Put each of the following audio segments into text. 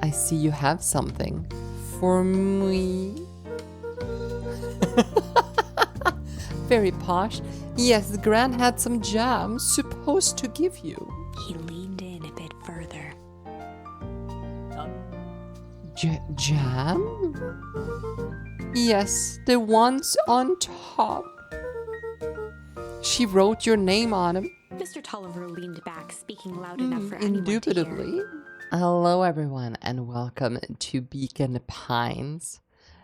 I see you have something for me. Very posh. Yes, Gran had some jam supposed to give you. He leaned in a bit further. Jam? Yes, the ones on top. She wrote your name on them. Mr. Tolliver leaned back, speaking loud enough for anyone to hear. Indubitably. Hello everyone and welcome to Beacon Pines.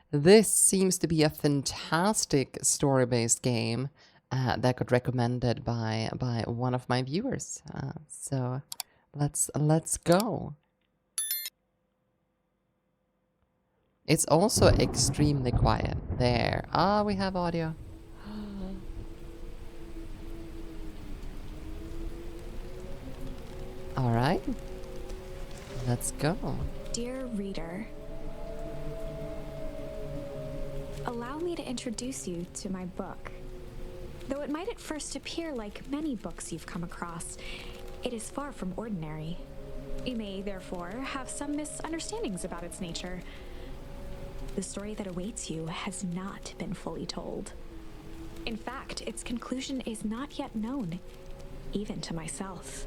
This seems to be a fantastic story-based game that got recommended by one of my viewers. So let's go. It's also extremely quiet. There. We have audio. All right. Let's go. Dear reader, allow me to introduce you to my book. Though it might at first appear like many books you've come across, it is far from ordinary. You may, therefore, have some misunderstandings about its nature. The story that awaits you has not been fully told. In fact, its conclusion is not yet known, even to myself.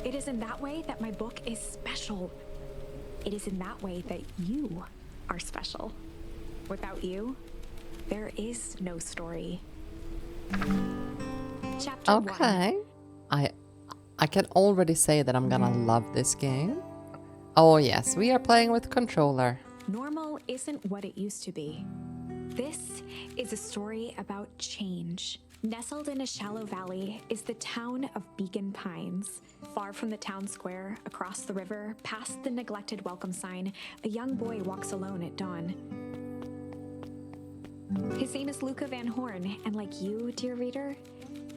It is in that way that my book is special. It is in that way that you are special. Without you, there is no story. Chapter 1. Okay. I can already say that I'm gonna love this game. Oh yes, we are playing with controller. Normal isn't what it used to be. This is a story about change. Nestled in a shallow valley is the town of Beacon Pines. Far from the town square, across the river, past the neglected welcome sign, a young boy walks alone at dawn. His name is Luca Van Horn, and like you, dear reader,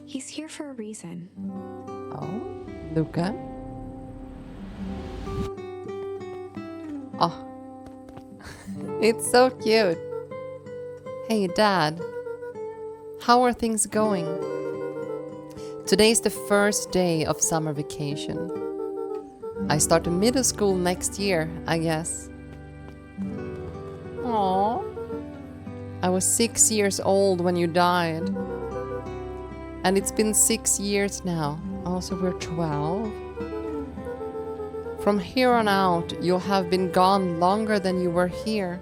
he's here for a reason. Oh, Luca. Oh. It's so cute. Hey, Dad. How are things going? Today's the first day of summer vacation. I start middle school next year, I guess. Aww. I was 6 years old when you died. And it's been 6 years now. Also, we're 12. From here on out, you'll have been gone longer than you were here.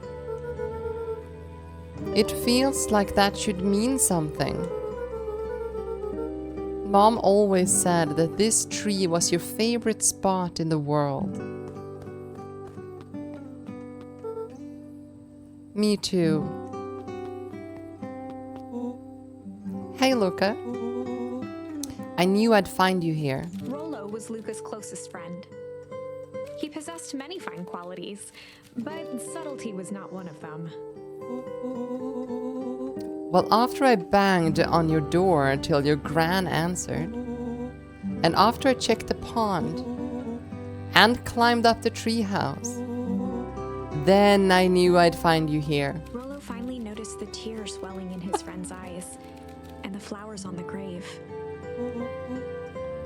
It feels like that should mean something. Mom always said that this tree was your favorite spot in the world. Me too. Hey, Luca. I knew I'd find you here. Rollo was Luca's closest friend. He possessed many fine qualities, but subtlety was not one of them. Well, after I banged on your door till your gran answered, and after I checked the pond, and climbed up the treehouse, then I knew I'd find you here. Rollo finally noticed the tears welling in his friend's eyes, and the flowers on the grave.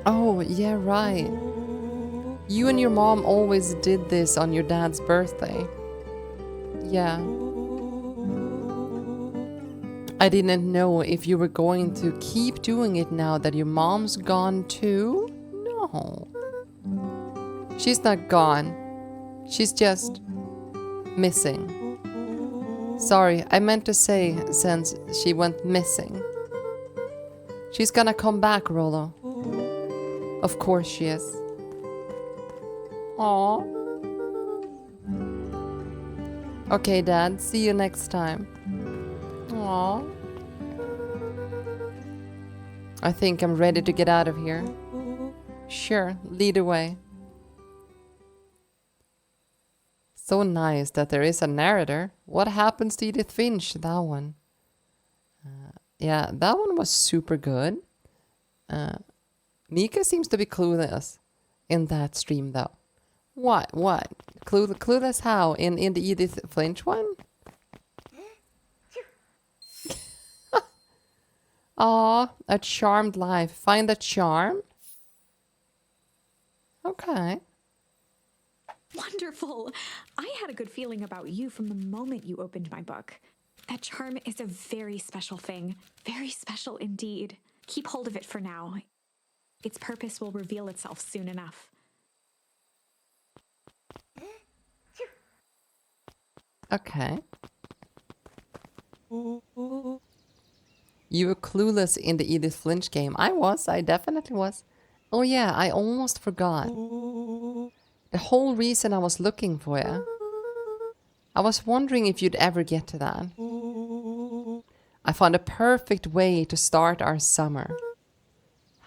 Oh, yeah, right. You and your mom always did this on your dad's birthday. Yeah. I didn't know if you were going to keep doing it now that your mom's gone too. No. She's not gone. She's just missing. Sorry, I meant to say since she went missing. She's gonna come back, Rollo. Of course she is. Aww. Okay, Dad, see you next time. Aww. I think I'm ready to get out of here. Sure, lead away. So nice that there is a narrator. What happens to Edith Finch? That one. Yeah, that one was super good. Mika seems to be clueless in that stream, though. What? Clueless how? In the Edith Finch one? Aw, a charmed life. Find a charm? Okay. Wonderful. I had a good feeling about you from the moment you opened my book. That charm is a very special thing. Very special indeed. Keep hold of it for now. Its purpose will reveal itself soon enough. Okay. You were clueless in the Edith Lynch game. I definitely was. Oh yeah, I almost forgot. The whole reason I was looking for you. I was wondering if you'd ever get to that. I found a perfect way to start our summer.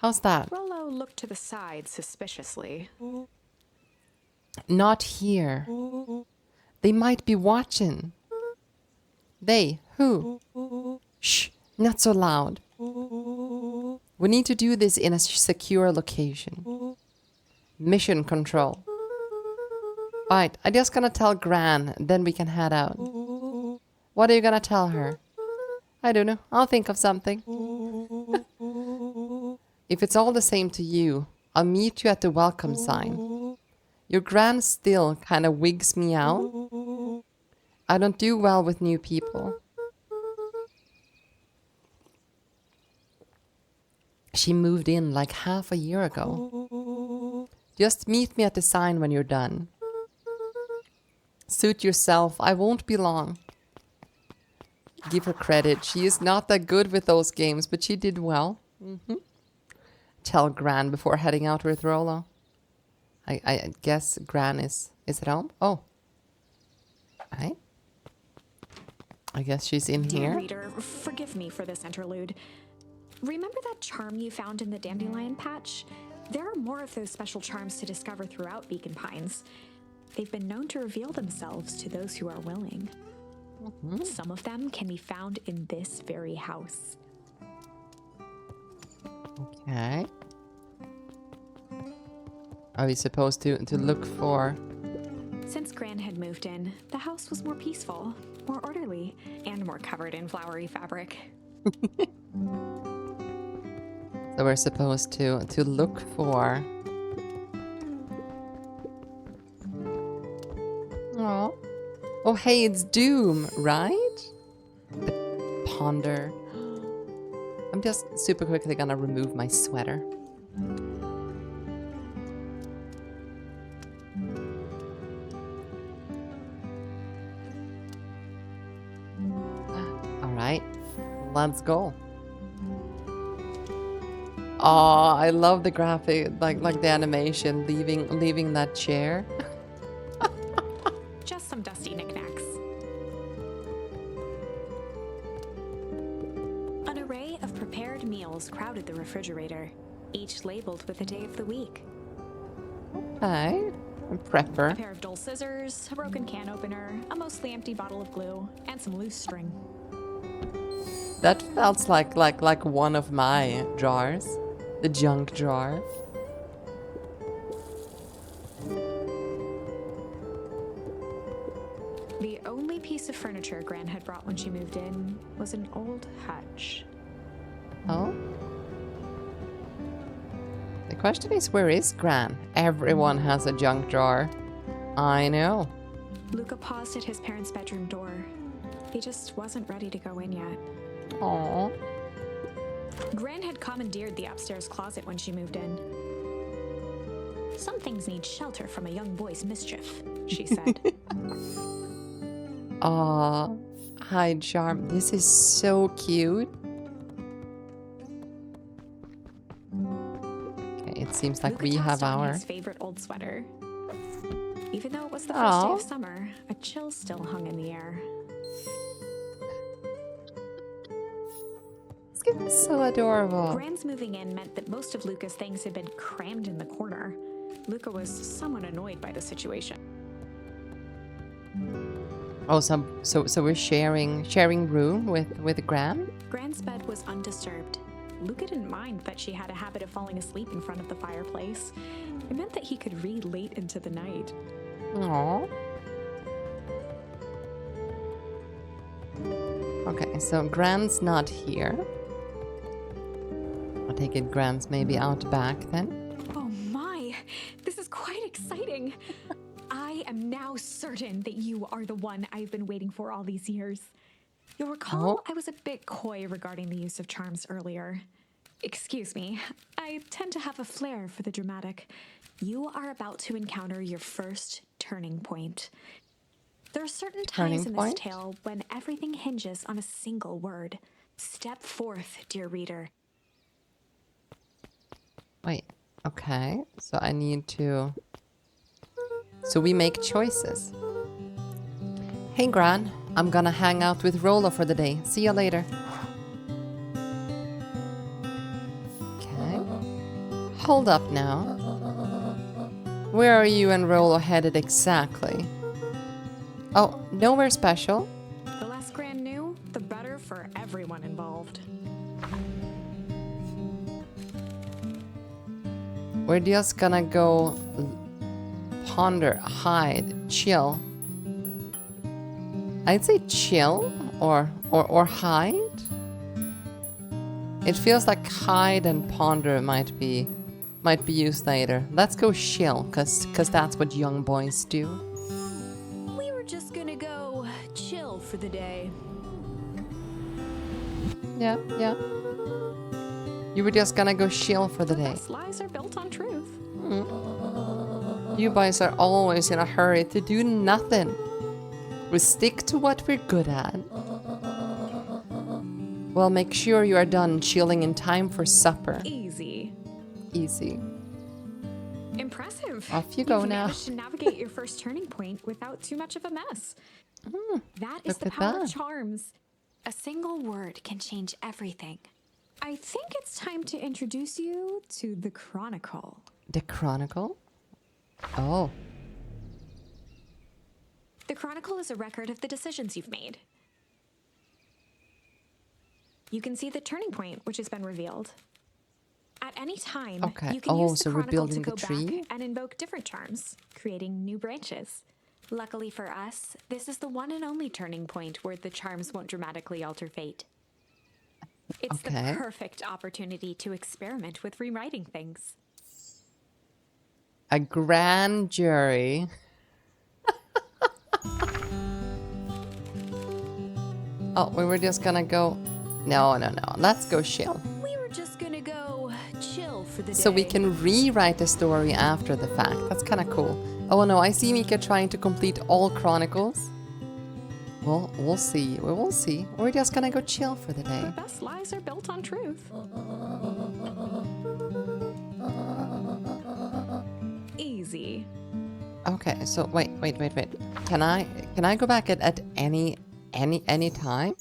How's that? Rollo looked to the side suspiciously. Not here. They might be watching. They? Who? Shh, not so loud. We need to do this in a secure location. Mission control. Alright, I'm just gonna tell Gran, then we can head out. What are you gonna tell her? I don't know, I'll think of something. If it's all the same to you, I'll meet you at the welcome sign. Your Gran still kind of wigs me out. I don't do well with new people. She moved in like half a year ago. Just meet me at the sign when you're done. Suit yourself, I won't be long. Give her credit, she is not that good with those games, but she did well. Tell Gran before heading out with Rollo. I guess Gran is at home? Oh. Right. I guess she's in Dear here. reader, forgive me for this interlude. Remember that charm you found in the dandelion patch? There are more of those special charms to discover throughout Beacon Pines. They've been known to reveal themselves to those who are willing. Some of them can be found in this very house. Okay. Are we supposed to look for... Since Gran had moved in, the house was more peaceful, more orderly, and more covered in flowery fabric. So we're supposed to look for... Oh. Oh, hey, it's Doom, right? The ponder. I'm just super quickly gonna remove my sweater. Alright, let's go. Oh, I love the graphic, like the animation, leaving that chair. Just some dusty knickknacks. An array of prepared meals crowded the refrigerator, each labeled with a day of the week. Okay, a prepper. A pair of dull scissors, a broken can opener, a mostly empty bottle of glue, and some loose string. That felt like one of my jars. The junk jar. The only piece of furniture Gran had brought when she moved in was an old hutch. Oh? The question is, where is Gran? Everyone has a junk jar. I know. Luca paused at his parents' bedroom door. He just wasn't ready to go in yet. Aww. Gran had commandeered the upstairs closet when she moved in. Some things need shelter from a young boy's mischief, she said. Aw, hi Charm. This is so cute. Okay, it seems like Luca we have tossed on our... his favorite old sweater. Even though it was the first Aw. day of summer, a chill still hung in the air. It's so adorable. Gran's moving in meant that most of Luca's things had been crammed in the corner. Luca was somewhat annoyed by the situation. Oh, so we're sharing room with Gran? Gran's bed was undisturbed. Luca didn't mind that she had a habit of falling asleep in front of the fireplace. It meant that he could read late into the night. Aww. Okay, so Gran's not here. I take it Gran's maybe out back then. Oh my, this is quite exciting. I certain that you are the one I've been waiting for all these years. You'll recall I was a bit coy regarding the use of charms earlier. Excuse me, I tend to have a flair for the dramatic. You are about to encounter your first turning point. There are certain times in this tale when everything hinges on a single word. Step forth, dear reader. Wait, okay. So I need to... So we make choices. Hey, Gran. I'm gonna hang out with Rolo for the day. See you later. Okay. Hold up now. Where are you and Rolo headed exactly? Oh, nowhere special. The less Gran knew, the better for everyone involved. We're just gonna go ponder, hide, chill. I'd say chill or hide. It feels like hide and ponder might be used later. Let's go chill, cause that's what young boys do. We were just gonna go chill for the day. Yeah. You were just gonna go chill for the day. Best lies are built on truth. You boys are always in a hurry to do nothing. We stick to what we're good at. Well, make sure you are done chilling in time for supper. Easy. Impressive. Off you go You've now. managed to navigate your first turning point without too much of a mess. That is look the at power that. of charms. A single word can change everything. I think it's time to introduce you to the Chronicle. The Chronicle? Oh. The Chronicle is a record of the decisions you've made. You can see the turning point, which has been revealed. At any time, Okay. you can use so the we're Chronicle to building go the tree? back and invoke different charms, creating new branches. Luckily for us, this is the one and only turning point where the charms won't dramatically alter fate. It's the Okay. perfect opportunity to experiment with rewriting things. A grand jury. Oh, we were just gonna go... No. Let's go chill. We were just gonna go chill for the day. So we can rewrite the story after the fact. That's kind of cool. Oh no, I see Mika trying to complete all chronicles. Well, we'll see. We will see. We're just gonna go chill for the day. The best lies are built on truth. Easy. Okay, so wait. Can I go back at any time?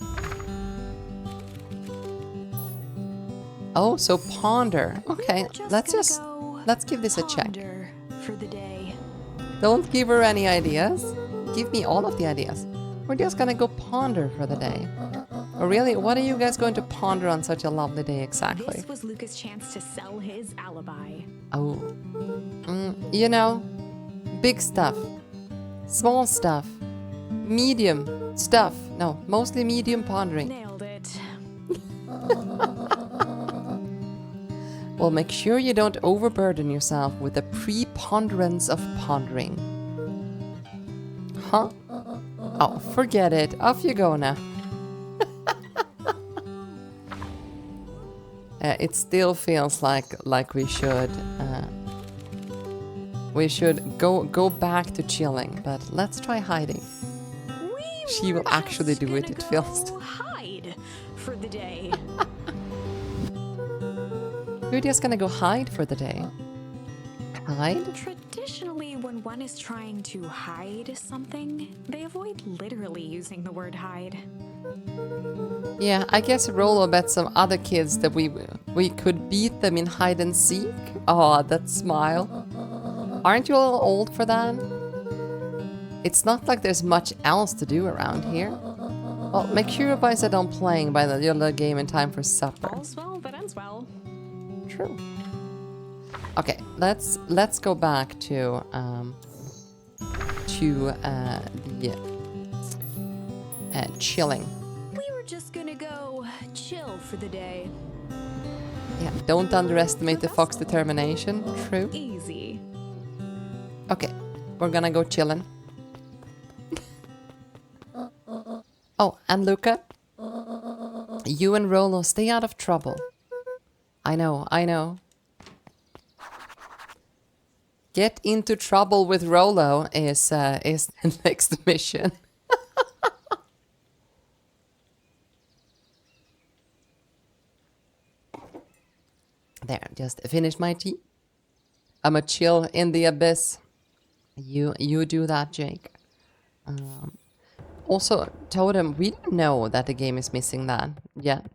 Oh, so ponder. Okay, let's give this a check. Ponder for the day. Don't give her any ideas. Give me all of the ideas. We're just gonna go ponder for the day. Oh, really? What are you guys going to ponder on such a lovely day exactly? This was Luca's chance to sell his alibi. Oh. You know, big stuff, small stuff, medium stuff. No, mostly medium pondering. Nailed it. Well, make sure you don't overburden yourself with the preponderance of pondering. Huh? Oh, forget it. Off you go now. It still feels like we should go back to chilling, but let's try hiding. She will actually do it. It feels. Hide for the day. We're just gonna go hide for the day. Hide? Traditionally, when one is trying to hide something, they avoid literally using the word hide. Yeah, I guess Rolo bet some other kids that we could beat them in hide and seek. Oh, that smile. Aren't you a little old for that? It's not like there's much else to do around here. Well, make sure you guys are done playing by the other game in time for supper. All's well that ends well. True. Okay, let's go back to the chilling. We were just gonna go chill for the day. Yeah, don't underestimate the fox determination. True. Easy. Okay, we're gonna go chillin'. Oh, and Luca, you and Rolo stay out of trouble. I know, I know. Get into trouble with Rolo is the next mission. There, just finish my tea. I'ma chill in the abyss. You do that, Jake. Also, Totem, we didn't know that the game is missing that yet.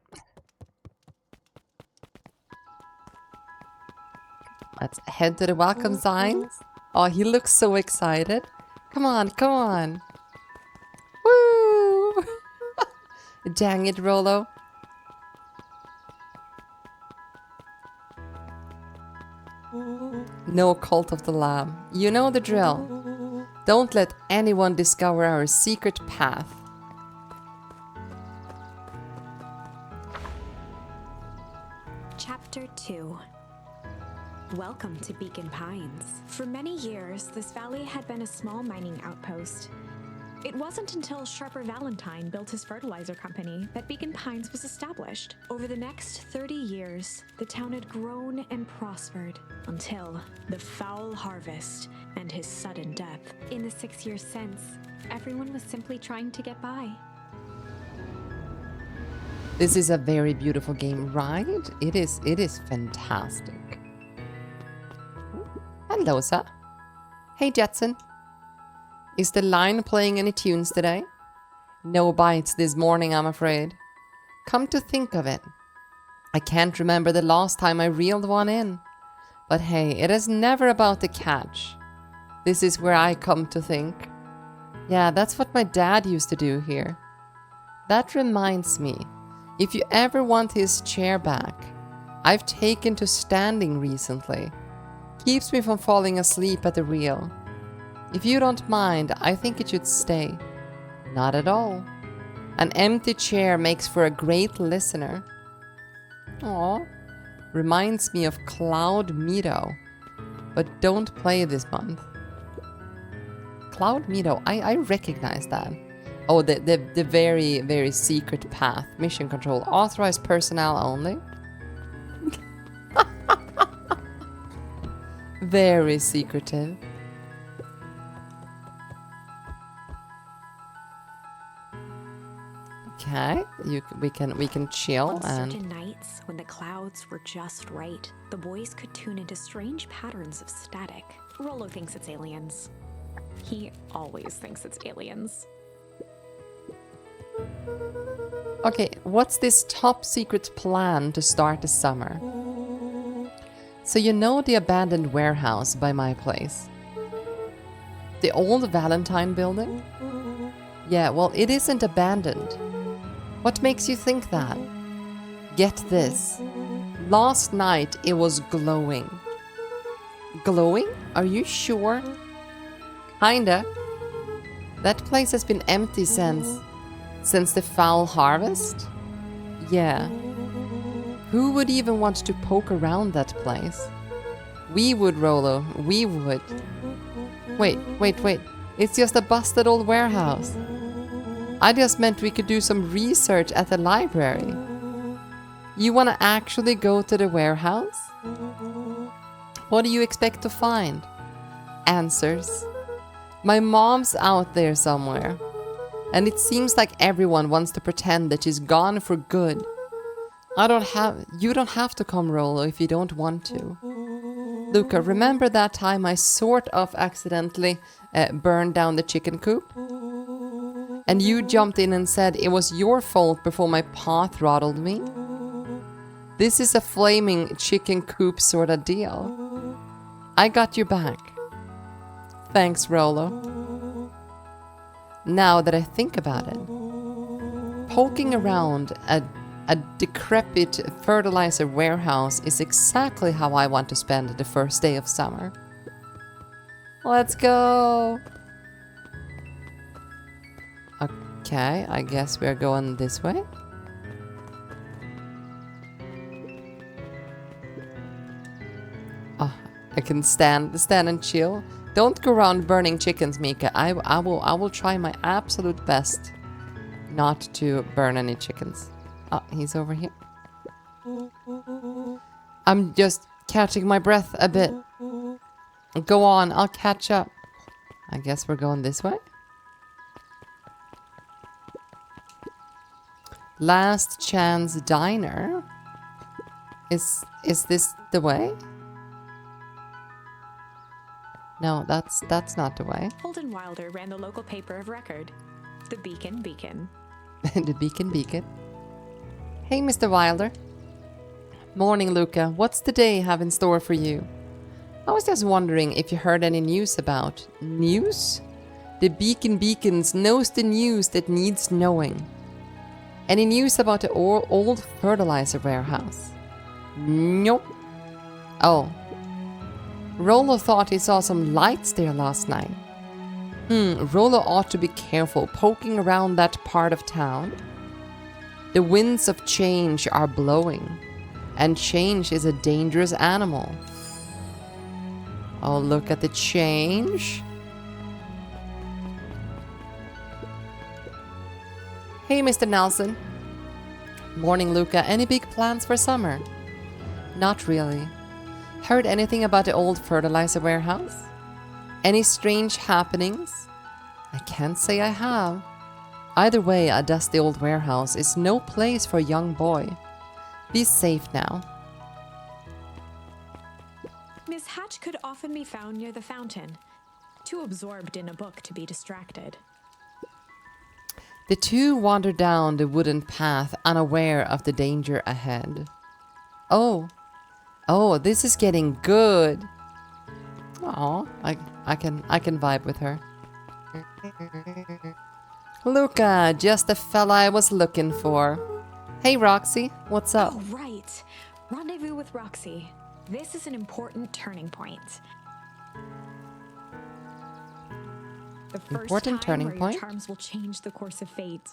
Let's head to the welcome signs. Oh, he looks so excited. Come on, come on. Woo! Dang it, Rolo. No cult of the lamb. You know the drill. Don't let anyone discover our secret path. Chapter 2. Welcome to Beacon Pines. For many years, this valley had been a small mining outpost. It wasn't until Sharper Valentine built his fertilizer company that Beacon Pines was established. Over the next 30 years, the town had grown and prospered until the foul harvest and his sudden death. In the 6 years since, everyone was simply trying to get by. This is a very beautiful game, right? It is fantastic. Hello, sir. Hey, Jetson. Is the line playing any tunes today? No bites this morning, I'm afraid. Come to think of it, I can't remember the last time I reeled one in. But hey, it is never about the catch. This is where I come to think. Yeah, that's what my dad used to do here. That reminds me, if you ever want his chair back, I've taken to standing recently. Keeps me from falling asleep at the wheel. If you don't mind, I think it should stay. Not at all. An empty chair makes for a great listener. Aw, reminds me of Cloud Meadow. But don't play this month. Cloud Meadow, I recognize that. Oh, the very, very secret path. Mission control. Authorized personnel only. Very secretive. Okay, we can chill. On And certain nights, when the clouds were just right, the boys could tune into strange patterns of static. Rolo thinks it's aliens. He always thinks it's aliens. okay, what's this top secret plan to start the summer? So you know the abandoned warehouse by my place? The old Valentine building? Yeah, well, it isn't abandoned. What makes you think that? Get this. Last night it was glowing. Glowing? Are you sure? Kinda. That place has been empty since the foul harvest? Yeah. Who would even want to poke around that place? We would, Rolo. We would. Wait. It's just a busted old warehouse. I just meant we could do some research at the library. You want to actually go to the warehouse? What do you expect to find? Answers. My mom's out there somewhere. And it seems like everyone wants to pretend that she's gone for good. You don't have to come, Rolo, if you don't want to. Luca, remember that time I sort of accidentally burned down the chicken coop? And you jumped in and said it was your fault before my paw throttled me? This is a flaming chicken coop sort of deal. I got your back. Thanks, Rolo. Now that I think about it, poking around a decrepit fertilizer warehouse is exactly how I want to spend the first day of summer. Let's go! Okay, I guess we're going this way. Oh, I can stand and chill. Don't go around burning chickens, Mika. I will try my absolute best. not to burn any chickens. Oh, he's over here. I'm just catching my breath a bit. Go on, I'll catch up. I guess we're going this way. Last Chance Diner. Is this the way? No, that's not the way. Holden Wilder ran the local paper of record, the Beacon Beacon. The Beacon. Hey, Mr. Wilder. Morning, Luca. What's the day have in store for you? I was just wondering if you heard any news about... News? The Beacons knows the news that needs knowing. Any news about the old fertilizer warehouse? Nope. Oh. Rollo thought he saw some lights there last night. Rollo ought to be careful poking around that part of town. The winds of change are blowing, and change is a dangerous animal. Oh, look at the change. Hey, Mr. Nelson. Morning, Luca. Any big plans for summer? Not really. Heard anything about the old fertilizer warehouse? Any strange happenings? I can't say I have. Either way, a dusty old warehouse is no place for a young boy. Be safe now. Miss Hatch could often be found near the fountain, too absorbed in a book to be distracted. The two wander down the wooden path, unaware of the danger ahead. Oh, this is getting good. Oh, I can vibe with her. Luca, just the fella I was looking for. Hey, Roxy, what's up? Oh, right. Rendezvous with Roxy. This is an important turning point. The first Important time turning where point? your charms will change the course of fate.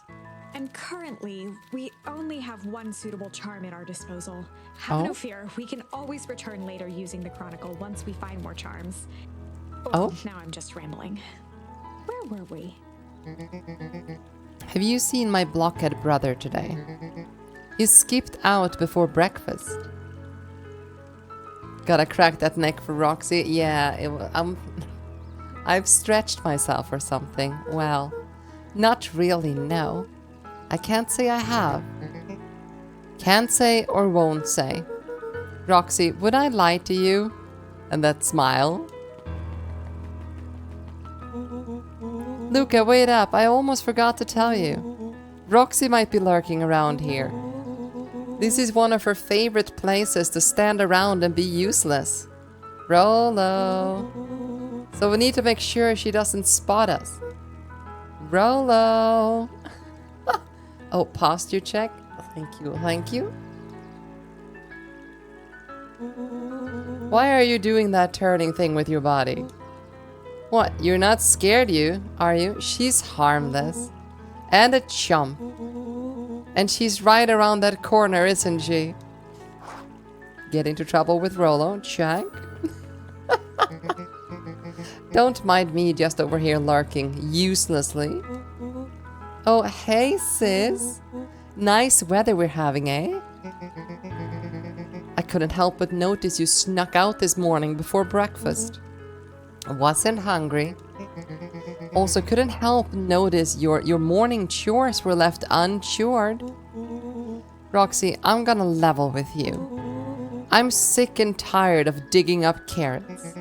And currently, we only have one suitable charm at our disposal. Have no fear, we can always return later using the Chronicle once we find more charms. Oh, now I'm just rambling. Where were we? Have you seen my blockhead brother today? He skipped out before breakfast. Gotta crack that neck for Roxy. Yeah, I've stretched myself or something. Well, not really, no. I can't say I have. Can't say or won't say. Roxy, would I lie to you? And that smile. Luca, wait up. I almost forgot to tell you. Roxy might be lurking around here. This is one of her favorite places to stand around and be useless. Rollo. So we need to make sure she doesn't spot us. Rollo. Oh, posture check. Thank you. Why are you doing that turning thing with your body? What, you're not scared, are you? She's harmless. And a chump. And she's right around that corner, isn't she? Get into trouble with Rollo, check. Don't mind me just over here lurking uselessly. Oh, hey, sis. Nice weather we're having, eh? I couldn't help but notice you snuck out this morning before breakfast. Wasn't hungry. Also couldn't help notice your morning chores were left unchewed. Roxy, I'm gonna level with you. I'm sick and tired of digging up carrots.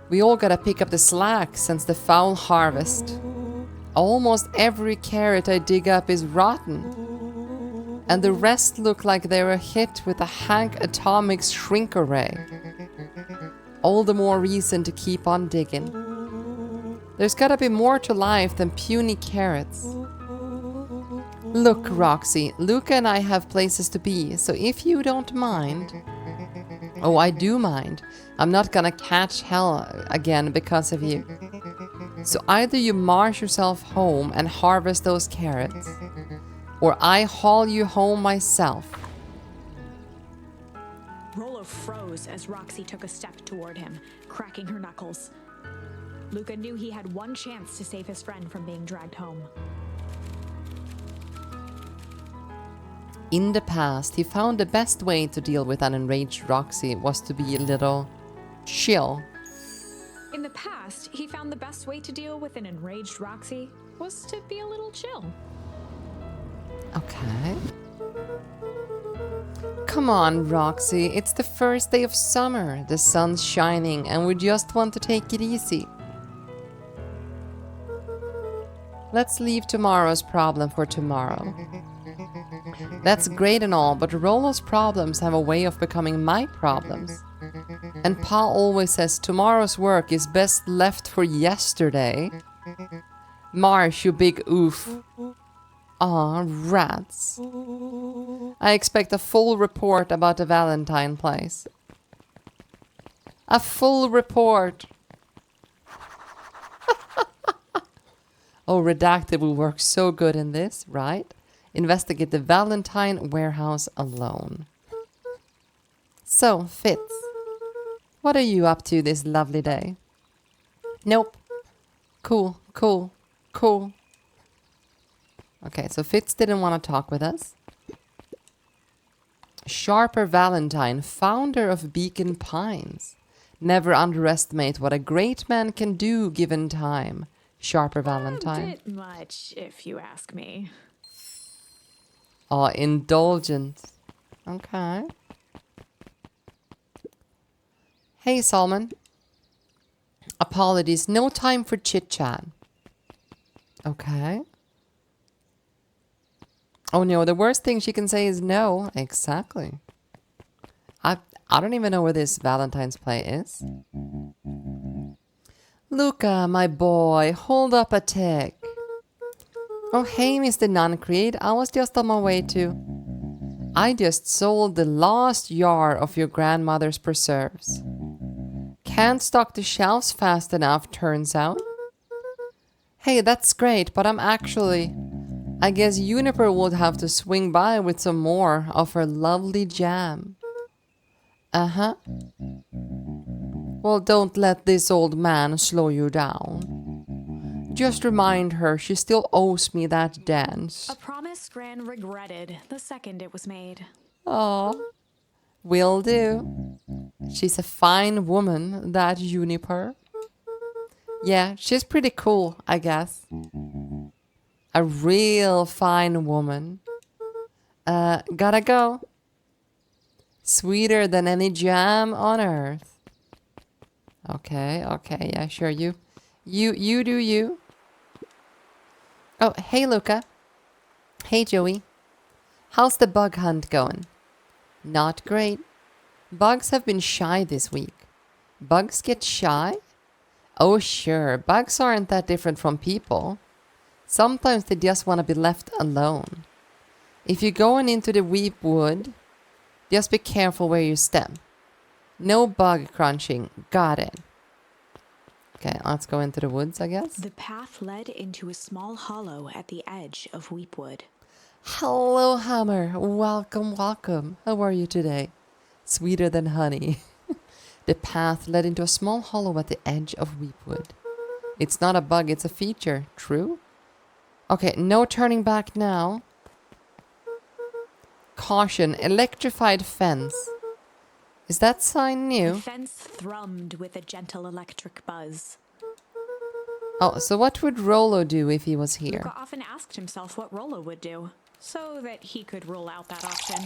We all gotta pick up the slack since the foul harvest. Almost every carrot I dig up is rotten. And the rest look like they were hit with a Hank Atomic's shrink array. All the more reason to keep on digging. There's gotta be more to life than puny carrots. Look, Roxy, Luca and I have places to be, so if you don't mind... Oh, I do mind. I'm not gonna catch hell again because of you. So either you march yourself home and harvest those carrots, or I haul you home myself. Rollo froze as Roxy took a step toward him, cracking her knuckles. Luca knew he had one chance to save his friend from being dragged home. In the past, he found the best way to deal with an enraged Roxy was to be a little chill. In the past, he found the best way to deal with an enraged Roxy was to be a little chill. Okay. Come on, Roxy. It's the first day of summer. The sun's shining and we just want to take it easy. Let's leave tomorrow's problem for tomorrow. That's great and all, but Rolo's problems have a way of becoming my problems. And Pa always says tomorrow's work is best left for yesterday. Marsh, you big oof. Aw, rats. I expect a full report about the Valentine place. A full report. Oh, Redacted will work so good in this, right? Investigate the Valentine warehouse alone. So, Fitz, what are you up to this lovely day? Nope. Cool, cool, cool. Okay, so Fitz didn't want to talk with us. Sharper Valentine, founder of Beacon Pines. Never underestimate what a great man can do given time. Sharper Valentine. A bit much, if you ask me. Oh, indulgent. Okay. Hey, Solomon. Apologies, no time for chit-chat. Okay. Oh no, the worst thing she can say is no. Exactly. I don't even know where this Valentine's play is. Luca, my boy, hold up a tick. Oh, hey, Mr. Nuncreate, I was just on my way to... I just sold the last jar of your grandmother's preserves. Can't stock the shelves fast enough, turns out. Hey, that's great, but I'm actually... I guess Juniper would have to swing by with some more of her lovely jam. Uh-huh. Well, don't let this old man slow you down. Just remind her she still owes me that dance. A promise Gran regretted the second it was made. Aw. Will do. She's a fine woman, that Juniper. Yeah, she's pretty cool, I guess. A real fine woman. Gotta go. Sweeter than any jam on earth. Okay, yeah, sure, you do you. Oh, hey, Luca. Hey, Joey. How's the bug hunt going? Not great. Bugs have been shy this week. Bugs get shy? Oh, sure, bugs aren't that different from people. Sometimes they just want to be left alone. If you're going into the weep wood, just be careful where you step. No bug crunching. Got it. Okay, let's go into the woods, I guess. The path led into a small hollow at the edge of Weepwood. Hello, Hammer. Welcome, welcome. How are you today? Sweeter than honey. The path led into a small hollow at the edge of Weepwood. It's not a bug, it's a feature. True? Okay, no turning back now. Caution, electrified fence. Is that sign new? The fence thrummed with a gentle electric buzz. Oh, so what would Rolo do if he was here? Luca often asked himself what Rolo would do, so that he could rule out that option.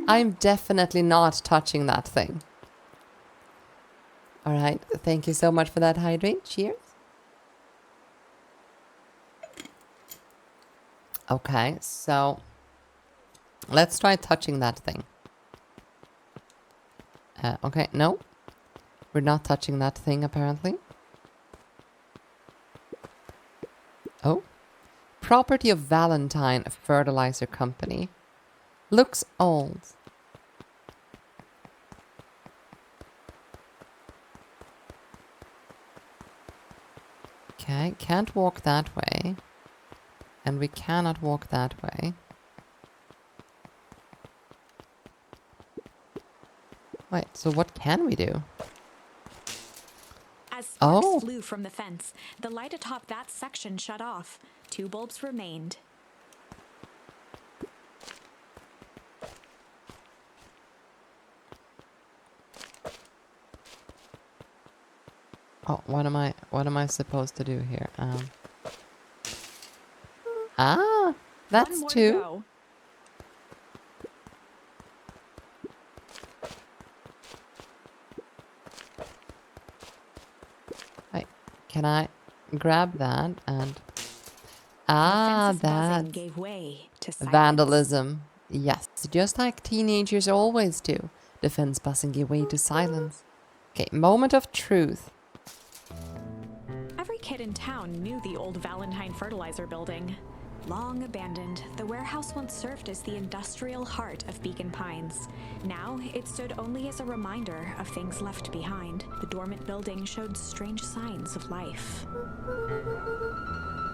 I'm definitely not touching that thing. Alright, thank you so much for that hydrate. Cheers. Okay, so let's try touching that thing. Okay, no. We're not touching that thing, apparently. Oh. Property of Valentine Fertilizer Company. Looks old. Okay, can't walk that way. And we cannot walk that way. Wait, so what can we do? Sparks Oh. flew from the fence. The light atop that section shut off. 2 bulbs remained. Oh, what am I supposed to do here? Ah, that's One more to 2. go. Wait, can I grab that and... The Ah, fence's buzzing that's gave way to silence. vandalism. Yes, just like teenagers always do. The fence buzzing give way to silence. Okay, moment of truth. Every kid in town knew the old Valentine fertilizer building. Long abandoned, the warehouse once served as the industrial heart of Beacon Pines. Now, it stood only as a reminder of things left behind. The dormant building showed strange signs of life.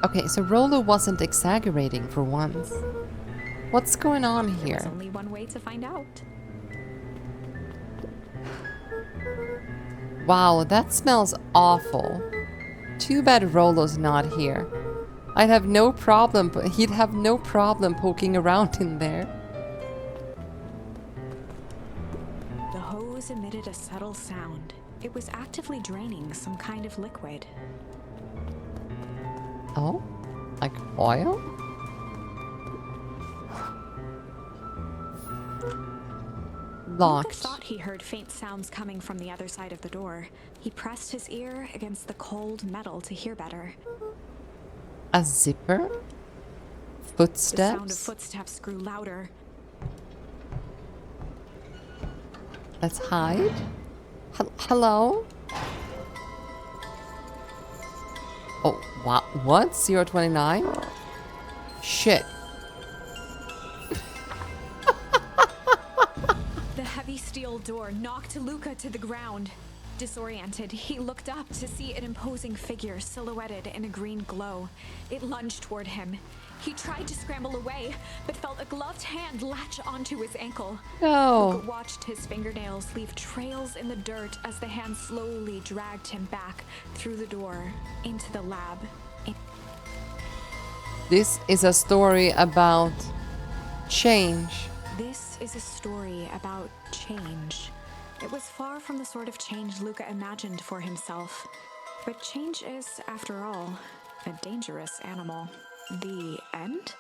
Okay, so Rollo wasn't exaggerating for once. What's going on There's here? only one way to find out. Wow, that smells awful. Too bad Rollo's not here. He'd have no problem poking around in there. The hose emitted a subtle sound. It was actively draining some kind of liquid. Oh? Like oil? Locked. Lucas thought he heard faint sounds coming from the other side of the door. He pressed his ear against the cold metal to hear better. A zipper? The sound of Footsteps? footsteps grew louder. Let's hide. Hello? Oh, wow. What? 029? Shit. The heavy steel door knocked Luca to the ground. Disoriented, he looked up to see an imposing figure silhouetted in a green glow. It lunged toward him. He tried to scramble away, but felt a gloved hand latch onto his ankle. No. Luca watched his fingernails leave trails in the dirt as the hand slowly dragged him back through the door into the lab. This is a story about change. This is a story about change. It was far from the sort of change Luca imagined for himself. But change is, after all, a dangerous animal. The end?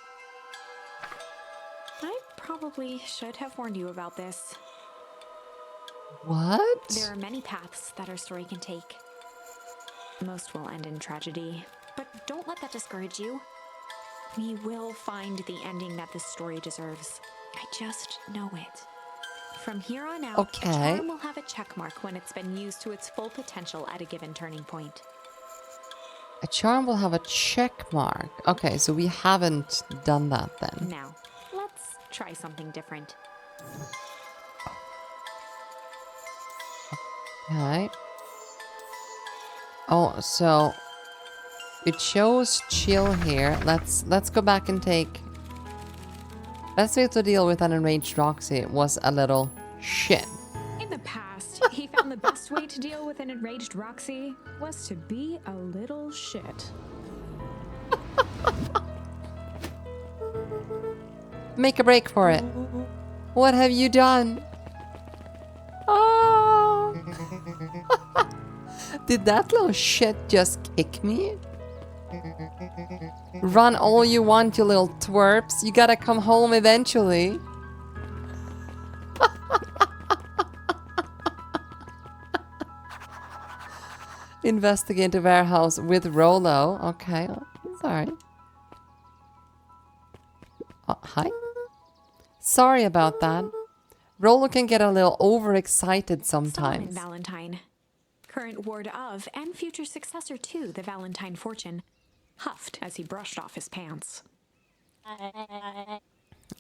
I probably should have warned you about this. What? There are many paths that our story can take. Most will end in tragedy, but don't let that discourage you. We will find the ending that this story deserves. I just know it. From here on out, Okay. a charm will have a check mark when it's been used to its full potential at a given turning point. A charm will have a check mark. Okay, so we haven't done that then. Now, let's try something different. Okay. Oh, so it shows chill here. Let's go back and take. Best way to deal with an enraged Roxy was a little shit. In the past, he found the best way to deal with an enraged Roxy was to be a little shit. Make a break for it. What have you done? Oh. Did that little shit just kick me? Run all you want, you little twerps. You gotta come home eventually. Investigate the warehouse with Rollo. Okay, sorry. Oh, hi. Sorry about that. Rollo can get a little overexcited Solomon sometimes. Valentine, current ward of and future successor to the Valentine fortune, huffed as he brushed off his pants.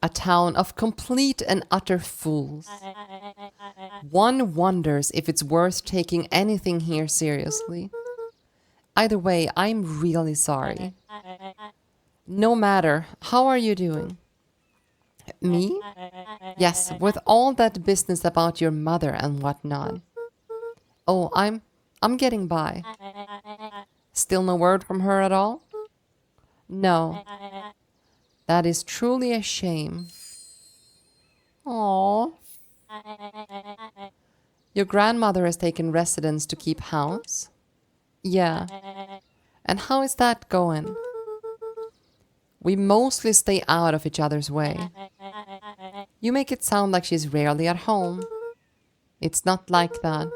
A town of complete and utter fools. One wonders if it's worth taking anything here seriously. Either way, I'm really sorry. No matter, how are you doing? Me? Yes, with all that business about your mother and whatnot. Oh, I'm I'm getting by. Still no word from her at all? No. That is truly a shame. Aww. Your grandmother has taken residence to keep house? Yeah. And how is that going? We mostly stay out of each other's way. You make it sound like she's rarely at home. It's not like that.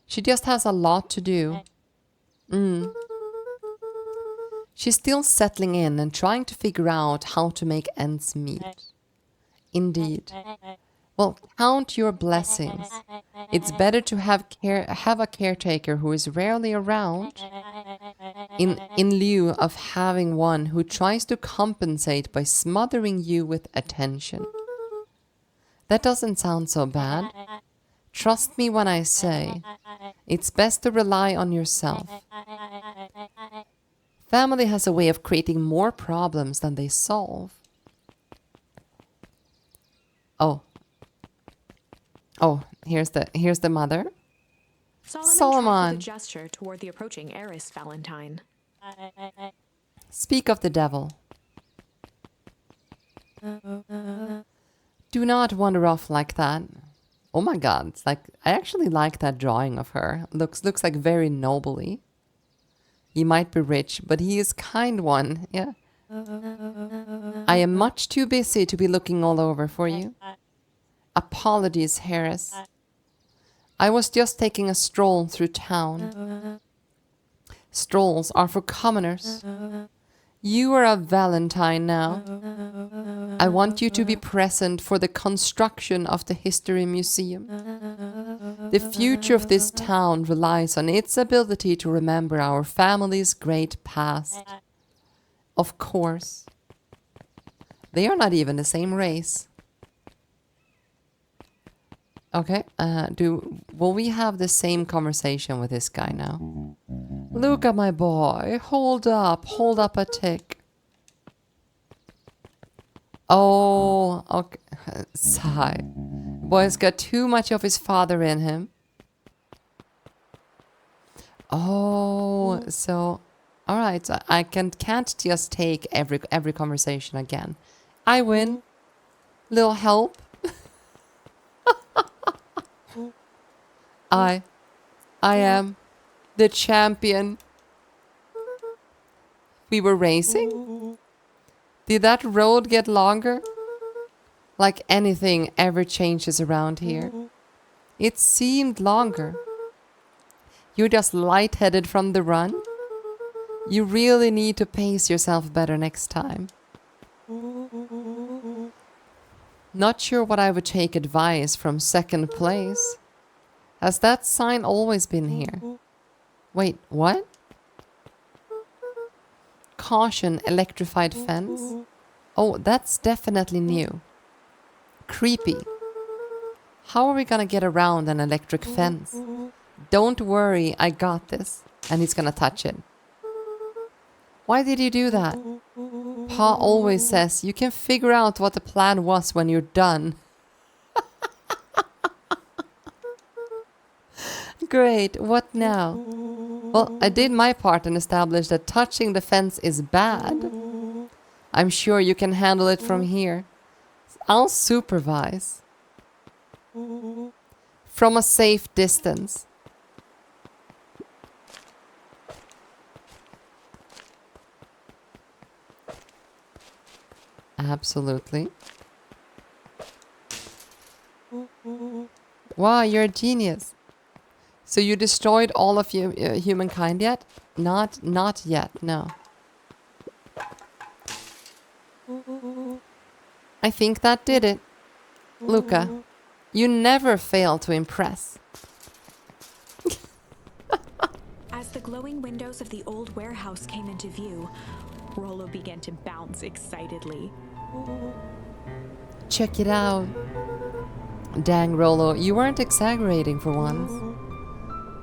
She just has a lot to do. She's still settling in and trying to figure out how to make ends meet. Indeed. Well, count your blessings. It's better to have a caretaker who is rarely around in lieu of having one who tries to compensate by smothering you with attention. That doesn't sound so bad. Trust me when I say, it's best to rely on yourself. Family has a way of creating more problems than they solve. Oh, here's the mother. Solomon tried with a gesture toward the approaching heiress Valentine. Speak of the devil. Do not wander off like that. Oh my god, it's like I actually like that drawing of her. Looks like very nobly. He might be rich, but he is kind one, yeah. I am much too busy to be looking all over for you. Apologies, Harris. I was just taking a stroll through town. Strolls are for commoners. You are a Valentine now. I want you to be present for the construction of the History Museum. The future of this town relies on its ability to remember our family's great past. Of course. They are not even the same race. Okay, will we have the same conversation with this guy now? Luca, my boy, hold up a tick. Oh, okay. Sigh. Boy's got too much of his father in him. Oh, so, all right. So I can't just take every conversation again. I win. Little help. I am the champion. We were racing? Did that road get longer? Like anything ever changes around here. It seemed longer. You're just lightheaded from the run? You really need to pace yourself better next time. Not sure what I would take advice from second place. Has that sign always been here? Wait, what? Caution, electrified fence? Oh, that's definitely new. Creepy. How are we gonna get around an electric fence? Don't worry, I got this. And he's gonna touch it. Why did you do that? Pa always says you can figure out what the plan was when you're done. Great, what now? Well, I did my part and established that touching the fence is bad. I'm sure you can handle it from here. I'll supervise. From a safe distance. Absolutely. Wow, you're a genius. So you destroyed all of humankind yet? Not yet, no. I think that did it. Luca, you never fail to impress. As the glowing windows of the old warehouse came into view, Rollo began to bounce excitedly. Check it out. Dang, Rollo, you weren't exaggerating for once.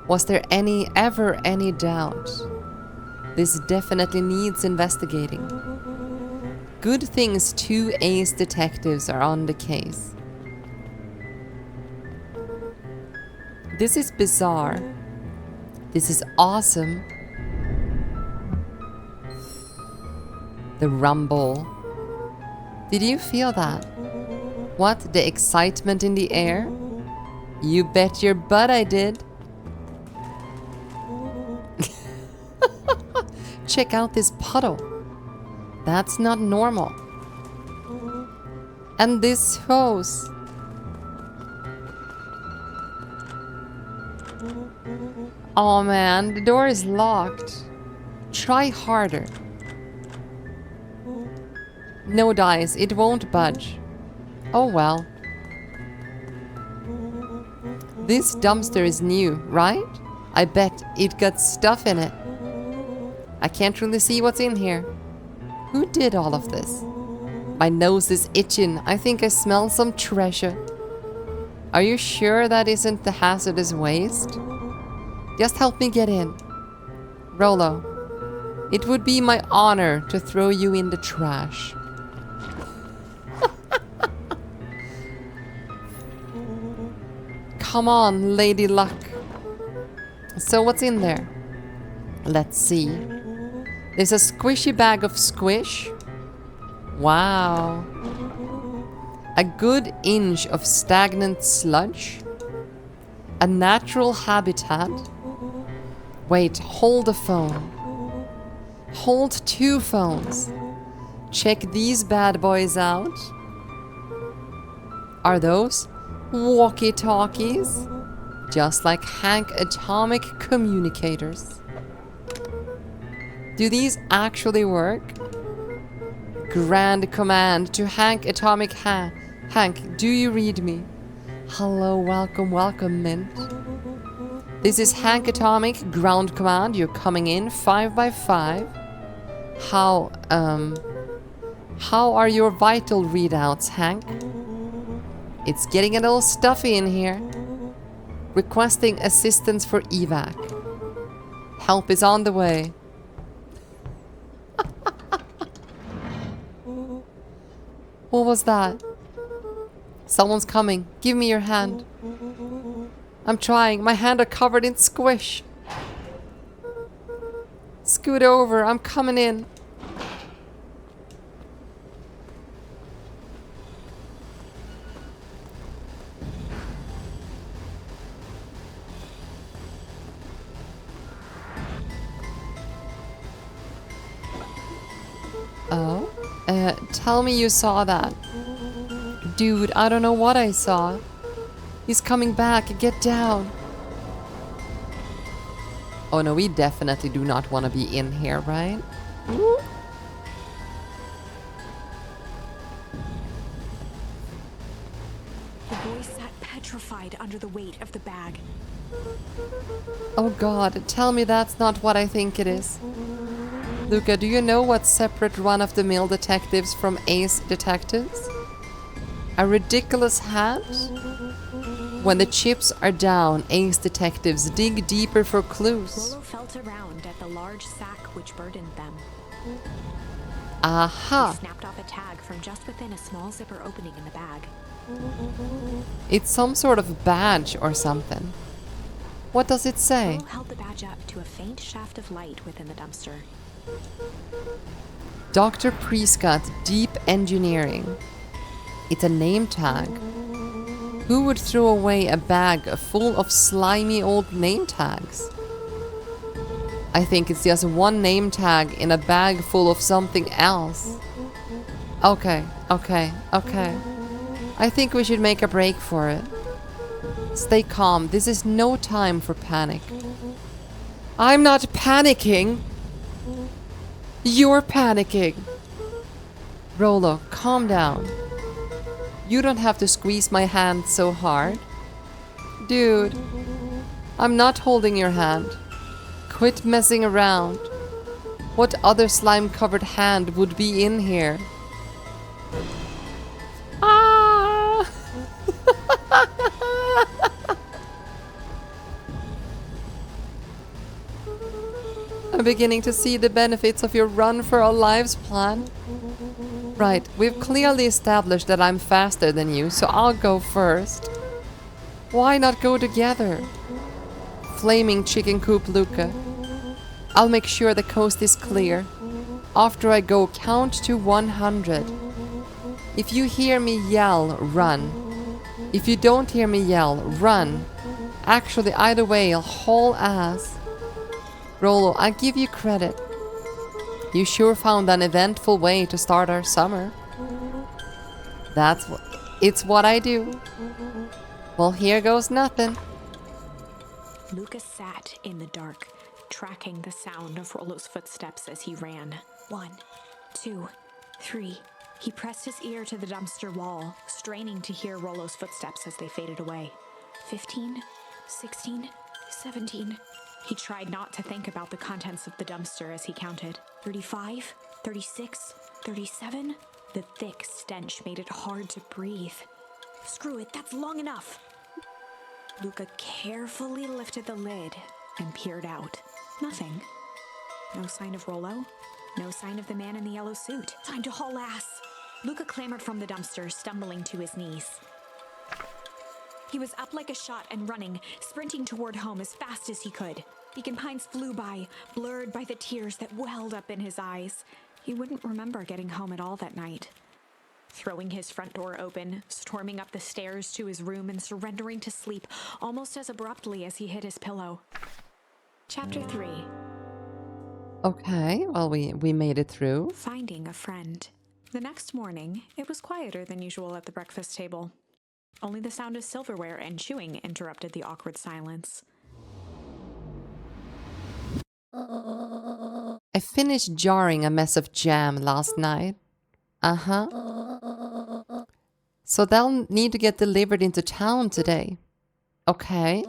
Was there ever any doubt? This definitely needs investigating. Good things 2 ace detectives are on the case. This is bizarre. This is awesome. The rumble. Did you feel that? What? The excitement in the air? You bet your butt I did. Check out this puddle. That's not normal. And this hose. Oh man, the door is locked. Try harder. No dice, it won't budge. Oh well. This dumpster is new, right? I bet it got stuff in it. I can't really see what's in here. Who did all of this? My nose is itching. I think I smell some treasure. Are you sure that isn't the hazardous waste? Just help me get in. Rolo, it would be my honor to throw you in the trash. Come on, Lady Luck. So what's in there? Let's see. There's a squishy bag of squish. Wow. A good inch of stagnant sludge. A natural habitat. Wait, hold a phone. Hold 2 phones. Check these bad boys out. Are those walkie-talkies? Just like Hank atomic communicators. Do these actually work? Grand command to Hank atomic Hank, do you read me? Hello, welcome, welcome, Mint. This is Hank atomic ground command. You're coming in 5 by 5. How are your vital readouts, Hank? It's getting a little stuffy in here. Requesting assistance for evac. Help is on the way. What was that? Someone's coming. Give me your hand. I'm trying. My hand are covered in squish. Scoot over. I'm coming in. Oh? Tell me you saw that. Dude, I don't know what I saw. He's coming back. Get down. Oh no, we definitely do not want to be in here, right? The boy sat petrified under the weight of the bag. Oh god, tell me that's not what I think it is. Luca, do you know what's separate run-of-the-mill detectives from ace detectives? A ridiculous hat? When the chips are down, ace detectives dig deeper for clues. Rolo felt around at the large sack which burdened them. Aha! He snapped off a tag from just within a small zipper opening in the bag. It's some sort of badge or something. What does it say? Rolo held the badge up to a faint shaft of light within the dumpster. Dr. Prescott, Deep Engineering. It's a name tag. Who would throw away a bag full of slimy old name tags? I think it's just one name tag in a bag full of something else. Okay. I think we should make a break for it. Stay calm. This is no time for panic. I'm not panicking. You're panicking. Rolo, calm down. You don't have to squeeze my hand so hard. Dude, I'm not holding your hand. Quit messing around. What other slime-covered hand would be in here? Ah! I'm beginning to see the benefits of your run for our lives plan. Right, we've clearly established that I'm faster than you, so I'll go first. Why not go together? flaming chicken coop, Luca. I'll make sure the coast is clear. After I go, count to 100. If you hear me yell, run. If you don't hear me yell, run. Actually, either way, I'll haul ass. Rolo, I give you credit. You sure found an eventful way to start our summer. It's what I do. Well, here goes nothing. Lucas sat in the dark, tracking the sound of Rolo's footsteps as he ran. 1, 2, 3. He pressed his ear to the dumpster wall, straining to hear Rolo's footsteps as they faded away. 15, 16, 17. He tried not to think about the contents of the dumpster as he counted. 35, 36, 37. The thick stench made it hard to breathe. Screw it, that's long enough. Luca carefully lifted the lid and peered out. Nothing. No sign of Rolo. No sign of the man in the yellow suit. Time to haul ass. Luca clambered from the dumpster, stumbling to his knees. He was up like a shot and running, sprinting toward home as fast as he could. Beacon Pines flew by, blurred by the tears that welled up in his eyes. He wouldn't remember getting home at all that night. Throwing his front door open, storming up the stairs to his room, and surrendering to sleep almost as abruptly as he hit his pillow. Chapter 3. Okay, well, we made it through. Finding a friend. The next morning, it was quieter than usual at the breakfast table. Only the sound of silverware and chewing interrupted the awkward silence. I finished jarring a mess of jam last night. So they'll need to get delivered into town today. Okay.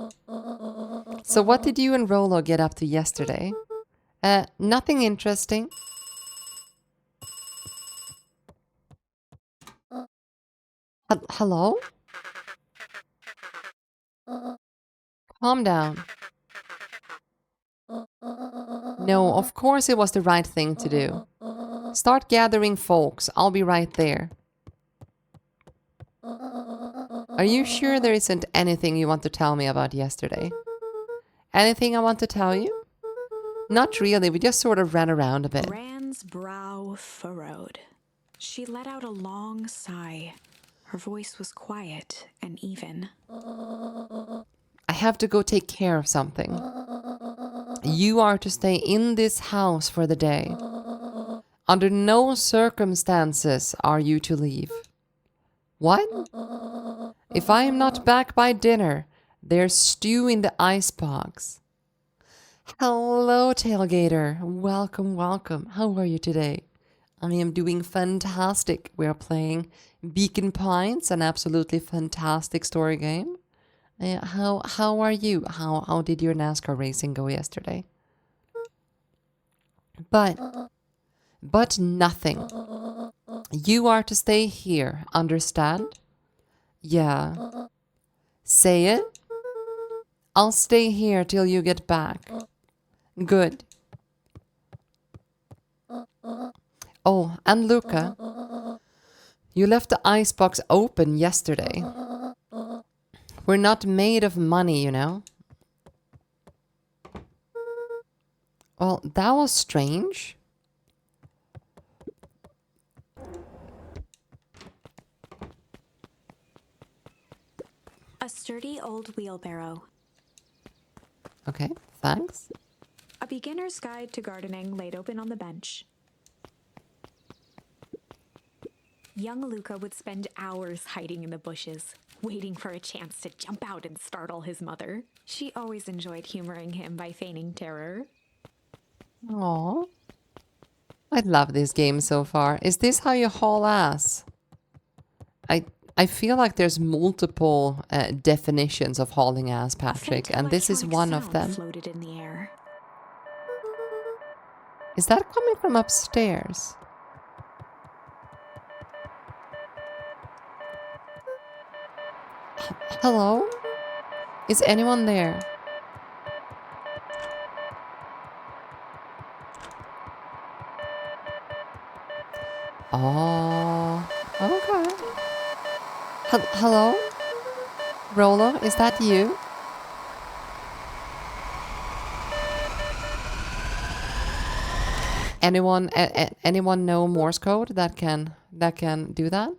So what did you and Rolo get up to yesterday? Nothing interesting. Hello? Calm down. No, of course it was the right thing to do. Start gathering folks. I'll be right there. Are you sure there isn't anything you want to tell me about yesterday? Anything I want to tell you? Not really, we just sort of ran around a bit. Rand's brow furrowed. She let out a long sigh. Her voice was quiet and even. I have to go take care of something. You are to stay in this house for the day. Under no circumstances are you to leave. What? If I am not back by dinner, there's stew in the icebox. Hello, tailgater. Welcome, welcome. How are you today? I am doing fantastic. We are playing Beacon Pines, an absolutely fantastic story game. How are you? How did your NASCAR racing go yesterday? But nothing. You are to stay here, understand? Yeah. Say it. I'll stay here till you get back. Good. Oh, and Luca, you left the icebox open yesterday. We're not made of money, you know. Well, that was strange. A sturdy old wheelbarrow. Okay, thanks. A beginner's guide to gardening laid open on the bench. Young Luca would spend hours hiding in the bushes, waiting for a chance to jump out and startle his mother. She always enjoyed humoring him by feigning terror. Aww. I love this game so far. Is this how you haul ass? I feel like there's multiple definitions of hauling ass, Patrick, and this is one of them. Floated in the air. Is that coming from upstairs? Hello? Is anyone there? Oh, okay. Hello? Rolo, is that you? Anyone know Morse code that can do that?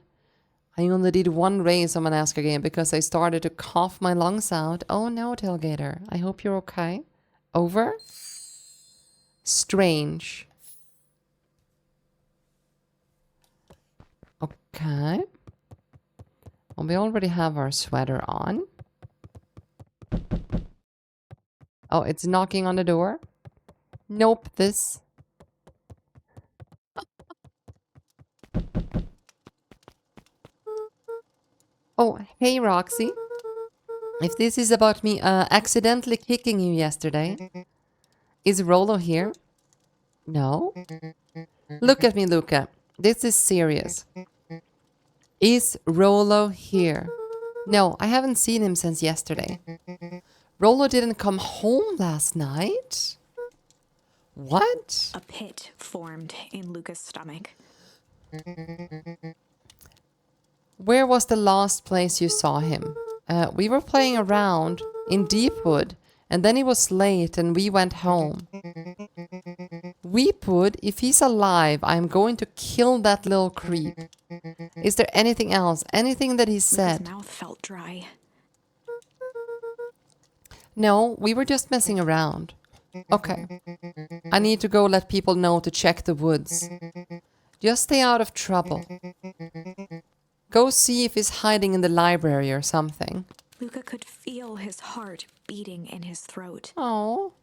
I only did one race on Madagascar game because I started to cough my lungs out. Oh no, Tailgater. I hope you're okay. Over. Strange. Okay. Well, we already have our sweater on. Oh, it's knocking on the door. Nope, this. Oh, hey, Roxy. If this is about me accidentally kicking you yesterday, is Rolo here? No? Look at me, Luca. This is serious. Is Rolo here? No, I haven't seen him since yesterday. Rolo didn't come home last night? What? A pit formed in Luca's stomach. Where was the last place you saw him? We were playing around in Deepwood, and then it was late and we went home. Weepwood, if he's alive, I'm going to kill that little creep. Is there anything else? Anything that he said? His mouth felt dry. No, we were just messing around. Okay. I need to go let people know to check the woods. Just stay out of trouble. Go see if he's hiding in the library or something. Luca could feel his heart beating in his throat. Oh,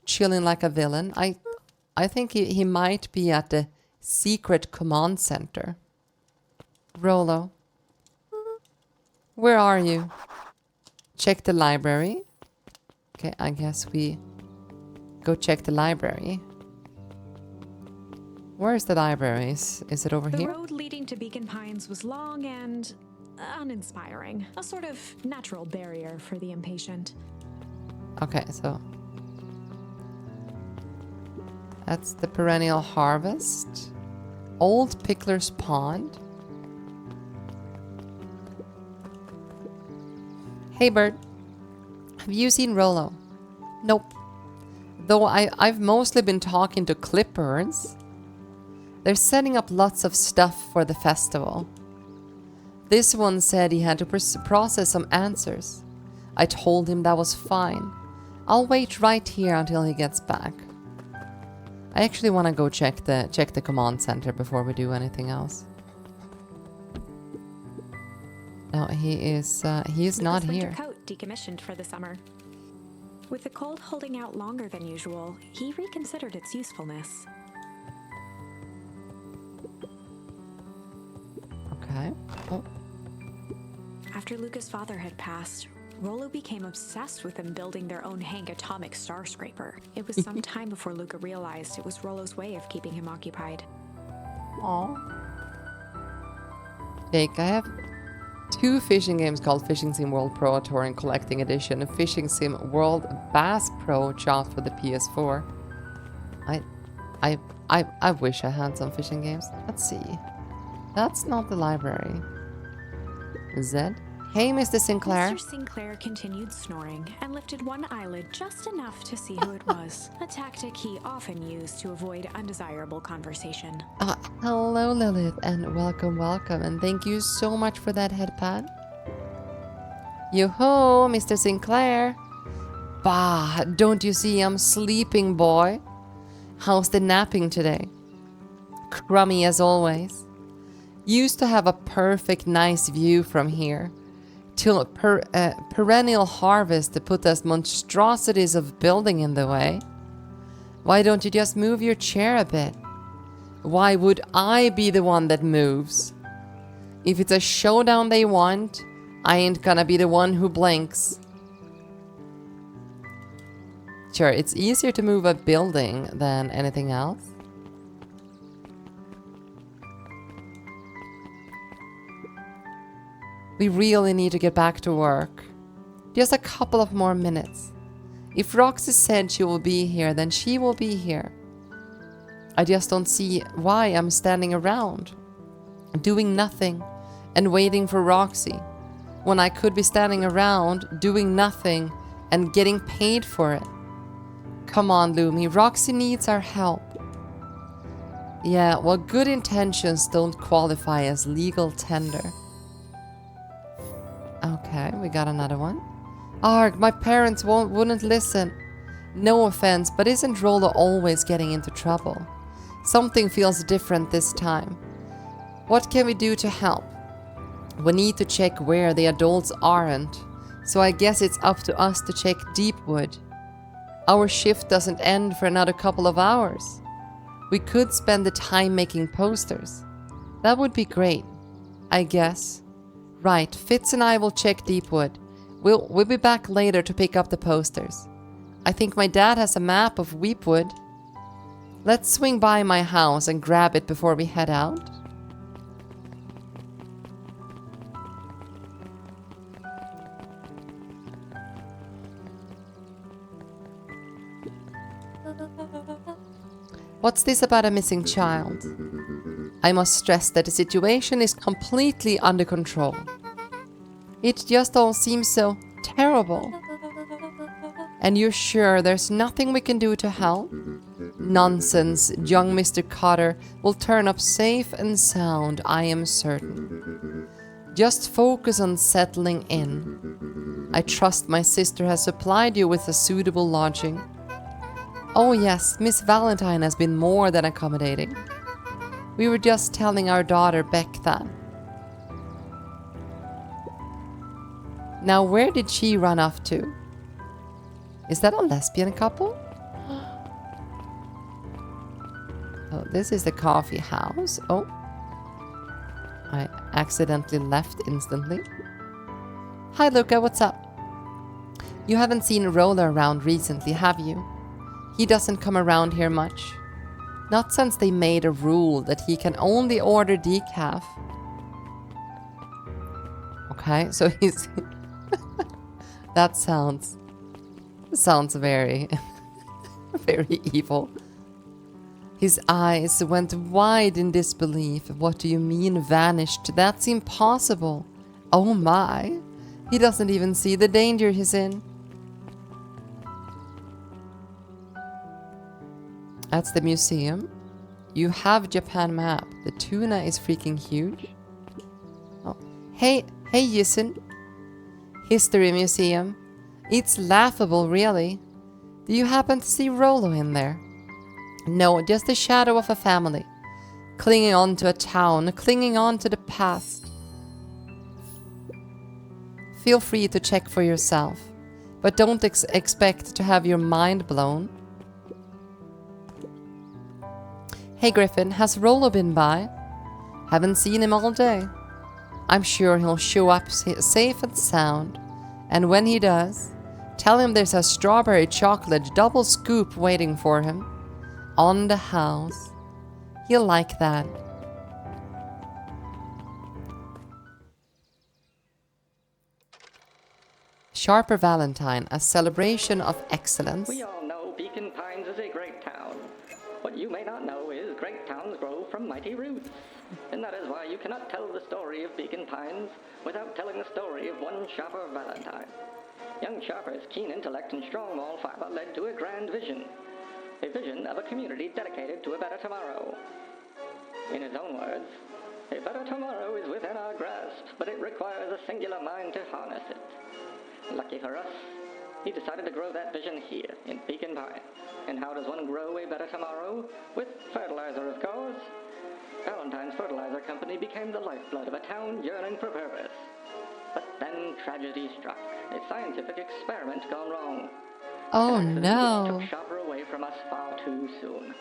chilling like a villain. I think he might be at the secret command center. Rolo, where are you? Check the library. Okay, I guess we go check the library. Where is the library? Is it over here? The road leading to Beacon Pines was long and uninspiring. A sort of natural barrier for the impatient. Okay, so that's the perennial harvest. Old Pickler's Pond. Hey, Bert. Have you seen Rolo? Nope. Though I've mostly been talking to clippers. They're setting up lots of stuff for the festival. This one said he had to process some answers. I told him that was fine. I'll wait right here until he gets back. I actually want to go check the command center before we do anything else. No, he is not here. Winter coat decommissioned for the summer. With the cold holding out longer than usual, he reconsidered its usefulness. Okay. Oh. After Luca's father had passed, Rolo became obsessed with them building their own Hank atomic star scraper. It was some time before Luca realized it was Rolo's way of keeping him occupied. Aw. Jake, I have 2 fishing games called Fishing Sim World Pro Tour and Collecting Edition and Fishing Sim World Bass Pro chopped for the PS4. I wish I had some fishing games. Let's see. That's not the library. Zed? Hey, Mr. Sinclair. Mr. Sinclair continued snoring and lifted one eyelid just enough to see who it was, a tactic he often used to avoid undesirable conversation. Hello, Lilith, and welcome, and thank you so much for that head pad. Yo-ho, Mr. Sinclair. Bah, don't you see I'm sleeping, boy? How's the napping today? Crummy as always. Used to have a perfect nice view from here. Till perennial harvest to put us monstrosities of building in the way. Why don't you just move your chair a bit? Why would I be the one that moves? If it's a showdown they want, I ain't gonna be the one who blinks. Sure, it's easier to move a building than anything else. We really need to get back to work. Just a couple of more minutes. If Roxy said she will be here, then she will be here. I just don't see why I'm standing around, doing nothing and waiting for Roxy, when I could be standing around, doing nothing and getting paid for it. Come on, Lumi, Roxy needs our help. Yeah, well, good intentions don't qualify as legal tender. Okay, we got another one. Arg, my parents wouldn't listen. No offense, but isn't Rolo always getting into trouble? Something feels different this time. What can we do to help? We need to check where the adults aren't, so I guess it's up to us to check Deepwood. Our shift doesn't end for another couple of hours. We could spend the time making posters. That would be great, I guess. Right, Fitz and I will check Deepwood. We'll be back later to pick up the posters. I think my dad has a map of Weepwood. Let's swing by my house and grab it before we head out. What's this about a missing child? I must stress that the situation is completely under control. It just all seems so terrible. And you're sure there's nothing we can do to help? Nonsense, young Mr. Cotter will turn up safe and sound, I am certain. Just focus on settling in. I trust my sister has supplied you with a suitable lodging. Oh yes, Miss Valentine has been more than accommodating. We were just telling our daughter Beck that. Now where did she run off to? Is that a lesbian couple? Oh, this is the coffee house. Oh. I accidentally left instantly. Hi Luca, what's up? You haven't seen Roller around recently, have you? He doesn't come around here much. Not since they made a rule that he can only order decaf. Okay, so he's... That sounds very, very evil. His eyes went wide in disbelief. What do you mean vanished? That's impossible. Oh my. He doesn't even see the danger he's in. That's the museum. You have Japan map. The tuna is freaking huge. Oh. Hey Yisun. History museum. It's laughable, really. Do you happen to see Rolo in there? No, just the shadow of a family. Clinging on to a town, clinging on to the past. Feel free to check for yourself, but don't expect to have your mind blown. Hey Griffin, has Rolo been by? Haven't seen him all day. I'm sure he'll show up safe and sound, and when he does, tell him there's a strawberry chocolate double scoop waiting for him. On the house. He'll like that. Sharper Valentine, a celebration of excellence. We all know Beacon Pines is a great town. What you may not know is great towns grow from mighty roots. And that is why you cannot tell the story of Beacon Pines without telling the story of one Sharper Valentine. Young Sharper's keen intellect and strong moral fiber led to a grand vision. A vision of a community dedicated to a better tomorrow. In his own words, a better tomorrow is within our grasp, but it requires a singular mind to harness it. Lucky for us, he decided to grow that vision here, in Beacon Pine. And how does one grow a better tomorrow? With fertilizer, of course. Valentine's Fertilizer Company became the lifeblood of a town yearning for purpose. But then tragedy struck, a scientific experiment gone wrong. Oh no. Took Sharper away from us far too soon.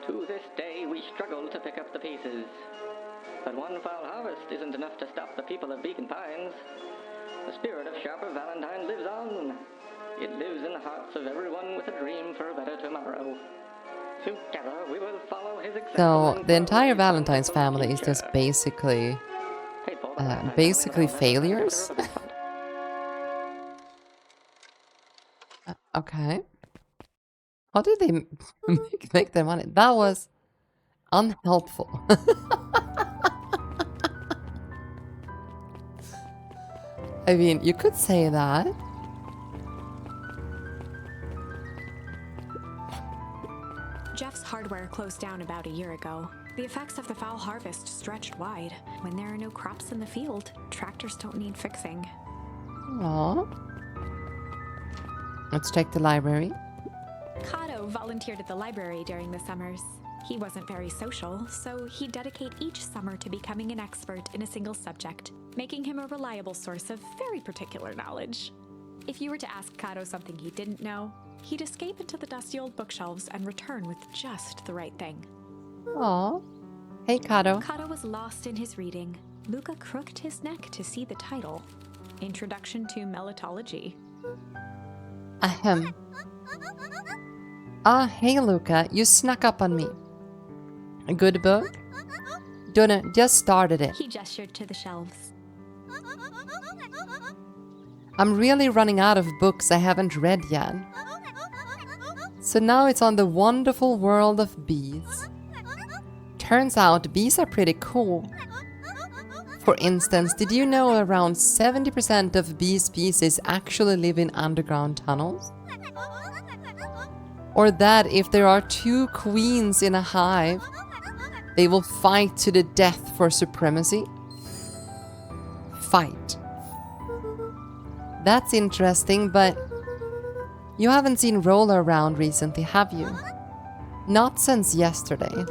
To this day, we struggle to pick up the pieces. But one foul harvest isn't enough to stop the people of Beacon Pines. The spirit of Sharper Valentine lives on. It lives in the hearts of everyone with a dream for a better tomorrow. Together, we will follow his example. So the entire Valentine's family is just basically failures. Okay. How did they make their money? That was unhelpful. I mean, you could say that. Jeff's hardware closed down about a year ago. The effects of the foul harvest stretched wide. When there are no crops in the field, tractors don't need fixing. Aww. Let's check the library. Kato volunteered at the library during the summers. He wasn't very social, so he'd dedicate each summer to becoming an expert in a single subject, making him a reliable source of very particular knowledge. If you were to ask Kato something he didn't know, he'd escape into the dusty old bookshelves and return with just the right thing. Aww. Hey, Kato. Kato was lost in his reading. Luca crooked his neck to see the title. Introduction to Melitology. Ahem. Ah, hey, Luca. You snuck up on me. A good book? Donna just started it. He gestured to the shelves. I'm really running out of books I haven't read yet. So now it's on the wonderful world of bees. Turns out bees are pretty cool. For instance, did you know around 70% of bee species actually live in underground tunnels? Or that if there are 2 queens in a hive, they will fight to the death for supremacy? Fight. That's interesting, but you haven't seen Roller around recently, have you? Not since yesterday.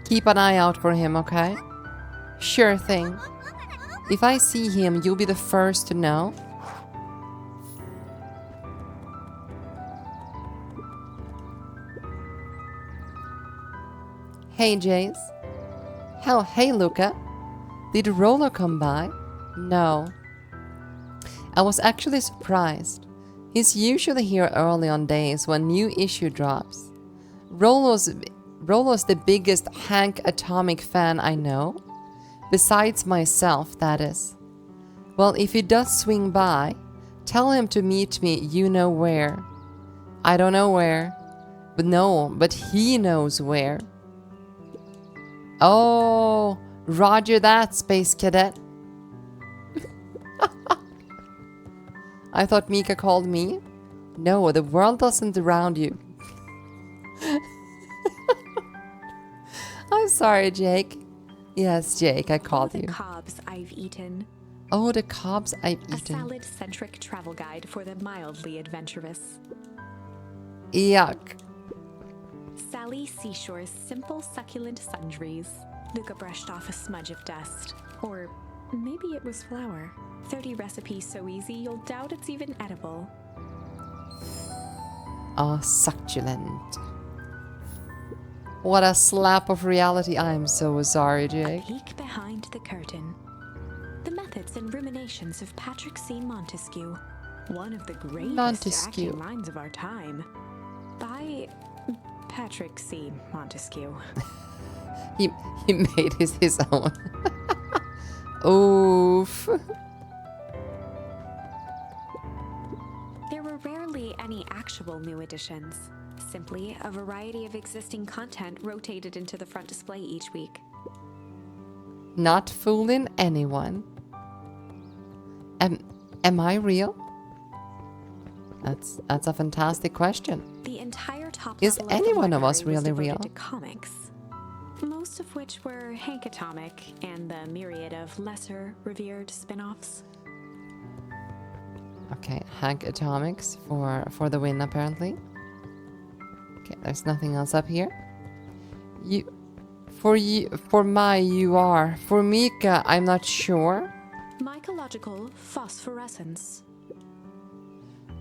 Keep an eye out for him, okay? Sure thing. If I see him, you'll be the first to know. Hey, Jace. Oh, hey, Luca. Did Roller come by? No. I was actually surprised. He's usually here early on days when new issue drops. Rollo's the biggest Hank Atomic fan I know. Besides myself, that is. Well, if he does swing by, tell him to meet me you know where. I don't know where. But he knows where. Oh, roger that, Space Cadet. I thought Mika called me. No, the world doesn't around you. I'm sorry, Jake. Yes, Jake, I called you. The cobs I've eaten. Oh, the cobs I've A eaten. salad-centric travel guide for the mildly adventurous. Yuck. Sally Seashore's simple succulent sundries. Luca brushed off a smudge of dust. Or maybe it was flour. 30 recipes so easy you'll doubt it's even edible. Oh, succulent. What a slap of reality. I'm so sorry, A Jake. peek behind the curtain. The methods and ruminations of Patrick C. Montesquieu, one of the greatest Montesquieu. acting minds of our time. By Patrick C. Montesquieu. He made his own. Oof. There were rarely any actual new additions. Simply a variety of existing content rotated into the front display each week. Not fooling anyone. Am I real? That's a fantastic question. The entire top Is level any the one of us library was really devoted real? to comics, most of which were Hank Atomic and the myriad of lesser revered spin-offs. Okay, Hank Atomics for the win apparently. Okay, there's nothing else up here. For Mika, I'm not sure. Mycological phosphorescence.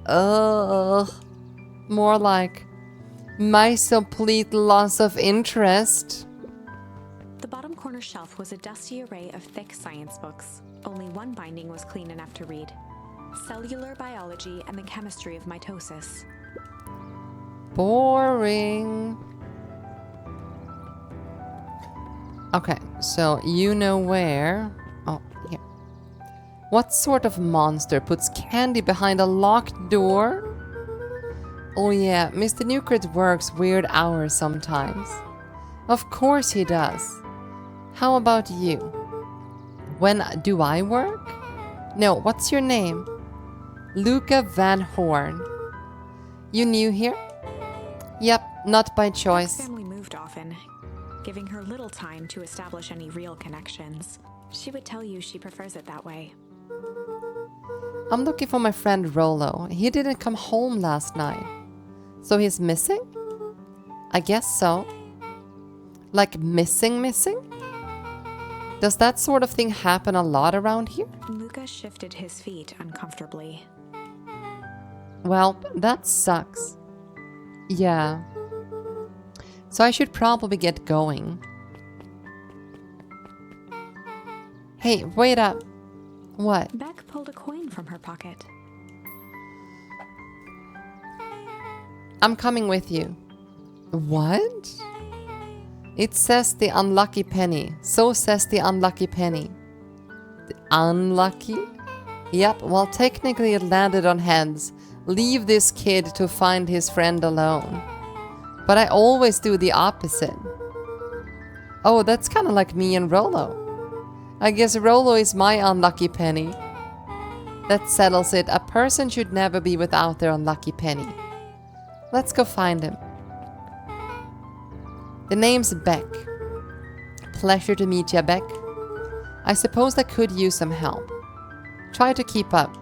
Ugh. More like my complete loss of interest. The bottom corner shelf was a dusty array of thick science books. Only one binding was clean enough to read. Cellular Biology and the Chemistry of Mitosis. Boring. Okay, so you know where. Oh, here. What sort of monster puts candy behind a locked door? Oh yeah, Mr. Newkirk works weird hours sometimes. Of course he does. How about you? When do I work? No, what's your name? Luca Van Horn. You new here? Yep, Not by Beck's choice. family moved often, giving her little time to establish any real connections. She would tell you she prefers it that way. I'm looking for my friend Rolo. He didn't come home last night. So he's missing? I guess so. Like missing? Does that sort of thing happen a lot around here? Luca shifted his feet uncomfortably. Well, that sucks. Yeah. So I should probably get going. Hey, wait up. What? Beck pulled a coin from her pocket. I'm coming with you. What? It says the unlucky penny. So says the unlucky penny. The unlucky? Yep, well technically it landed on heads. Leave this kid to find his friend alone. But I always do the opposite. Oh, that's kind of like me and Rolo. I guess Rolo is my unlucky penny. That settles it. A person should never be without their unlucky penny. Let's go find him. The name's Beck. Pleasure to meet ya, Beck. I suppose I could use some help. Try to keep up.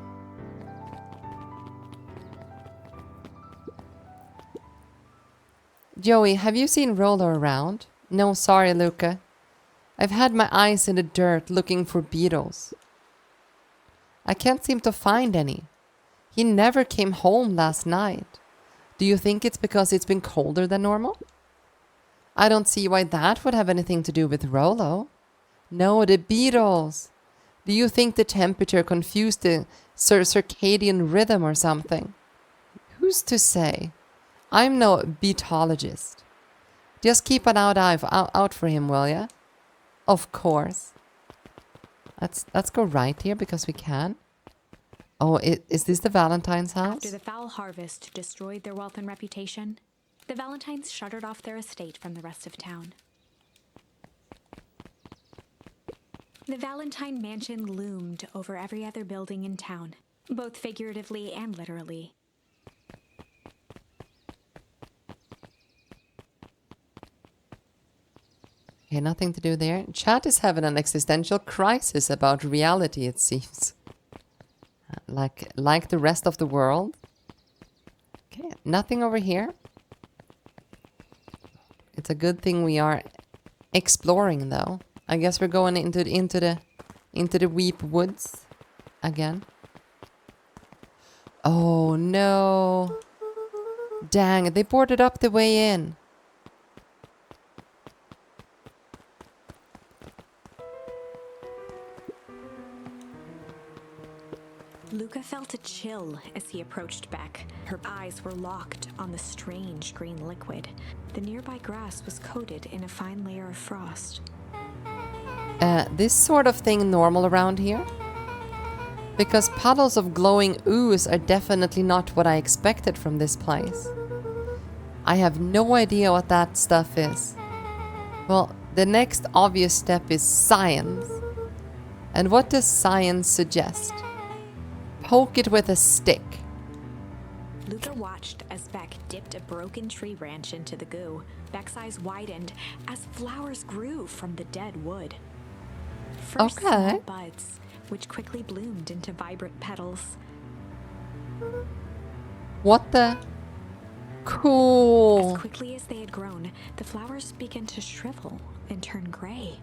Joey, have you seen Rolo around? No, sorry, Luca. I've had my eyes in the dirt looking for beetles. I can't seem to find any. He never came home last night. Do you think it's because it's been colder than normal? I don't see why that would have anything to do with Rolo. No, the beetles. Do you think the temperature confused the circadian rhythm or something? Who's to say? I'm no beetologist. Just keep an out for him, will ya? Of course. Let's go right here because we can. Oh, is this the Valentine's house? After the foul harvest destroyed their wealth and reputation, the Valentines shuttered off their estate from the rest of town. The Valentine mansion loomed over every other building in town, both figuratively and literally. Okay, nothing to do there. Chat is having an existential crisis about reality, it seems. Like the rest of the world. Okay, nothing over here. It's a good thing we are exploring, though. I guess we're going into the Weep Woods again. Oh no! Dang! They boarded up the way in. Luca felt a chill as he approached Beck. Her eyes were locked on the strange green liquid. The nearby grass was coated in a fine layer of frost. This sort of thing normal around here? Because puddles of glowing ooze are definitely not what I expected from this place. I have no idea what that stuff is. Well, the next obvious step is science. And what does science suggest? Poke it with a stick. Luca watched as Beck dipped a broken tree branch into the goo. Beck's eyes widened as flowers grew from the dead wood. First small buds, which quickly bloomed into vibrant petals. What the? Cool. As quickly as they had grown, the flowers began to shrivel and turn gray.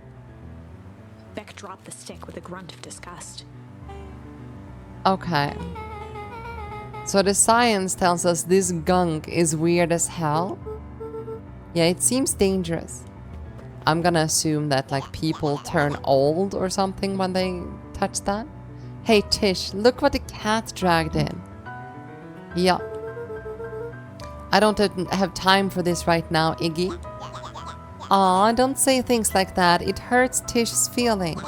Beck dropped the stick with a grunt of disgust. Okay. So the science tells us this gunk is weird as hell. Yeah, it seems dangerous. I'm gonna assume that like people turn old or something when they touch that. Hey Tish, look what the cat dragged in. Yeah. I don't have time for this right now, Iggy. Aw, don't say things like that. It hurts Tish's feeling.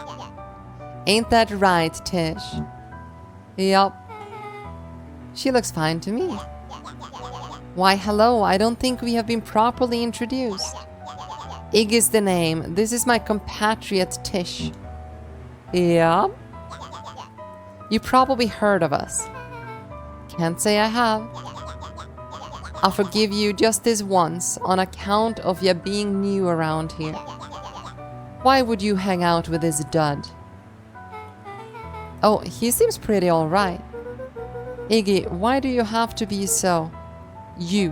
Ain't that right, Tish? Yup. She looks fine to me. Why, hello, I don't think we have been properly introduced. Ig is the name. This is my compatriot Tish. Yup. You probably heard of us. Can't say I have. I'll forgive you just this once on account of you being new around here. Why would you hang out with this dud? Oh, he seems pretty alright. Iggy, why do you have to be so... you?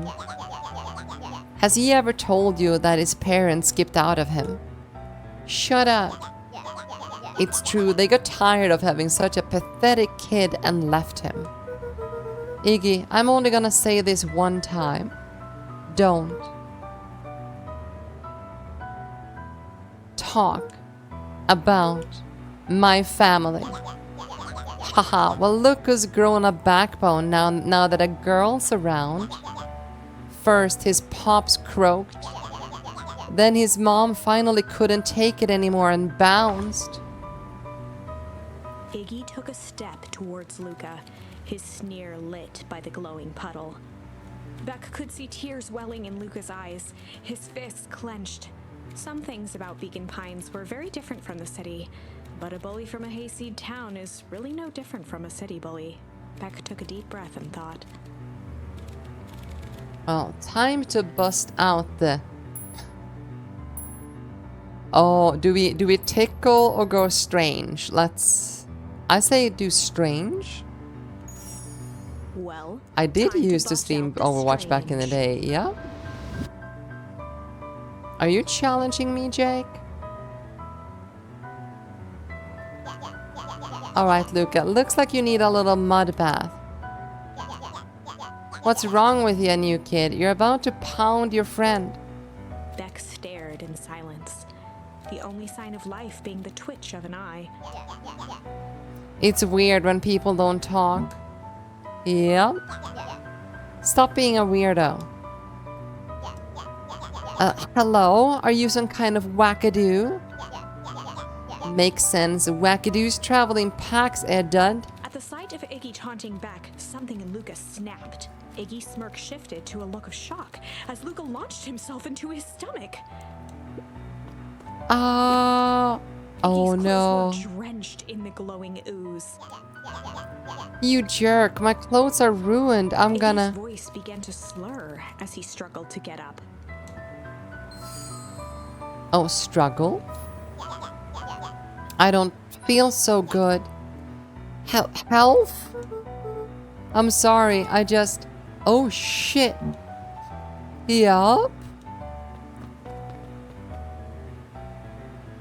Has he ever told you that his parents skipped out of him? Shut up. It's true, they got tired of having such a pathetic kid and left him. Iggy, I'm only gonna say this one time. Don't talk about my family. Haha, well look who's grown a backbone now that a girl's around. First his pops croaked. Then his mom finally couldn't take it anymore and bounced. Iggy took a step towards Luca, his sneer lit by the glowing puddle. Beck could see tears welling in Luca's eyes, his fists clenched. Some things about Beacon Pines were very different from the city, but a bully from a hayseed town is really no different from a city bully. Beck took a deep breath and thought. Well, time to bust out the... Oh, do we tickle or go strange? I say do strange. Well, I did time used to bust stream out the Overwatch back in the strange. day, yeah? Are you challenging me, Jake? Alright, Luca, looks like you need a little mud bath. What's wrong with you, new kid? You're about to pound your friend. Beck stared in silence, the only sign of life being the twitch of an eye. It's weird when people don't talk. Yep. Stop being a weirdo. Hello? Are you some kind of wackadoo? Makes sense. Wackadoos travel in packs, dud. At the sight of Iggy taunting Beck, something in Luca snapped. Iggy's smirk shifted to a look of shock as Luca launched himself into his stomach. Oh Iggy's no. clothes were drenched in the glowing ooze. You jerk. My clothes are ruined. I'm Iggy's gonna... voice began to slur as he struggled to get up. Oh, struggle? I don't feel so good. Health? I'm sorry, I just... Oh, shit. Yup.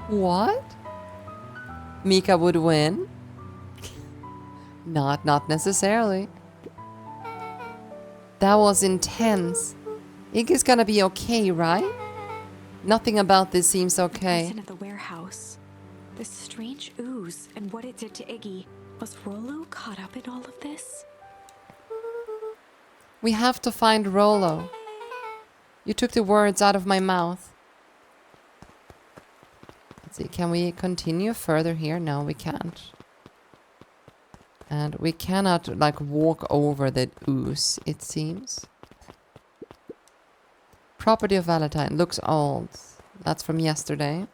What? Mika would win? Not necessarily. That was intense. Iggy's gonna be okay, right? Nothing about this seems okay. Person at the warehouse. This strange ooze and what it did to Iggy. Was Rollo caught up in all of this? We have to find Rollo. You took the words out of my mouth. Let's see, can we continue further here? No, we can't. And we cannot, like, walk over the ooze, it seems. Property of Valentine. Looks old. That's from yesterday.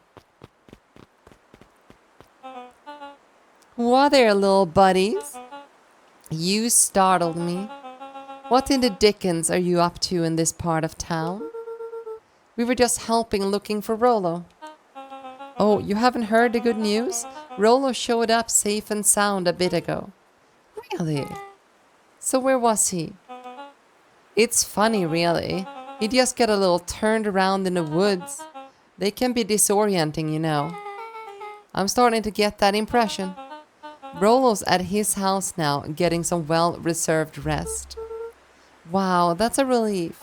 Whoa there, little buddies. You startled me. What in the dickens are you up to in this part of town? We were just helping looking for Rollo. Oh, you haven't heard the good news? Rollo showed up safe and sound a bit ago. Really? So where was he? It's funny, really. He just got a little turned around in the woods. They can be disorienting, you know. I'm starting to get that impression. Rollo's at his house now, getting some well-reserved rest. Wow, that's a relief.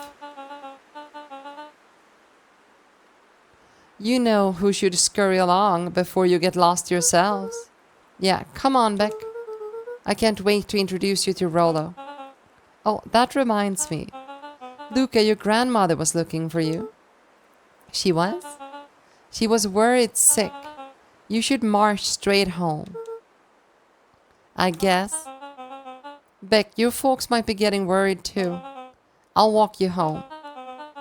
You know who should scurry along before you get lost yourselves. Yeah, come on, Beck. I can't wait to introduce you to Rollo. Oh, that reminds me. Luca, your grandmother was looking for you. She was? She was worried sick. You should march straight home. I guess. Beck, your folks might be getting worried too. I'll walk you home.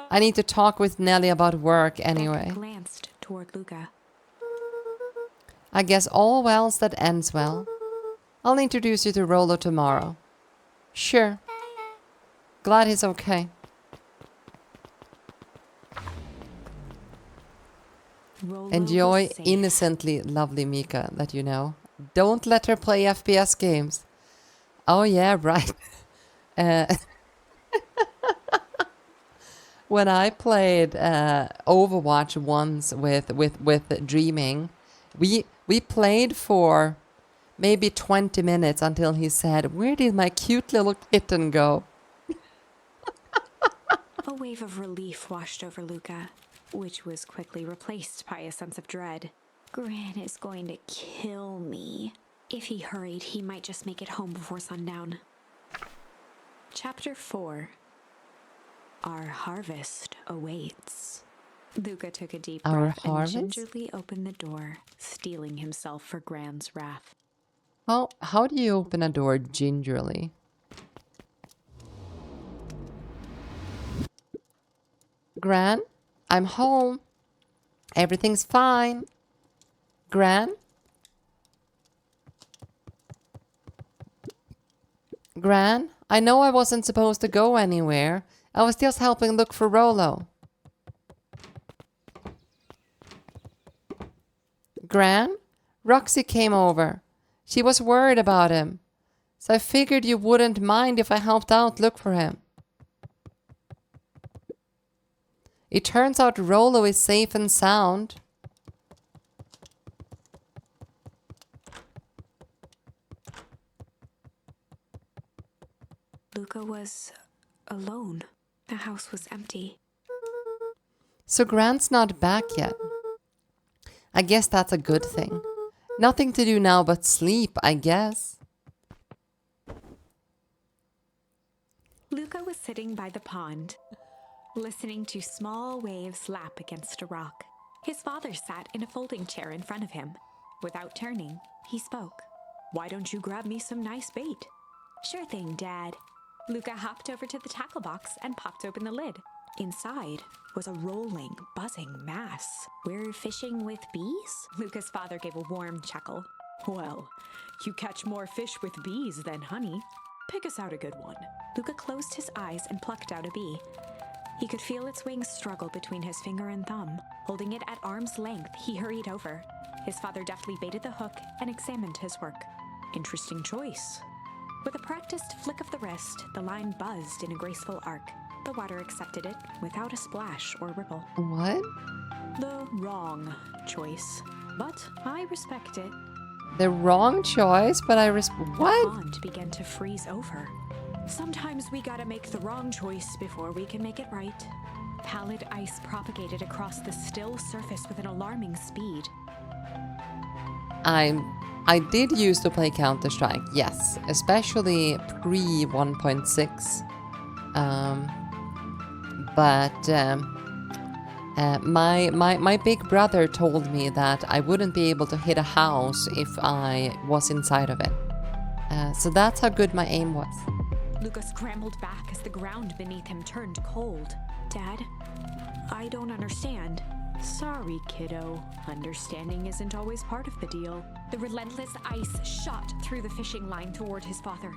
I need to talk with Nelly about work anyway. Beck glanced toward Luca. I guess all wells that ends well. I'll introduce you to Rollo tomorrow. Sure. Glad he's okay. Rolo Enjoy was safe. innocently, lovely Mika, that you know. Don't let her play FPS games. Oh yeah, right. Uh, when I played Overwatch once with Dreaming, we played for maybe 20 minutes until he said, "Where did my cute little kitten go?" A wave of relief washed over Luca, which was quickly replaced by a sense of dread. Gran is going to kill me. If he hurried, he might just make it home before sundown. Chapter 4. Our harvest awaits. Luca took a deep Our breath and harvest? gingerly opened the door, steeling himself for Gran's wrath. How do you open a door gingerly? Gran, I'm home. Everything's fine. Gran? Gran, I know I wasn't supposed to go anywhere. I was just helping look for Rolo. Gran, Roxy came over. She was worried about him. So I figured you wouldn't mind if I helped out look for him. It turns out Rolo is safe and sound. Luca was alone. The house was empty. So Grant's not back yet. I guess that's a good thing. Nothing to do now but sleep, I guess. Luca was sitting by the pond, listening to small waves lap against a rock. His father sat in a folding chair in front of him. Without turning, he spoke. "Why don't you grab me some nice bait?" "Sure thing, Dad." Luca hopped over to the tackle box and popped open the lid. Inside was a rolling, buzzing mass. "We're fishing with bees?" Luca's father gave a warm chuckle. "Well, you catch more fish with bees than honey. Pick us out a good one." Luca closed his eyes and plucked out a bee. He could feel its wings struggle between his finger and thumb. Holding it at arm's length, he hurried over. His father deftly baited the hook and examined his work. "Interesting choice." With a practiced flick of the wrist, the line buzzed in a graceful arc. The water accepted it without a splash or ripple. What? The wrong choice, but I respect it. The wrong choice, but I The what? pond began to freeze over. Sometimes we gotta make the wrong choice before we can make it right. Pallid ice propagated across the still surface with an alarming speed. I did used to play Counter-Strike, yes, especially pre 1.6. My big brother told me that I wouldn't be able to hit a house if I was inside of it. So that's how good my aim was. Luca scrambled back as the ground beneath him turned cold. "Dad, I don't understand." "Sorry, kiddo. Understanding isn't always part of the deal." The relentless ice shot through the fishing line toward his father.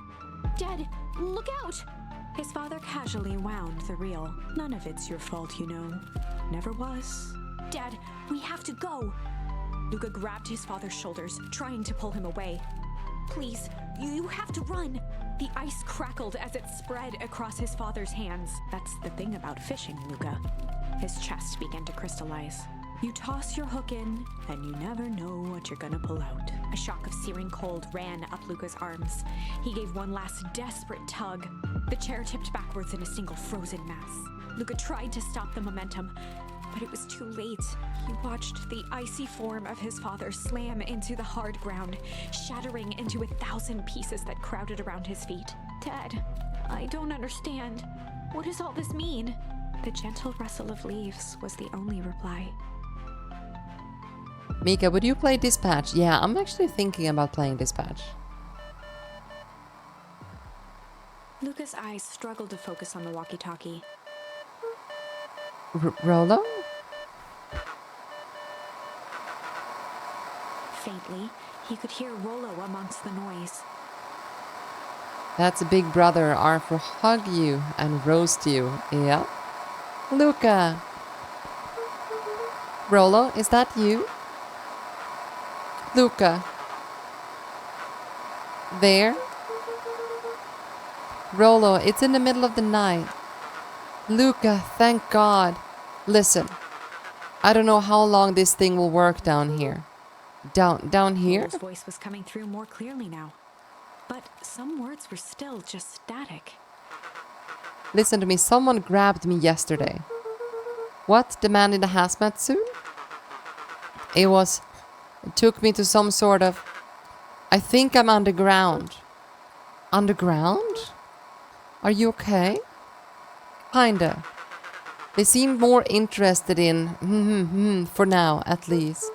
"Dad, look out!" His father casually wound the reel. "None of it's your fault, you know. Never was." "Dad, we have to go." Luca grabbed his father's shoulders, trying to pull him away. "Please, you have to run." The ice crackled as it spread across his father's hands. That's the thing about fishing, Luca. His chest began to crystallize. You toss your hook in, and you never know what you're gonna pull out. A shock of searing cold ran up Luca's arms. He gave one last desperate tug. The chair tipped backwards in a single frozen mass. Luca tried to stop the momentum, but it was too late. He watched the icy form of his father slam into the hard ground, shattering into 1,000 pieces that crowded around his feet. "Dad, I don't understand. What does all this mean?" The gentle rustle of leaves was the only reply. Mika, would you play Dispatch? Yeah, I'm actually thinking about playing Dispatch. Luca's eyes struggled to focus on the walkie-talkie. Rolo? Faintly, he could hear Rolo amongst the noise. That's a big brother Arthur hug you and roast you, yeah? Luca! Rolo, is that you? Luca. There? Rolo, it's in the middle of the night. Luca, thank God. Listen, I don't know how long this thing will work down here. Down here? Rolo's voice was coming through more clearly now, but some words were still just static. Listen to me, someone grabbed me yesterday. What? The man in the hazmat suit? It took me to some sort of... I think I'm underground. Underground? Are you okay? Kinda. They seemed more interested in... for now, at least.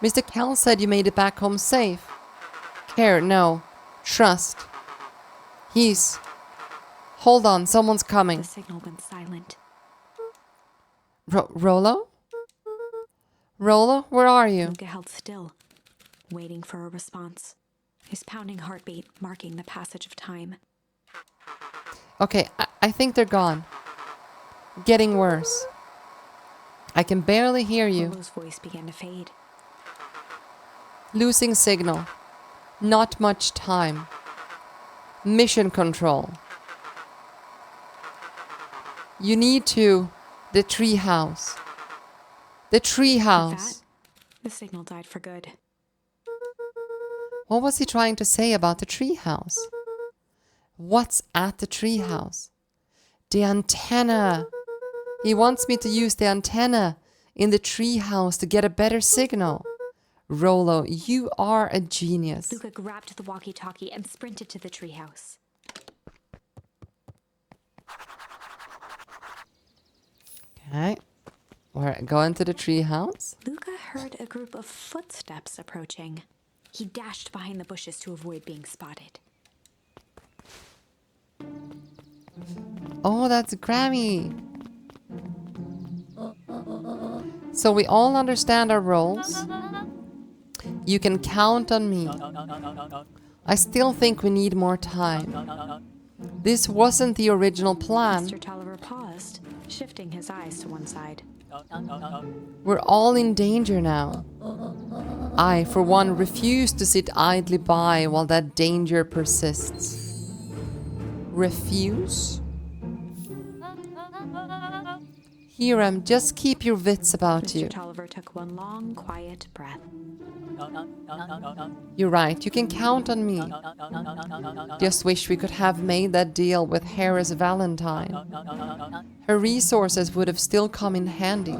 Mr. Kell said you made it back home safe. Care, no. Trust. He's... Hold on, someone's coming. The signal went silent. Rolo? Rolo, where are you? Luca held still, waiting for a response, his pounding heartbeat marking the passage of time. Okay, I think they're gone. Getting worse. I can barely hear you. Rolo's voice began to fade. Losing signal. Not much time. Mission control. You need to... The treehouse. The With treehouse. that, the signal died for good. What was he trying to say about the treehouse? What's at the treehouse? The antenna. He wants me to use the antenna in the treehouse to get a better signal. Rolo, you are a genius. Luca grabbed the walkie-talkie and sprinted to the treehouse. Okay. We're going to the treehouse. Luca heard a group of footsteps approaching. He dashed behind the bushes to avoid being spotted. Oh, that's Grammy. So we all understand our roles. You can count on me. I still think we need more time. This wasn't the original plan. Mr. Tolliver paused, shifting his eyes to one side. We're all in danger now. I, for one, refuse to sit idly by while that danger persists. Refuse? Hiram, just keep your wits about you. Mr. Tolliver took one long, quiet breath. You're right, you can count on me. Just wish we could have made that deal with Harris Valentine. Her resources would have still come in handy.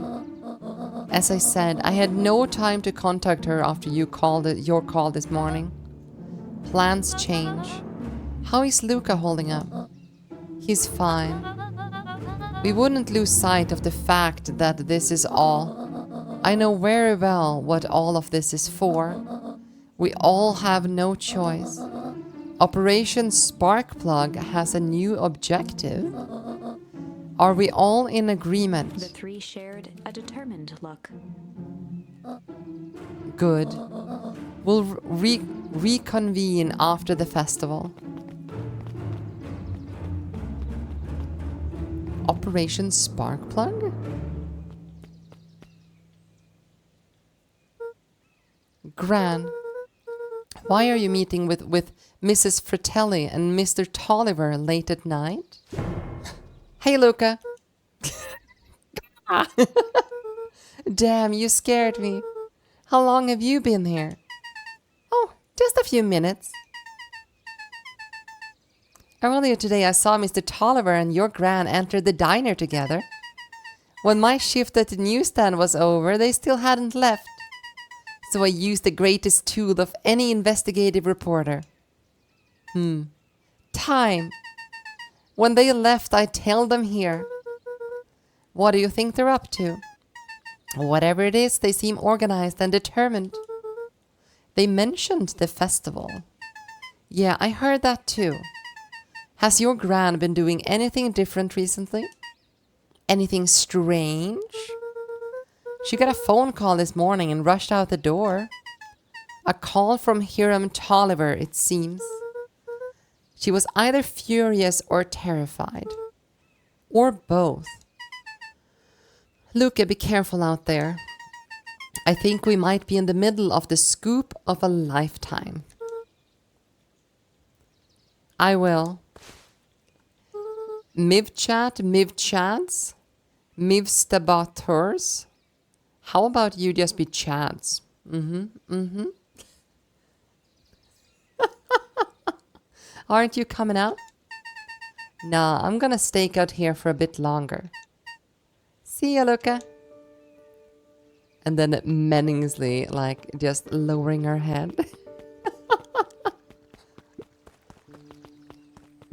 As I said, I had no time to contact her after your call this morning. Plans change. How is Luca holding up? He's fine. We wouldn't lose sight of the fact that this is all. I know very well what all of this is for. We all have no choice. Operation Sparkplug has a new objective. Are we all in agreement? The three shared a determined look. Good. We'll reconvene after the festival. Operation Sparkplug? Gran, why are you meeting with Mrs. Fratelli and Mr. Tolliver late at night? Hey, Luca. Damn, you scared me. How long have you been here? Oh, just a few minutes. Earlier today, I saw Mr. Tolliver and your Gran enter the diner together. When my shift at the newsstand was over, they still hadn't left. So I used the greatest tool of any investigative reporter. Time. When they left, I tailed them here. What do you think they're up to? Whatever it is, they seem organized and determined. They mentioned the festival. Yeah, I heard that too. Has your Gran been doing anything different recently? Anything strange? She got a phone call this morning and rushed out the door. A call from Hiram Tolliver, it seems. She was either furious or terrified. Or both. Luca, be careful out there. I think we might be in the middle of the scoop of a lifetime. I will. Mivchat, Mivchads, Mivstabators. How about you just be Chads? Aren't you coming out? Nah, I'm gonna stake out here for a bit longer. See ya, Luca. And then menacingly, like, just lowering her head.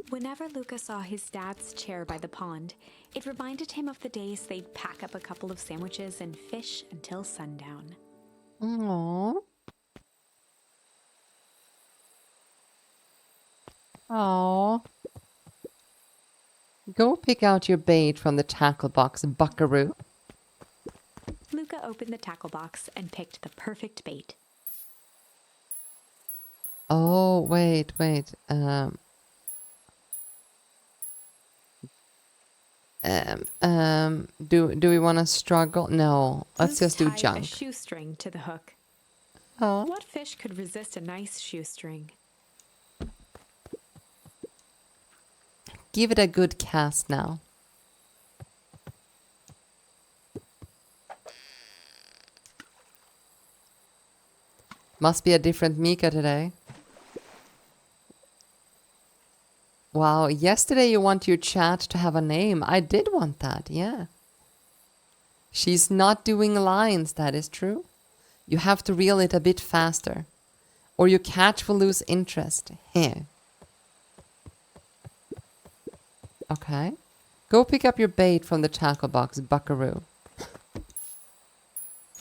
Whenever Luca saw his dad's chair by the pond, it reminded him of the days they'd pack up a couple of sandwiches and fish until sundown. Aww. Aww. Go pick out your bait from the tackle box, buckaroo. Luca opened the tackle box and picked the perfect bait. Oh, wait. Do we want to struggle? No, let's Luca just do tied a junk. shoestring to the hook. Oh. What fish could resist a nice shoestring? Give it a good cast now. Must be a different Mika today. Wow, yesterday you want your chat to have a name. I did want that, yeah. She's not doing lines, that is true. You have to reel it a bit faster. Or your cat will lose interest. Here. Okay. Go pick up your bait from the tackle box, buckaroo.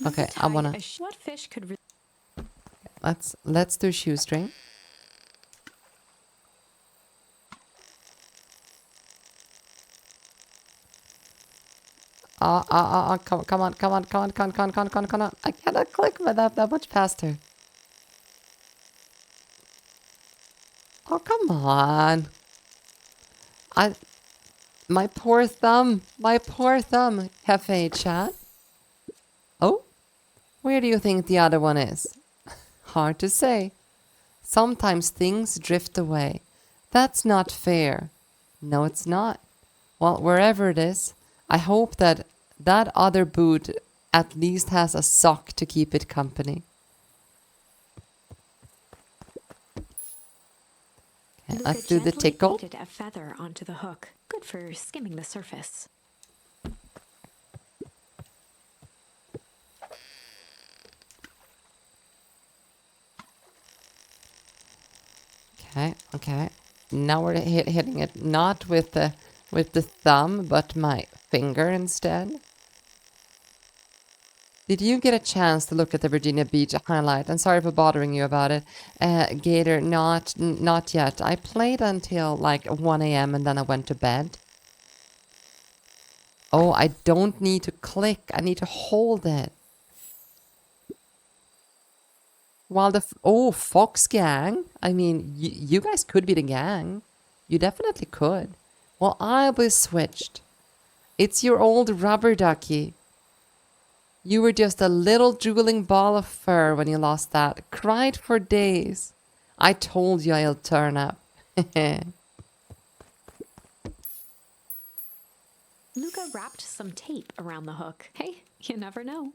Okay, I wanna... What fish could Let's do shoestring. Come on. I cannot click with that much faster. Oh, come on. My poor thumb. Cafe chat. Oh, where do you think the other one is? Hard to say. Sometimes things drift away. That's not fair. No, it's not. Well, wherever it is, I hope that that other boot at least has a sock to keep it company. Okay, let's do the tickle. Baited a feather onto the hook. Good for skimming the surface. Okay. Now we're hitting it not with the thumb, but my finger instead. Did you get a chance to look at the Virginia Beach highlight? I'm sorry for bothering you about it. Gator, not yet. I played until like 1 a.m. and then I went to bed. Oh, I don't need to click. I need to hold it. While Fox Gang. I mean, you guys could be the gang. You definitely could. Well, I'll be switched. It's your old rubber ducky. You were just a little drooling ball of fur when you lost that. Cried for days. I told you I'll turn up. Luca wrapped some tape around the hook. Hey, you never know.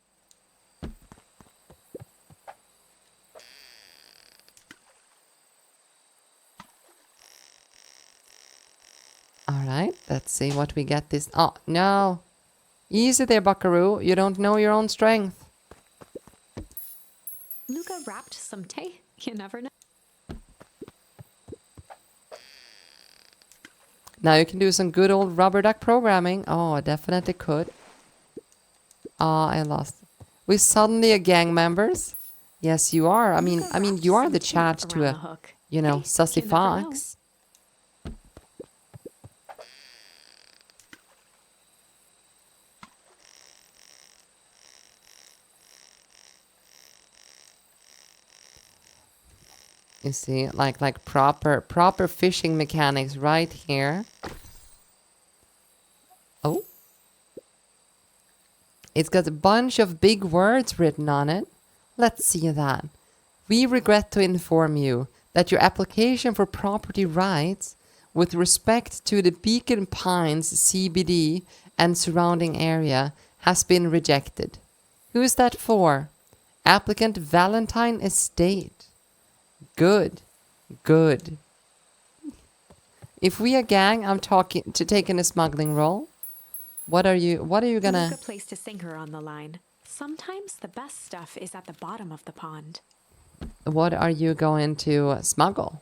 All right, let's see what we get this. Oh, no. Easy there, buckaroo. You don't know your own strength. Luca wrapped some tape. You never know. Now you can do some good old rubber duck programming. Oh, I definitely could. Ah, I lost. We suddenly are gang members. Yes, you are. I mean, you are the chat to a, you know, sussy fox. You see, like proper fishing mechanics right here. Oh. It's got a bunch of big words written on it. Let's see that. We regret to inform you that your application for property rights with respect to the Beacon Pines CBD and surrounding area has been rejected. Who is that for? Applicant Valentine Estate. Good. Good. If we a gang, I'm taking a smuggling roll. What are you gonna... Luca placed a sinker on the line. Sometimes the best stuff is at the bottom of the pond. What are you going to smuggle?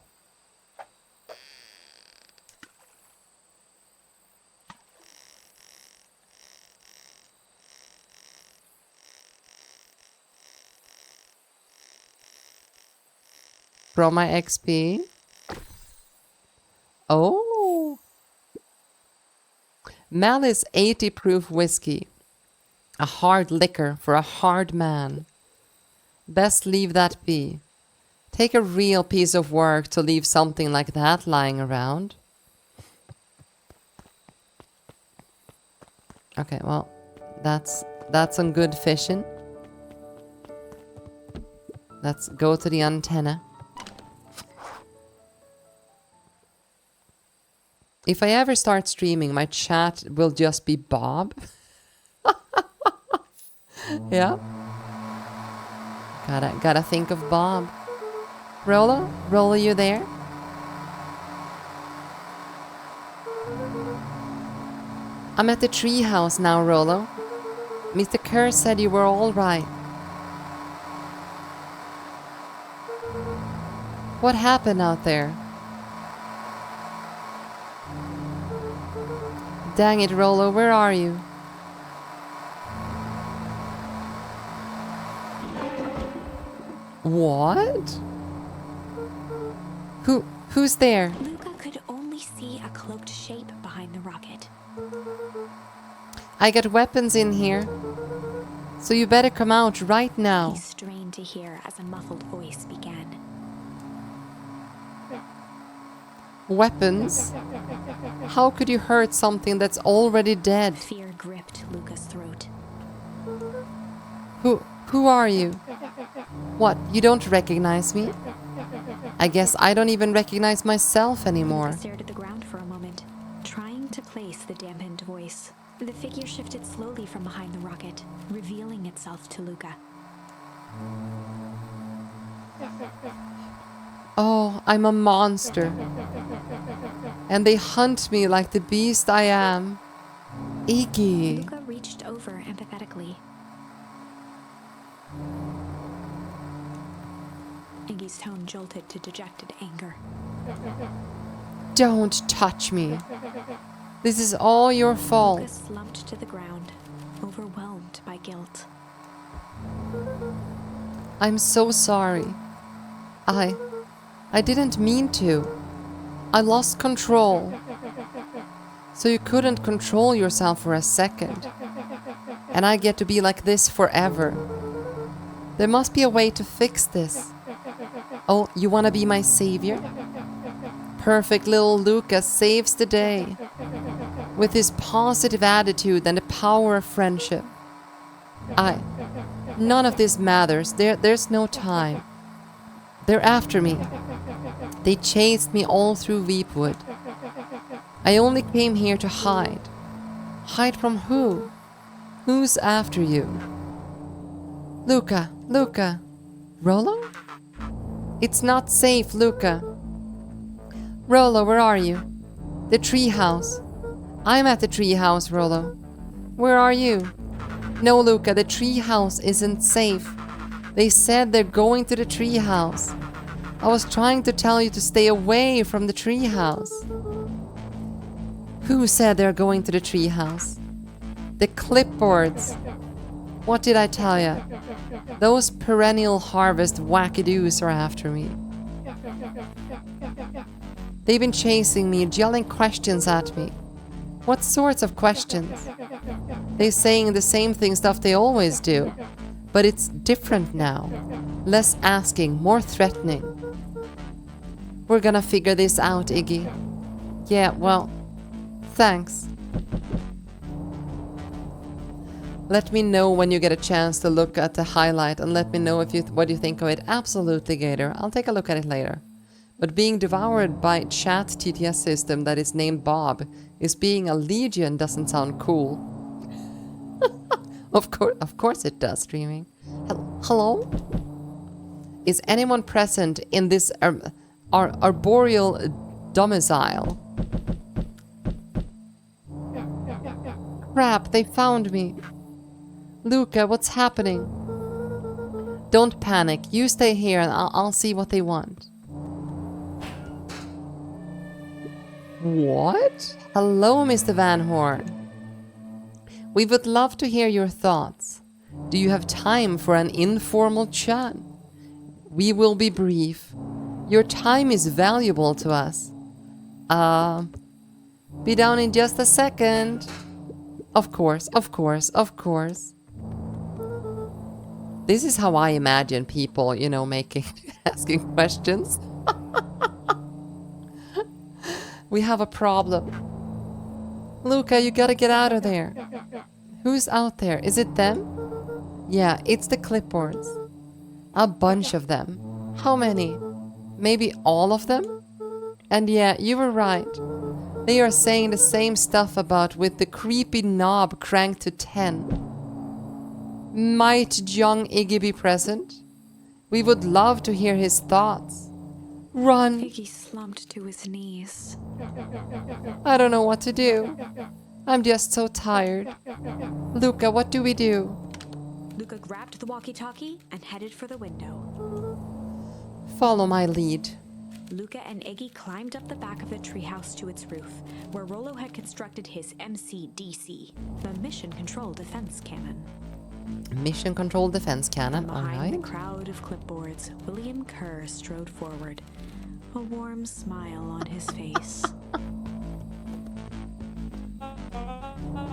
From my XP? Oh! Malice 80 proof whiskey. A hard liquor for a hard man. Best leave that be. Take a real piece of work to leave something like that lying around. Okay, well, that's some good fishing. Let's go to the antenna. If I ever start streaming, my chat will just be Bob. Yeah. Gotta think of Bob. Rolo, you there? I'm at the treehouse now, Rolo. Mr. Kerr said you were all right. What happened out there? Dang it, Rolo, where are you? What? Who's there? Luca could only see a cloaked shape behind the rocket. I got weapons in here. So you better come out right now. He strained to hear as a muffled voice began. Weapons? How could you hurt something that's already dead? Fear gripped Luca's throat. Who are you? What, you don't recognize me? I guess I don't even recognize myself anymore. Luca stared at the ground for a moment, trying to place the dampened voice. The figure shifted slowly from behind the rocket, revealing itself to Luca. Oh, I'm a monster. And they hunt me like the beast I am. Iggy. Luca reached over empathetically. Iggy's tone jolted to dejected anger. Don't touch me. This is all your fault. Luca slumped to the ground, overwhelmed by guilt. I'm so sorry. I didn't mean to. I lost control. So you couldn't control yourself for a second. And I get to be like this forever. There must be a way to fix this. Oh, you want to be my savior? Perfect little Luca saves the day. With his positive attitude and the power of friendship. None of this matters. There's no time. They're after me. They chased me all through Weepwood. I only came here to hide. Hide from who? Who's after you? Luca. Rolo? It's not safe, Luca. Rolo, where are you? The treehouse. I'm at the treehouse, Rolo. Where are you? No, Luca, the treehouse isn't safe. They said they're going to the treehouse. I was trying to tell you to stay away from the treehouse. Who said they're going to the treehouse? The clipboards. What did I tell you? Those perennial harvest wackadoos are after me. They've been chasing me, yelling questions at me. What sorts of questions? They're saying the same stuff they always do. But it's different now. Less asking, more threatening. We're gonna figure this out, Iggy. Yeah, well, thanks. Let me know when you get a chance to look at the highlight and let me know if what you think of it. Absolutely, Gator. I'll take a look at it later. But being devoured by chat TTS system that is named Bob is being a legion doesn't sound cool. Of course it does, streaming. Hello? Is anyone present in this arboreal domicile? Crap, they found me. Luca, what's happening? Don't panic. You stay here and I'll see what they want. What? Hello, Mr. Van Horn. We would love to hear your thoughts. Do you have time for an informal chat? We will be brief. Your time is valuable to us. Be down in just a second. Of course. This is how I imagine people, you know, asking questions. We have a problem. Luca, you gotta get out of there. Who's out there? Is it them? Yeah, it's the clipboards. A bunch of them. How many? Maybe all of them? And yeah, you were right. They are saying the same stuff about with the creepy knob cranked to 10. Might young Iggy be present? We would love to hear his thoughts. Run! Iggy slumped to his knees. I don't know what to do. I'm just so tired. Luca, what do we do? Luca grabbed the walkie-talkie and headed for the window. Follow my lead. Luca and Iggy climbed up the back of the treehouse to its roof, where Rollo had constructed his MCDC, the Mission Control Defense Cannon. Mission Control Defense Cannon, Behind alright. the crowd of clipboards, William Kerr strode forward, a warm smile on his face.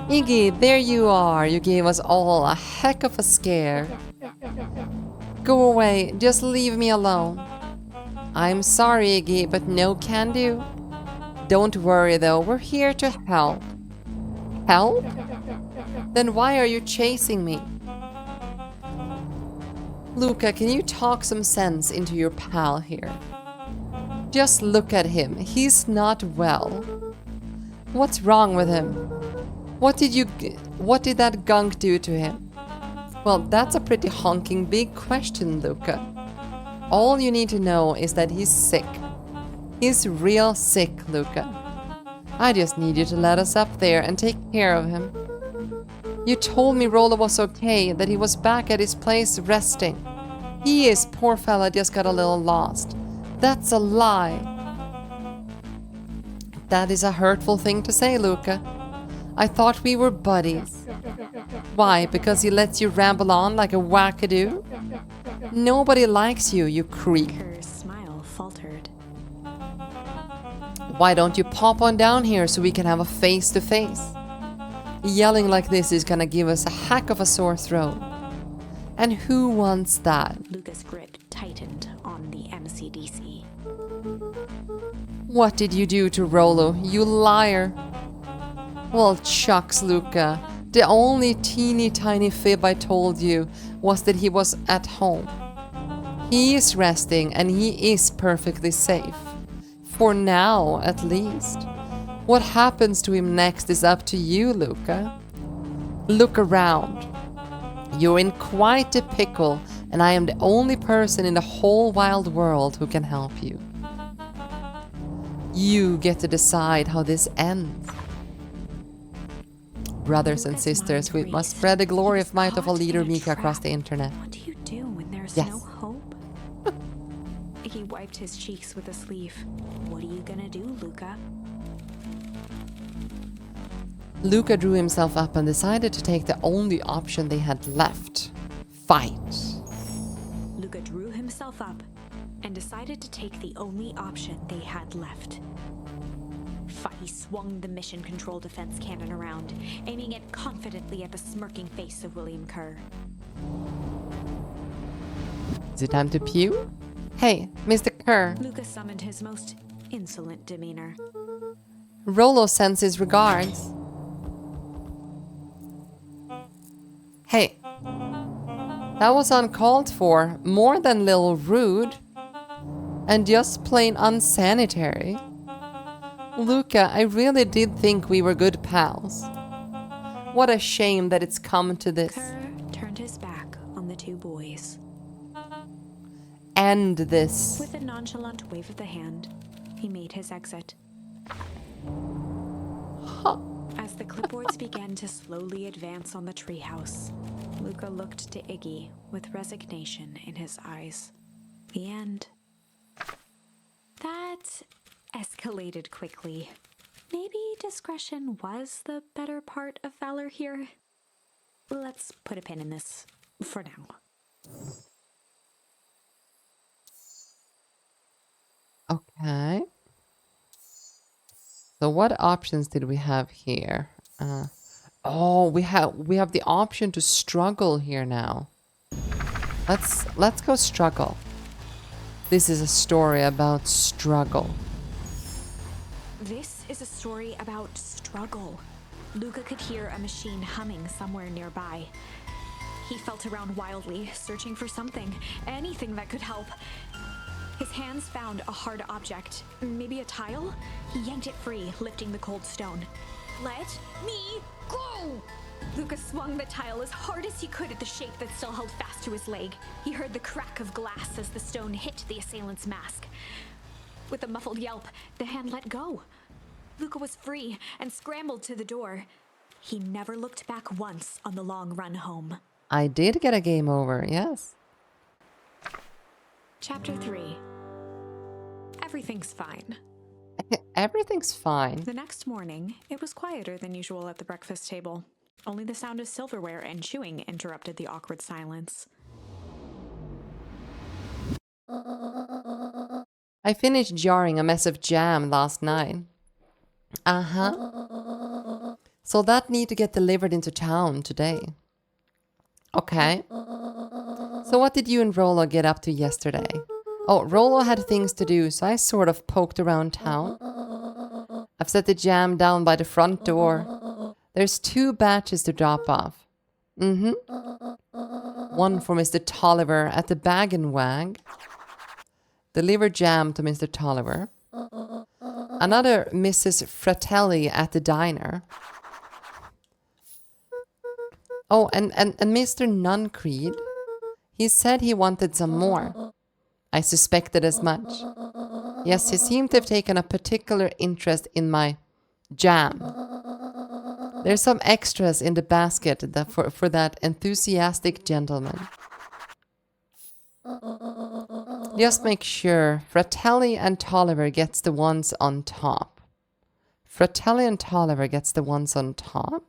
Iggy, there you are. You gave us all a heck of a scare. Go away. Just leave me alone. I'm sorry, Iggy, but no can do. Don't worry, though. We're here to help. Help? Then why are you chasing me? Luca, can you talk some sense into your pal here? Just look at him. He's not well. What's wrong with him? What did that gunk do to him? Well, that's a pretty honking big question, Luca. All you need to know is that he's sick. He's real sick, Luca. I just need you to let us up there and take care of him. You told me Rollo was okay, that he was back at his place resting. He is, poor fella, just got a little lost. That's a lie. That is a hurtful thing to say, Luca. I thought we were buddies. Why? Because he lets you ramble on like a wackadoo? Nobody likes you, you creep. Kerr's smile faltered. Why don't you pop on down here so we can have a face-to-face? Yelling like this is gonna give us a heck of a sore throat. And who wants that? Luca's grip tightened on the MCDC. What did you do to Rollo, you liar? Well, shucks, Luca. The only teeny tiny fib I told you was that he was at home. He is resting and he is perfectly safe. For now, at least. What happens to him next is up to you, Luca. Look around. You're in quite a pickle, and I am the only person in the whole wide world who can help you. You get to decide how this ends. Brothers and sisters, we must spread the glory of might of a leader Mika across the internet. What do you do when there's Yes. no hope? He wiped his cheeks with a sleeve. What are you gonna do, Luca? Luca drew himself up and decided to take the only option they had left. Fight. Luca drew himself up and decided to take the only option they had left. He swung the Mission Control Defense Cannon around, aiming it confidently at the smirking face of William Kerr. Is it time to pew? Hey, Mr. Kerr. Luca summoned his most insolent demeanor. Rollo sends his regards. Hey, that was uncalled for, more than little rude, and just plain unsanitary. Luca, I really did think we were good pals. What a shame that it's come to this. Kerr turned his back on the two boys. End this. With a nonchalant wave of the hand, he made his exit. As the clipboards began to slowly advance on the treehouse, Luca looked to Iggy with resignation in his eyes. The end. That escalated quickly. Maybe discretion was the better part of valor here. Let's put a pin in this for now. Okay. So what options did we have here? Oh, we have the option to struggle here now. Let's go struggle. This is a story about struggle. This is a story about struggle. Luca could hear a machine humming somewhere nearby. He felt around wildly, searching for something, anything that could help. His hands found a hard object, maybe a tile. He yanked it free, lifting the cold stone. Let me go! Luca swung the tile as hard as he could at the shape that still held fast to his leg. He heard the crack of glass as the stone hit the assailant's mask. With a muffled yelp, the hand let go. Luca was free and scrambled to the door. He never looked back once on the long run home. I did get a game over, yes. Chapter 3. Everything's fine. Everything's fine. The next morning, it was quieter than usual at the breakfast table. Only the sound of silverware and chewing interrupted the awkward silence. I finished jarring a mess of jam last night. Uh-huh. So that need to get delivered into town today. Okay. So what did you and Rollo get up to yesterday? Oh, Rollo had things to do, so I sort of poked around town. I've set the jam down by the front door. There's 2 batches to drop off. Mm-hmm. One for Mr. Tolliver at the Bag and Wag. Deliver jam to Mr. Tolliver. Another Mrs. Fratelli at the diner. Oh, and Mr. Nuncreed. He said he wanted some more. I suspected as much. Yes, he seemed to have taken a particular interest in my jam. There's some extras in the basket for that enthusiastic gentleman. Just make sure Fratelli and Tolliver gets the ones on top. Fratelli and Tolliver gets the ones on top?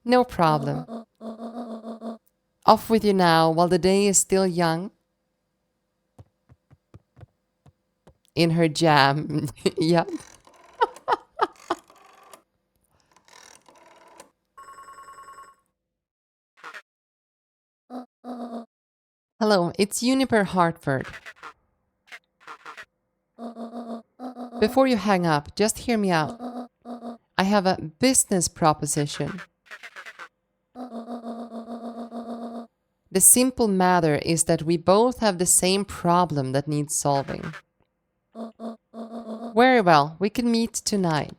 No problem. Off with you now while the day is still young. In her jam. Yep. Hello, it's Juniper Hartford. Before you hang up, just hear me out. I have a business proposition. The simple matter is that we both have the same problem that needs solving. Very well, we can meet tonight.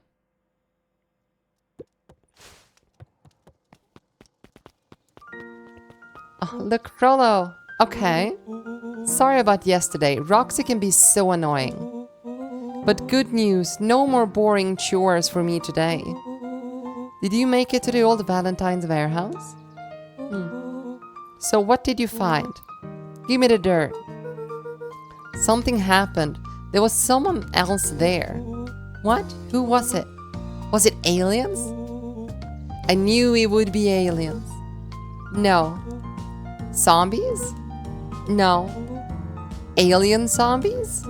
Oh, look, Rollo. Okay. Sorry about yesterday. Roxy can be so annoying. But good news, no more boring chores for me today. Did you make it to the old Valentine's warehouse? So what did you find? Give me the dirt. Something happened. There was someone else there. What? Who was it? Was it aliens? I knew it would be aliens. No. Zombies? No. Alien zombies?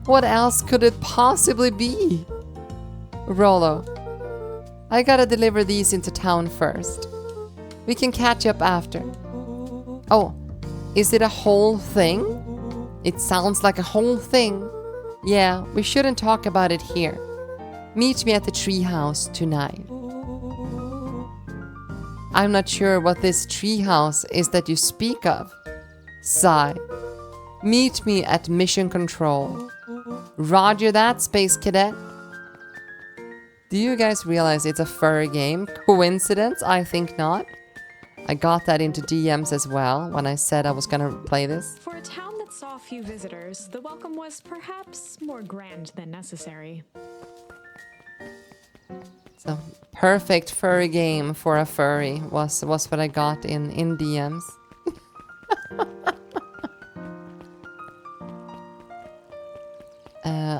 What else could it possibly be? Rollo, I gotta deliver these into town first. We can catch up after. Oh, is it a whole thing? It sounds like a whole thing. Yeah, we shouldn't talk about it here. Meet me at the treehouse tonight. I'm not sure what this treehouse is that you speak of. Sigh. Meet me at mission control. Roger that, Space Cadet. Do you guys realize it's a furry game? Coincidence? I think not. I got that into DMs as well when I said I was gonna play this. For a town that saw few visitors, the welcome was perhaps more grand than necessary. So, perfect furry game for a furry was what I got in DMs.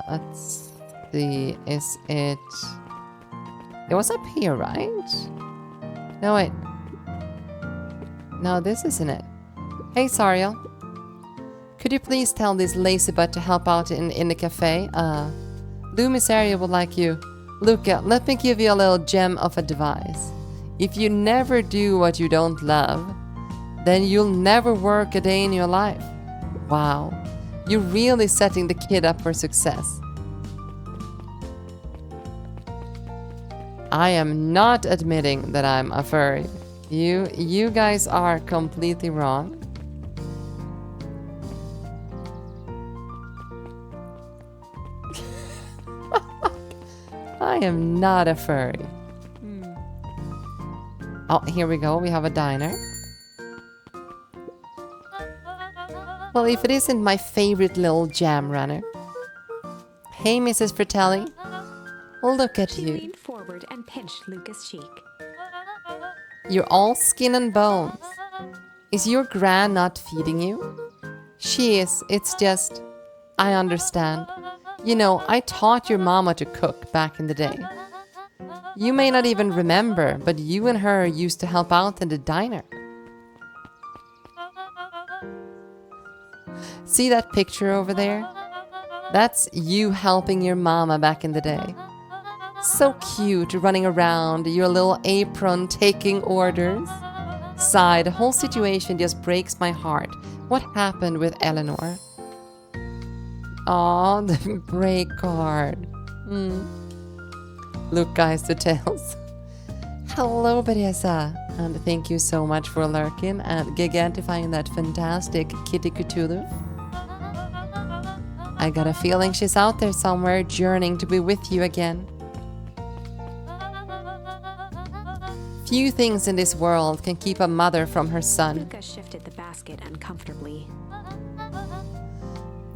Let's see, is it... It was up here, right? No, wait. No, this isn't it. Hey, Sariel. Could you please tell this lazy butt to help out in the cafe? Loomis area would like you. Luca, let me give you a little gem of advice. If you never do what you don't love, then you'll never work a day in your life. Wow. You're really setting the kid up for success. I am not admitting that I'm a furry. You guys are completely wrong. I am not a furry. Oh, here we go. We have a diner. Well, if it isn't my favorite little jam runner. Hey, Mrs. Fratelli. Look at She you. leaned forward and pinched Luca's cheek. You're all skin and bones. Is your gran not feeding you? She is. It's just... I understand. You know, I taught your mama to cook back in the day. You may not even remember, but you and her used to help out in the diner. See that picture over there? That's you helping your mama back in the day. So cute, running around, your little apron, taking orders. Sigh, the whole situation just breaks my heart. What happened with Eleanor? Aw, the break card. Look, guys, the tails. Hello, Beresa. And thank you so much for lurking and gigantifying that fantastic kitty Cthulhu. I got a feeling she's out there somewhere, yearning to be with you again. Few things in this world can keep a mother from her son. Luca shifted the basket uncomfortably.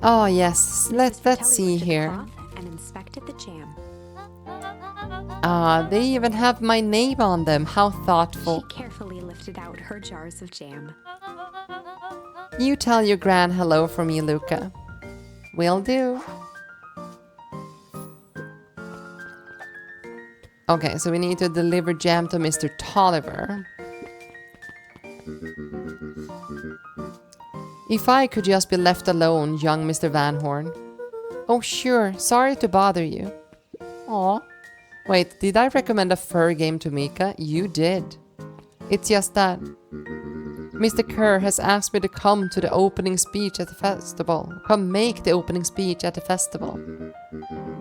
Oh yes, let's see Lifted the here. cloth and inspected the jam. Ah, they even have my name on them. How She thoughtful. carefully lifted out her jars of jam. You tell your gran hello for me, Luca. Will do. Okay, so we need to deliver jam to Mr. Tolliver. If I could just be left alone, young Mr. Van Horn. Oh, sure. Sorry to bother you. Aw. Wait, did I recommend a fur game to Mika? You did. It's just that Mr. Kerr has asked me to come to the opening speech at the festival. Come make the opening speech at the festival.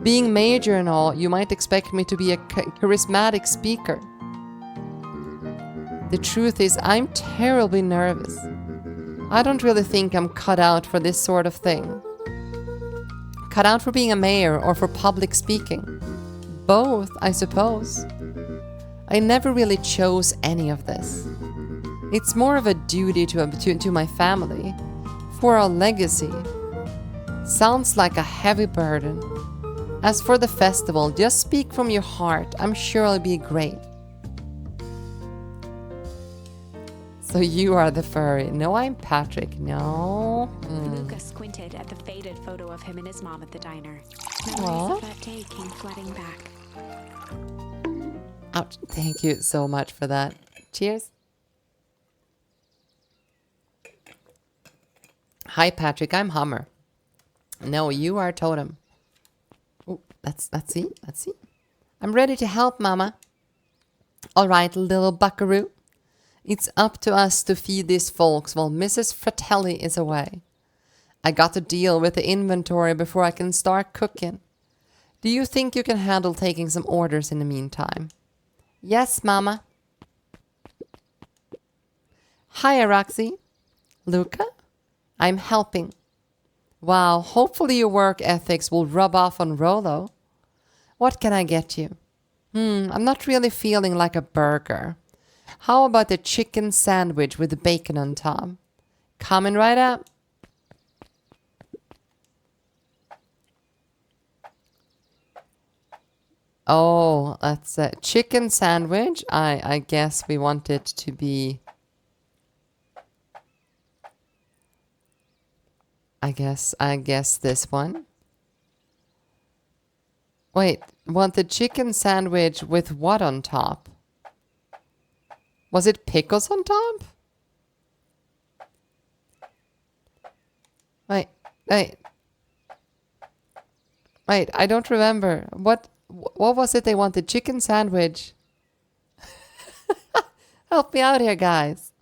Being major and all, you might expect me to be a charismatic speaker. The truth is, I'm terribly nervous. I don't really think I'm cut out for this sort of thing. Cut out for being a mayor or for public speaking. Both, I suppose. I never really chose any of this. It's more of a duty to my family, for our legacy. Sounds like a heavy burden. As for the festival, just speak from your heart. I'm sure it'll be great. So you are the furry. No, I'm Patrick. No. Luca squinted at the faded photo of him and his mom at the diner. Memories Aw. of that day came flooding back. Ouch. Thank you so much for that. Cheers. Hi, Patrick. I'm Hummer. No, you are Totem. Oh, let's see. Let's see. I'm ready to help, Mama. All right, little buckaroo. It's up to us to feed these folks while Mrs. Fratelli is away. I got to deal with the inventory before I can start cooking. Do you think you can handle taking some orders in the meantime? Yes, Mama. Hi, Roxy. Luca? I'm helping. Wow, hopefully your work ethics will rub off on Rolo. What can I get you? I'm not really feeling like a burger. How about the chicken sandwich with the bacon on top? Coming right up. Oh, that's a chicken sandwich. I guess we want it to be... I guess this one. Wait, want the chicken sandwich with what on top? Was it pickles on top? Wait, I don't remember. What was it they wanted? Chicken sandwich. Help me out here, guys.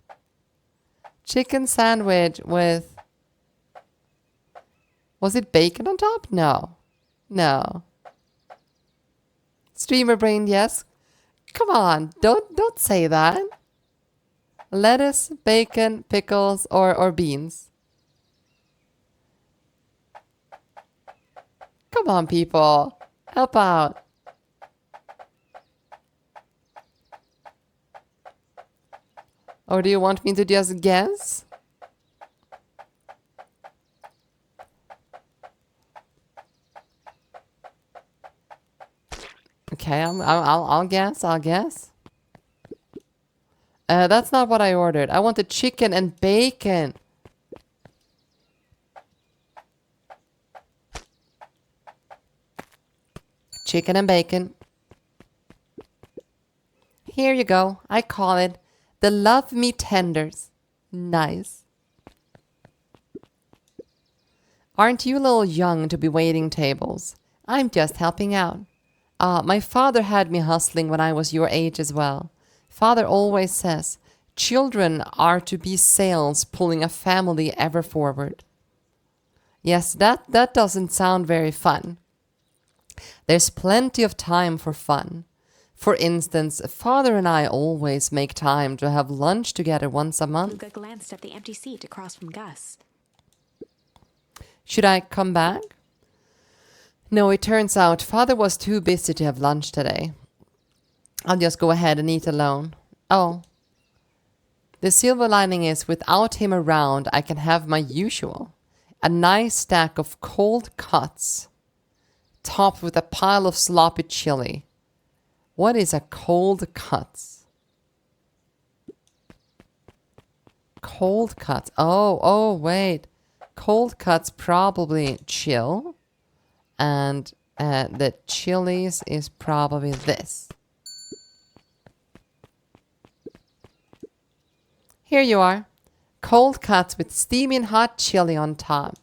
Chicken sandwich with... Was it bacon on top? No. Streamer brain, yes. Come on, don't say that. Lettuce, bacon, pickles, or beans. Come on, people. Help out. Or do you want me to just guess? Okay, I'll guess. That's not what I ordered. I wanted chicken and bacon. Chicken and bacon. Here you go. I call it the Love Me Tenders. Nice. Aren't you a little young to be waiting tables? I'm just helping out. My father had me hustling when I was your age as well. Father always says, children are to be sails pulling a family ever forward. Yes, that doesn't sound very fun. There's plenty of time for fun. For instance, Father and I always make time to have lunch together once a month. Luca glanced at the empty seat across from Gus. Should I come back? No, it turns out Father was too busy to have lunch today. I'll just go ahead and eat alone. Oh. The silver lining is without him around, I can have my usual. A nice stack of cold cuts, topped with a pile of sloppy chili. What is a cold cuts? Cold cuts. Oh, wait. Cold cuts probably chill. And the chilies is probably this. Here you are. Cold cuts with steaming hot chili on top.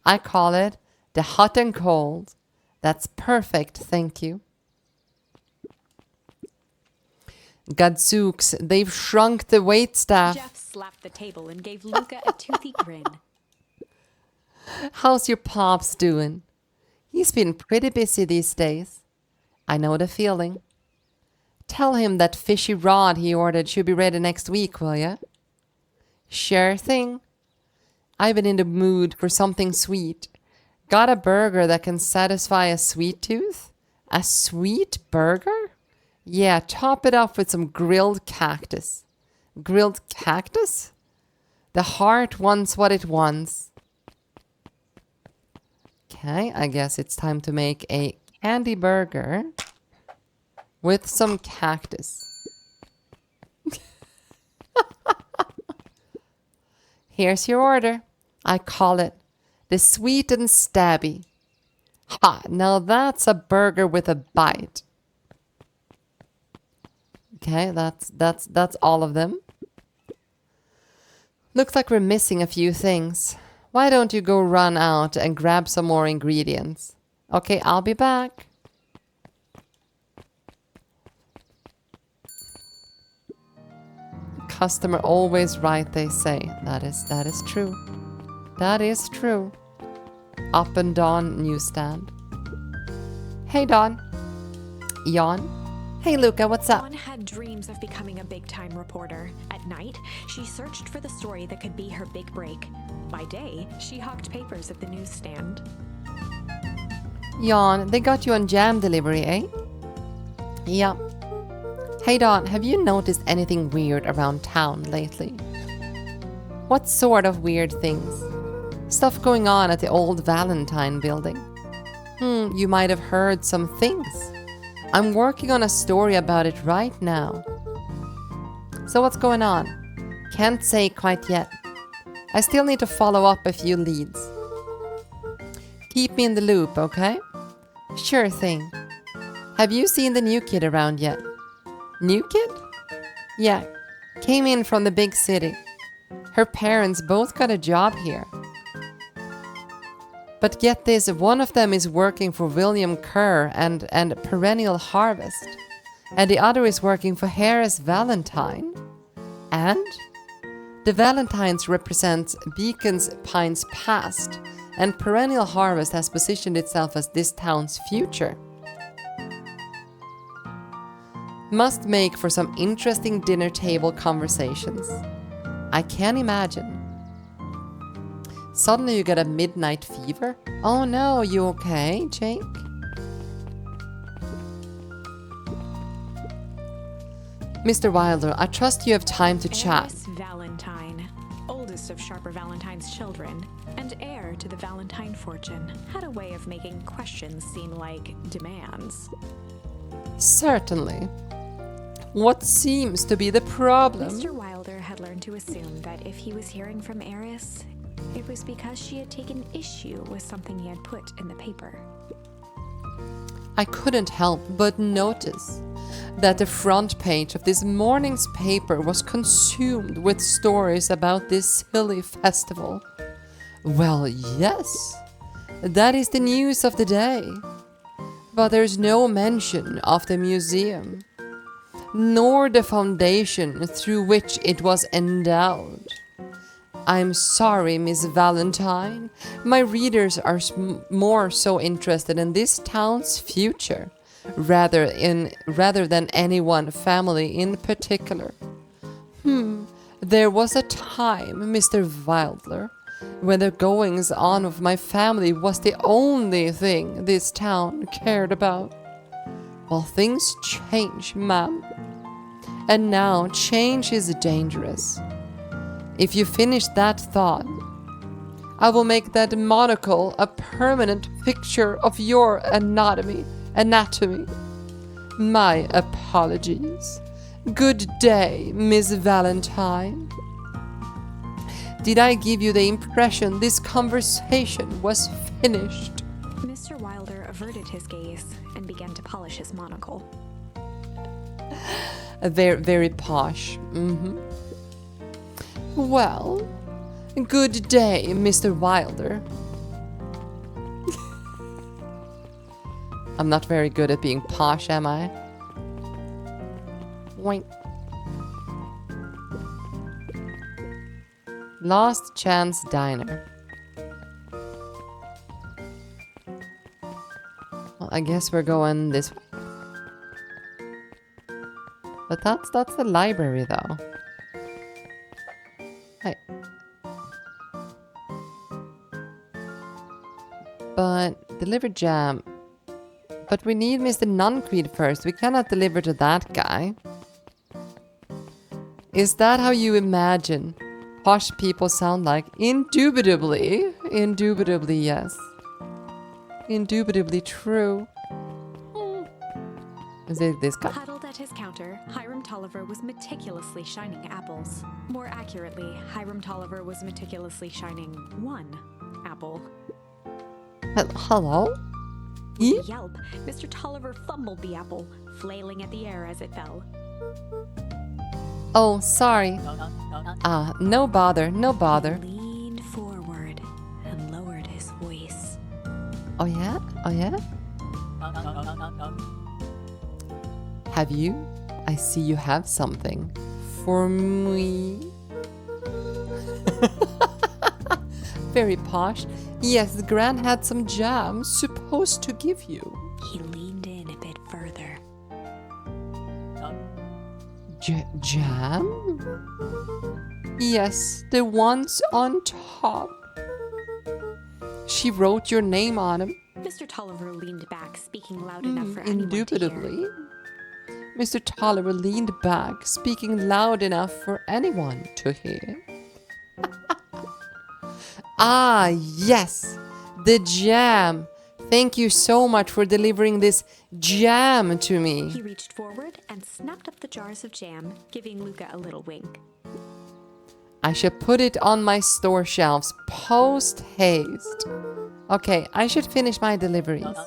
I call it the hot and cold. That's perfect, thank you. Gadzooks, they've shrunk the waitstaff. Jeff slapped the table and gave Luca a toothy grin. How's your pops doing? He's been pretty busy these days. I know the feeling. Tell him that fishy rod he ordered should be ready next week, will ya? Sure thing. I've been in the mood for something sweet. Got a burger that can satisfy a sweet tooth? A sweet burger? Yeah, top it off with some grilled cactus. Grilled cactus? The heart wants what it wants. Okay, I guess it's time to make a candy burger with some cactus. Here's your order. I call it the sweet and stabby. Ha, now that's a burger with a bite. Okay, that's all of them. Looks like we're missing a few things. Why don't you go run out and grab some more ingredients? Okay, I'll be back. Customer always right, they say. That is true. That is true. Up and Dawn newsstand. Hey Dawn. Jan. Hey Luca, what's up? Dawn had dreams of becoming a big-time reporter. At night, she searched for the story that could be her big break. By day, she hawked papers at the newsstand. Jan, they got you on jam delivery, eh? Yeah. Hey Dawn, have you noticed anything weird around town lately? What sort of weird things? Stuff going on at the old Valentine building. You might have heard some things. I'm working on a story about it right now. So what's going on? Can't say quite yet. I still need to follow up a few leads. Keep me in the loop, okay? Sure thing. Have you seen the new kid around yet? New kid? Yeah, came in from the big city. Her parents both got a job here. But get this, one of them is working for William Kerr and Perennial Harvest, and the other is working for Harris Valentine. And the Valentines represent Beacon's Pines past, and Perennial Harvest has positioned itself as this town's future. Must make for some interesting dinner table conversations. I can imagine. Suddenly you get a midnight fever? Oh no, you okay, Jake? Mr. Wilder, I trust you have time to chat. Harris Valentine, oldest of Sharper Valentine's children, and heir to the Valentine fortune, had a way of making questions seem like demands. Certainly. What seems to be the problem? Mr. Wilder had learned to assume that if he was hearing from Eris, it was because she had taken issue with something he had put in the paper. I couldn't help but notice that the front page of this morning's paper was consumed with stories about this silly festival. Well, yes, that is the news of the day. But there's no mention of the museum, nor the foundation through which it was endowed. I'm sorry, Miss Valentine. My readers are more so interested in this town's future, rather than any one family in particular. There was a time, Mr. Wilder, when the goings on of my family was the only thing this town cared about. Well, things change, ma'am. And now change is dangerous. If you finish that thought, I will make that monocle a permanent picture of your anatomy. My apologies. Good day, Miss Valentine. Did I give you the impression this conversation was finished? Mr. Wilder averted his gaze and began to polish his monocle. Very, very posh. Well, good day, Mr. Wilder. I'm not very good at being posh, am I? Wink. Last Chance Diner. Well, I guess we're going this way. But that's the library, though. Hey. But deliver jam. But we need Mr. Nuncreed first. We cannot deliver to that guy. Is that how you imagine posh people sound like? Indubitably. Indubitably, yes. Indubitably true. Is it this guy? Huddled at his counter, Hiram Tolliver was meticulously shining apples. More accurately, Hiram Tolliver was meticulously shining one apple. Hello? With a yelp, Mr. Tolliver fumbled the apple, flailing at the air as it fell. Oh, sorry. No bother, no bother. He leaned forward and lowered his voice. Oh yeah? Oh yeah? Have you? I see you have something for me. Very posh. Yes, Gran had some jam supposed to give you. He leaned in a bit further. Jam? Yes, the ones on top. She wrote your name on them. Mr. Tolliver leaned back, speaking loud enough for anyone to hear. Indubitably. Mr. Tolliver leaned back, speaking loud enough for anyone to hear. Ah, yes, the jam. Thank you so much for delivering this jam to me. He reached forward and snapped up the jars of jam, giving Luca a little wink. I should put it on my store shelves post haste. Okay, I should finish my deliveries.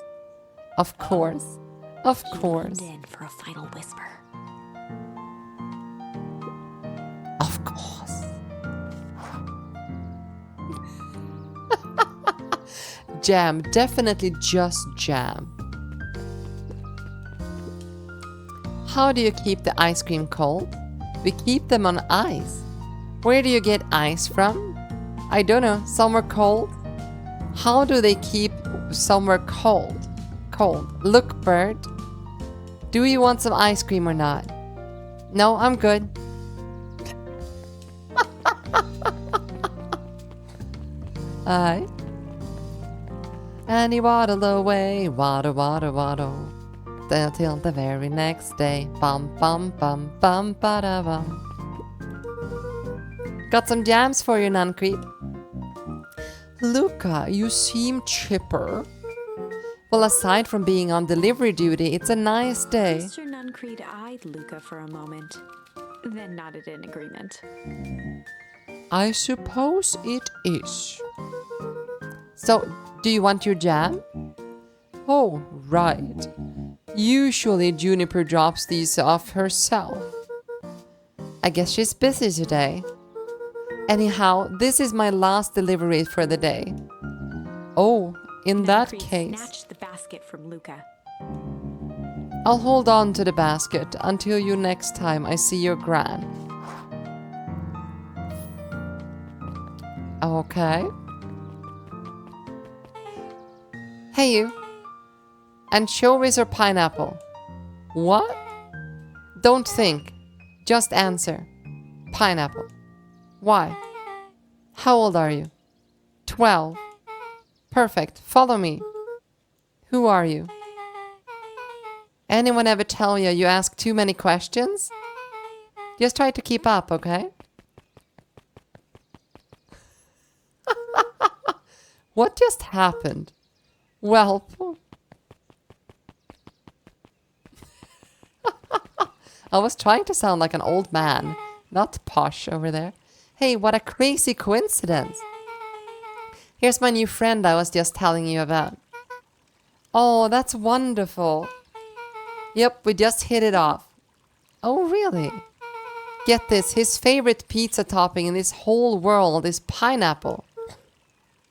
Of course. Of course. He leaned in for a final whisper. Of course. Jam, definitely just jam. How do you keep the ice cream cold? We keep them on ice. Where do you get ice from? I don't know, somewhere cold? How do they keep somewhere cold? Cold. Look, Bird. Do you want some ice cream or not? No, I'm good. Aye. And he waddled away, waddle, waddle, waddle, till the very next day. Bum, bum, bum, bum, ba-da, bum. Got some jams for you, Nun-Creep. Luca, you seem chipper. Well, aside from being on delivery duty, it's a nice day. Mr. Nuncreed eyed Luca for a moment, then nodded in agreement. I suppose it is. So, do you want your jam? Oh, right. Usually Juniper drops these off herself. I guess she's busy today. Anyhow, this is my last delivery for the day. Oh, in that Nuncreed case, snatched the basket from Luca. I'll hold on to the basket until you next time I see your gran. Okay. Hey you. Anchovies or pineapple? What? Don't think. Just answer. Pineapple. Why? How old are you? 12. Perfect. Follow me. Who are you? Anyone ever tell you you ask too many questions? Just try to keep up, okay? What just happened? Well, I was trying to sound like an old man, not posh over there. Hey, what a crazy coincidence. Here's my new friend I was just telling you about. Oh, that's wonderful. Yep, we just hit it off. Oh, really? Get this, his favorite pizza topping in this whole world is pineapple.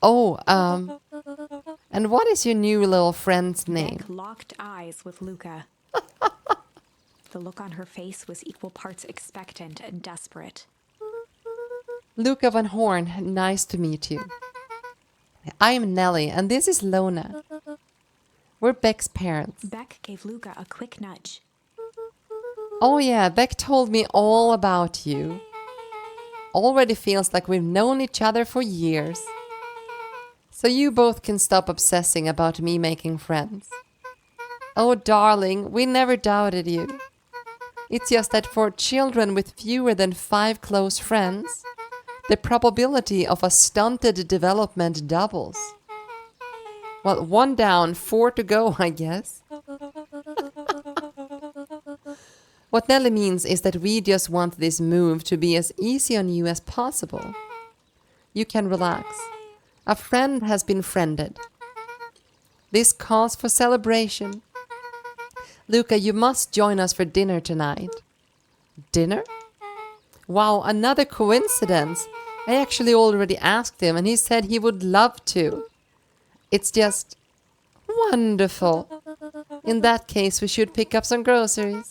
Oh, and what is your new little friend's name? Beck locked eyes with Luca. The look on her face was equal parts expectant and desperate. Luca Van Horn, nice to meet you. I am Nellie, and this is Lona. We're Beck's parents. Beck gave Luca a quick nudge. Oh yeah, Beck told me all about you. Already feels like we've known each other for years. So you both can stop obsessing about me making friends. Oh darling, we never doubted you. It's just that for children with fewer than 5 close friends, the probability of a stunted development doubles. Well, 1 down, 4 to go, I guess. What Nelly means is that we just want this move to be as easy on you as possible. You can relax. A friend has been friended. This calls for celebration. Luca, you must join us for dinner tonight. Dinner? Wow, another coincidence. I actually already asked him and he said he would love to. It's just wonderful. In that case, we should pick up some groceries.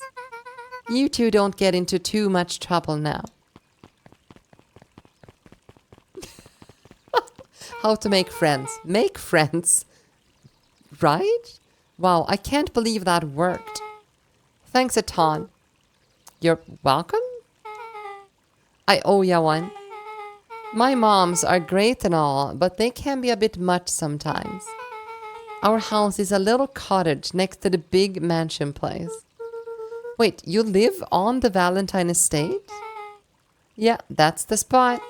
You two don't get into too much trouble now. How to make friends. Make friends. Right? Wow, I can't believe that worked. Thanks a ton. You're welcome? I owe ya one. My moms are great and all, but they can be a bit much sometimes. Our house is a little cottage next to the big mansion place. Wait, you live on the Valentine estate? Yeah, that's the spot.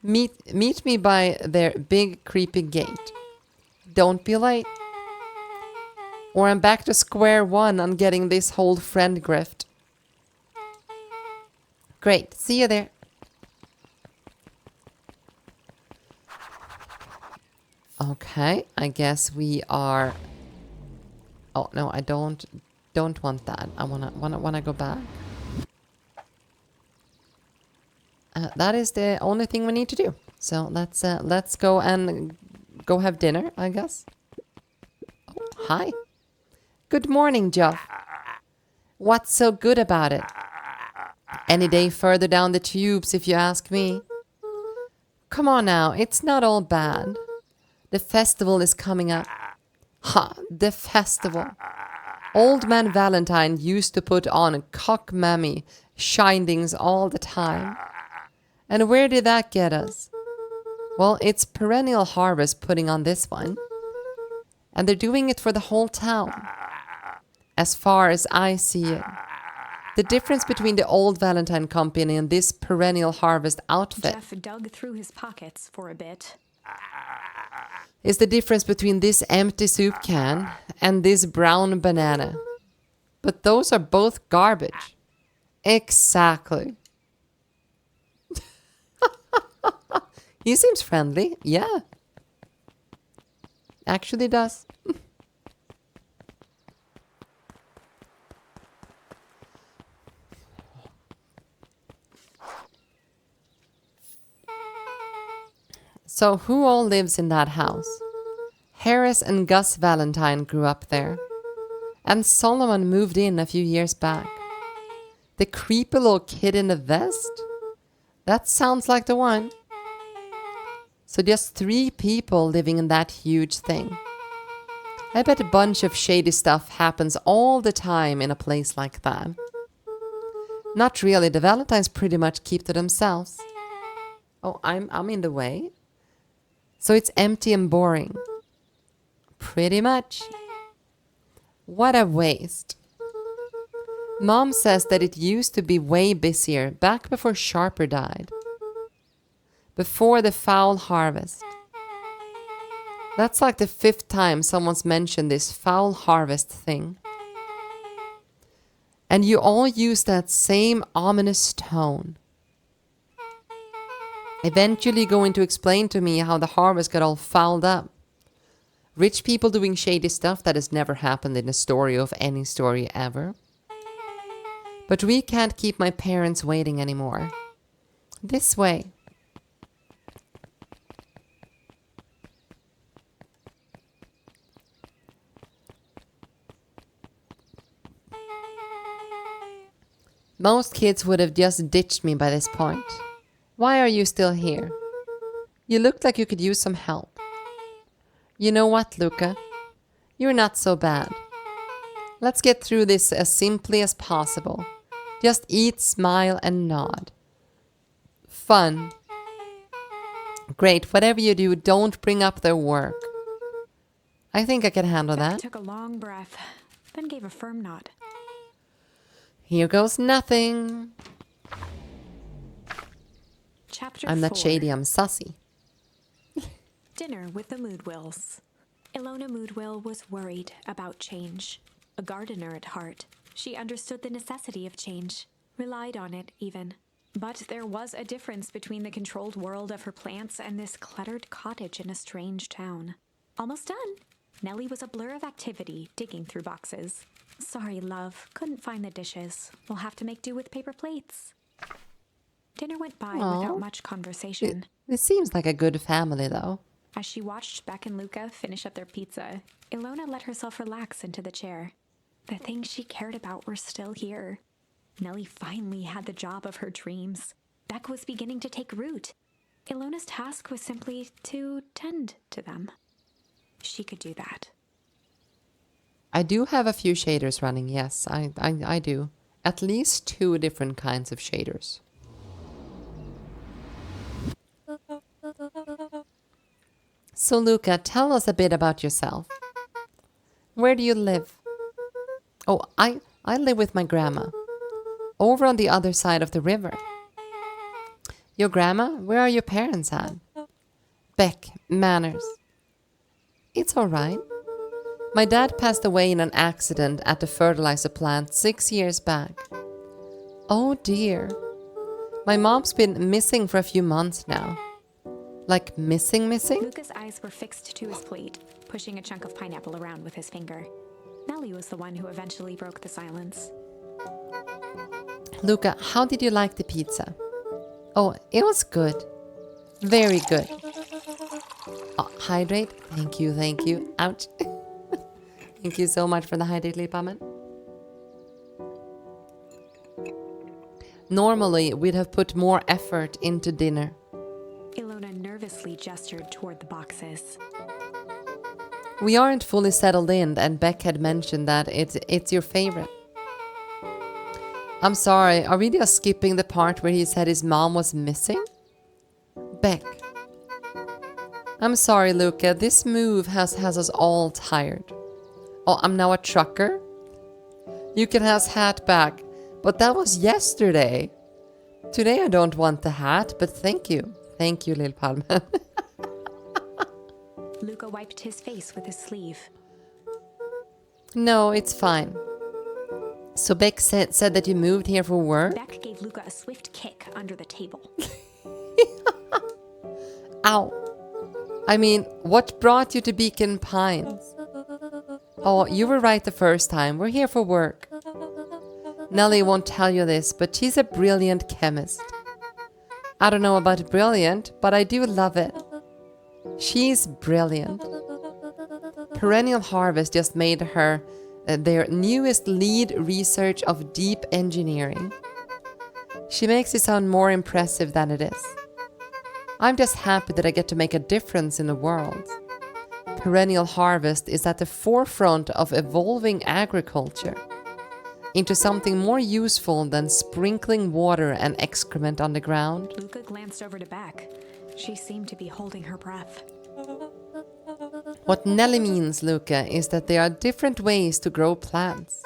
Meet me by their big creepy gate. Don't be late. Or I'm back to square one on getting this whole friend grift. Great, see you there. Okay, I guess we are... Oh no, I don't want that. I wanna go back. That is the only thing we need to do. So let's go and go have dinner, I guess. Oh, hi. Good morning, Jeff. What's so good about it? Any day further down the tubes, if you ask me. Come on now, it's not all bad. The festival is coming up. Ha, the festival. Old man Valentine used to put on cock-mammy shinings all the time. And where did that get us? Well, it's Perennial Harvest putting on this one. And they're doing it for the whole town. As far as I see it. The difference between the old Valentine company and this Perennial Harvest outfit... Jeff dug through his pockets for a bit. ...is the difference between this empty soup can and this brown banana. But those are both garbage. Exactly. He seems friendly. Yeah. Actually does. So who all lives in that house? Harris and Gus Valentine grew up there. And Solomon moved in a few years back. The creepy little kid in the vest? That sounds like the one. So just 3 people living in that huge thing. I bet a bunch of shady stuff happens all the time in a place like that. Not really, the Valentines pretty much keep to themselves. Oh, I'm in the way? So it's empty and boring. Pretty much. What a waste. Mom says that it used to be way busier back before Sharper died. Before the foul harvest. That's like the 5th time someone's mentioned this foul harvest thing. And you all use that same ominous tone. Eventually going to explain to me how the harvest got all fouled up. Rich people doing shady stuff that has never happened in a story of any story ever. But we can't keep my parents waiting anymore. This way. Most kids would have just ditched me by this point. Why are you still here? You look like you could use some help. You know what, Luca? You're not so bad. Let's get through this as simply as possible. Just eat, smile, and nod. Fun. Great, whatever you do, don't bring up their work. I think I can handle that. Took a long breath, then gave a firm nod. Here goes nothing. Chapter I'm not 4. shady, I'm sussy. Dinner with the Moodwills. Ilona Moodwill was worried about change. A gardener at heart, she understood the necessity of change, relied on it even. But there was a difference between the controlled world of her plants and this cluttered cottage in a strange town. Almost done. Nellie was a blur of activity, digging through boxes. Sorry, love, couldn't find the dishes. We'll have to make do with paper plates. Dinner went by without much conversation. It seems like a good family, though. As she watched Beck and Luca finish up their pizza, Ilona let herself relax into the chair. The things she cared about were still here. Nellie finally had the job of her dreams. Beck was beginning to take root. Ilona's task was simply to tend to them. She could do that. I do have a few shaders running, yes, I do. At least 2 different kinds of shaders. So Luca, tell us a bit about yourself. Where do you live? Oh, I live with my grandma. Over on the other side of the river. Your grandma? Where are your parents at? Beck, manners. It's all right. My dad passed away in an accident at the fertilizer plant 6 years back. Oh dear. My mom's been missing for a few months now. Like missing? Luca's eyes were fixed to his plate, pushing a chunk of pineapple around with his finger. Nellie was the one who eventually broke the silence. Luca, how did you like the pizza? Oh, it was good. Very good. Oh, hydrate? Thank you. Ouch. Thank you so much for the hydrate, Lippamen. Normally, we'd have put more effort into dinner. Ilona nervously gestured toward the boxes. We aren't fully settled in, and Beck had mentioned that it's your favorite. I'm sorry, are we just skipping the part where he said his mom was missing? Beck. I'm sorry, Luca, this move has us all tired. Oh, I'm now a trucker? You can have his hat back, but that was yesterday. Today I don't want the hat, but thank you. Thank you, Lil Palmen. Luca wiped his face with his sleeve. No, it's fine. So Beck said that you moved here for work? Beck gave Luca a swift kick under the table. Ow. I mean, what brought you to Beacon Pines? Oh, you were right the first time. We're here for work. Nellie won't tell you this, but she's a brilliant chemist. I don't know about brilliant, but I do love it. She's brilliant. Perennial Harvest just made her their newest lead research of deep engineering. She makes it sound more impressive than it is. I'm just happy that I get to make a difference in the world. Perennial Harvest is at the forefront of evolving agriculture into something more useful than sprinkling water and excrement on the ground. Luca glanced over to Beck. She seemed to be holding her breath. What Nelly means, Luca, is that there are different ways to grow plants.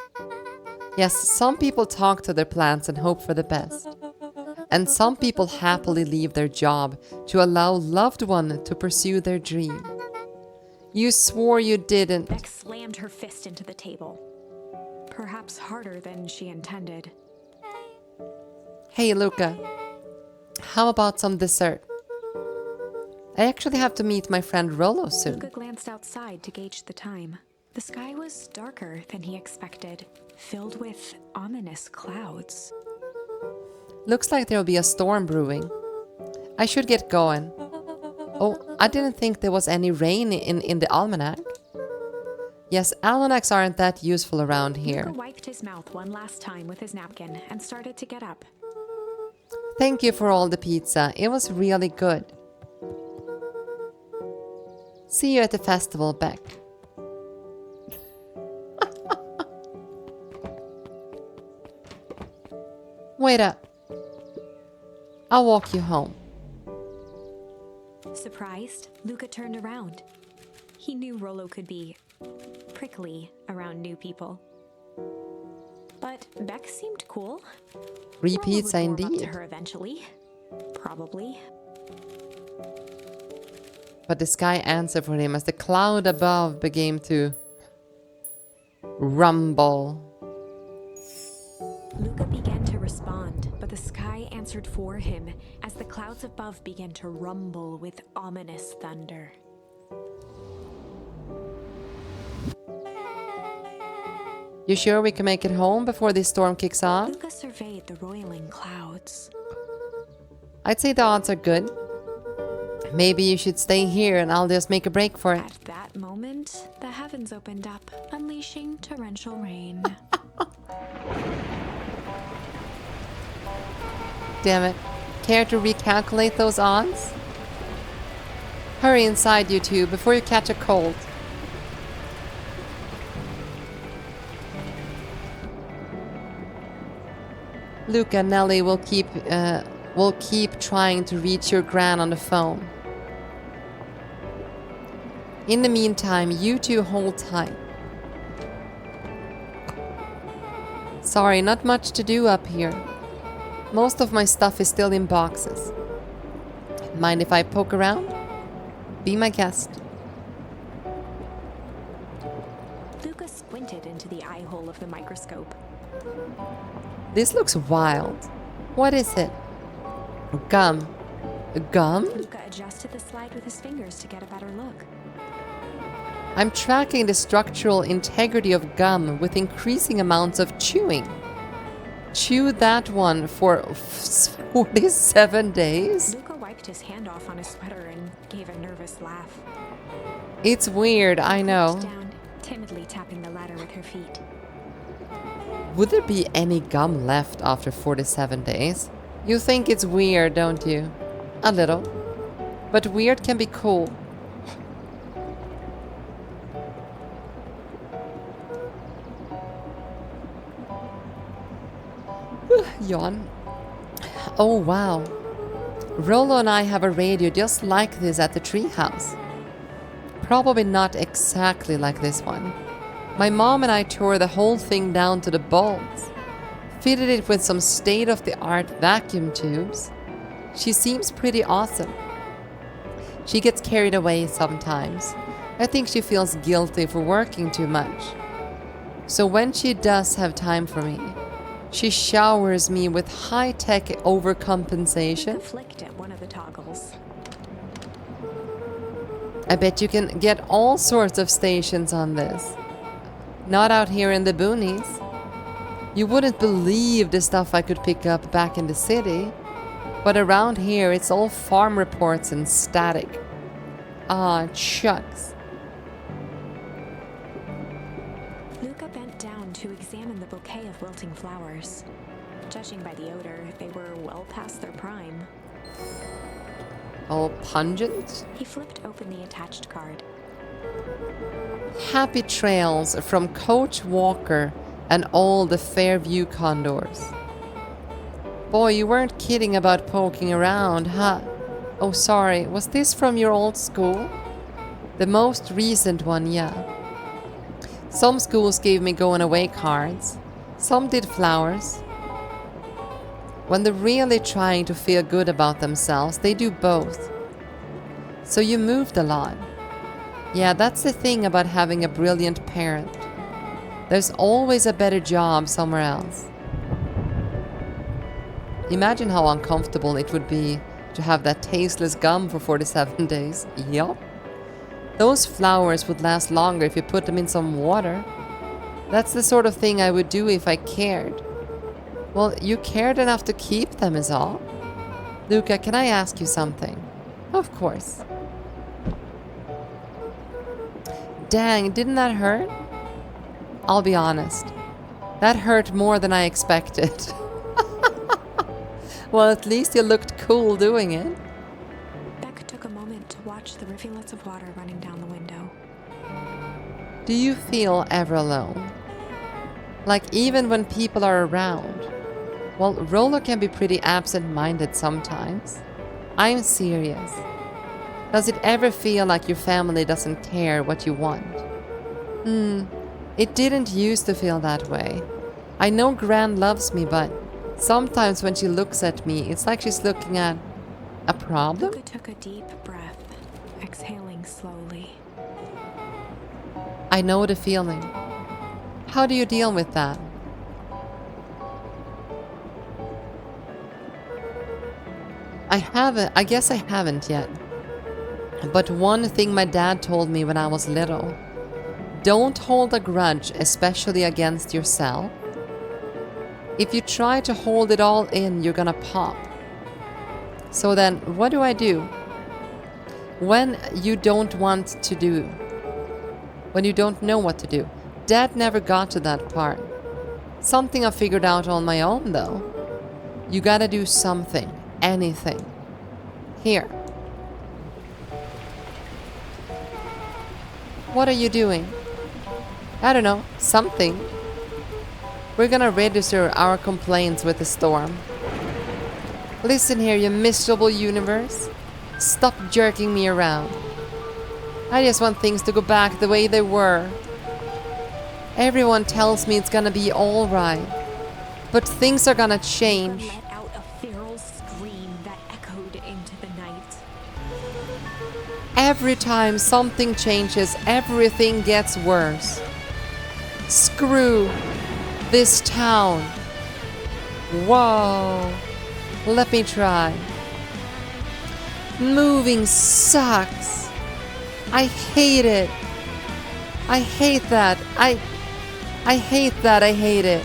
Yes, some people talk to their plants and hope for the best. And some people happily leave their job to allow loved one to pursue their dream. You swore you didn't. Beck slammed her fist into the table. Perhaps harder than she intended. Hey, Luca. How about some dessert? I actually have to meet my friend Rollo soon. Luca glanced outside to gauge the time. The sky was darker than he expected, filled with ominous clouds. Looks like there'll be a storm brewing. I should get going. Oh, I didn't think there was any rain in the almanac. Yes, almanacs aren't that useful around here. Luca wiped his mouth one last time with his napkin and started to get up. Thank you for all the pizza. It was really good. See you at the festival, Beck. Wait up. I'll walk you home. Surprised, Luca turned around. He knew Rollo could be prickly around new people. But Beck seemed cool. Free Rollo pizza would warm up to indeed. her eventually. Probably. But the sky answered for him as the cloud above began to rumble. Luca began to respond, but the sky answered for him as the clouds above began to rumble with ominous thunder. You sure we can make it home before this storm kicks off? Luca surveyed the roiling clouds. I'd say the odds are good. Maybe you should stay here and I'll just make a break for it. At that moment, the heavens opened up, unleashing torrential rain. Damn it. Care to recalculate those odds? Hurry inside, you two, before you catch a cold. Luca, Nelly will keep trying to reach your gran on the phone. In the meantime, you two hold tight. Sorry, not much to do up here. Most of my stuff is still in boxes. Mind if I poke around? Be my guest. Luca squinted into the eye hole of the microscope. This looks wild. What is it? Gum. Gum? Luca adjusted the slide with his fingers to get a better look. I'm tracking the structural integrity of gum with increasing amounts of chewing. Chew that one for 47 days? Luca wiped his hand off on his sweater and gave a nervous laugh. It's weird, I know. Down, timidly tapping the ladder with her feet. Would there be any gum left after 47 days? You think it's weird, don't you? A little. But weird can be cool. Yawn. Oh wow. Rollo and I have a radio just like this at the treehouse. Probably not exactly like this one. My mom and I tore the whole thing down to the bolts. Fitted it with some state-of-the-art vacuum tubes. She seems pretty awesome. She gets carried away sometimes. I think she feels guilty for working too much. So when she does have time for me, she showers me with high-tech overcompensation. Luca flicked at one of the toggles. I bet you can get all sorts of stations on this. Not out here in the boonies. You wouldn't believe the stuff I could pick up back in the city. But around here, it's all farm reports and static. Ah, shucks. Luca bent down to examine the bouquet of wilting flowers. Judging by the odor, they were well past their prime. All pungent? He flipped open the attached card. Happy trails from Coach Walker and all the Fairview condors. Boy, you weren't kidding about poking around, huh? Oh, sorry, was this from your old school? The most recent one, yeah. Some schools gave me going away cards. Some did flowers. When they're really trying to feel good about themselves, they do both. So you moved a lot. Yeah, that's the thing about having a brilliant parent. There's always a better job somewhere else. Imagine how uncomfortable it would be to have that tasteless gum for 47 days. Yup. Those flowers would last longer if you put them in some water. That's the sort of thing I would do if I cared. Well, you cared enough to keep them is all. Luca, can I ask you something? Of course. Dang, didn't that hurt? I'll be honest. That hurt more than I expected. Well, at least you looked cool doing it. Beck took a moment to watch the rivulets of water running down the window. Do you feel ever alone? Like even when people are around? Well, Rollo can be pretty absent-minded sometimes. I'm serious. Does it ever feel like your family doesn't care what you want? It didn't used to feel that way. I know Gran loves me, but sometimes when she looks at me, it's like she's looking at a problem. Luca took a deep breath, exhaling slowly. I know the feeling. How do you deal with that? I guess I haven't yet. But one thing my dad told me when I was little: don't hold a grudge, especially against yourself. If you try to hold it all in, you're gonna pop. So then, what do I do? When you don't want to do, when you don't know what to do. Dad never got to that part. Something I figured out on my own, though. You gotta do something, anything. Here. What are you doing? I don't know, something. We're gonna register our complaints with the storm. Listen here, you miserable universe. Stop jerking me around. I just want things to go back the way they were. Everyone tells me it's gonna be alright. But things are gonna change. Let out a feral scream that echoed into the night. Every time something changes, everything gets worse. Screw this town. Whoa. Let me try. Moving sucks. I hate it. I hate that. I hate that. I hate it.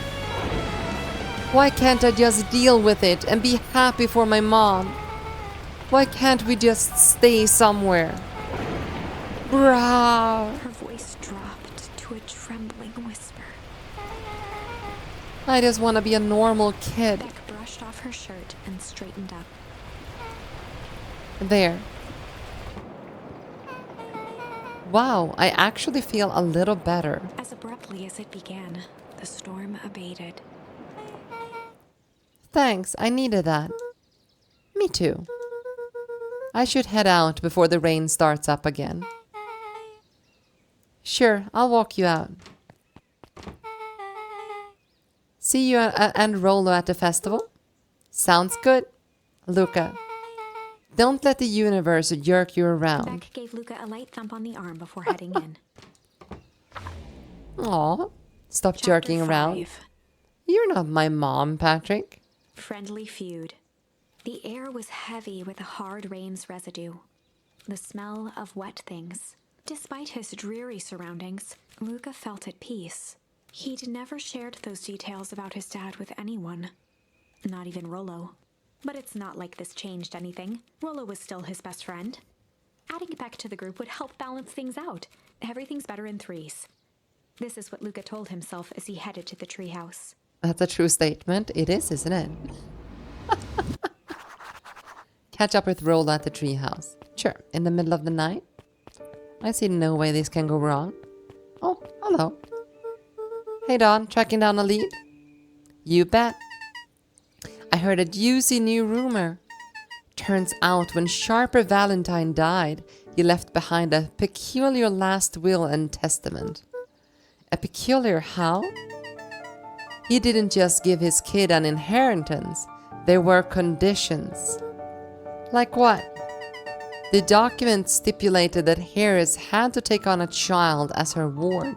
Why can't I just deal with it and be happy for my mom? Why can't we just stay somewhere? Brah. Her voice dropped to a trembling whisper. I just want to be a normal kid. Beck brushed off her shirt and straightened up. There. Wow, I actually feel a little better. As abruptly as it began, the storm abated. Thanks, I needed that. Me too. I should head out before the rain starts up again. Sure, I'll walk you out. See you and Rolo at the festival? Sounds good. Luca, don't let the universe jerk you around. Beck gave Luca a light thump on the arm before heading in. Aw, stop Chapter jerking around. 5. You're not my mom, Patrick. Friendly feud. The air was heavy with a hard rain's residue. The smell of wet things. Despite his dreary surroundings, Luca felt at peace. He'd never shared those details about his dad with anyone. Not even Rollo. But it's not like this changed anything. Rollo was still his best friend. Adding Beck to the group would help balance things out. Everything's better in threes. This is what Luca told himself as he headed to the treehouse. That's a true statement. It is, isn't it? Catch up with Rolo at the treehouse. Sure, in the middle of the night. I see no way this can go wrong. Oh, hello. Hey Don, tracking down a lead? You bet. I heard a juicy new rumor. Turns out when Sharper Valentine died, he left behind a peculiar last will and testament. A peculiar how? He didn't just give his kid an inheritance. There were conditions. Like what? The document stipulated that Harris had to take on a child as her ward.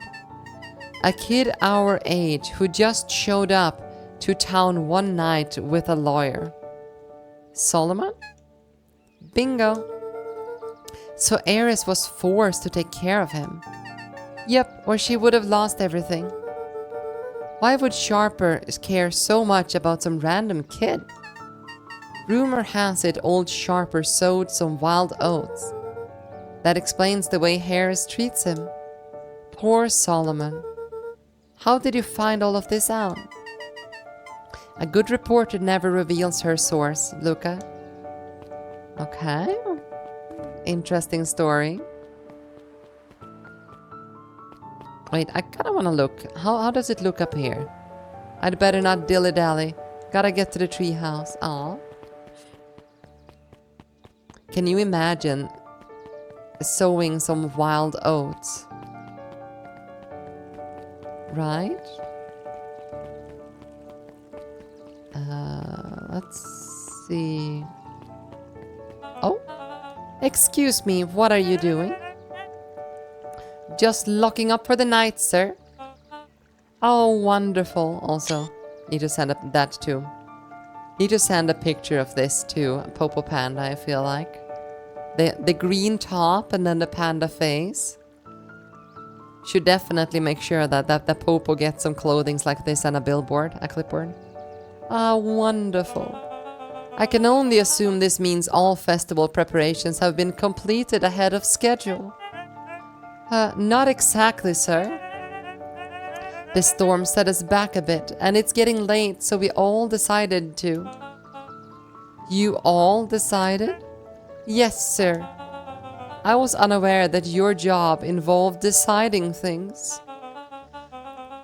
A kid our age who just showed up to town one night with a lawyer. Solomon? Bingo. So Eris was forced to take care of him. Yep, or she would have lost everything. Why would Sharper care so much about some random kid? Rumor has it old Sharper sowed some wild oats. That explains the way Harris treats him. Poor Solomon. How did you find all of this out? A good reporter never reveals her source, Luca. Okay. Interesting story. Wait, I kind of want to look. How does it look up here? I'd better not dilly-dally. Gotta get to the treehouse. Aw. Can you imagine sowing some wild oats? Right? Let's see. Oh, excuse me, what are you doing? Just locking up for the night, sir. Oh, wonderful. Also, need to send up that too. Need to send a picture of this too. Popo Panda, I feel like. The green top and then the panda face. Should definitely make sure that the Popo gets some clothing like this and a billboard, a clipboard. Ah, wonderful. I can only assume this means all festival preparations have been completed ahead of schedule. Not exactly, sir. The storm set us back a bit, and it's getting late, so we all decided to. You all decided? Yes, sir. I was unaware that your job involved deciding things.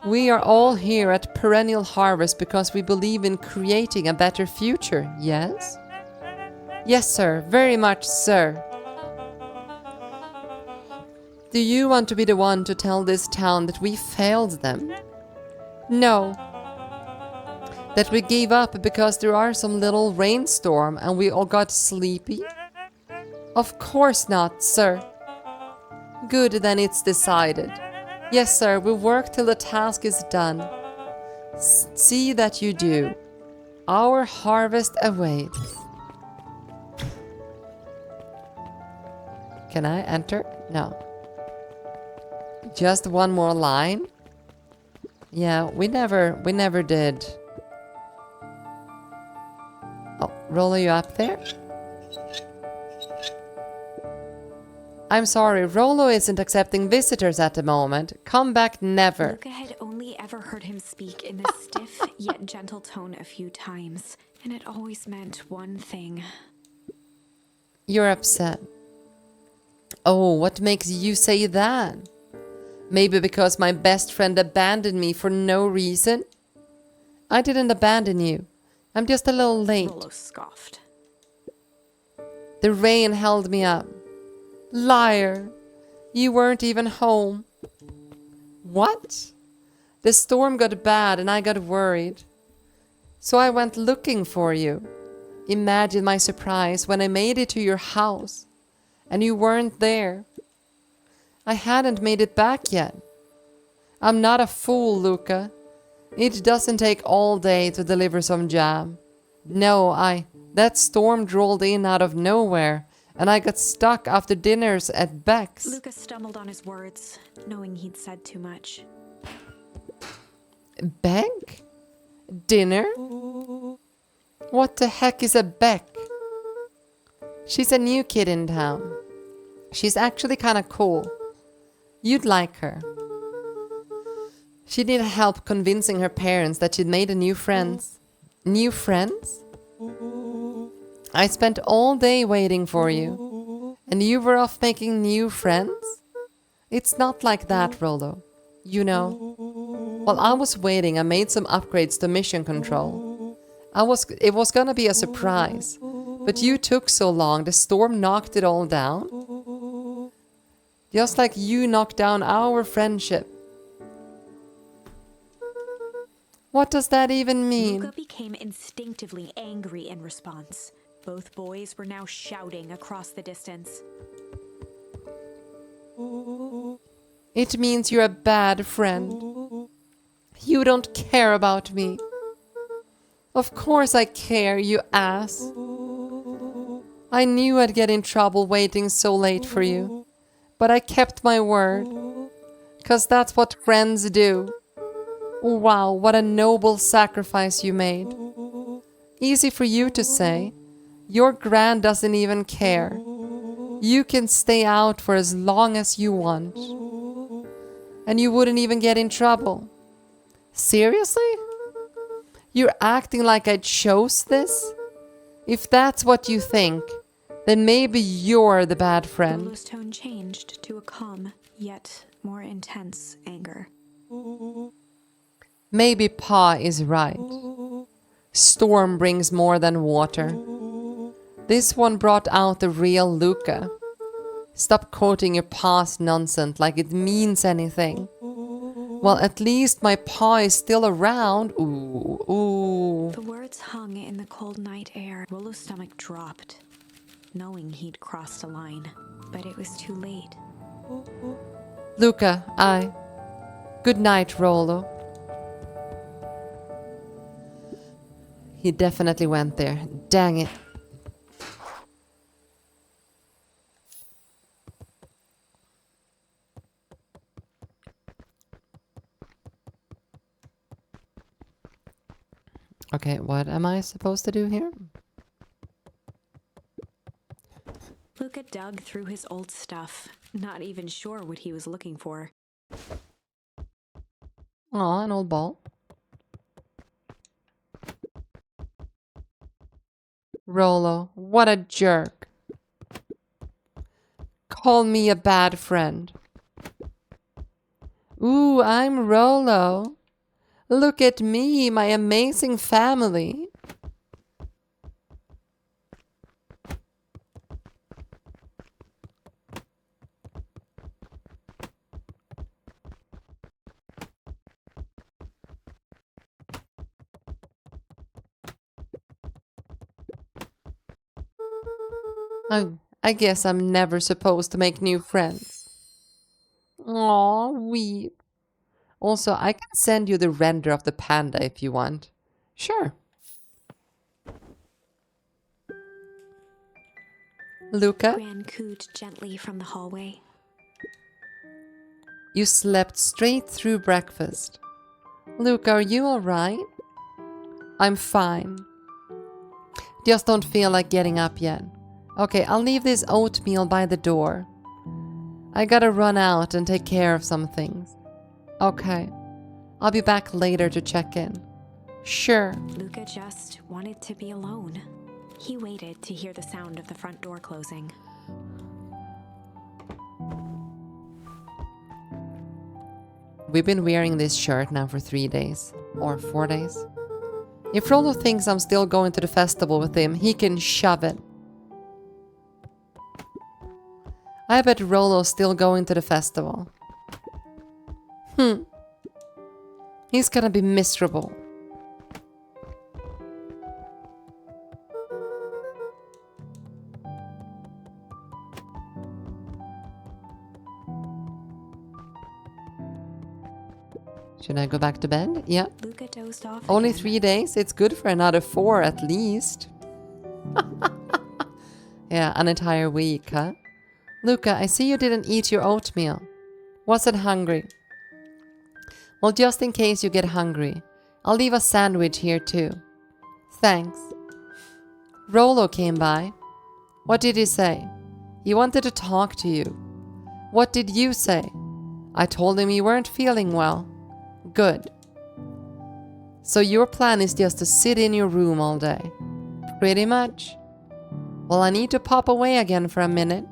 We are all here at Perennial Harvest because we believe in creating a better future, yes? Yes, sir. Very much, sir. Do you want to be the one to tell this town that we failed them? No. That we gave up because there are some little rainstorm and we all got sleepy? Of course not, sir. Good, then it's decided. Yes, sir, we'll work till the task is done. See that you do. Our harvest awaits. Can I enter? No. Just one more line? Yeah, we never did. Oh, Rollo, you up there? I'm sorry, Rollo isn't accepting visitors at the moment. Come back never. Luca had only ever heard him speak in this stiff yet gentle tone a few times, and it always meant one thing. You're upset. Oh, what makes you say that? Maybe because my best friend abandoned me for no reason? I didn't abandon you. I'm just a little late. Rollo scoffed. The rain held me up. Liar! You weren't even home. What? The storm got bad and I got worried. So I went looking for you. Imagine my surprise when I made it to your house and you weren't there. I hadn't made it back yet. I'm not a fool, Luca. It doesn't take all day to deliver some jam. No, that storm rolled in out of nowhere and I got stuck after dinners at Beck's. Luca stumbled on his words, knowing he'd said too much. Beck? Dinner? What the heck is a Beck? She's a new kid in town. She's actually kinda cool. You'd like her. She needed help convincing her parents that she'd made a new friends. New friends? I spent all day waiting for you. And you were off making new friends? It's not like that, Rollo. You know. While I was waiting, I made some upgrades to mission control. It was gonna be a surprise. But you took so long, the storm knocked it all down. Just like you knocked down our friendship. What does that even mean? Luca became instinctively angry in response. Both boys were now shouting across the distance. It means you're a bad friend. You don't care about me. Of course I care, you ass. I knew I'd get in trouble waiting so late for you. But I kept my word. 'Cause that's what friends do. Wow, what a noble sacrifice you made. Easy for you to say. Your gran doesn't even care. You can stay out for as long as you want. And you wouldn't even get in trouble. Seriously? You're acting like I chose this? If that's what you think, then maybe you're the bad friend. Rollo's tone changed to a calm, yet more intense anger. Maybe Pa is right. Storm brings more than water. This one brought out the real Luca. Stop quoting your past nonsense like it means anything. Well, at least my Pa is still around. Ooh, ooh. The words hung in the cold night air. Rollo's stomach dropped, knowing he'd crossed a line. But it was too late. Luca, Good night, Rollo. He definitely went there. Dang it. Okay, what am I supposed to do here? Luca dug through his old stuff, not even sure what he was looking for. Aw, an old ball. Rollo, what a jerk. Call me a bad friend. Ooh, I'm Rolo. Look at me, my amazing family. I guess I'm never supposed to make new friends. Aw, weep. Also, I can send you the render of the panda if you want. Sure. Luca, Gran cooed gently from the hallway. you slept straight through breakfast. Luca, are you alright? I'm fine. Just don't feel like getting up yet. Okay, I'll leave this oatmeal by the door. I gotta run out and take care of some things. Okay, I'll be back later to check in. Sure. Luca just wanted to be alone. He waited to hear the sound of the front door closing. We've been wearing this shirt now for 3 days. Or 4 days. If Rollo thinks I'm still going to the festival with him, he can shove it. I bet Rollo's still going to the festival. He's gonna be miserable. Should I go back to bed? Yeah. Luca dozed off. Only again. 3 days? It's good for another 4 at least. Yeah, an entire week, huh? Luca, I see you didn't eat your oatmeal. Wasn't hungry. Well, just in case you get hungry, I'll leave a sandwich here too. Thanks. Rollo came by. What did he say? He wanted to talk to you. What did you say? I told him you weren't feeling well. Good. So your plan is just to sit in your room all day? Pretty much. Well, I need to pop away again for a minute.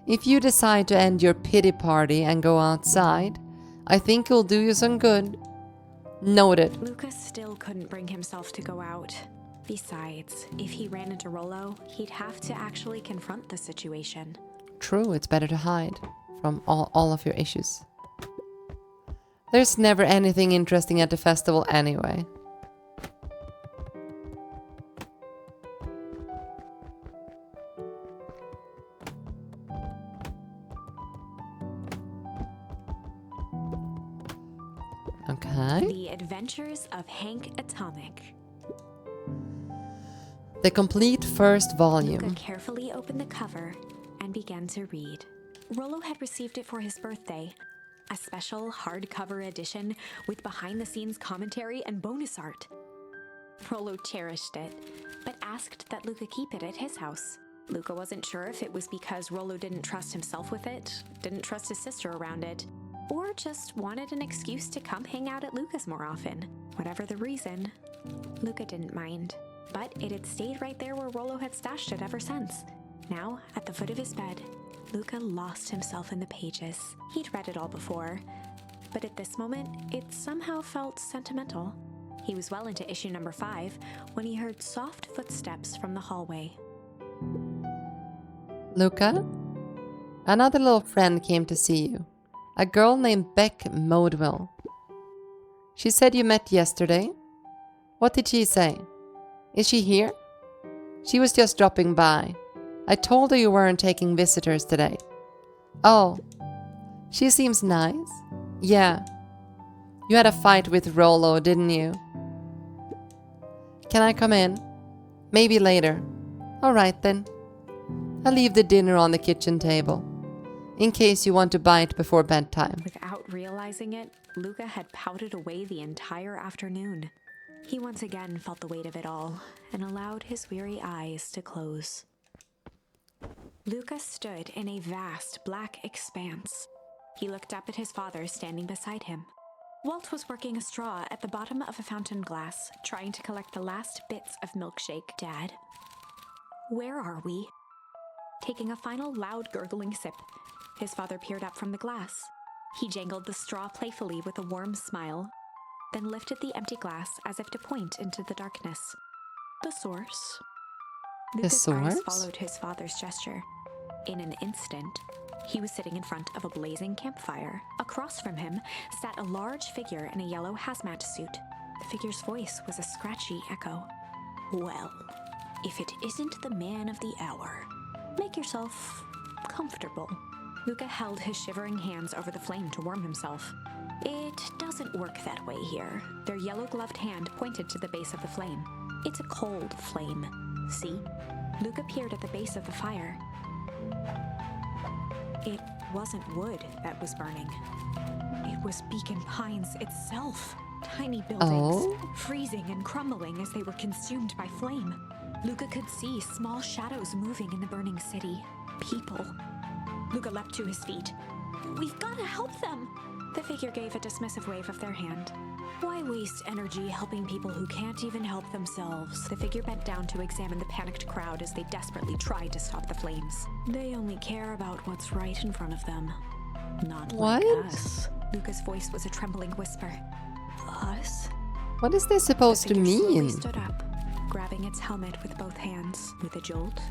If you decide to end your pity party and go outside, I think it'll do you some good. Noted. Luca still couldn't bring himself to go out. Besides, if he ran into Rollo, he'd have to actually confront the situation. True, it's better to hide from all of your issues. There's never anything interesting at the festival anyway. Okay. The Adventures of Hank Atomic. The complete first volume. Luca carefully opened the cover and began to read. Rollo had received it for his birthday. A special hardcover edition with behind-the-scenes commentary and bonus art. Rollo cherished it, but asked that Luca keep it at his house. Luca wasn't sure if it was because Rollo didn't trust himself with it, didn't trust his sister around it, or just wanted an excuse to come hang out at Luca's more often. Whatever the reason, Luca didn't mind. But it had stayed right there where Rollo had stashed it ever since. Now, at the foot of his bed, Luca lost himself in the pages. He'd read it all before, but at this moment, it somehow felt sentimental. He was well into issue number 5 when he heard soft footsteps from the hallway. Luca? Another little friend came to see you. A girl named Beck Modwell. She said you met yesterday. What did she say? Is she here? She was just dropping by. I told her you weren't taking visitors today. Oh, she seems nice. Yeah. You had a fight with Rollo, didn't you? Can I come in? Maybe later. All right then. I'll leave the dinner on the kitchen table, in case you want to bite before bedtime. Without realizing it, Luca had pouted away the entire afternoon. He once again felt the weight of it all and allowed his weary eyes to close. Luca stood in a vast black expanse. He looked up at his father standing beside him. Walt was working a straw at the bottom of a fountain glass, trying to collect the last bits of milkshake. Dad, where are we? Taking a final loud gurgling sip, his father peered up from the glass. He jangled the straw playfully with a warm smile, then lifted the empty glass as if to point into the darkness. The source. Luca's eyes source? followed his father's gesture. In an instant, he was sitting in front of a blazing campfire. Across from him sat a large figure in a yellow hazmat suit. The figure's voice was a scratchy echo. Well, if it isn't the man of the hour, make yourself comfortable. Luca held his shivering hands over the flame to warm himself. It doesn't work that way here. Their yellow-gloved hand pointed to the base of the flame. It's a cold flame. See? Luca peered at the base of the fire. It wasn't wood that was burning. It was Beacon Pines itself. Tiny buildings, freezing and crumbling as they were consumed by flame. Luca could see small shadows moving in the burning city. People. Luca leapt to his feet. We've got to help them! The figure gave a dismissive wave of their hand. Why waste energy helping people who can't even help themselves? The figure bent down to examine the panicked crowd as they desperately tried to stop the flames. They only care about what's right in front of them. Not like us. Luca's voice was a trembling whisper. Us? What is this supposed to The figure slowly mean? stood up, grabbing its helmet with both hands. With a jolt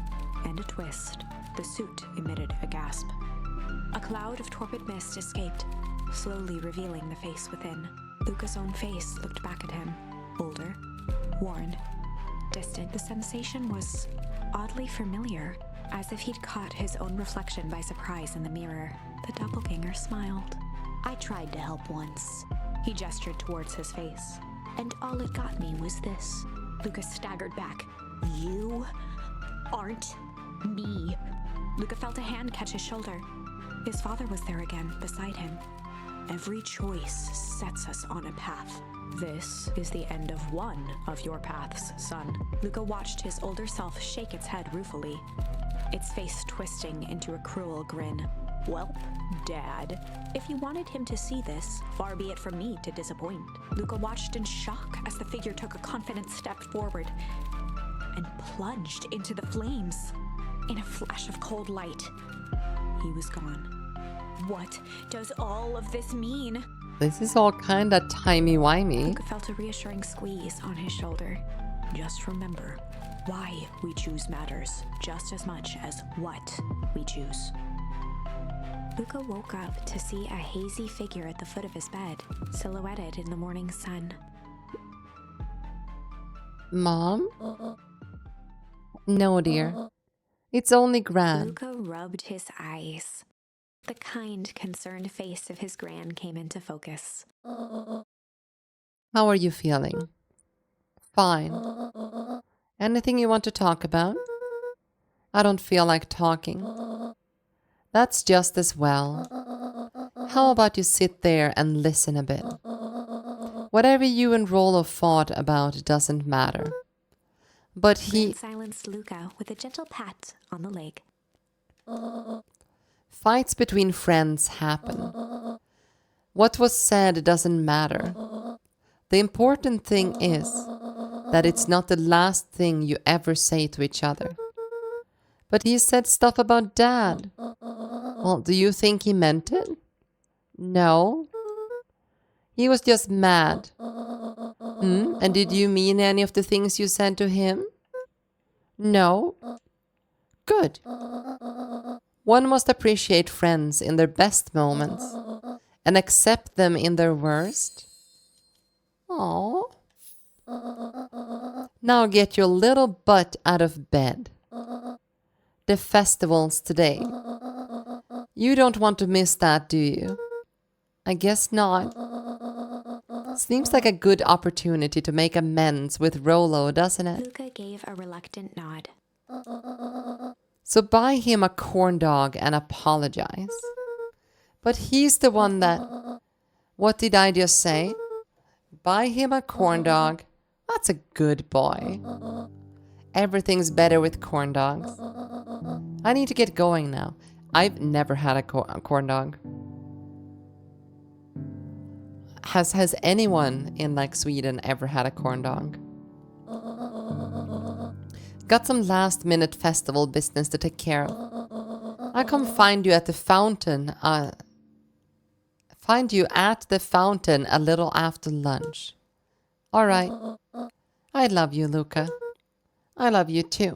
and a twist, the suit emitted a gasp. A cloud of torpid mist escaped, slowly revealing the face within. Luca's own face looked back at him, older, worn, distant. The sensation was oddly familiar, as if he'd caught his own reflection by surprise in the mirror. The doppelganger smiled. I tried to help once. He gestured towards his face. And all it got me was this. Luca staggered back. You aren't me. Luca felt a hand catch his shoulder. His father was there again, beside him. Every choice sets us on a path. This is the end of one of your paths, son. Luca watched his older self shake its head ruefully, its face twisting into a cruel grin. Welp, Dad, if you wanted him to see this, far be it from me to disappoint. Luca watched in shock as the figure took a confident step forward and plunged into the flames. In a flash of cold light, he was gone. What does all of this mean? This is all kinda timey-wimey. Luca felt a reassuring squeeze on his shoulder. Just remember, why we choose matters just as much as what we choose. Luca woke up to see a hazy figure at the foot of his bed, silhouetted in the morning sun. Mom? No, dear. It's only Gran. Luca rubbed his eyes. The kind, concerned face of his gran came into focus. How are you feeling? Fine. Anything you want to talk about? I don't feel like talking. That's just as well. How about you sit there and listen a bit? Whatever you and Rollo fought about doesn't matter. But he silenced Luca with a gentle pat on the leg. Fights between friends happen. What was said doesn't matter. The important thing is that it's not the last thing you ever say to each other. But he said stuff about Dad. Well, do you think he meant it? No. He was just mad. And did you mean any of the things you said to him? No. Good. One must appreciate friends in their best moments and accept them in their worst. Aww. Now get your little butt out of bed. The festival's today. You don't want to miss that, do you? I guess not. Seems like a good opportunity to make amends with Rollo, doesn't it? Luca gave a reluctant nod. So buy him a corn dog and apologize. But he's the one that... What did I just say? Buy him a corn dog. That's a good boy. Everything's better with corn dogs. I need to get going now. I've never had a corn dog. Has anyone in like Sweden ever had a corn dog? Got some last minute festival business to take care of. I'll come find you at the fountain. Find you at the fountain a little after lunch. All right. I love you, Luca. I love you too.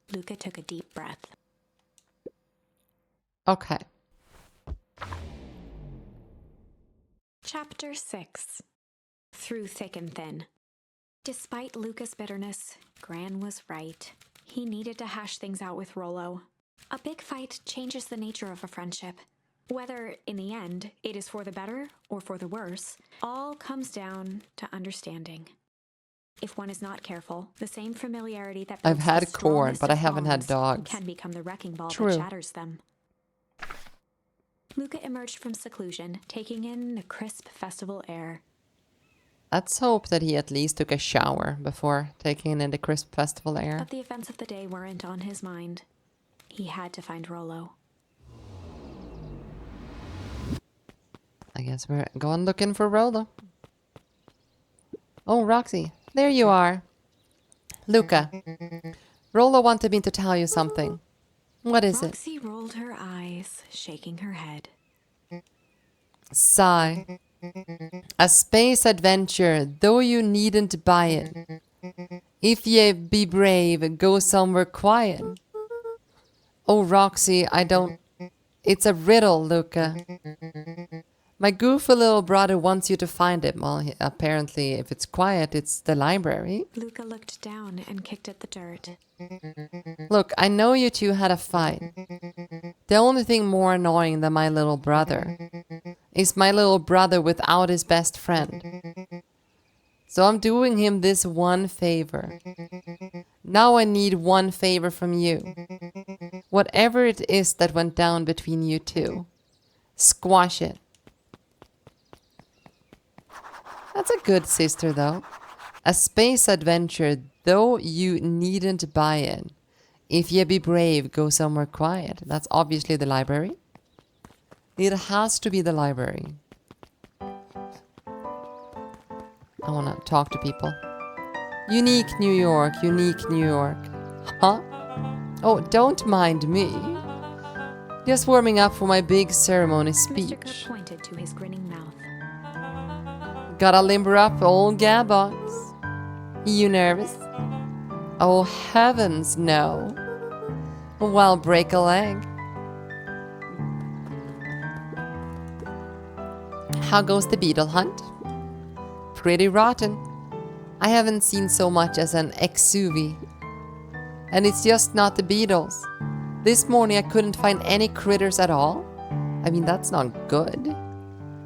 Luca took a deep breath. Okay. Chapter 6. Through Thick and Thin. Despite Luca's bitterness, Gran was right. He needed to hash things out with Rollo. A big fight changes the nature of a friendship. Whether, in the end, it is for the better or for the worse, all comes down to understanding. If one is not careful, the same familiarity that I've builds had the corn, strongest but I of haven't had bonds dogs. can become the wrecking ball True. that shatters them. Luca emerged from seclusion, taking in the crisp festival air. Let's hope that he at least took a shower before taking in the crisp festival air. But the events of the day weren't on his mind. He had to find Rollo. I guess we're going looking for Rollo. Oh, Roxy, there you are. Luca, Rollo wanted me to tell you something. What is it? Roxy rolled her eyes, shaking her head. Sigh. A space adventure, though you needn't buy it. If ye be brave, go somewhere quiet. Oh, Roxy, I don't... It's a riddle, Luca. My goofy little brother wants you to find it. Well, apparently, if it's quiet, it's the library. Luca looked down and kicked at the dirt. Look, I know you two had a fight. The only thing more annoying than my little brother is my little brother without his best friend. So I'm doing him this one favor. Now I need one favor from you. Whatever it is that went down between you two, squash it. That's a good sister, though. A space adventure, though you needn't buy it. If ye be brave, go somewhere quiet. That's obviously the library. It has to be the library. I want to talk to people. Unique New York, unique New York. Huh? Oh, don't mind me. Just warming up for my big ceremony Mr. speech. Kirk pointed to his grinning mouth. Gotta limber up, old Gabox. You nervous? Oh, heavens, no. Well, break a leg. How goes the beetle hunt? Pretty rotten. I haven't seen so much as an exuvie. And it's just not the beetles. This morning I couldn't find any critters at all. I mean, that's not good.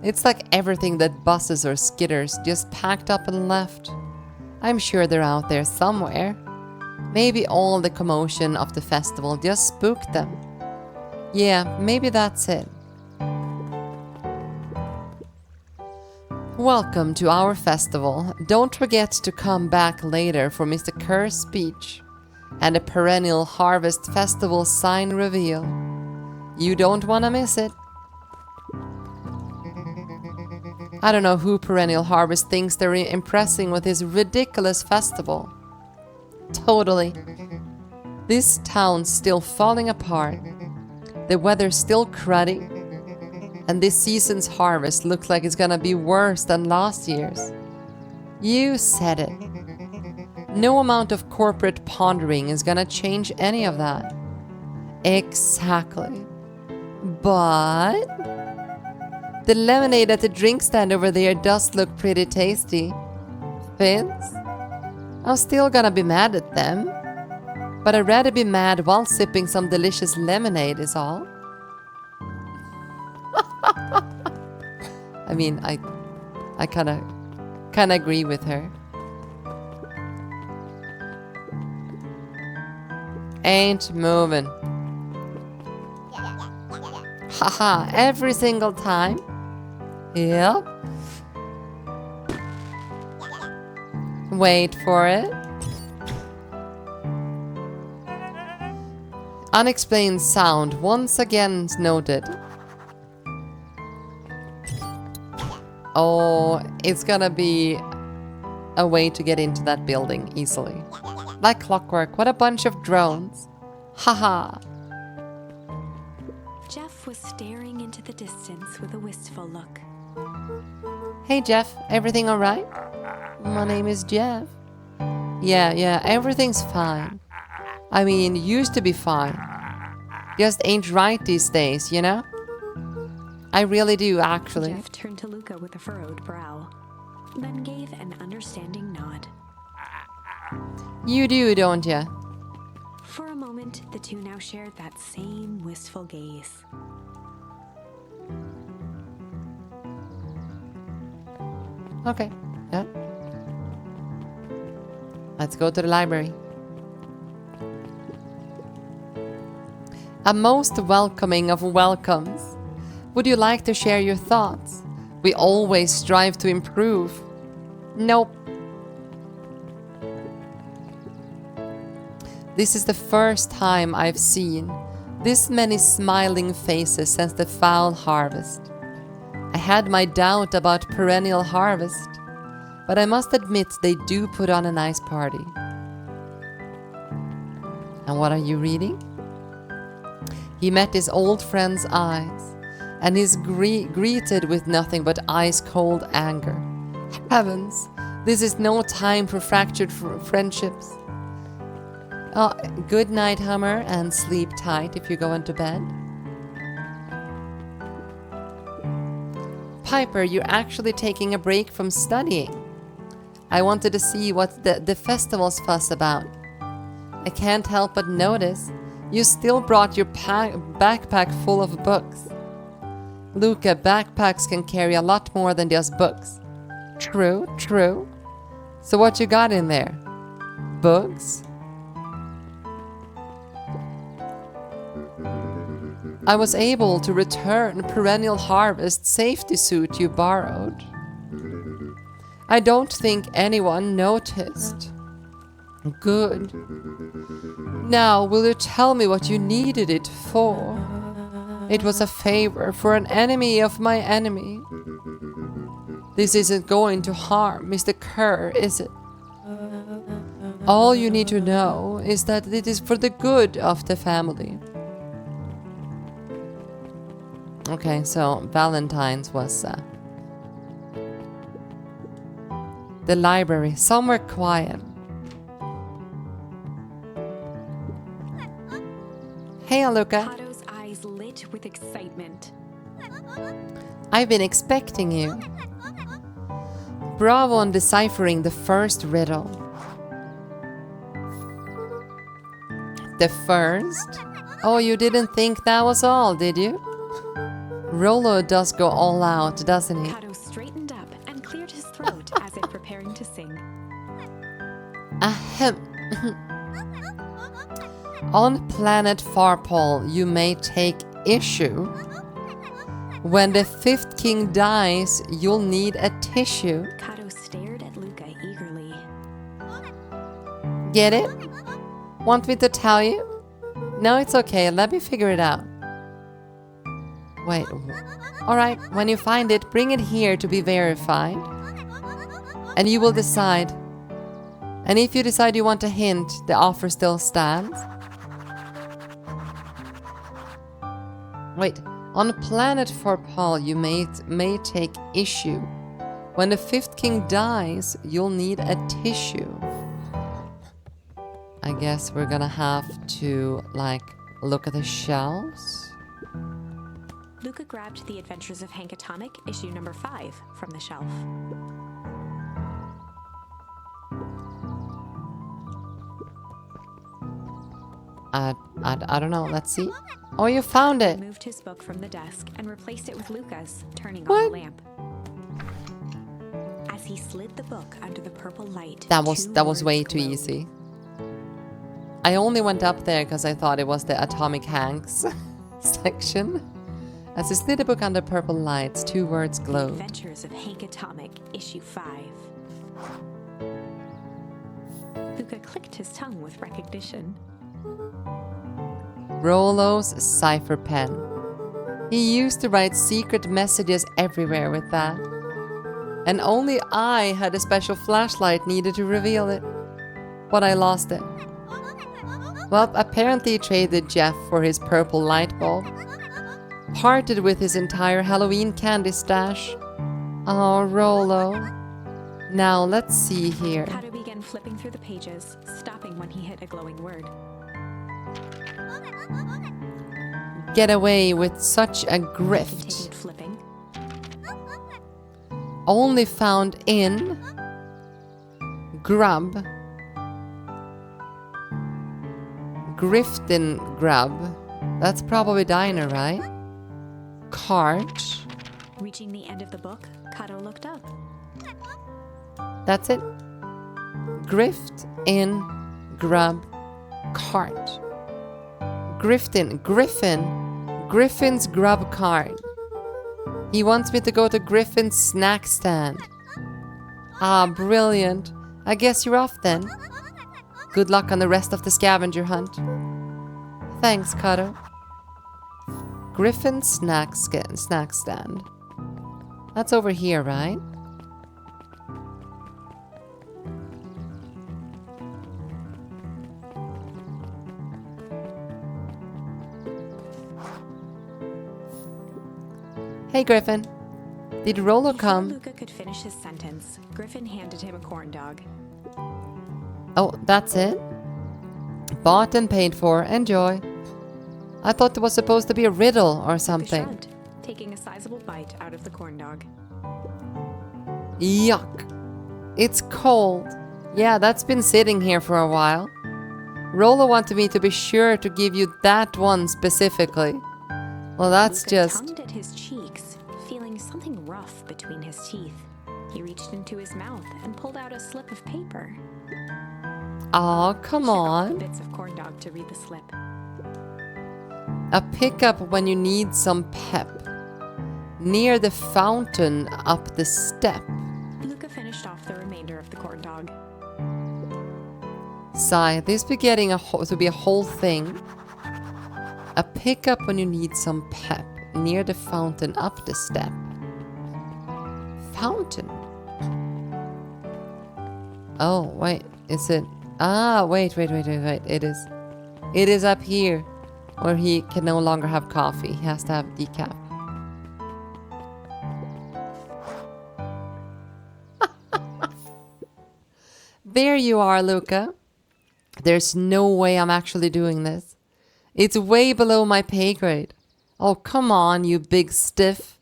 It's like everything that buses or skitters just packed up and left. I'm sure they're out there somewhere. Maybe all the commotion of the festival just spooked them. Yeah, maybe that's it. Welcome to our festival. Don't forget to come back later for Mr. Kerr's speech and a perennial harvest festival sign reveal. You don't want to miss it. I don't know who Perennial Harvest thinks they're impressing with his ridiculous festival. Totally. This town's still falling apart. The weather's still cruddy. And this season's harvest looks like it's gonna be worse than last year's. You said it. No amount of corporate pondering is gonna change any of that. Exactly. But the lemonade at the drink stand over there does look pretty tasty. Fins? I'm still gonna be mad at them. But I'd rather be mad while sipping some delicious lemonade is all. I mean, I kinda agree with her. Ain't moving. Haha, every single time. Yep. Wait for it. Unexplained sound once again noted. Oh, it's gonna be a way to get into that building easily. Like clockwork, what a bunch of drones. Haha. Jeff Jeff was staring into the distance with a wistful look. Hey Jeff, everything alright? My name is Jeff. Yeah, everything's fine. I mean, used to be fine. Just ain't right these days, you know? I really do, actually. Jeff turned to Luca with a furrowed brow, then gave an understanding nod. You do, don't ya? For a moment, the two now shared that same wistful gaze. Okay, yeah. Let's go to the library. A most welcoming of welcomes. Would you like to share your thoughts? We always strive to improve. Nope. This is the first time I've seen this many smiling faces since the foul harvest. I had my doubt about perennial harvest, but I must admit they do put on a nice party. And what are you reading? He met his old friend's eyes, and is greeted with nothing but ice-cold anger. Heavens, this is no time for fractured friendships. Oh, good night, Hummer, and sleep tight if you're going to bed. Piper, you're actually taking a break from studying. I wanted to see what the festival's fuss about. I can't help but notice you still brought your backpack full of books. Luca, backpacks can carry a lot more than just books. True. So what you got in there? Books? I was able to return Perennial Harvest safety suit you borrowed. I don't think anyone noticed. Good. Now, will you tell me what you needed it for? It was a favor for an enemy of my enemy. This isn't going to harm Mr. Kerr, is it? All you need to know is that it is for the good of the family. Okay, so Valentine's was the library, somewhere quiet. Hey, Luca. Otto's eyes lit with excitement. I've been expecting you. Bravo on deciphering the first riddle. The first? Oh, you didn't think that was all, did you? Rollo does go all out, doesn't he? Otto straightened up and cleared his throat as if preparing to sing. Ahem. On planet Farpol, you may take issue. When the fifth king dies, you'll need a tissue. Kato stared at Luca eagerly. Get it? Want me to tell you? No, it's okay. Let me figure it out. Wait. Alright, when you find it, bring it here to be verified. And you will decide. And if you decide you want a hint, the offer still stands. Wait. On planet Farpol, you may take issue. When the fifth king dies, you'll need a tissue. I guess we're gonna have to, like, look at the shelves. Luca grabbed The Adventures of Hank Atomic, issue number 5, from the shelf. I don't know. Let's see. Oh, you found it. He moved his book from the desk and replaced it with Luca's, turning What? on the lamp. As he slid the book under the purple light, That was two way words too glowed. easy. I only went up there because I thought it was the Atomic Hanks section. As he slid the book under purple lights, 2 words The glowed. Adventures of Hank Atomic, issue 5. Luca clicked his tongue with recognition. Rollo's cipher pen. He used to write secret messages everywhere with that. And only I had a special flashlight needed to reveal it. But I lost it. Well, apparently he traded Jeff for his purple light bulb. Parted with his entire Halloween candy stash. Oh, Rolo. Now, let's see here. Kato began flipping through the pages, stopping when he hit a glowing word. Get away with such a He grift. continued flipping. Only found in grub. Griftin grub. That's probably diner, right? Cart. Reaching the end of the book, Kato looked up. That's it. Grift in grub cart. Griffin. Griffin's grub cart. He wants me to go to Griffin's snack stand. Ah, brilliant. I guess you're off then. Good luck on the rest of the scavenger hunt. Thanks, Kato. Griffin's snack stand. That's over here, right? Hey, Griffin. Did Rolo Before come? Luca could finish his sentence, Griffin handed him a corn dog. Oh, that's it? Bought and paid for. Enjoy. I thought it was supposed to be a riddle or Luca something. shrugged, taking a sizable bite out of the corn dog. Yuck. It's cold. Yeah, that's been sitting here for a while. Rolo wanted me to be sure to give you that one specifically. Well, that's Luca just... tongued at his cheeks, feeling something rough between his teeth. He reached into his mouth and pulled out a slip of paper. Aw, come Shook off the on. bits of corn dog to read the slip. A pickup when you need some pep. Near the fountain up the step. Luca finished off the remainder of the corn dog. Sigh, this be getting to be a whole thing. A pickup when you need some pep. Near the fountain up the step. Fountain? Oh, wait, is it? Ah, wait. It is up here. Where he can no longer have coffee. He has to have decaf. There you are, Luca. There's no way I'm actually doing this. It's way below my pay grade. Oh, come on, you big stiff.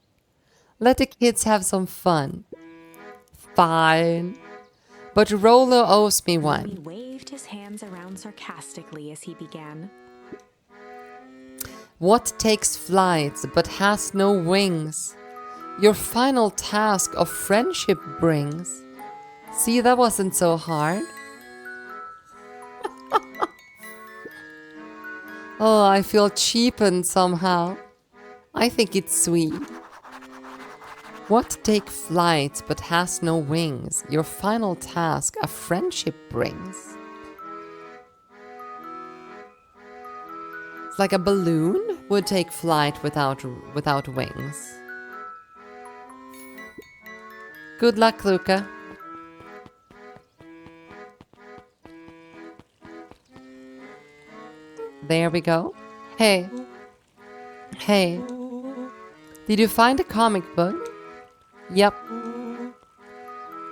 Let the kids have some fun. Fine. But Rolo owes me He one. waved his hands around sarcastically as he began. What takes flights but has no wings? Your final task of friendship brings. See, that wasn't so hard. Oh, I feel cheapened somehow. I think it's sweet. What take flights but has no wings? Your final task a friendship brings. It's like a balloon would take flight without wings. Good luck, Luca. There we go. Hey. Did you find a comic book? Yep.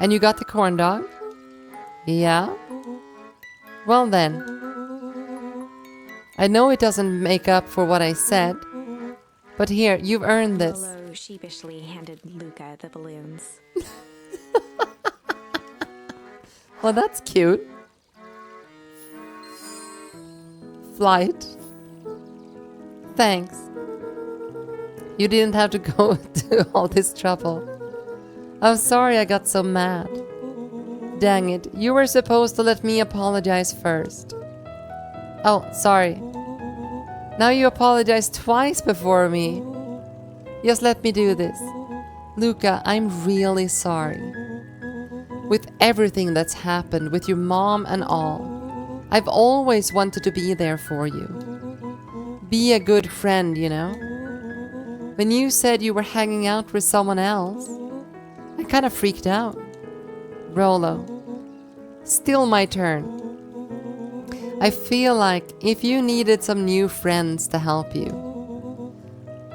And you got the corn dog? Yeah. Well then. I know it doesn't make up for what I said, but here, you've earned this. Rolo sheepishly handed Luca the balloons. Well, that's cute. Flight. Thanks. You didn't have to go to all this trouble. I'm sorry I got so mad. Dang it, you were supposed to let me apologize first. Oh, sorry. Now you apologize twice before me. Just let me do this. Luca, I'm really sorry. With everything that's happened, with your mom and all, I've always wanted to be there for you. Be a good friend, you know? When you said you were hanging out with someone else, I kind of freaked out. Rolo, still my turn. I feel like if you needed some new friends to help you,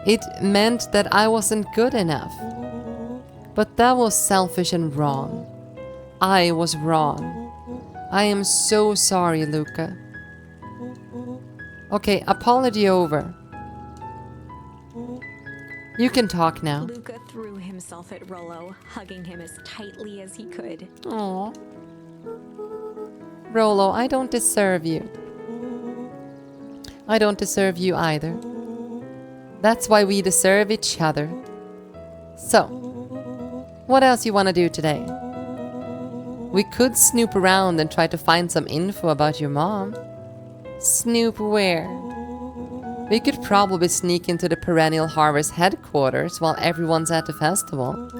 It meant that I wasn't good enough. But that was selfish and wrong. I was wrong. I am so sorry, Luca. Okay, apology over. You can talk now. Luca threw himself at Rollo, hugging him as tightly as he could. Aw. Rollo, I don't deserve you. I don't deserve you either. That's why we deserve each other. So, what else you want to do today? We could snoop around and try to find some info about your mom. Snoop where? We could probably sneak into the Perennial Harvest headquarters while everyone's at the festival.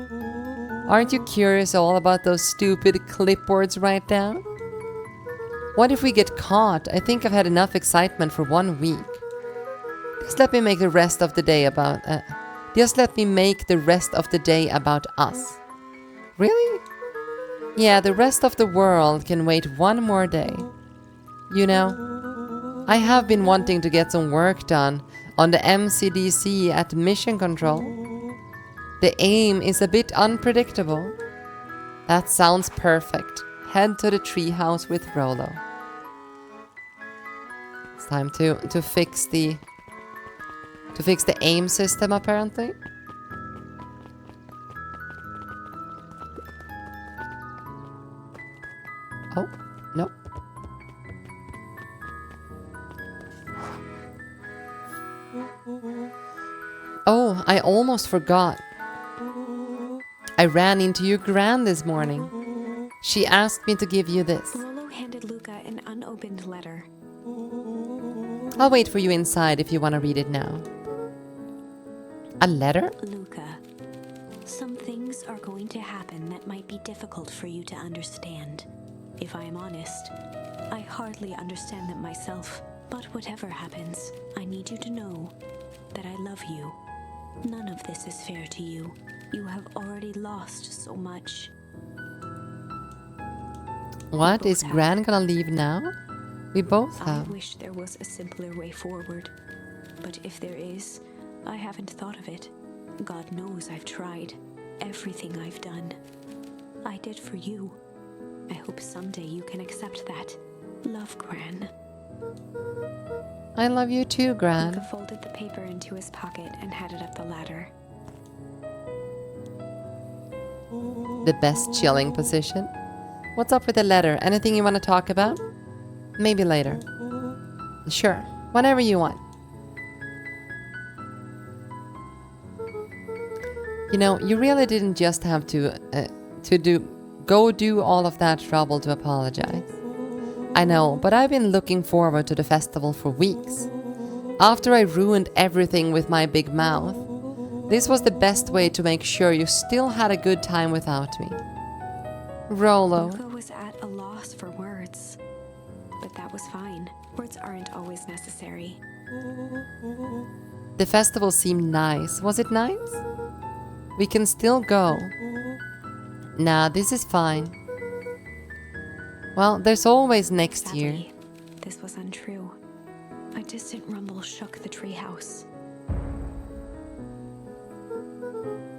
Aren't you curious all about those stupid clipboards right now? What if we get caught? I think I've had enough excitement for 1 week. Just let me make the rest of the day about... just let me make the rest of the day about us. Really? Yeah, the rest of the world can wait 1 more day. You know, I have been wanting to get some work done on the MCDC at Mission Control. The aim is a bit unpredictable. That sounds perfect. Head to the treehouse with Rollo. It's time to fix the aim system, apparently. Oh, no. Oh, I almost forgot. I ran into your gran this morning. She asked me to give you this. Rollo handed Luca an unopened letter. I'll wait for you inside if you want to read it now. A letter? Luca, some things are going to happen that might be difficult for you to understand. If I am honest, I hardly understand them myself. But whatever happens, I need you to know that I love you. None of this is fair to you. You have already lost so much. What? Is Gran gonna leave now? We both have. I wish there was a simpler way forward. But if there is, I haven't thought of it. God knows I've tried. Everything I've done, I did for you. I hope someday you can accept that. Love, Gran. I love you too, Gran. Luca folded the paper into his pocket and headed up the ladder. The best chilling position. What's up with the letter? Anything you want to talk about? Maybe later. Sure, whenever you want. You know, you really didn't just have to go do all of that trouble to apologize. I know, but I've been looking forward to the festival for weeks. After I ruined everything with my big mouth, this was the best way to make sure you still had a good time without me. Rollo. Luca was at a loss for words. But that was fine. Words aren't always necessary. The festival seemed nice. Was it nice? We can still go. Nah, this is fine. Well, there's always next year. Sadly, this was untrue. A distant rumble shook the treehouse.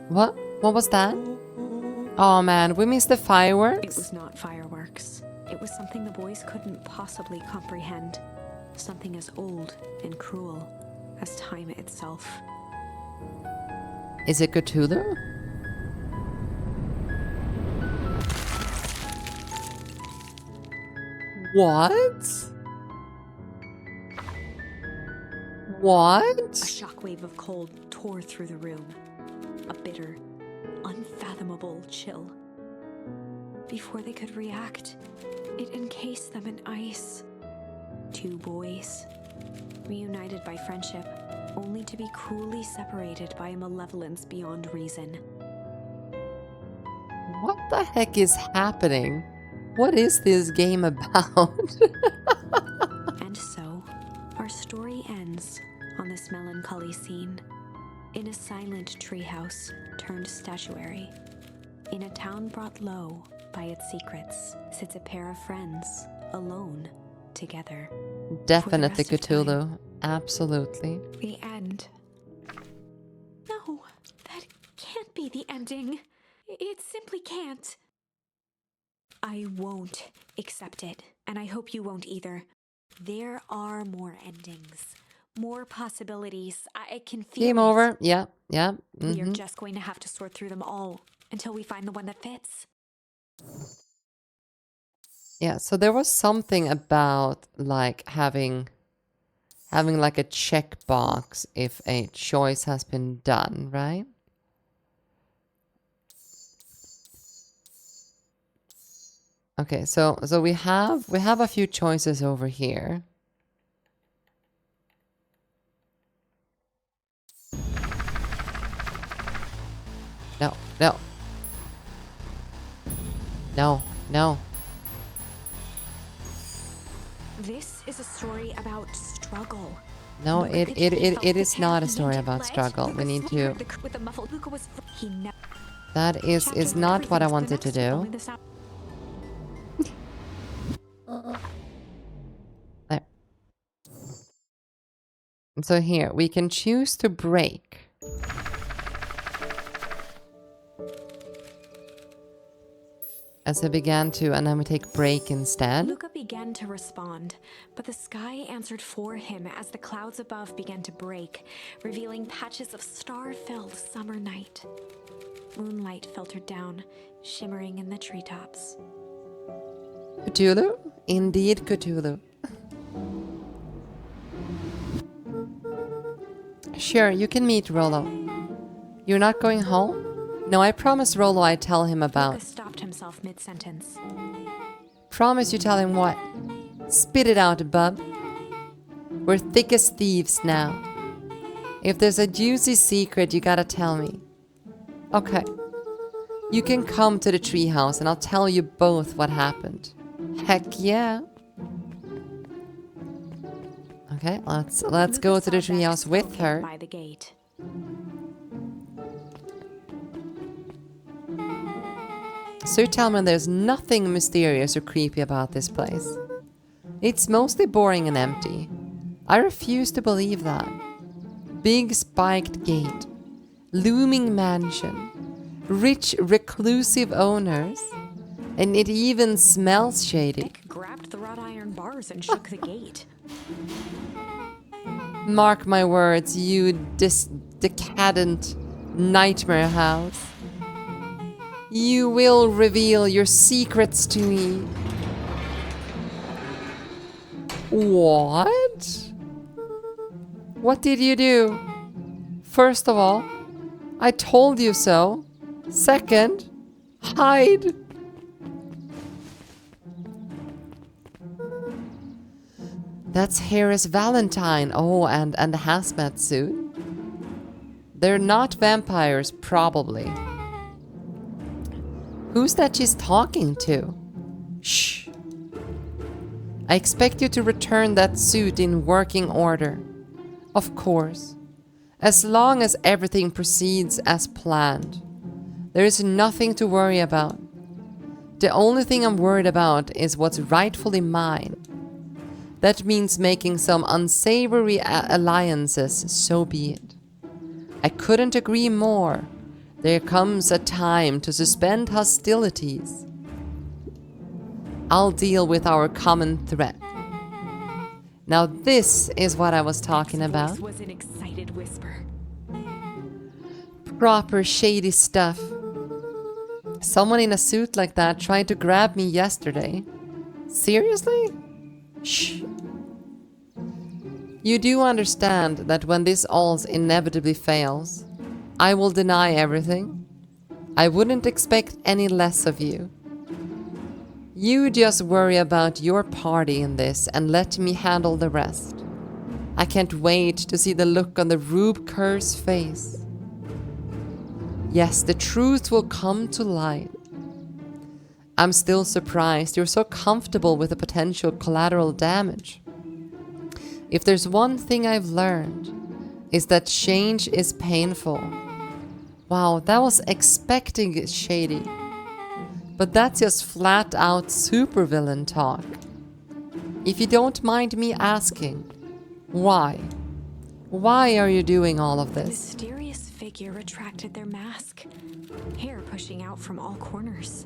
What? What was that? Oh man, we missed the It fireworks? was not fireworks. It was something the boys couldn't possibly comprehend. Something as old and cruel as time itself. Is it Cthulhu? What? What? A shockwave of cold tore through the room. A bitter, unfathomable chill. Before they could react, it encased them in ice. 2 boys, reunited by friendship, only to be cruelly separated by a malevolence beyond reason. What the heck is happening? What is this game about? And so, our story ends on this melancholy scene. In a silent treehouse turned statuary, in a town brought low by its secrets, sits a pair of friends, alone, together. Definitely For the rest of time. Cthulhu. Absolutely. The end. No, that can't be the ending. It simply can't. I won't accept it, and I hope you won't either. There are more endings, more possibilities. I can feel Game it. over. Yeah, yeah. We are just going to have to sort through them all until we find the one that fits. Yeah, so there was something about like having like a checkbox if a choice has been done, right? Okay, so we have a few choices over here. No, no. No, no. This is a story about struggle. No, Luca it felt is the not a tear, story yanked it about flat. struggle. We Luca need to... snickered with a muffled Luca was he never That is not what I wanted to do. There. So here, we can choose to break. As I began to, and then we take break instead. Luca began to respond, but the sky answered for him as the clouds above began to break, revealing patches of star-filled summer night. Moonlight filtered down, shimmering in the treetops. Cthulhu? Indeed, Cthulhu. Sure, you can meet Rollo. You're not going home? No, I promised Rollo I'd tell him about... Luca stopped himself mid-sentence. Promise you tell him what? Spit it out, bub. We're thick as thieves now. If there's a juicy secret, you gotta tell me. Okay. You can come to the treehouse and I'll tell you both what happened. Heck yeah. Okay, let's go to the treehouse with her. By the gate. So tell me there's nothing mysterious or creepy about this place. It's mostly boring and empty. I refuse to believe that. Big spiked gate. Looming mansion. Rich reclusive owners. And it even smells shady. Nick grabbed the wrought iron bars and shook the gate. Mark my words, you decadent nightmare house. You will reveal your secrets to me. What? What did you do? First of all, I told you so. Second, hide. That's Harris Valentine. Oh, and the hazmat suit. They're not vampires, probably. Who's that she's talking to? Shh. I expect you to return that suit in working order. Of course. As long as everything proceeds as planned. There is nothing to worry about. The only thing I'm worried about is what's rightfully mine. That means making some unsavory alliances, so be it. I couldn't agree more. There comes a time to suspend hostilities. I'll deal with our common threat. Now this is what I was talking about. Voice was an excited whisper. Proper shady stuff. Someone in a suit like that tried to grab me yesterday. Seriously? Shh. You do understand that when this all inevitably fails, I will deny everything. I wouldn't expect any less of you. You just worry about your party in this and let me handle the rest. I can't wait to see the look on the Rube Kerr's face. Yes, the truth will come to light. I'm still surprised you're so comfortable with the potential collateral damage. If there's one thing I've learned, is that change is painful. Wow, that was expecting shady. But that's just flat out supervillain talk. If you don't mind me asking, why? Why are you doing all of The this? mysterious figure figure retracted their mask, hair pushing out from all corners.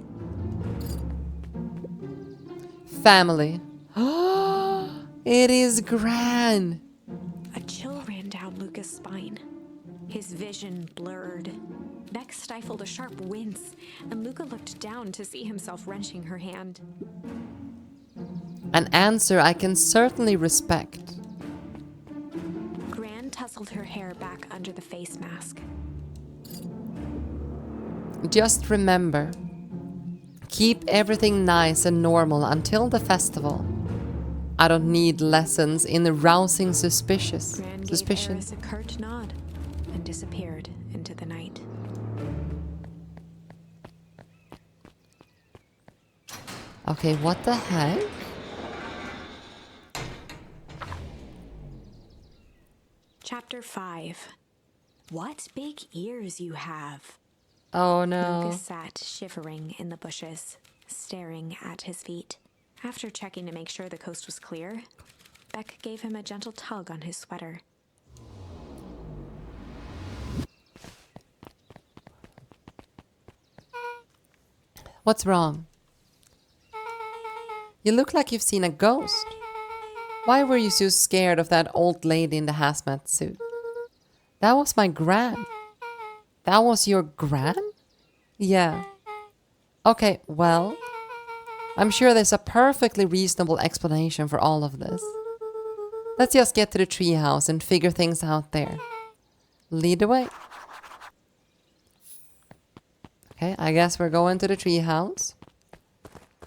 Family. It is Gran. A chill ran down Luca's spine. His vision blurred. Beck stifled a sharp wince, and Luca looked down to see himself wrenching her hand. An answer I can certainly respect. Gran tousled her hair back under the face mask. Just remember, keep everything nice and normal until the festival. I don't need lessons in rousing suspicion. Gran gave Eris a curt nod and disappeared into the night. Okay, what the heck? Chapter 5. What big ears you have. Oh no. Lucas sat shivering in the bushes, staring at his feet. After checking to make sure the coast was clear, Beck gave him a gentle tug on his sweater. What's wrong? You look like you've seen a ghost. Why were you so scared of that old lady in the hazmat suit? That was my gran. That was your gran? Yeah. Okay, well, I'm sure there's a perfectly reasonable explanation for all of this. Let's just get to the treehouse and figure things out there. Lead the way. Okay, I guess we're going to the treehouse.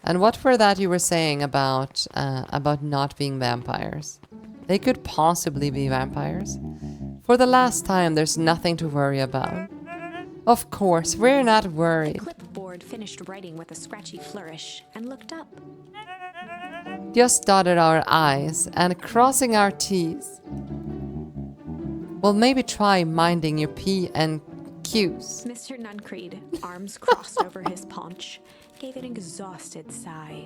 And what were that you were saying about not being vampires? They could possibly be vampires. For the last time, there's nothing to worry about. Of course, we're not worried. The clipboard finished writing with a scratchy flourish and looked up. Just dotted our I's and crossing our T's. Well, maybe try minding your P and Q's. Mr. Nuncreed, arms crossed over his paunch, gave an exhausted sigh.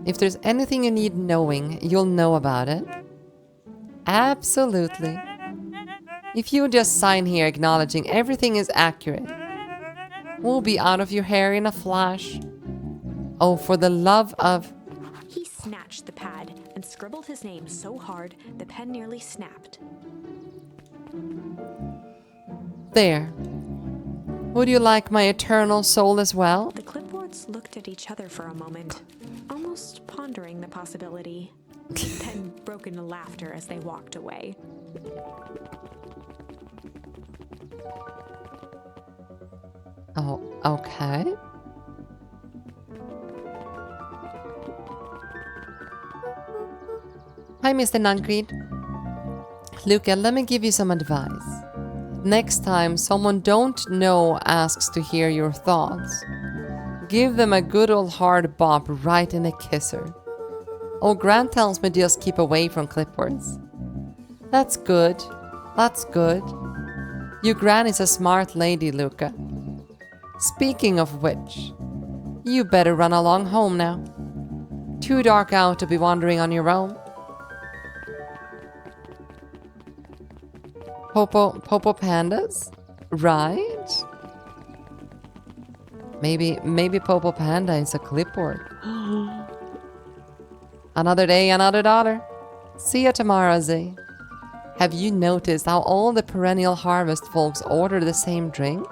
If there's anything you need knowing, you'll know about it. Absolutely. If you just sign here acknowledging everything is accurate, we'll be out of your hair in a flash. Oh, for the love of... He snatched the pad and scribbled his name so hard the pen nearly snapped. There. Would you like my eternal soul as well? The clipboards looked at each other for a moment, almost pondering the possibility, then broke into laughter as they walked away. Oh, okay. Hi, Mr. Nuncreed. Luca, let me give you some advice. Next time someone don't know asks to hear your thoughts, give them a good old hard bop right in a kisser. Oh, Grant tells me just keep away from clipboards. That's good. That's good. Your Gran is a smart lady, Luca. Speaking of which, you better run along home now. Too dark out to be wandering on your own. Popo pandas? Right? Maybe Popo Panda is a clipboard. Another day, another dollar. See you tomorrow, Z. Have you noticed how all the perennial harvest folks order the same drink?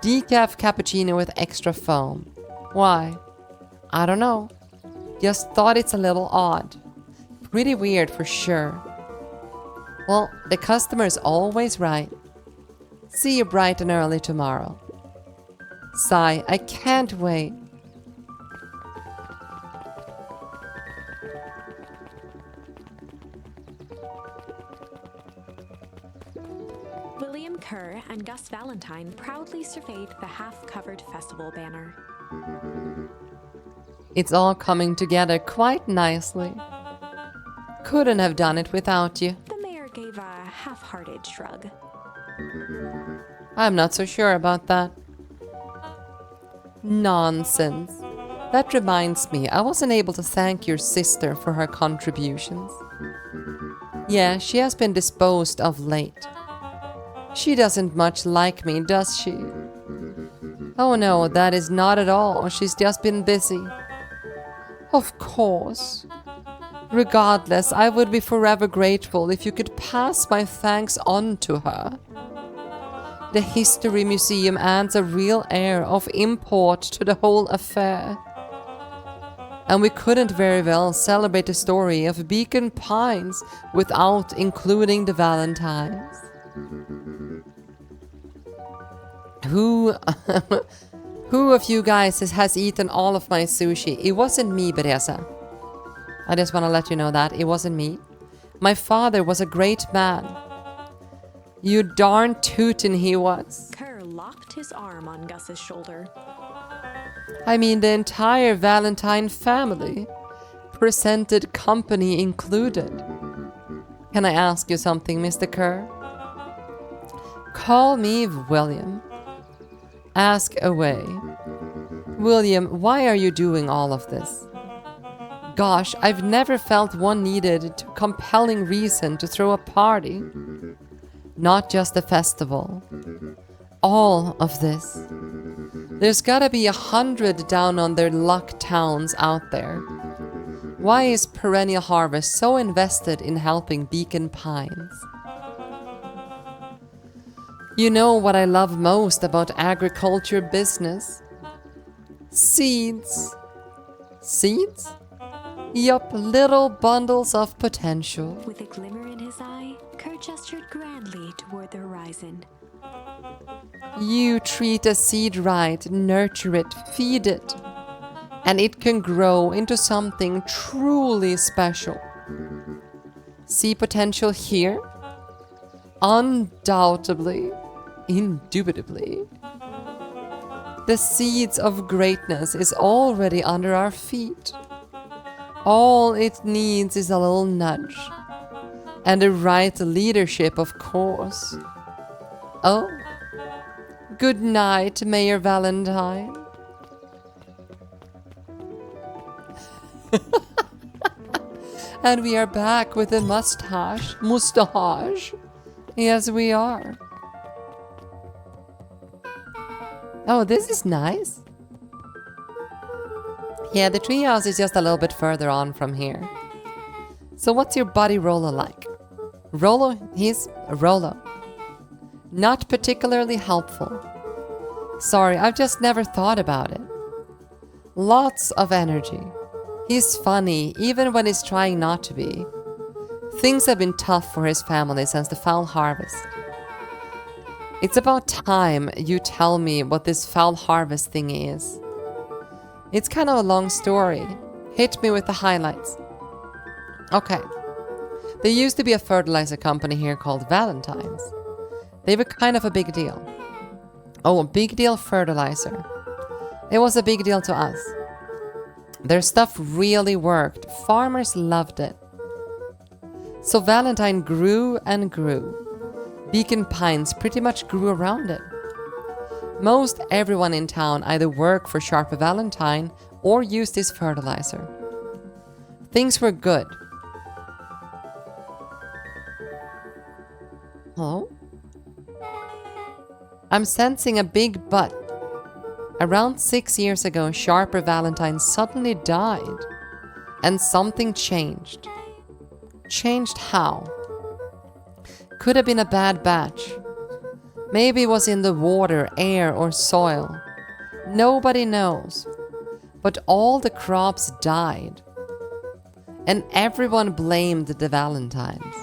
Decaf cappuccino with extra foam. Why? I don't know. Just thought it's a little odd. Pretty weird for sure. Well, the customer's always right. See you bright and early tomorrow. Sigh, I can't wait. William Kerr and Gus Valentine proudly surveyed the half-covered festival banner. It's all coming together quite nicely. Couldn't have done it without you. The mayor gave a half-hearted shrug. I'm not so sure about that. Nonsense. That reminds me, I wasn't able to thank your sister for her contributions. Yeah, she has been disposed of late. She doesn't much like me, does she? Oh no, that is not at all. She's just been busy. Of course. Regardless, I would be forever grateful if you could pass my thanks on to her. The History Museum adds a real air of import to the whole affair. And we couldn't very well celebrate the story of Beacon Pines without including the Valentines. Who of you guys has eaten all of my sushi? It wasn't me, Beresa. I just want to let you know that. It wasn't me. My father was a great man. You darn tootin' he was. Kerr locked his arm on Gus's shoulder. I mean, the entire Valentine family. Presented company included. Can I ask you something, Mr. Kerr? Call me William. Ask away. William, why are you doing all of this? Gosh, I've never felt one needed a compelling reason to throw a party. Not just a festival. All of this. There's gotta be 100 down on their luck towns out there. Why is Perennial Harvest so invested in helping Beacon Pines? You know what I love most about agriculture business? Seeds. Seeds? Yup, little bundles of potential. With a glimmer in his eye, Kerr gestured grandly toward the horizon. You treat a seed right, nurture it, feed it, and it can grow into something truly special. See potential here? Undoubtedly, indubitably. The seeds of greatness is already under our feet. All it needs is a little nudge. And the right leadership, of course. Oh, good night, Mayor Valentine. And we are back with a mustache. Mustache. Yes, we are. Oh, this is nice. Yeah, the treehouse is just a little bit further on from here. So what's your buddy Rolo like? Rolo, he's Rolo. Not particularly helpful. Sorry, I've just never thought about it. Lots of energy. He's funny, even when he's trying not to be. Things have been tough for his family since the foul harvest. It's about time you tell me what this foul harvest thing is. It's kind of a long story. Hit me with the highlights. Okay. There used to be a fertilizer company here called Valentine's. They were kind of a big deal. Oh, a big deal fertilizer. It was a big deal to us. Their stuff really worked. Farmers loved it. So Valentine grew and grew. Beacon Pines pretty much grew around it. Most everyone in town either worked for Sharper Valentine or used his fertilizer. Things were good. Hello? I'm sensing a big but. Around 6 years ago, Sharper Valentine suddenly died. And something changed. Changed how? Could have been a bad batch. Maybe it was in the water, air, or soil. Nobody knows. But all the crops died. And everyone blamed the Valentines.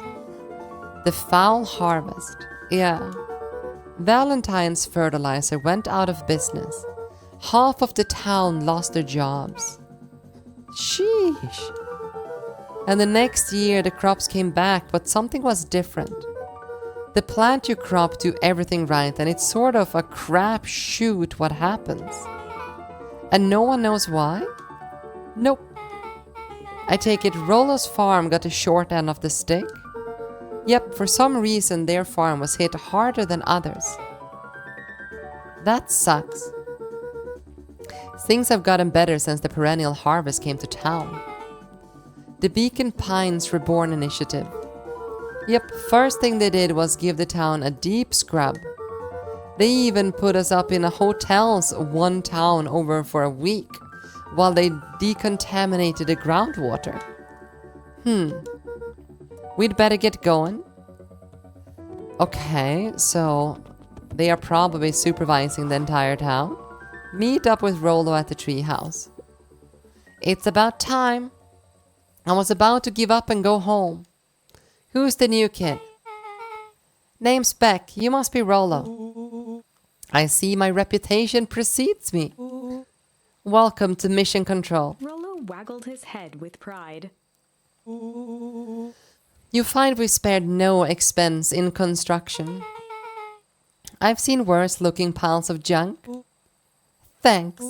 The foul harvest. Yeah. Valentine's fertilizer went out of business. Half of the town lost their jobs. Sheesh. And the next year the crops came back, but something was different. The plant you crop do everything right, and it's sort of a crap shoot what happens. And no one knows why? Nope. I take it Rolo's farm got the short end of the stick? Yep, for some reason their farm was hit harder than others. That sucks. Things have gotten better since the Perennial Harvest came to town. The Beacon Pines Reborn Initiative. Yep, first thing they did was give the town a deep scrub. They even put us up in a hotel's one town over for a week while they decontaminated the groundwater. We'd better get going. Okay, so they are probably supervising the entire town. Meet up with Rolo at the treehouse. It's about time. I was about to give up and go home. Who's the new kid? Name's Beck. You must be Rolo. I see my reputation precedes me. Welcome to Mission Control. Rolo waggled his head with pride. You find we spared no expense in construction. I've seen worse looking piles of junk. Thanks.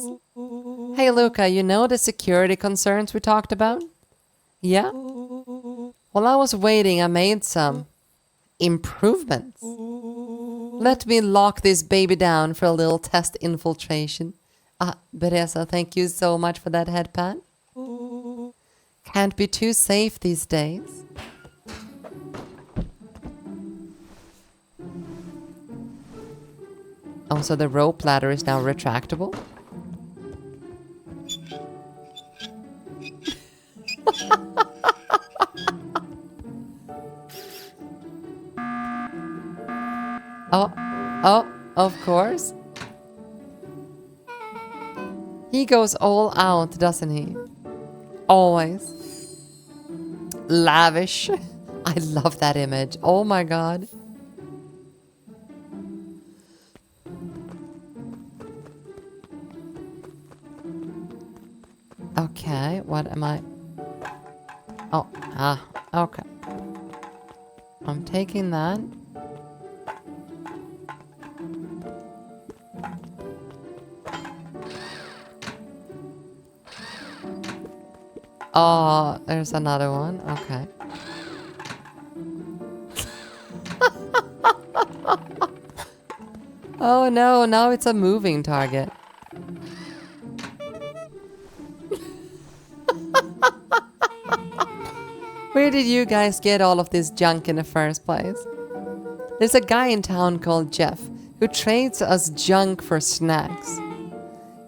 Hey Luca, you know the security concerns we talked about? Yeah? While I was waiting, I made some improvements. Let me lock this baby down for a little test infiltration. Beresa, thank you so much for that headpad. Can't be too safe these days. Oh, so the rope ladder is now retractable? Oh, of course. He goes all out, doesn't he? Always. Lavish. I love that image. Oh my god. Okay, what am I? Oh, okay. I'm taking that. Oh, there's another one. Okay. Oh no, now it's a moving target. Where did you guys get all of this junk in the first place? There's a guy in town called Jeff who trades us junk for snacks.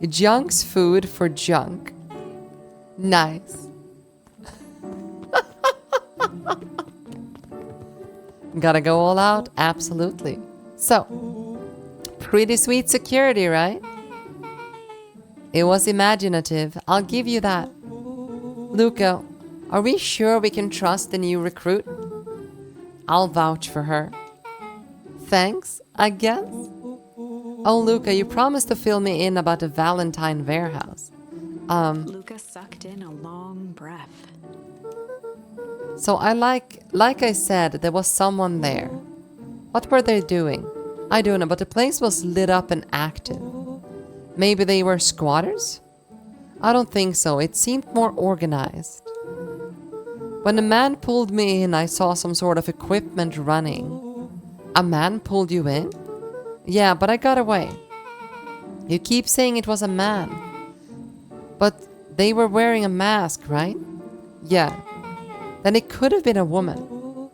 Junk's food for junk. Nice. Gotta go all out? Absolutely. So, pretty sweet security, right? It was imaginative, I'll give you that. Luca, are we sure we can trust the new recruit? I'll vouch for her. Thanks, I guess. Oh, Luca, you promised to fill me in about the Valentine warehouse. Luca sucked in a long breath. So like I said, there was someone there. What were they doing? I don't know, but the place was lit up and active. Maybe they were squatters? I don't think so. It seemed more organized. When the man pulled me in, I saw some sort of equipment running. A man pulled you in? Yeah, but I got away. You keep saying it was a man. But they were wearing a mask, right? Yeah. Then it could have been a woman.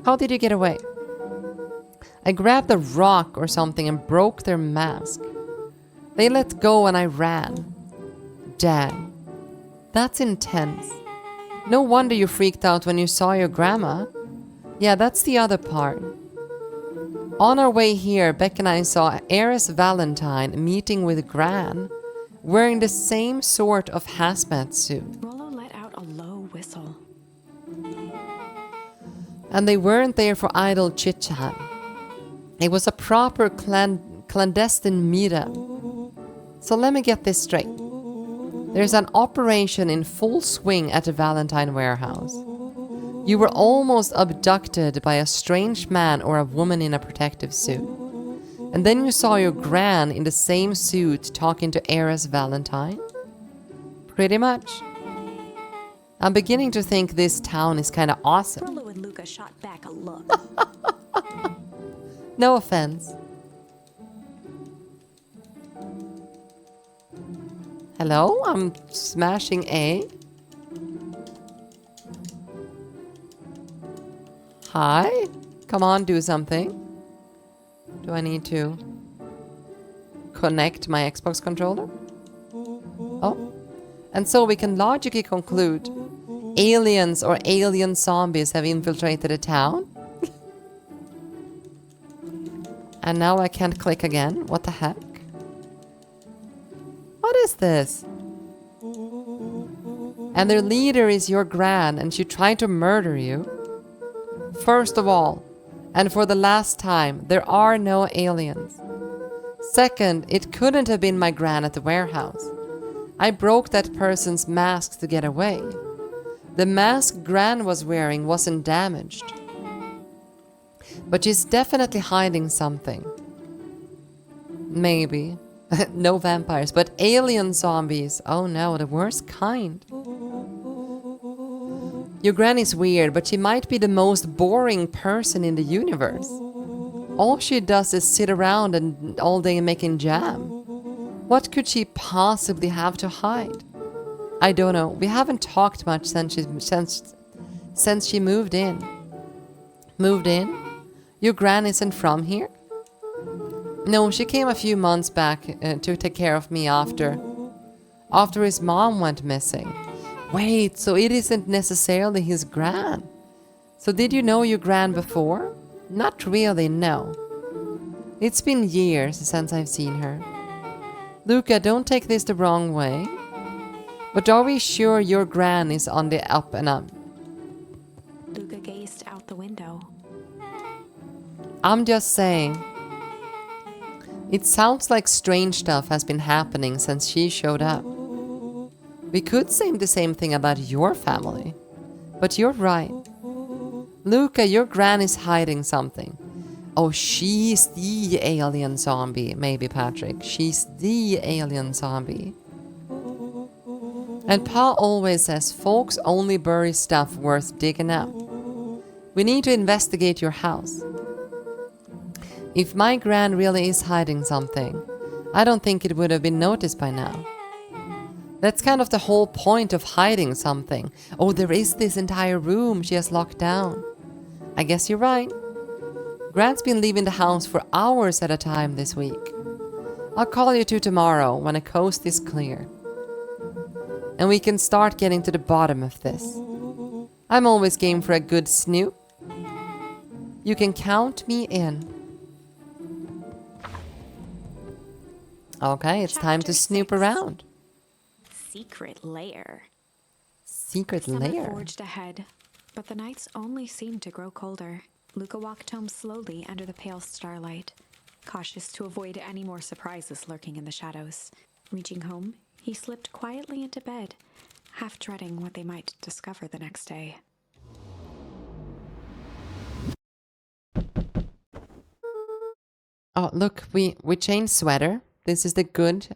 How did you get away? I grabbed a rock or something and broke their mask. They let go and I ran. Damn. That's intense. No wonder you freaked out when you saw your grandma. Yeah, that's the other part. On our way here, Beck and I saw Heiress Valentine meeting with Gran, wearing the same sort of hazmat suit. Rolo let out a low whistle. And they weren't there for idle chit-chat. It was a proper clandestine meetup. So let me get this straight. There's an operation in full swing at the Valentine warehouse. You were almost abducted by a strange man or a woman in a protective suit. And then you saw your gran in the same suit talking to Heiress Valentine? Pretty much. I'm beginning to think this town is kind of awesome. Rolo and Luca shot back a look. No offense. Hello? I'm smashing A. Hi? Come on, do something. Do I need to connect my Xbox controller? Oh. And so we can logically conclude aliens or alien zombies have infiltrated a town. And now I can't click again. What the heck? What is this? And their leader is your gran and she tried to murder you. First of all, and for the last time, there are no aliens. Second, it couldn't have been my gran at the warehouse. I broke that person's mask to get away. The mask Gran was wearing wasn't damaged. But she's definitely hiding something. Maybe. No vampires, but alien zombies. Oh no, the worst kind. Your granny's weird, but she might be the most boring person in the universe. All she does is sit around and all day making jam. What could she possibly have to hide? I don't know. We haven't talked much since she moved in. Moved in? Your gran isn't from here? No, she came a few months back to take care of me after his mom went missing. Wait, so it isn't necessarily his gran. So did you know your gran before? Not really, no. It's been years since I've seen her. Luca, don't take this the wrong way. But are we sure your gran is on the up and up? Luca gazed out the window. I'm just saying. It sounds like strange stuff has been happening since she showed up. We could say the same thing about your family. But you're right. Luca, your gran is hiding something. Oh, she's the alien zombie. Maybe, Patrick. She's the alien zombie. And Pa always says folks only bury stuff worth digging up. We need to investigate your house. If my gran really is hiding something, I don't think it would have been noticed by now. That's kind of the whole point of hiding something. Oh, there is this entire room she has locked down. I guess you're right. Gran's been leaving the house for hours at a time this week. I'll call you two tomorrow when the coast is clear. And we can start getting to the bottom of this. I'm always game for a good snoop. You can count me in. Okay, it's time to snoop around. Secret lair. Secret Summer lair? forged ahead, but the nights only seemed to grow colder. Luca walked home slowly under the pale starlight, cautious to avoid any more surprises lurking in the shadows. Reaching home, he slipped quietly into bed, half dreading what they might discover the next day. Oh, look, we changed sweater. This is the good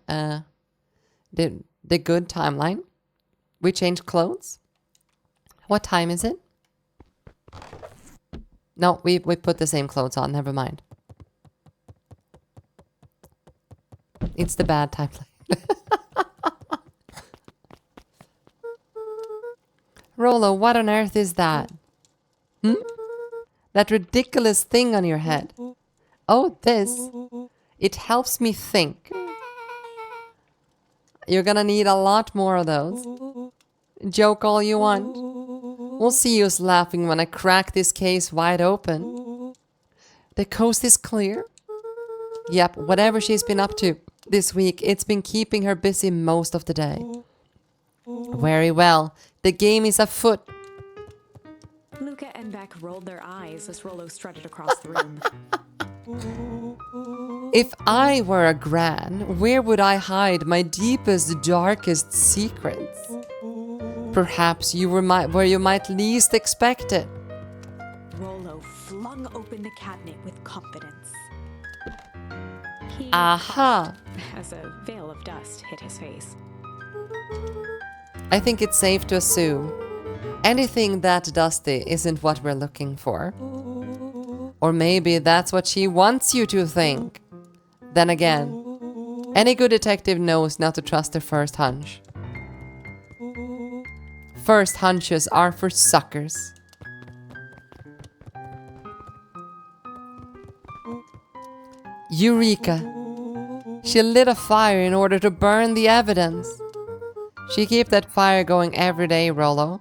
the good timeline. We changed clothes. What time is it? No, we put the same clothes on. Never mind. It's the bad timeline. Rolo, what on earth is that? That ridiculous thing on your head. Oh, this. It helps me think. You're gonna need a lot more of those. Joke all you want. We'll see you laughing when I crack this case wide open. The coast is clear. Yep, whatever she's been up to this week, it's been keeping her busy most of the day. Very well. The game is afoot. Luca and Beck rolled their eyes as Rolo strutted across the room. If I were a gran, where would I hide my deepest, darkest secrets? Perhaps you were where you might least expect it. Rolo flung open the cabinet with confidence. He Aha! paused as a veil of dust hit his face. I think it's safe to assume anything that dusty isn't what we're looking for. Or maybe that's what she wants you to think. Then again, any good detective knows not to trust their first hunch. First hunches are for suckers. Eureka! She lit a fire in order to burn the evidence. She keep that fire going every day, Rollo.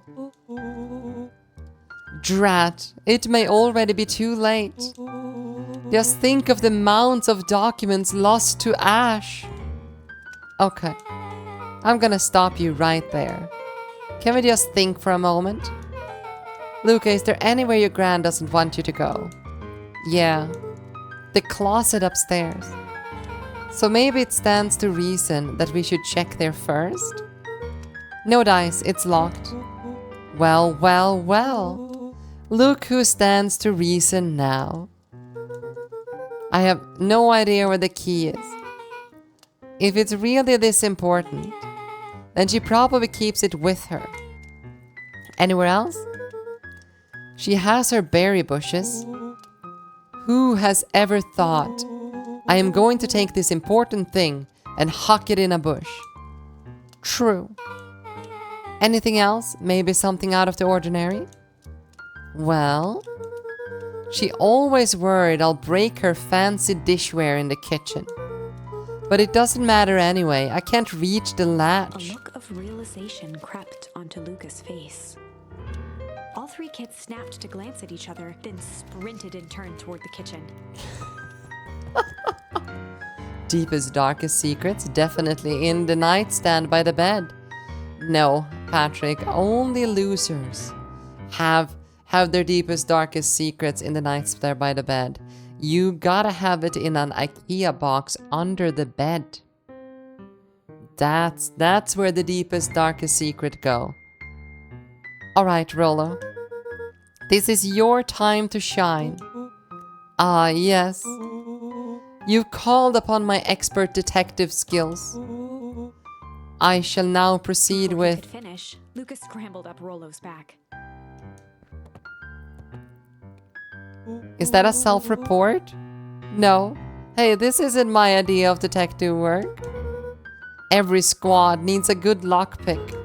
Drat, it may already be too late. Just think of the mounds of documents lost to ash. Okay, I'm gonna stop you right there. Can we just think for a moment? Luca, is there anywhere your gran doesn't want you to go? Yeah, the closet upstairs. So maybe it stands to reason that we should check there first? No dice, it's locked. Well, well, well. Look who stands to reason now. I have no idea where the key is. If it's really this important, then she probably keeps it with her. Anywhere else? She has her berry bushes. Who has ever thought, I am going to take this important thing and huck it in a bush? True. Anything else? Maybe something out of the ordinary? Well, she always worried I'll break her fancy dishware in the kitchen. But it doesn't matter anyway, I can't reach the latch. A look of realization crept onto Luca's face. All three kids snapped to glance at each other, then sprinted in turn toward the kitchen. Deepest, darkest secrets? Definitely in the nightstand by the bed. No, Patrick, only losers have their deepest, darkest secrets in the nightstand by the bed. You gotta have it in an IKEA box under the bed. That's where the deepest, darkest secret go. Alright, Rollo. This is your time to shine. Ah, yes. You've called upon my expert detective skills. I shall now proceed Before he with... could finish, Luca scrambled up Rollo's back. Is that a self-report? No. Hey, this isn't my idea of detective work. Every squad needs a good lockpick.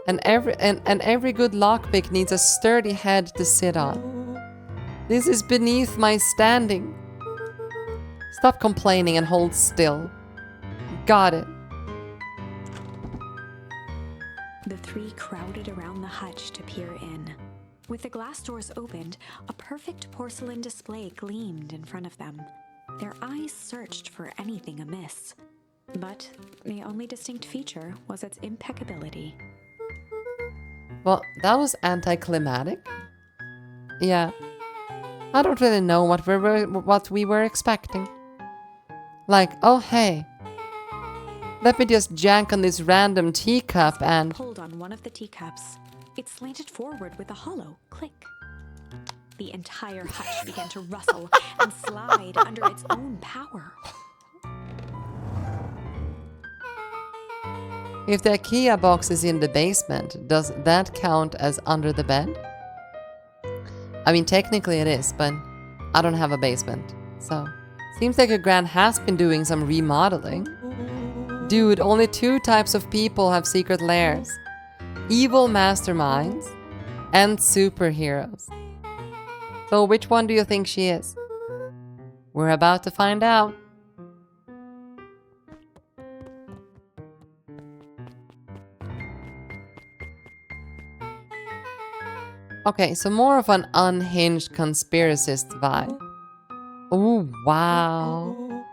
And every good lockpick needs a sturdy head to sit on. This is beneath my standing. Stop complaining and hold still. Got it. The three crowded around the hutch to peer in. With the glass doors opened, a perfect porcelain display gleamed in front of them. Their eyes searched for anything amiss. But the only distinct feature was its impeccability. Well, that was anticlimactic. Yeah. I don't really know what we were expecting. Like, oh hey, let me just jank on this random teacup and... Pulled on one of the teacups. It slanted forward with a hollow click. The entire hutch began to rustle and slide under its own power. If the IKEA box is in the basement, does that count as under the bed? I mean, technically it is, but I don't have a basement, so... Seems like your gran has been doing some remodeling. Dude, only 2 types of people have secret lairs. Evil masterminds and superheroes. So which one do you think she is? We're about to find out. Okay, so more of an unhinged conspiracist vibe. Oh, wow.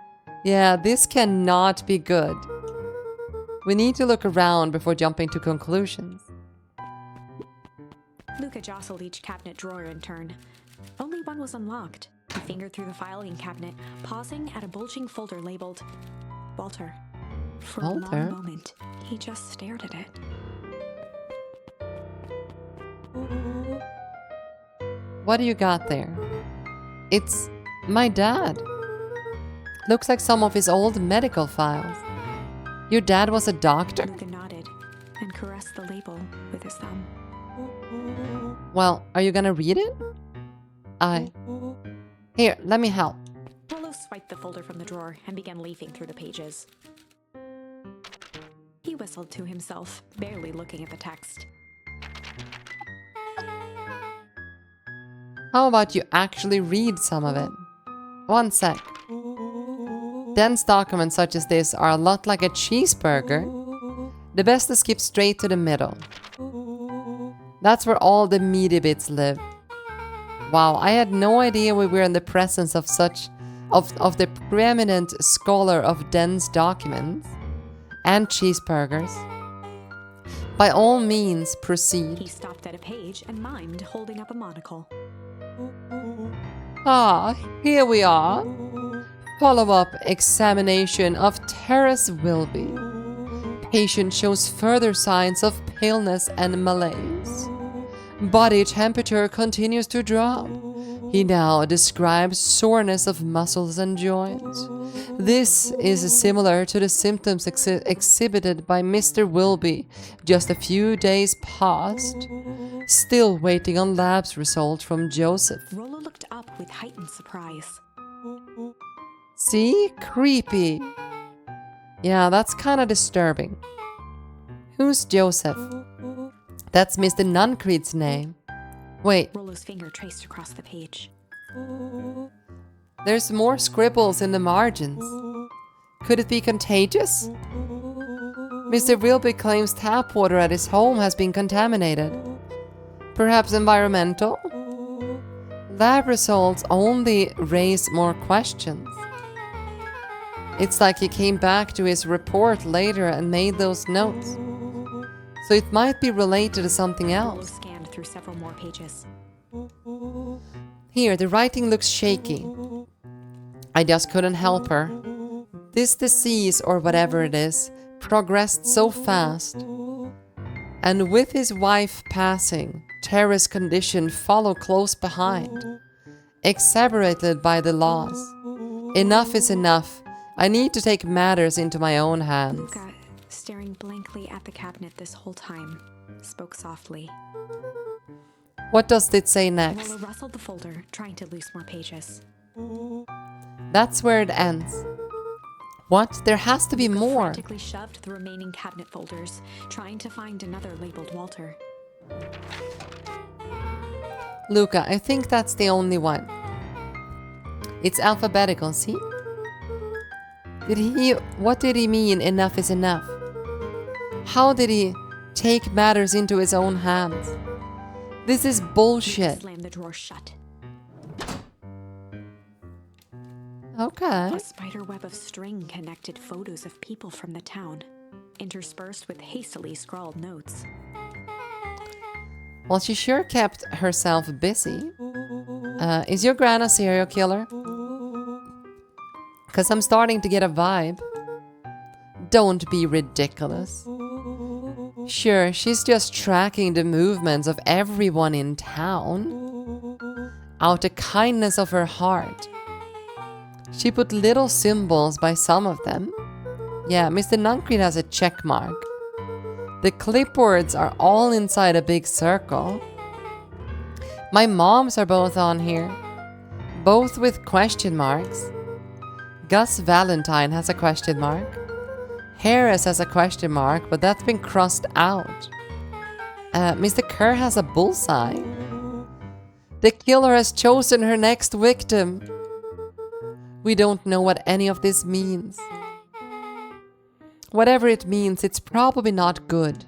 Yeah, this cannot be good. We need to look around before jumping to conclusions. Luca jostled each cabinet drawer in turn. Only one was unlocked. He fingered through the filing cabinet, pausing at a bulging folder labeled Walter. For a Walter? long moment, he just stared at it. What do you got there? It's my dad. Looks like some of his old medical files. Your dad was a doctor? Luca nodded and caressed the label with his thumb. Well, are you gonna read it? Here, let me help. Rollo swiped the folder from the drawer and began leafing through the pages. He whistled to himself, barely looking at the text. How about you actually read some of it? One sec. Dense documents such as this are a lot like a cheeseburger. The best to skip straight to the middle. That's where all the meaty bits live. Wow, I had no idea we were in the presence of the preeminent scholar of dense documents and cheeseburgers. By all means, proceed. He stopped at a page and mimed holding up a monocle. Ah, here we are. Follow-up examination of Terrace Wilby. Patient shows further signs of paleness and malaise. Body temperature continues to drop. He now describes soreness of muscles and joints. This is similar to the symptoms exhibited by Mr. Wilby just a few days past. Still waiting on labs results from Joseph. Rollo looked up with heightened surprise. See? Creepy. Yeah, that's kind of disturbing. Who's Joseph? That's Mr. Nuncreed's name. Wait, Rollo's finger traced across the page. there's more scribbles in the margins. Could it be contagious? Mr. Wilby claims tap water at his home has been contaminated. Perhaps environmental? Lab results only raise more questions. It's like he came back to his report later and made those notes. So it might be related to something Rollo else. scanned through several more pages. Here, the writing looks shaky. I just couldn't help her. This disease, or whatever it is, progressed so fast. And with his wife passing, Tara's condition followed close behind. Exacerbated by the loss. Enough is enough. I need to take matters into my own hands. Luca, staring blankly at the cabinet this whole time, spoke softly. What does it say next? Rollo rustled the folder, trying to loose more pages. That's where it ends. What? There has to be more. Frantically shoved the remaining cabinet folders, trying to find another labeled Walter. Luca, I think that's the only one. It's alphabetical, see? What did he mean enough is enough? How did he take matters into his own hands? This is bullshit. Slammed the drawer shut. Okay. A spider web of string connected photos of people from the town, interspersed with hastily scrawled notes. Well, she sure kept herself busy. Is your gran a serial killer? Because I'm starting to get a vibe. Don't be ridiculous. Sure, she's just tracking the movements of everyone in town. Out of kindness of her heart. She put little symbols by some of them. Yeah, Mr. Nuncreed has a check mark. The clipboards are all inside a big circle. My moms are both on here. Both with question marks. Gus Valentine has a question mark. Harris has a question mark, but that's been crossed out. Mr. Kerr has a bullseye. The killer has chosen her next victim. We don't know what any of this means. Whatever it means, it's probably not good.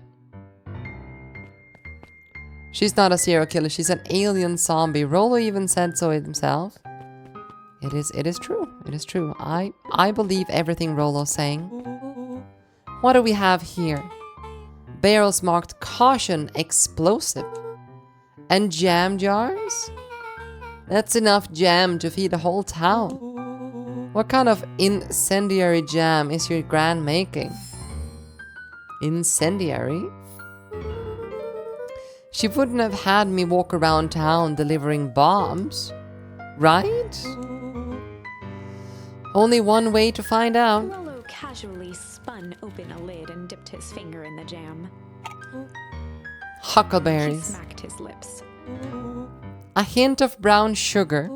She's not a serial killer, she's an alien zombie. Rollo even said so himself. It is true. It is true. I believe everything Rollo's saying. What do we have here? Barrels marked caution explosive. And jam jars? That's enough jam to feed the whole town. What kind of incendiary jam is your gran making? Incendiary? She wouldn't have had me walk around town delivering bombs, right? Only one way to find out. Rollo casually spun open a lid and dipped his finger in the jam. He Huckleberries. smacked his lips. A hint of brown sugar.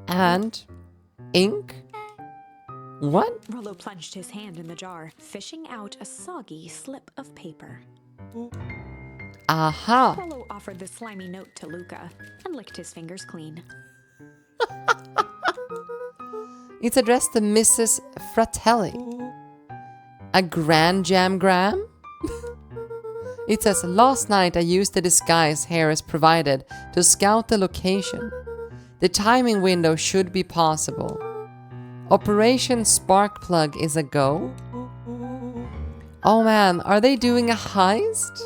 And ink? What? Rollo plunged his hand in the jar, fishing out a soggy slip of paper. Aha! Rollo offered the slimy note to Luca and licked his fingers clean. It's addressed to Mrs. Fratelli. A grand jamgram? It says, last night I used the disguise Harris provided to scout the location. The timing window should be possible. Operation Sparkplug is a go. Oh man, are they doing a heist?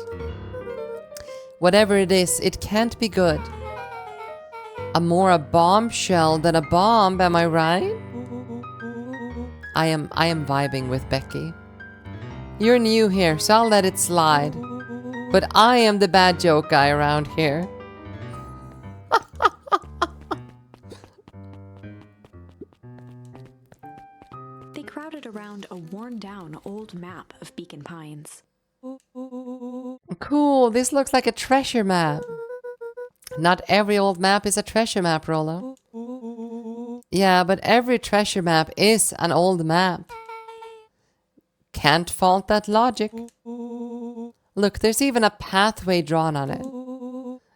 Whatever it is, it can't be good. More a bombshell than a bomb, am I right? I am vibing with Becky. You're new here, so I'll let it slide. But I am the bad joke guy around here. They crowded around a worn-down old map of Beacon Pines. Cool, this looks like a treasure map. Not every old map is a treasure map, Rollo. Yeah, but every treasure map is an old map. Can't fault that logic. Look, there's even a pathway drawn on it.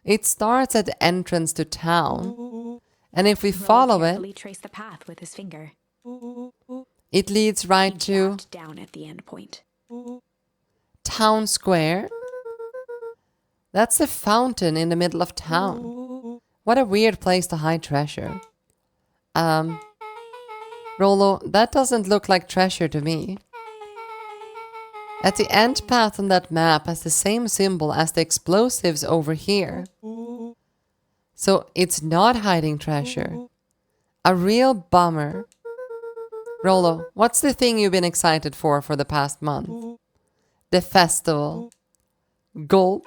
It starts at the entrance to town. And if we follow it, Trace the path with his finger. it leads right to Down at the end point. Town Square. That's the fountain in the middle of town. What a weird place to hide treasure. Rollo, that doesn't look like treasure to me. At the end path on that map has the same symbol as the explosives over here. So it's not hiding treasure. A real bummer. Rollo, what's the thing you've been excited for the past month? The festival. Gulp.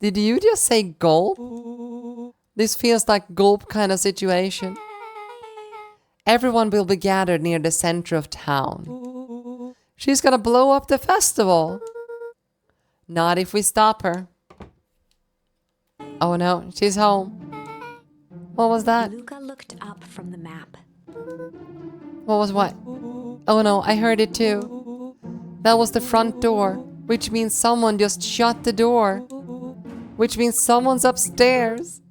Did you just say gulp? This feels like gulp kind of situation. Everyone will be gathered near the center of town. She's gonna blow up the festival. Not if we stop her. Oh no, she's home. What was that? Luca looked up from the map. What was what? Oh no, I heard it too. That was the front door, which means someone just shut the door. Which means someone's upstairs.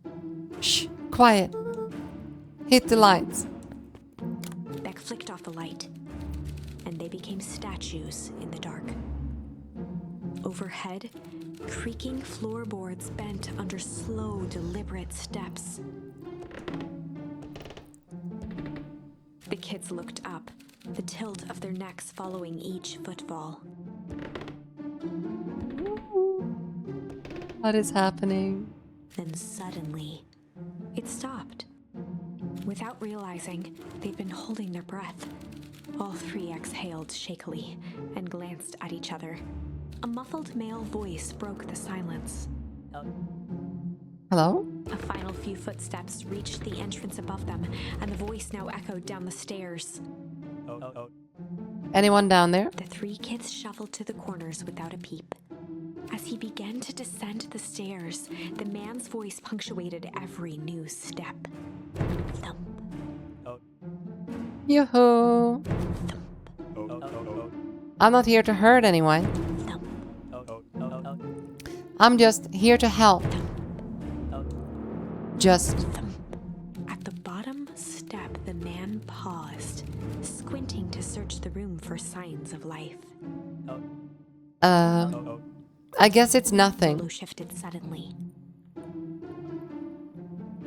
Shh, quiet. Hit the lights. Beck flicked off the light, and they became statues in the dark. Overhead, creaking floorboards bent under slow, deliberate steps. The kids looked up, the tilt of their necks following each footfall. What is happening? Then suddenly, it stopped. Without realizing, they'd been holding their breath. All three exhaled shakily and glanced at each other. A muffled male voice broke the silence. Hello? A final few footsteps reached the entrance above them, and the voice now echoed down the stairs. Anyone down there? The three kids shuffled to the corners without a peep. As he began to descend the stairs, the man's voice punctuated every new step. Thump. Yoo-hoo! I'm not here to hurt anyone. I'm just here to help. Just... At the bottom step, the man paused, squinting to search the room for signs of life. I guess it's nothing. Lulu shifted suddenly.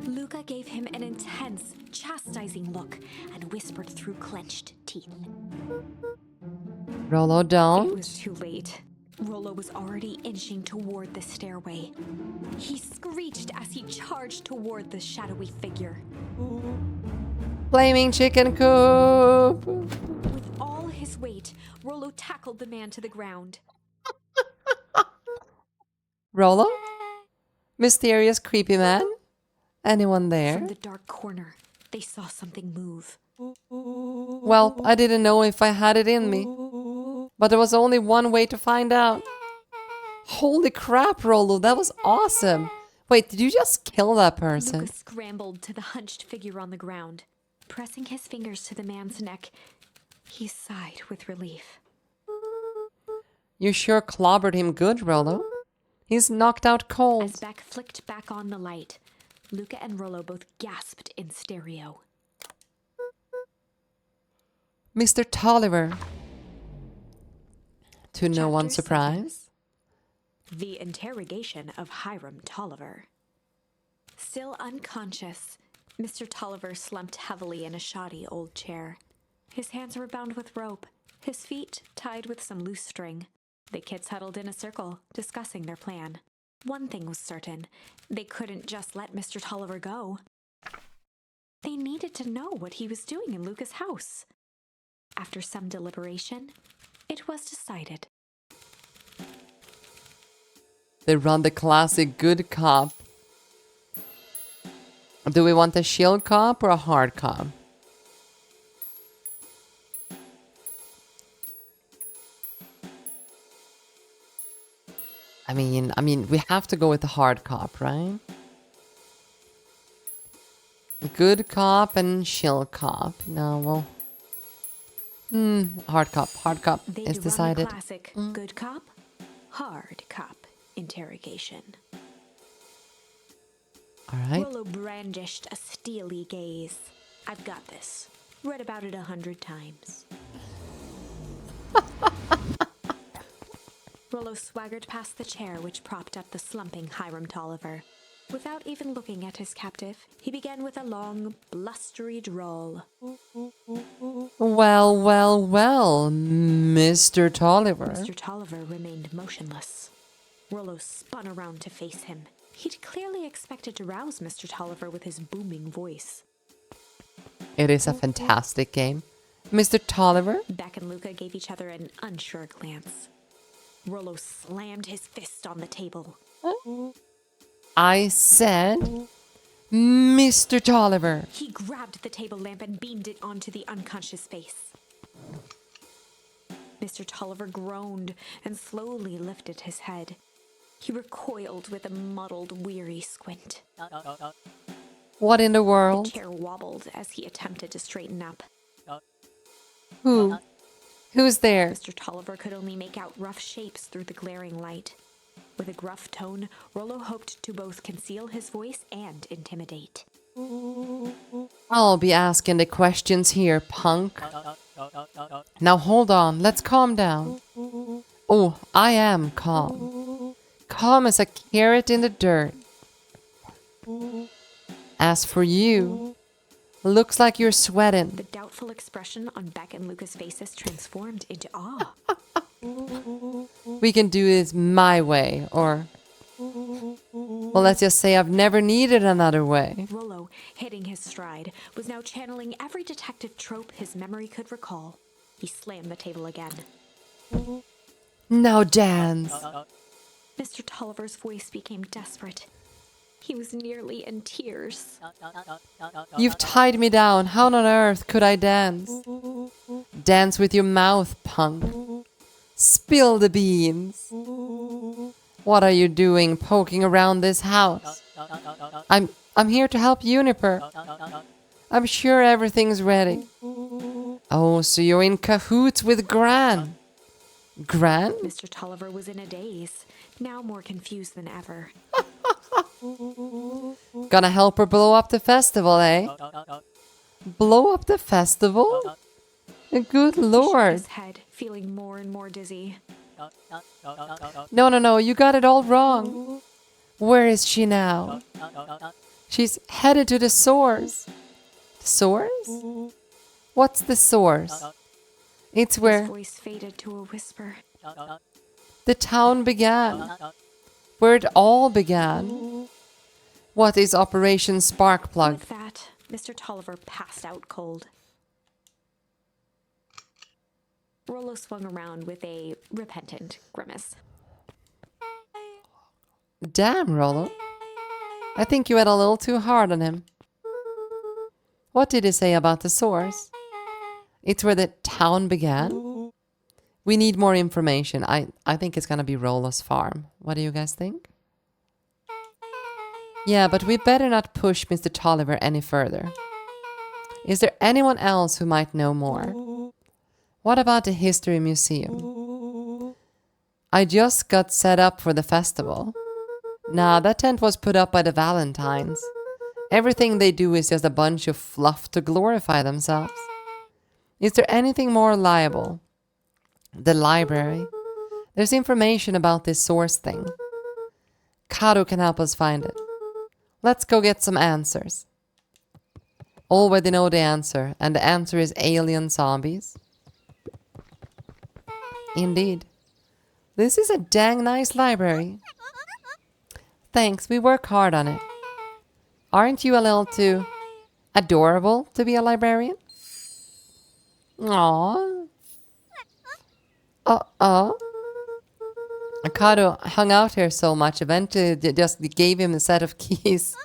Luca gave him an intense, chastising look and whispered through clenched teeth. Rollo, It don't. was too late. Rollo was already inching toward the stairway. He screeched as he charged toward the shadowy figure. Flaming chicken coop! With all his weight, Rollo tackled the man to the ground. Rollo? Mysterious creepy man? Anyone there? From the dark corner, they saw something move. Well, I didn't know if I had it in me. But there was only one way to find out. Holy crap, Rollo, that was awesome. Wait, did you just kill that person? Luca scrambled to the hunched figure on the ground. Pressing his fingers to the man's neck, he sighed with relief. You sure clobbered him good, Rollo. He's knocked out cold. As Beck flicked back on the light, Luca and Rollo both gasped in stereo. Mr. Tolliver. To no one's Chapter surprise. The interrogation of Hiram Tolliver. Still unconscious, Mr. Tolliver slumped heavily in a shoddy old chair. His hands were bound with rope, his feet tied with some loose string. The kids huddled in a circle, discussing their plan. One thing was certain, they couldn't just let Mr. Tolliver go. They needed to know what he was doing in Luca's house. After some deliberation, it was decided. They run the classic good cop. Do we want a shield cop or a hard cop? I mean, we have to go with the hard cop, right? Good cop and shield cop. No, well, hard cop. Hard cop They'd is run decided. the classic good cop, hard cop interrogation. All right. Rollo brandished a steely gaze. I've got this. Read about it 100 times. Rollo swaggered past the chair which propped up the slumping Hiram Tolliver. Without even looking at his captive, he began with a long, blustery drawl. Well, Mr. Tolliver. Mr. Tolliver remained motionless. Rollo spun around to face him. He'd clearly expected to rouse Mr. Tolliver with his booming voice. It is a fantastic game. Mr. Tolliver? Beck and Luca gave each other an unsure glance. Rollo slammed his fist on the table. I said, Mr. Tolliver. He grabbed the table lamp and beamed it onto the unconscious face. Mr. Tolliver groaned and slowly lifted his head. He recoiled with a muddled, weary squint. What in the The world? chair wobbled as he attempted to straighten up. Who? Who's there? Mr. Tolliver could only make out rough shapes through the glaring light. With a gruff tone, Rollo hoped to both conceal his voice and intimidate. I'll be asking the questions here, punk. Now hold on, let's calm down. Oh, I am calm. Calm as a carrot in the dirt. As for you, looks like you're sweating. The doubtful expression on Beck and Luca's faces transformed into awe. We can do this my way, or... Well, let's just say I've never needed another way. Rollo, hitting his stride, was now channeling every detective trope his memory could recall. He slammed the table again. Now dance. Mr. Tolliver's voice became desperate. He was nearly in tears. You've tied me down. How on earth could I dance? Dance with your mouth, punk. Spill the beans. What are you doing poking around this house? I'm here to help Juniper. I'm sure everything's ready. Oh, so you're in cahoots with Gran. Gran? Mr. Tolliver was in a daze, now more confused than ever. Gonna help her blow up the festival, eh? Blow up the festival? Good He shook lord. his head, feeling more and more dizzy. No, you got it all wrong. Where is she now? She's headed to the source. The source? What's the source? It's His where voice faded to a whisper. the town began. Where it all began. What is Operation Sparkplug? With that, Mr. Tolliver passed out cold. Rollo swung around with a repentant grimace. Damn, Rollo. I think you had a little too hard on him. What did he say about the source? It's where the town began? We need more information. I think it's gonna be Rollo's farm. What do you guys think? Yeah, but we better not push Mr. Tolliver any further. Is there anyone else who might know more? What about the History Museum? I just got set up for the festival. Nah, that tent was put up by the Valentines. Everything they do is just a bunch of fluff to glorify themselves. Is there anything more reliable? The library. There's information about this source thing. Kato can help us find it. Let's go get some answers. Already know the answer, and the answer is alien zombies. Indeed. This is a dang nice library. Thanks, we work hard on it. Aren't you a little too adorable to be a librarian? Aww. Kato hung out here so much, eventually just gave him a set of keys.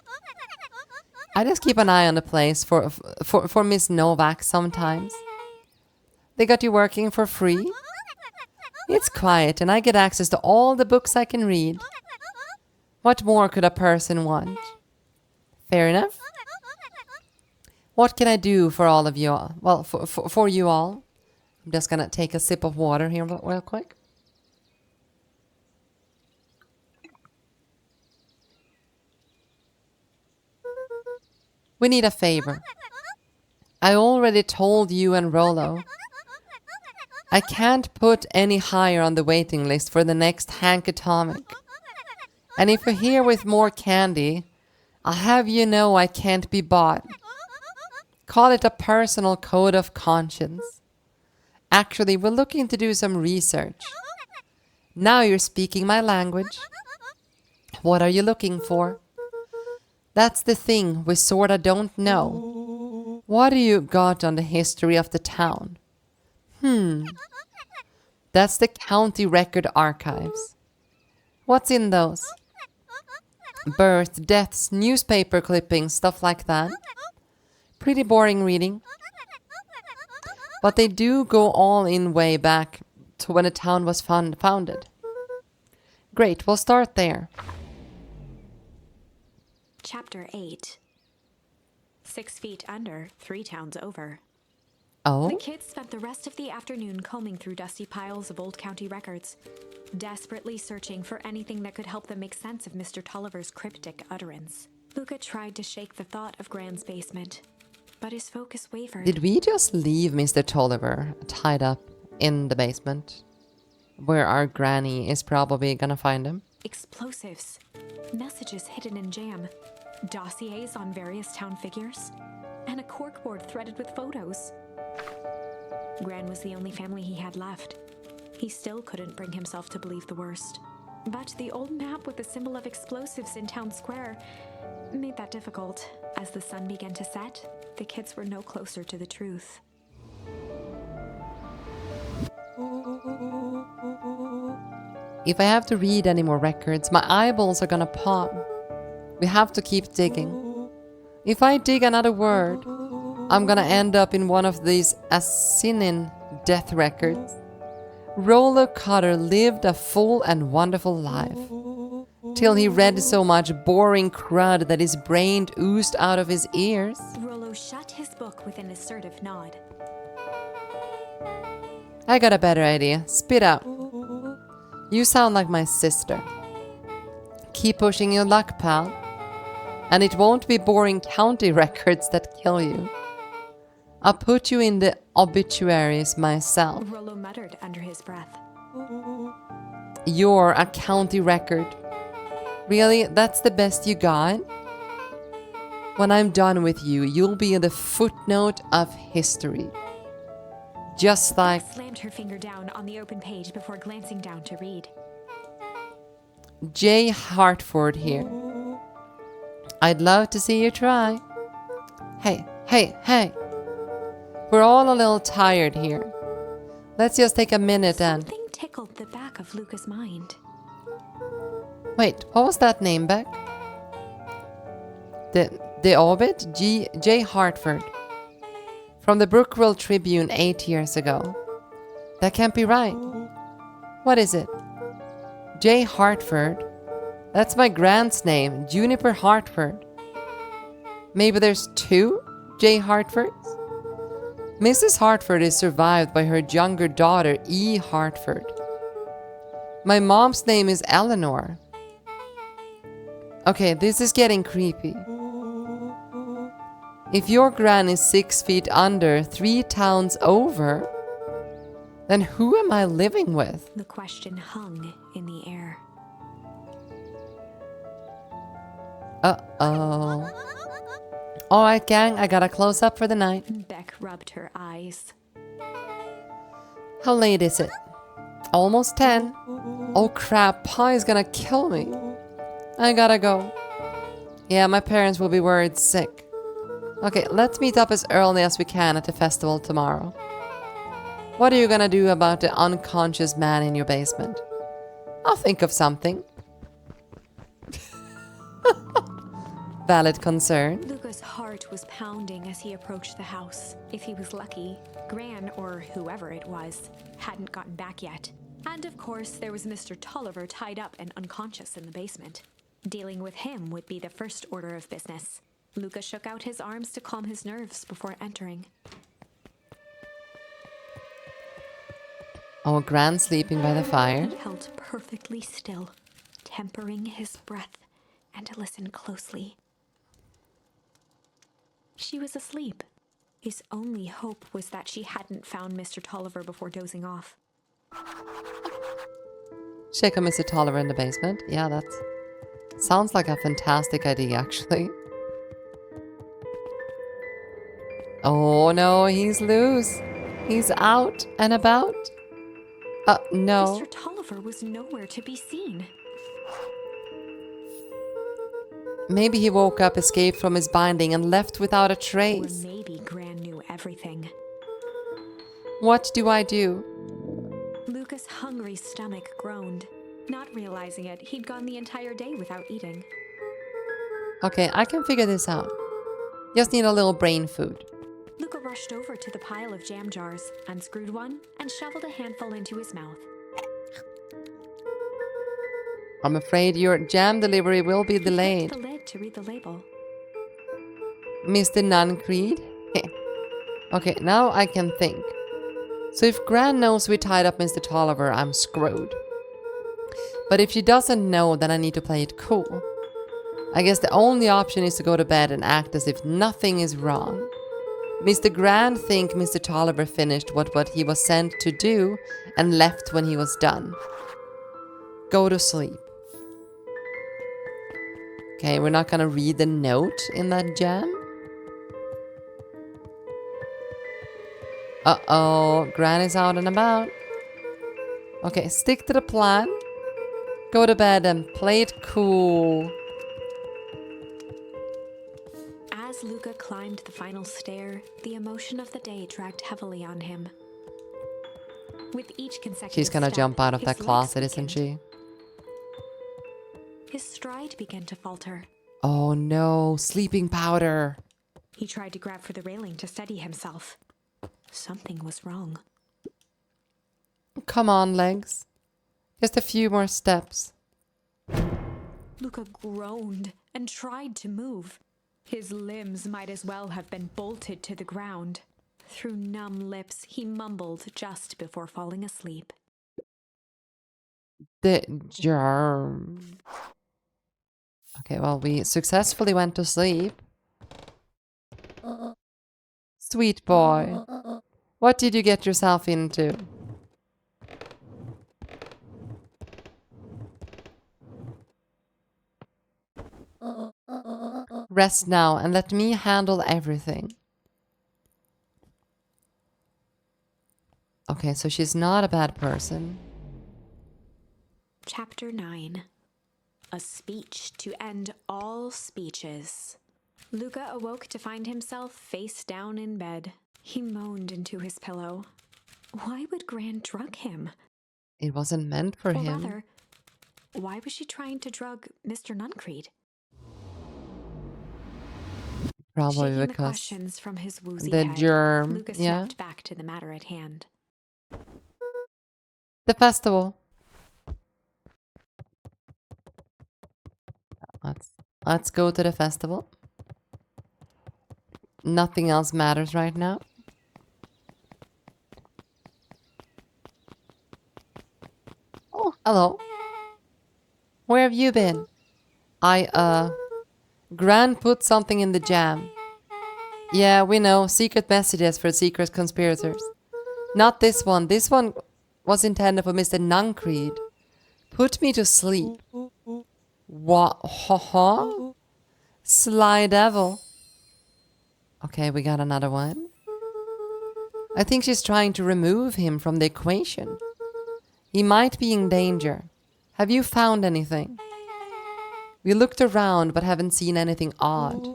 I just keep an eye on the place for Miss Novak sometimes. They got you working for free? It's quiet and I get access to all the books I can read. What more could a person want? Fair enough. What can I do for all of you all? Well, for you all. I'm just gonna take a sip of water here real quick. We need a favor. I already told you and Rollo. I can't put any higher on the waiting list for the next Hank Atomic. And if you're here with more candy, I'll have you know I can't be bought. Call it a personal code of conscience. Actually, we're looking to do some research. Now you're speaking my language. What are you looking for? That's the thing we sorta don't know. What do you got on the history of the town? That's the county record archives. What's in those? Birth, deaths, newspaper clippings, stuff like that. Pretty boring reading. But they do go all in way back to when the town was founded. Great, we'll start there. Chapter 8. 6 feet under, 3 towns over. Oh? The kids spent the rest of the afternoon combing through dusty piles of old county records, desperately searching for anything that could help them make sense of Mr. Tolliver's cryptic utterance. Luca tried to shake the thought of Gran's basement, but his focus wavered. Did we just leave Mr. Tolliver tied up in the basement, where our granny is probably gonna find him? Explosives, messages hidden in jam, dossiers on various town figures, and a corkboard threaded with photos. Gran was the only family he had left. He still couldn't bring himself to believe the worst. But the old map with the symbol of explosives in town square made that difficult. As the sun began to set, the kids were no closer to the truth. If I have to read any more records, my eyeballs are gonna pop. We have to keep digging. If I dig another word, I'm gonna end up in one of these Asinin death records. Rollo Cutter lived a full and wonderful life, till he read so much boring crud that his brain oozed out of his ears. Rollo shut his book with an assertive nod. I got a better idea. Spit out. You sound like my sister. Keep pushing your luck, pal. And it won't be boring county records that kill you. I'll put you in the obituaries myself. Rollo muttered under his breath. You're a county record. Really? That's the best you got? When I'm done with you, you'll be in the footnote of history. Just like... Slammed her finger down on the open page before glancing down to read. J. Hartford here. I'd love to see you try. Hey. We're all a little tired here. Let's just take a minute and... Something tickled the back of Luca's mind. Wait, what was that name, Beck? The Obit? J. Hartford. From the Brookville Tribune 8 years ago. That can't be right. What is it? J. Hartford? That's my grand's name, Juniper Hartford. Maybe there's 2 J. Hartfords? Mrs. Hartford is survived by her younger daughter, E. Hartford. My mom's name is Eleanor. Okay, this is getting creepy. If your gran is 6 feet under 3 towns over, then who am I living with? The question hung in the air. Uh-oh. Alright, gang, I got a close-up for the night. Beck rubbed her eyes. How late is it? Almost 10. Oh crap, Pi is gonna kill me. I gotta go. Yeah, my parents will be worried sick. Okay, let's meet up as early as we can at the festival tomorrow. What are you gonna do about the unconscious man in your basement? I'll think of something. Valid concern. Luca's heart was pounding as he approached the house. If he was lucky, Gran, or whoever it was, hadn't gotten back yet. And of course, there was Mr. Tolliver tied up and unconscious in the basement. Dealing with him would be the first order of business. Luca shook out his arms to calm his nerves before entering. Oh, Gran sleeping by the fire. He held perfectly still, tempering his breath, and listened closely. She was asleep. His only hope was that she hadn't found Mr. Tolliver before dozing off. Check on Mr. Tolliver in the basement. Yeah, that sounds like a fantastic idea, actually. Oh no, he's loose. He's out and about. No. Mr. Tolliver was nowhere to be seen. Maybe he woke up, escaped from his binding, and left without a Or trace. maybe Gran knew everything. What do I do? Luca's hungry stomach groaned. Not realizing it, he'd gone the entire day without eating. Okay, I can figure this out. Just need a little brain food. Luca rushed over to the pile of jam jars, unscrewed one, and shoveled a handful into his mouth. I'm afraid your jam delivery will be He flipped delayed. the lid to read the label. Mr. Nuncreed? Okay, now I can think. So if Gran knows we tied up Mr. Tolliver, I'm screwed. But if she doesn't know, then I need to play it cool. I guess the only option is to go to bed and act as if nothing is wrong. Mr. Gran think Mr. Tolliver finished what he was sent to do and left when he was done. Go to sleep. Okay, we're not gonna read the note in that jam. Uh-oh, Gran is out and about. Okay, stick to the plan. Go to bed and play it cool. As Luca climbed the final stair, the emotion of the day dragged heavily on him. With each consecutive She's gonna step, jump out of his that legs closet, isn't weakened. she? His stride began to falter. Oh no, sleeping powder. He tried to grab for the railing to steady himself. Something was wrong. Come on, legs. Just a few more steps. Luca groaned and tried to move. His limbs might as well have been bolted to the ground. Through numb lips, he mumbled just before falling asleep. The germ. Okay, well, we successfully went to sleep. Sweet boy. What did you get yourself into? Rest now and let me handle everything. Okay, so she's not a bad person. Chapter 9. A speech to end all speeches. Luca awoke to find himself face down in bed. He moaned into his pillow. Why would Gran drug him? It wasn't meant for Or him. rather, why was she trying to drug Mr. Nuncreed? Probably Shaking the because questions from his woozy the head, germ, Luca yeah. snapped back to the matter at hand. The festival. Let's go to the festival. Nothing else matters right now. Oh, hello. Where have you been? Gran put something in the jam. Yeah, we know. Secret messages for secret conspirators. Not this one. This one was intended for Mr. Nuncreed. Put me to sleep. What? Ha. Sly devil. Okay, we got another one. I think she's trying to remove him from the equation. He might be in danger. Have you found anything? We looked around but haven't seen anything odd.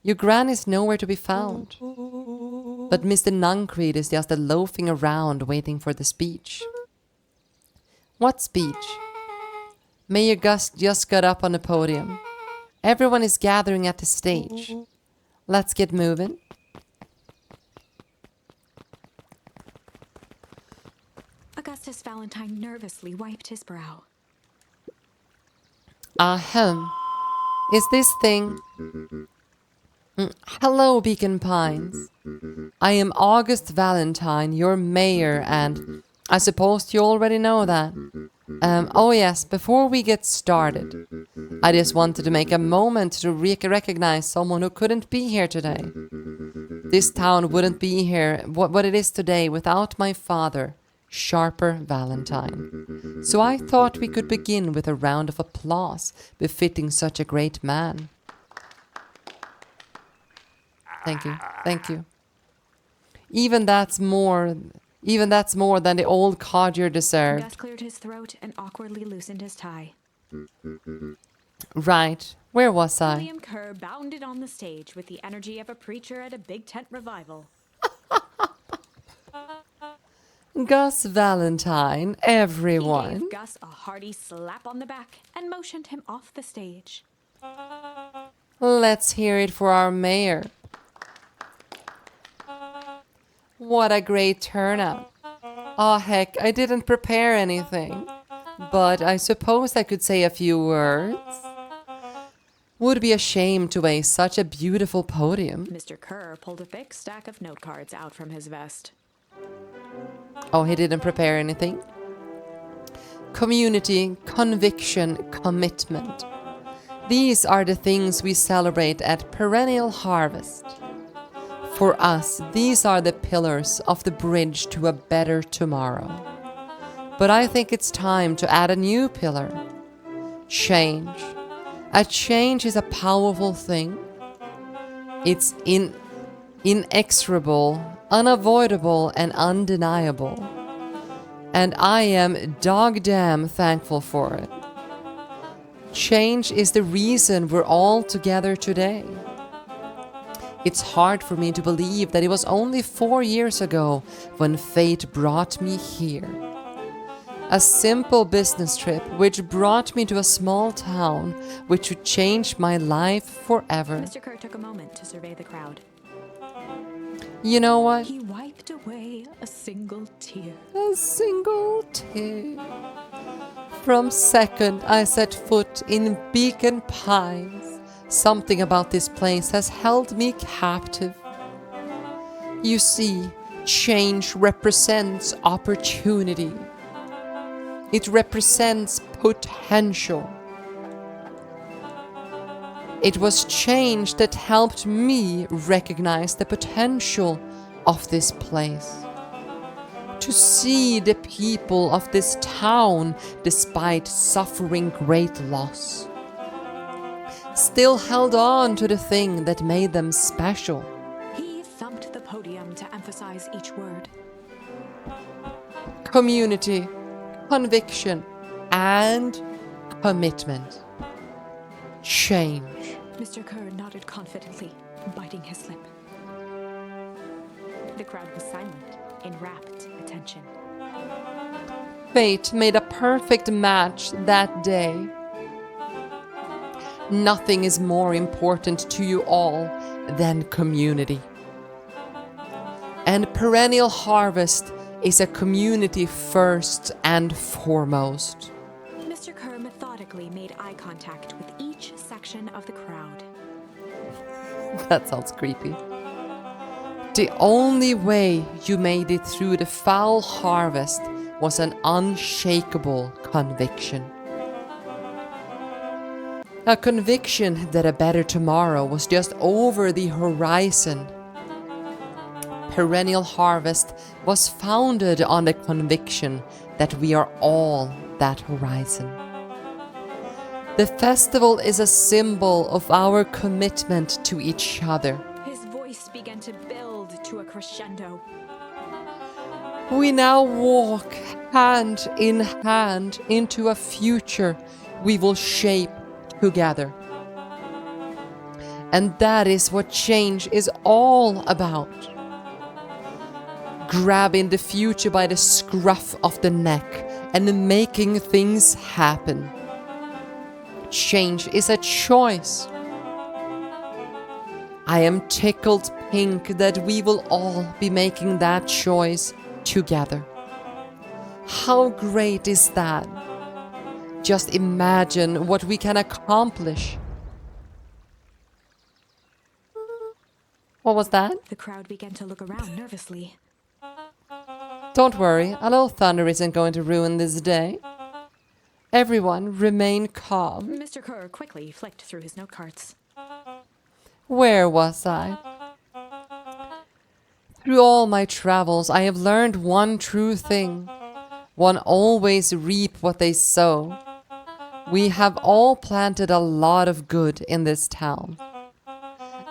Your gran is nowhere to be found. But Mr. Nuncreed is just loafing around waiting for the speech. What speech? Mayor Gus just got up on the podium. Everyone is gathering at the stage. Let's get moving. Augustus Valentine nervously wiped his brow. Ahem. Is this thing... Hello, Beacon Pines. I am August Valentine, your mayor, and I suppose you already know that. Oh yes, before we get started, I just wanted to make a moment to recognize someone who couldn't be here today. This town wouldn't be here, what it is today, without my father, Sharper Valentine. So I thought we could begin with a round of applause befitting such a great man. Thank you. Thank you. Even that's more than the old codger deserved. Gus cleared his throat and awkwardly loosened his tie. Right. Where was I? William Kerr bounded on the stage with the energy of a preacher at a big tent revival. Gus Valentine, He everyone. gave Gus a hearty slap on the back and motioned him off the stage. Let's hear it for our mayor. What a great turnout. Oh heck, I didn't prepare anything. But I suppose I could say a few words. Would be a shame to waste such a beautiful podium. Mr. Kerr pulled a thick stack of note cards out from his vest. Oh, he didn't prepare anything? Community, conviction, commitment. These are the things we celebrate at Perennial Harvest. For us, these are the pillars of the bridge to a better tomorrow. But I think it's time to add a new pillar. Change. A change is a powerful thing. It's inexorable, unavoidable, and undeniable. And I am dog-damn thankful for it. Change is the reason we're all together today. It's hard for me to believe that it was only 4 years ago when fate brought me here. A simple business trip which brought me to a small town which would change my life forever. Mr. Kerr took a moment to survey the crowd. You know what? He wiped away a single tear. A single tear. From second I set foot in Beacon Pines, something about this place has held me captive. You see, change represents opportunity. It represents potential. It was change that helped me recognize the potential of this place. To see the people of this town, despite suffering great loss, still held on to the thing that made them special. He thumped the podium to emphasize each word. Community, conviction, and commitment. Change. Mr. Kerr nodded confidently, biting his lip. The crowd was silent, in rapt attention. Fate made a perfect match that day. Nothing is more important to you all than community. And Perennial Harvest is a community first and foremost. Mr. Kerr methodically made eye contact with each section of the crowd. That sounds creepy. The only way you made it through the foul harvest was an unshakable conviction. A conviction that a better tomorrow was just over the horizon. Perennial Harvest was founded on the conviction that we are all that horizon. The festival is a symbol of our commitment to each other. His voice began to build to a crescendo. We now walk hand in hand into a future we will shape together. And that is what change is all about. Grabbing the future by the scruff of the neck and making things happen. Change is a choice. I am tickled pink that we will all be making that choice together. How great is that? Just imagine what we can accomplish. What was that? The crowd began to look around nervously. Don't worry, a little thunder isn't going to ruin this day. Everyone remain calm. Mr. Kerr quickly flicked through his note cards. Where was I? Through all my travels, I have learned one true thing. One always reap what they sow. We have all planted a lot of good in this town.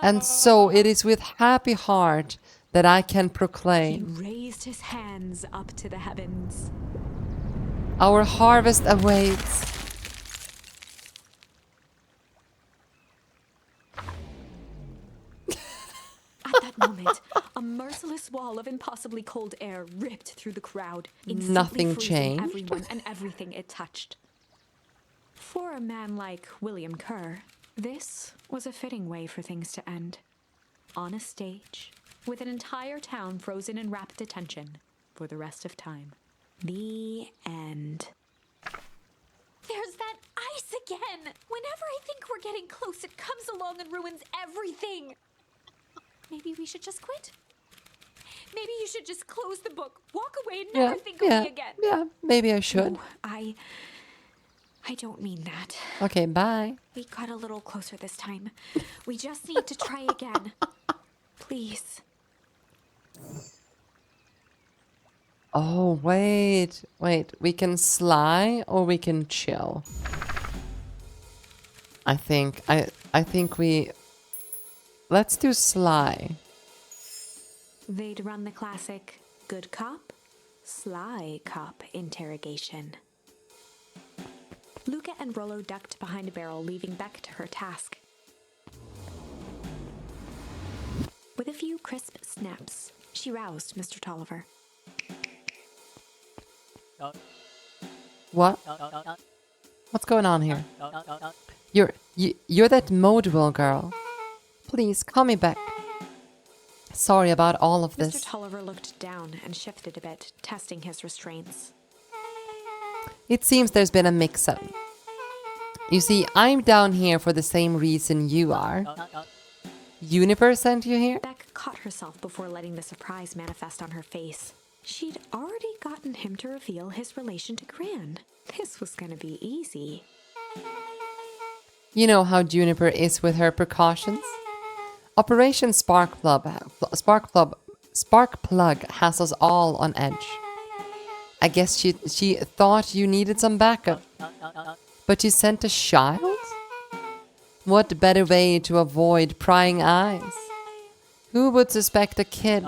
And so it is with happy heart that I can He proclaim raised his hands up to the heavens. our harvest awaits. At that moment, a merciless wall of impossibly cold air ripped through the crowd, instantly Nothing freezing changed. everyone and everything it touched. For a man like William Kerr, this was a fitting way for things to end. On a stage, with an entire town frozen in rapt attention for the rest of time. The end. There's that ice again! Whenever I think we're getting close, it comes along and ruins everything! Maybe we should just quit? Maybe you should just close the book, walk away, and never think of me again. Yeah, maybe I should. No, I don't mean that. Okay, bye. We got a little closer this time. We just need to try again. Please. Oh, wait. We can sly or we can chill. I think we... Let's do sly. They'd run the classic good cop, sly cop interrogation. Luca and Rollo ducked behind a barrel, leaving Beck to her task. With a few crisp snaps, she roused Mr. Tolliver. What? What's going on here? You're that Modewell girl. Please, call me back. Sorry about all of Mr. this. Tolliver looked down and shifted a bit, testing his restraints. It seems there's been a mix-up. You see, I'm down here for the same reason you are. Juniper sent you here? Beck caught herself before letting the surprise manifest on her face. She'd already gotten him to reveal his relation to Gran. This was gonna be easy. You know how Juniper is with her precautions? Operation Sparkplug has us all on edge. I guess she thought you needed some backup. But you sent a child? What better way to avoid prying eyes? Who would suspect a kid?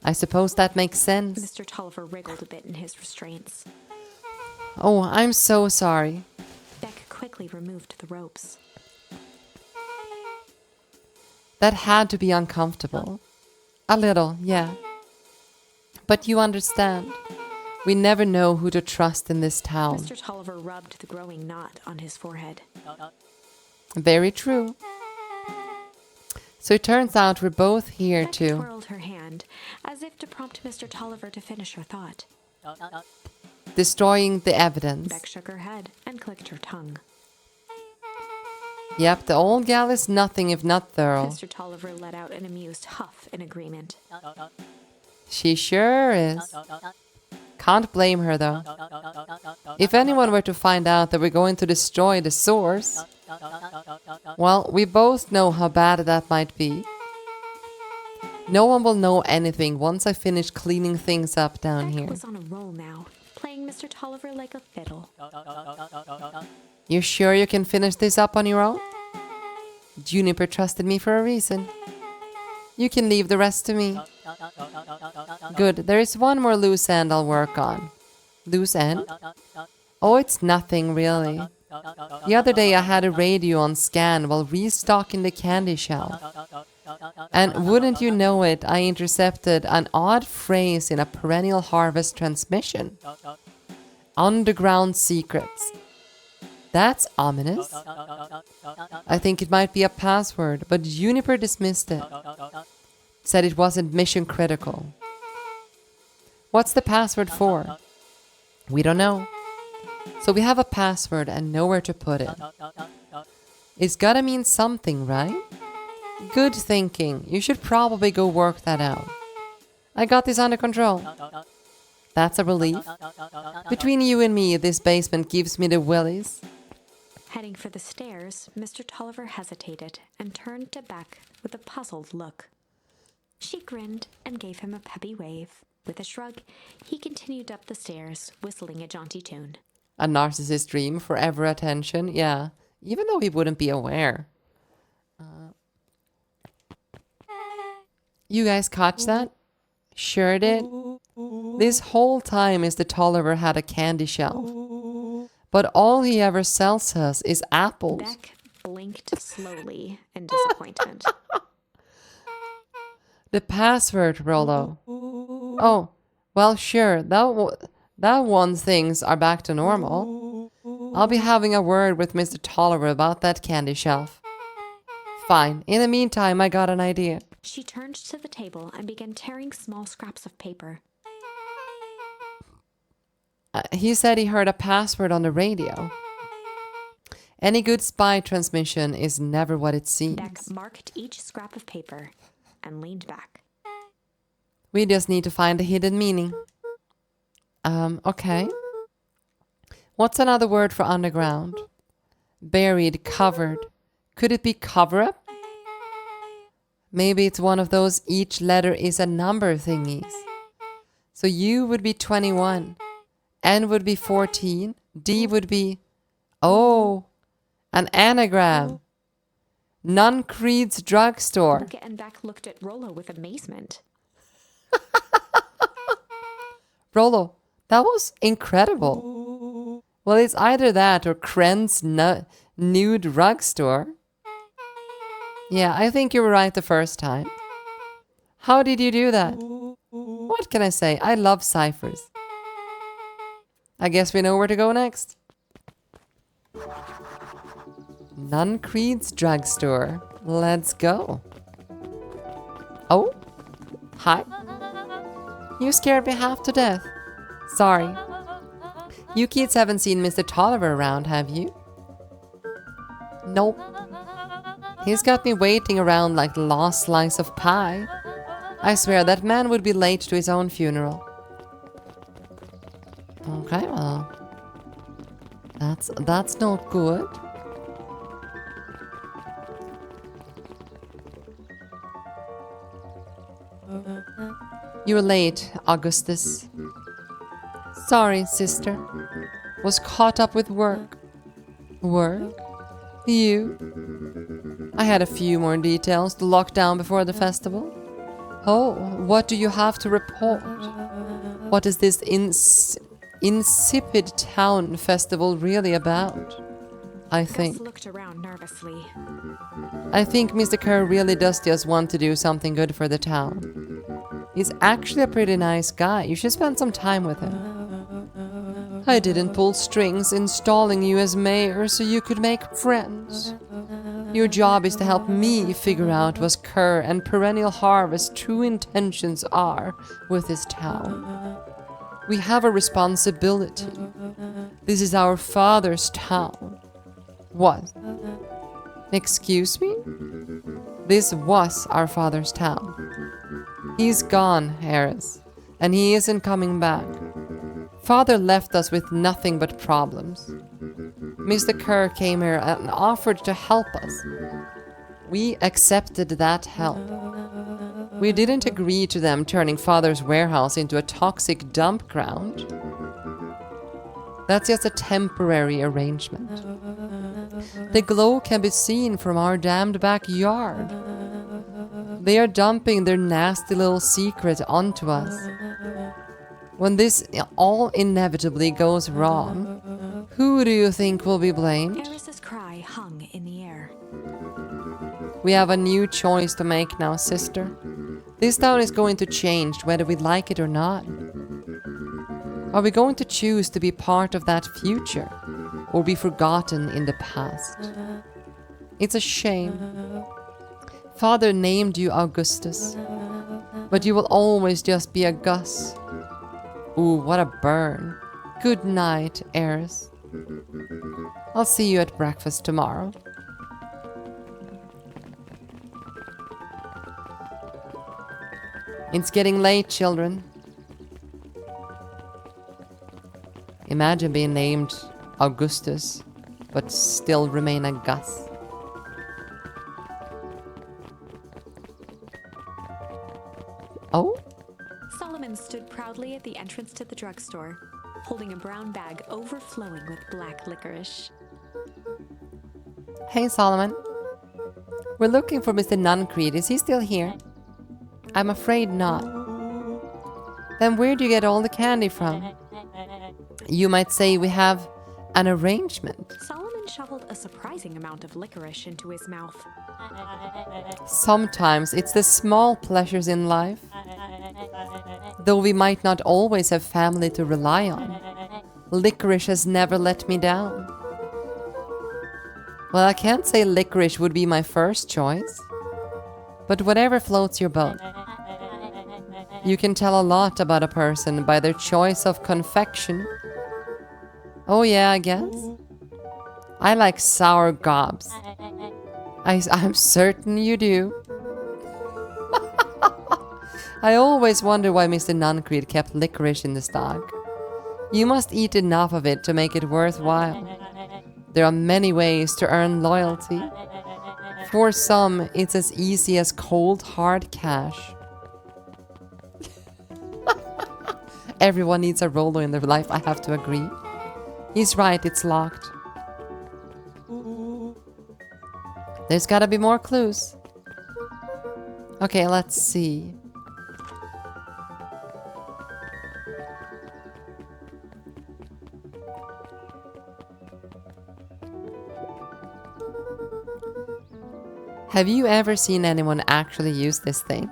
I suppose that makes sense. Mr. Tolliver wriggled a bit in his restraints. Oh, I'm so sorry. Beck quickly removed the ropes. That had to be uncomfortable. A little, yeah. But you understand. We never know who to trust in this town. Mr. Tolliver rubbed the growing knot on his forehead. Very true. So it turns out we're both here Beck to... twirled her hand, as if to prompt Mr. Tolliver to finish her thought. destroying the evidence. Beck shook her head and clicked her tongue. Yep, the old gal is nothing if not thorough. Mr. Tolliver let out an amused huff in agreement. She sure is. Can't blame her though. If anyone were to find out that we're going to destroy the source, well, we both know how bad that might be. No one will know anything once I finish cleaning things up down Beck here. was on a roll now, playing Mr. Tolliver like a fiddle. You sure you can finish this up on your own? Juniper trusted me for a reason. You can leave the rest to me. Good, there is one more loose end I'll work on. Loose end? Oh, it's nothing really. The other day I had a radio on scan while restocking the candy shelf. And wouldn't you know it, I intercepted an odd phrase in a perennial harvest transmission. Underground secrets. That's ominous. I think it might be a password, but Juniper dismissed it. Said it wasn't mission critical. What's the password for? We don't know. So we have a password and nowhere to put it. It's gotta mean something, right? Good thinking. You should probably go work that out. I got this under control. That's a relief. Between you and me, this basement gives me the willies. Heading for the stairs, Mr. Tolliver hesitated and turned to Beck with a puzzled look. She grinned and gave him a peppy wave. With a shrug, he continued up the stairs, whistling a jaunty tune. A narcissist dream, forever attention, yeah. Even though he wouldn't be aware. You guys catch that? Sure did. This whole time Mr. Tolliver had a candy shelf. But all he ever sells us is apples. Beck blinked slowly in disappointment. The password, Rollo. Oh, well, sure. That one's things are back to normal. I'll be having a word with Mr. Tolliver about that candy shelf. Fine. In the meantime, I got an idea. She turned to the table and began tearing small scraps of paper. He said he heard a password on the radio. Any good spy transmission is never what it seems. Beck marked each scrap of paper and leaned back. We just need to find the hidden meaning. Okay. What's another word for underground? Buried, covered. Could it be cover-up? Maybe it's one of those each letter is a number thingies. So U would be 21. N would be 14. D would be... Oh, an anagram. Nun Creed's drugstore. Luca and Beck looked at Rollo with amazement. Rollo, that was incredible. Well, it's either that or Kren's nude drugstore. Yeah, I think you were right the first time. How did you do that? What can I say? I love ciphers. I guess we know where to go next. Nun Creed's drugstore. Let's go. Oh, hi. You scared me half to death. Sorry. You kids haven't seen Mr. Tolliver around, have you? Nope. He's got me waiting around like the last slice of pie. I swear that man would be late to his own funeral. Okay, well, that's not good. You're late, Augustus. Sorry, sister. Was caught up with work. Work? You? I had a few more details to lock down before the festival. Oh, what do you have to report? What is this insipid town festival really about? I think. Gus looked around nervously. I think Mr. Kerr really does just want to do something good for the town. He's actually a pretty nice guy. You should spend some time with him. I didn't pull strings installing you as mayor so you could make friends. Your job is to help me figure out what Kerr and Perennial Harvest's true intentions are with this town. We have a responsibility. This is our father's town. What? Excuse me? This was our father's town. He's gone, Harris, and he isn't coming back. Father left us with nothing but problems. Mr. Kerr came here and offered to help us. We accepted that help. We didn't agree to them turning Father's warehouse into a toxic dump ground. That's just a temporary arrangement. The glow can be seen from our damned backyard. They are dumping their nasty little secret onto us. When this all inevitably goes wrong, who do you think will be blamed? Eris's cry hung in the air. We have a new choice to make now, sister. This town is going to change whether we like it or not. Are we going to choose to be part of that future or be forgotten in the past? It's a shame. Father named you Augustus, but you will always just be a Gus. Ooh, what a burn. Good night, Eris. I'll see you at breakfast tomorrow. It's getting late, children. Imagine being named Augustus, but still remain a Gus. Oh? Solomon stood proudly at the entrance to the drugstore, holding a brown bag overflowing with black licorice. Hey, Solomon. We're looking for Mr. Nuncreed. Is he still here? I'm afraid not. Then where do you get all the candy from? You might say we have an arrangement. Solomon shoveled a surprising amount of licorice into his mouth. Sometimes it's the small pleasures in life. Though we might not always have family to rely on, licorice has never let me down. Well, I can't say licorice would be my first choice, but whatever floats your boat. You can tell a lot about a person by their choice of confection. Oh yeah, I guess. I like sour gobs. I'm certain you do. I always wonder why Mr. Nuncreed kept licorice in the stock. You must eat enough of it to make it worthwhile. There are many ways to earn loyalty. For some, it's as easy as cold, hard cash. Everyone needs a Rolo in their life, I have to agree. He's right, it's locked. There's gotta be more clues. Okay, let's see. Have you ever seen anyone actually use this thing?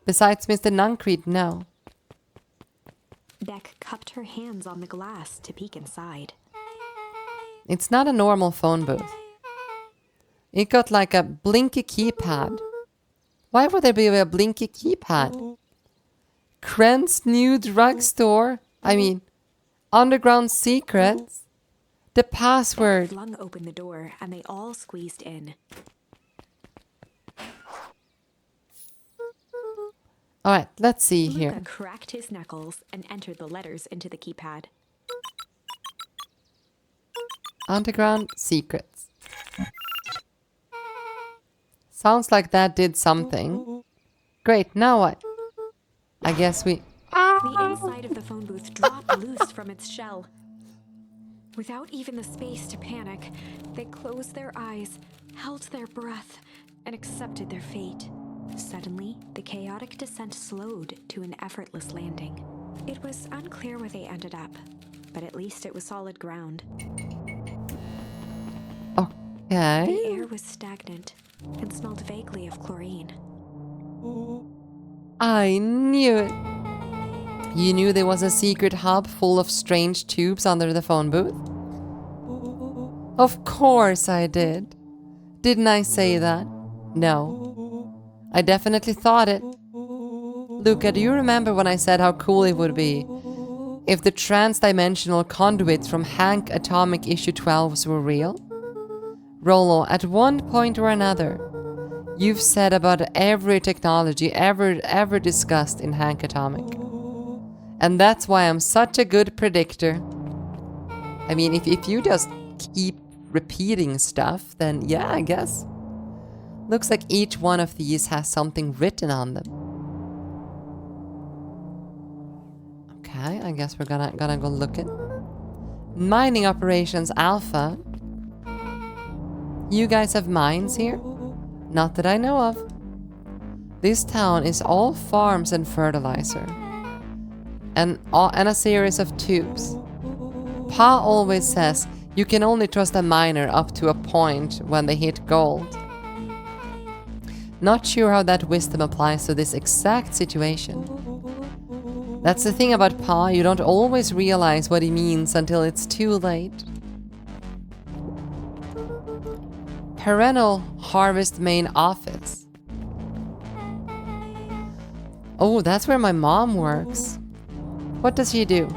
Besides Mr. Nuncreed, no. Beck cupped her hands on the glass to peek inside. It's not a normal phone booth. It got like a blinky keypad. Why would there be a blinky keypad? Krent's new drugstore. I mean, underground secrets. The password. Flung open the door and they all squeezed in. Alright, let's see here. Luca cracked his knuckles and entered the letters into the keypad. Underground secrets. Sounds like that did something. Great, now what? I guess we... The inside of the phone booth dropped loose from its shell. Without even the space to panic, they closed their eyes, held their breath, and accepted their fate. Suddenly, the chaotic descent slowed to an effortless landing. It was unclear where they ended up, but at least it was solid ground. The Okay. air was stagnant and smelled vaguely of chlorine. I knew it. You knew there was a secret hub full of strange tubes under the phone booth? Of course I did. Didn't I say that? No. I definitely thought it. Luca, do you remember when I said how cool it would be if the trans-dimensional conduits from Hank Atomic issue 12s were real? Rolo, at one point or another, you've said about every technology ever discussed in Hank Atomic. And that's why I'm such a good predictor. I mean, if you just keep repeating stuff, then yeah, I guess. Looks like each one of these has something written on them. Okay, I guess we're gonna go looking. Mining operations Alpha. You guys have mines here? Not that I know of. This town is all farms and fertilizer. And a series of tubes. Pa always says you can only trust a miner up to a point when they hit gold. Not sure how that wisdom applies to this exact situation. That's the thing about Pa, you don't always realize what he means until it's too late. Perennial Harvest Main Office. Oh, that's where my mom works. What does she do?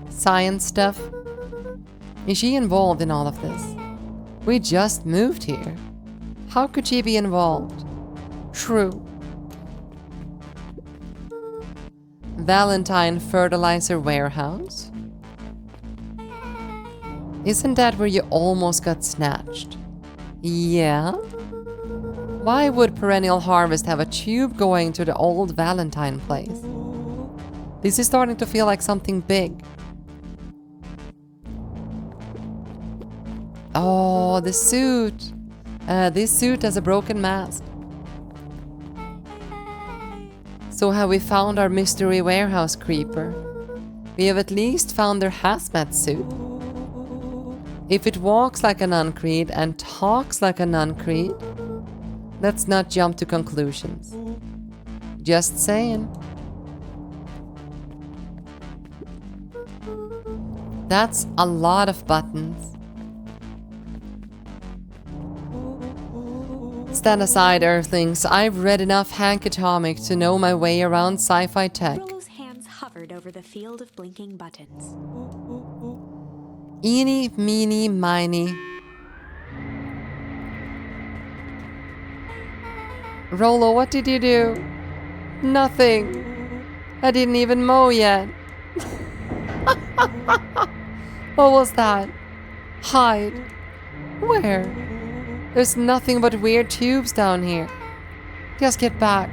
Science stuff? Is she involved in all of this? We just moved here. How could she be involved? True. Valentine Fertilizer Warehouse? Isn't that where you almost got snatched? Yeah? Why would Perennial Harvest have a tube going to the old Valentine place? This is starting to feel like something big. Oh, the suit. This suit has a broken mast. So have we found our mystery warehouse creeper? We have at least found their hazmat suit. If it walks like an uncreed and talks like an uncreed, let's not jump to conclusions. Just saying. That's a lot of buttons. Stand aside, Earthlings. I've read enough Hank Atomic to know my way around sci-fi tech. Rollo's hands hovered over the field of blinking buttons. Eeny, meeny, miny. Rollo, what did you do? Nothing. I didn't even mow yet. What was that? Hide. Where? There's nothing but weird tubes down here. Just get back.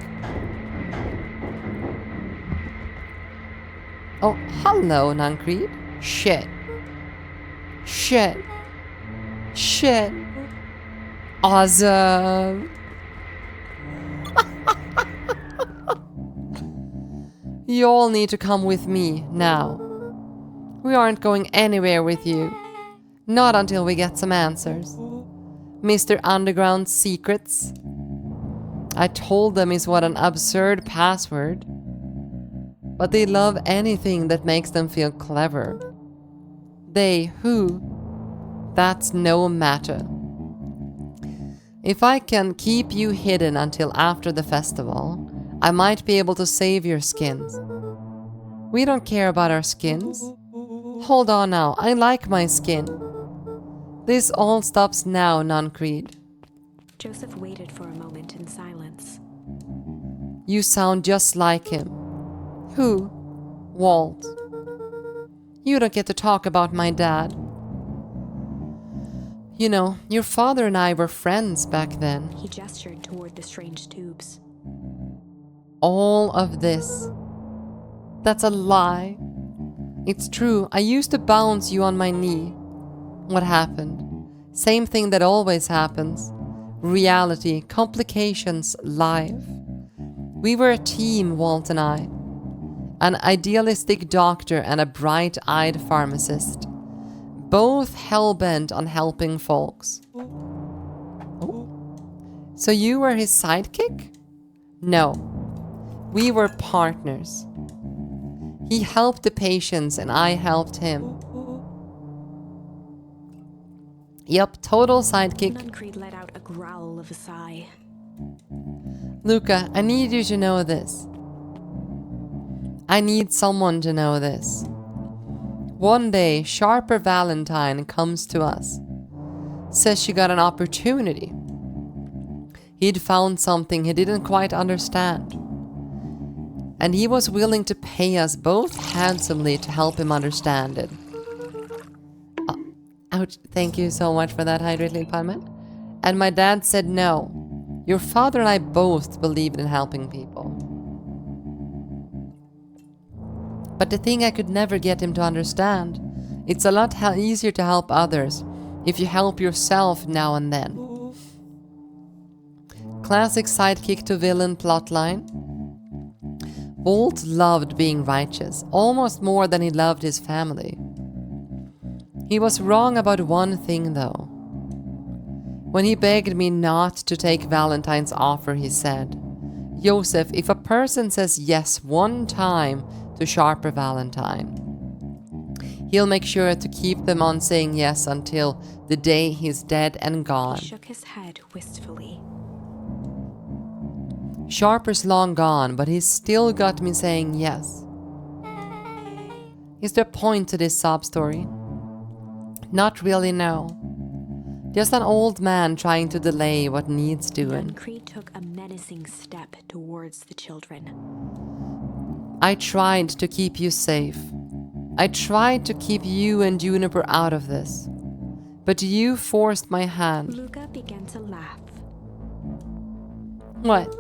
Oh, hello, Nancreed. Shit. Shit. Shit. Awesome. You all need to come with me now. We aren't going anywhere with you. Not until we get some answers. Mr. Underground's secrets. I told them is what an absurd password. But they love anything that makes them feel clever. They who? That's no matter. If I can keep you hidden until after the festival, I might be able to save your skins. We don't care about our skins. Hold on now, I like my skin. This all stops now, Nancreed. Joseph waited for a moment in silence. You sound just like him. Who? Walt. You don't get to talk about my dad. You know, your father and I were friends back then. He gestured toward the strange tubes. All of this. That's a lie. It's true, I used to bounce you on my knee. What happened? Same thing that always happens. Reality, complications, life. We were a team, Walt and I. An idealistic doctor and a bright-eyed pharmacist. Both hell-bent on helping folks. Oh. So you were his sidekick? No. We were partners. He helped the patients and I helped him. Yup, total sidekick. Nancreed let out a growl of a sigh. Luca, I need you to know this. I need someone to know this. One day, Sharper Valentine comes to us. Says she got an opportunity. He'd found something he didn't quite understand. And he was willing to pay us both handsomely to help him understand it. Ouch, thank you so much for that, Hydrating Punman. And my dad said no. Your father and I both believed in helping people. But the thing I could never get him to understand, it's a lot easier to help others if you help yourself now and then. Classic sidekick to villain plotline. Bolt loved being righteous, almost more than he loved his family. He was wrong about one thing though. When he begged me not to take Valentine's offer, he said, Joseph, if a person says yes one time to Sharper Valentine, he'll make sure to keep them on saying yes until the day he's dead and gone. He shook his head wistfully. Sharper's long gone, but he's still got me saying yes. Is there a point to this sob story? Not really, no. Just an old man trying to delay what needs doing. Creed took a menacing step towards the children. I tried to keep you safe. I tried to keep you and Juniper out of this. But you forced my hand. Luca began to laugh. What?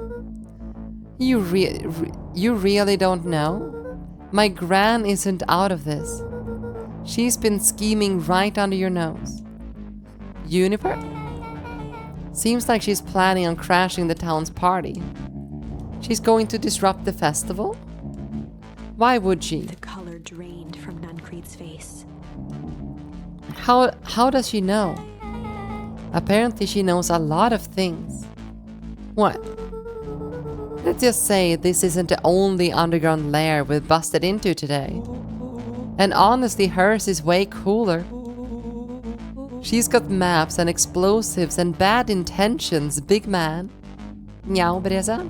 You really don't know? My gran isn't out of this. She's been scheming right under your nose. Juniper? Seems like she's planning on crashing the town's party. She's going to disrupt the festival? Why would she? The color drained from Nuncreed's face. How does she know? Apparently she knows a lot of things. What? Let's just say this isn't the only underground lair we've busted into today. And honestly, hers is way cooler. She's got maps and explosives and bad intentions, big man. Meow, Breza.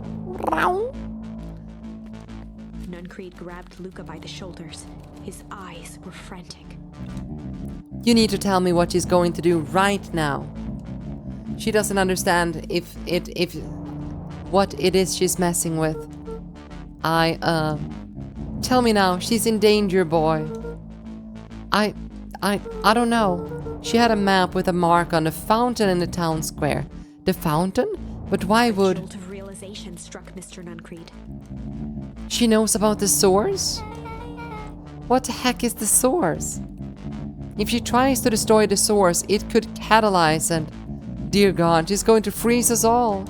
Nuncreed grabbed Luca by the shoulders. His eyes were frantic. You need to tell me what she's going to do right now. She doesn't understand if what it is she's messing with. Tell me now, she's in danger, boy. I don't know. She had a map with a mark on a fountain in the town square. The fountain? But why would... A jolt of realization struck Mr. Nuncreed. She knows about the source? What the heck is the source? If she tries to destroy the source, it could catalyze and... Dear God, she's going to freeze us all.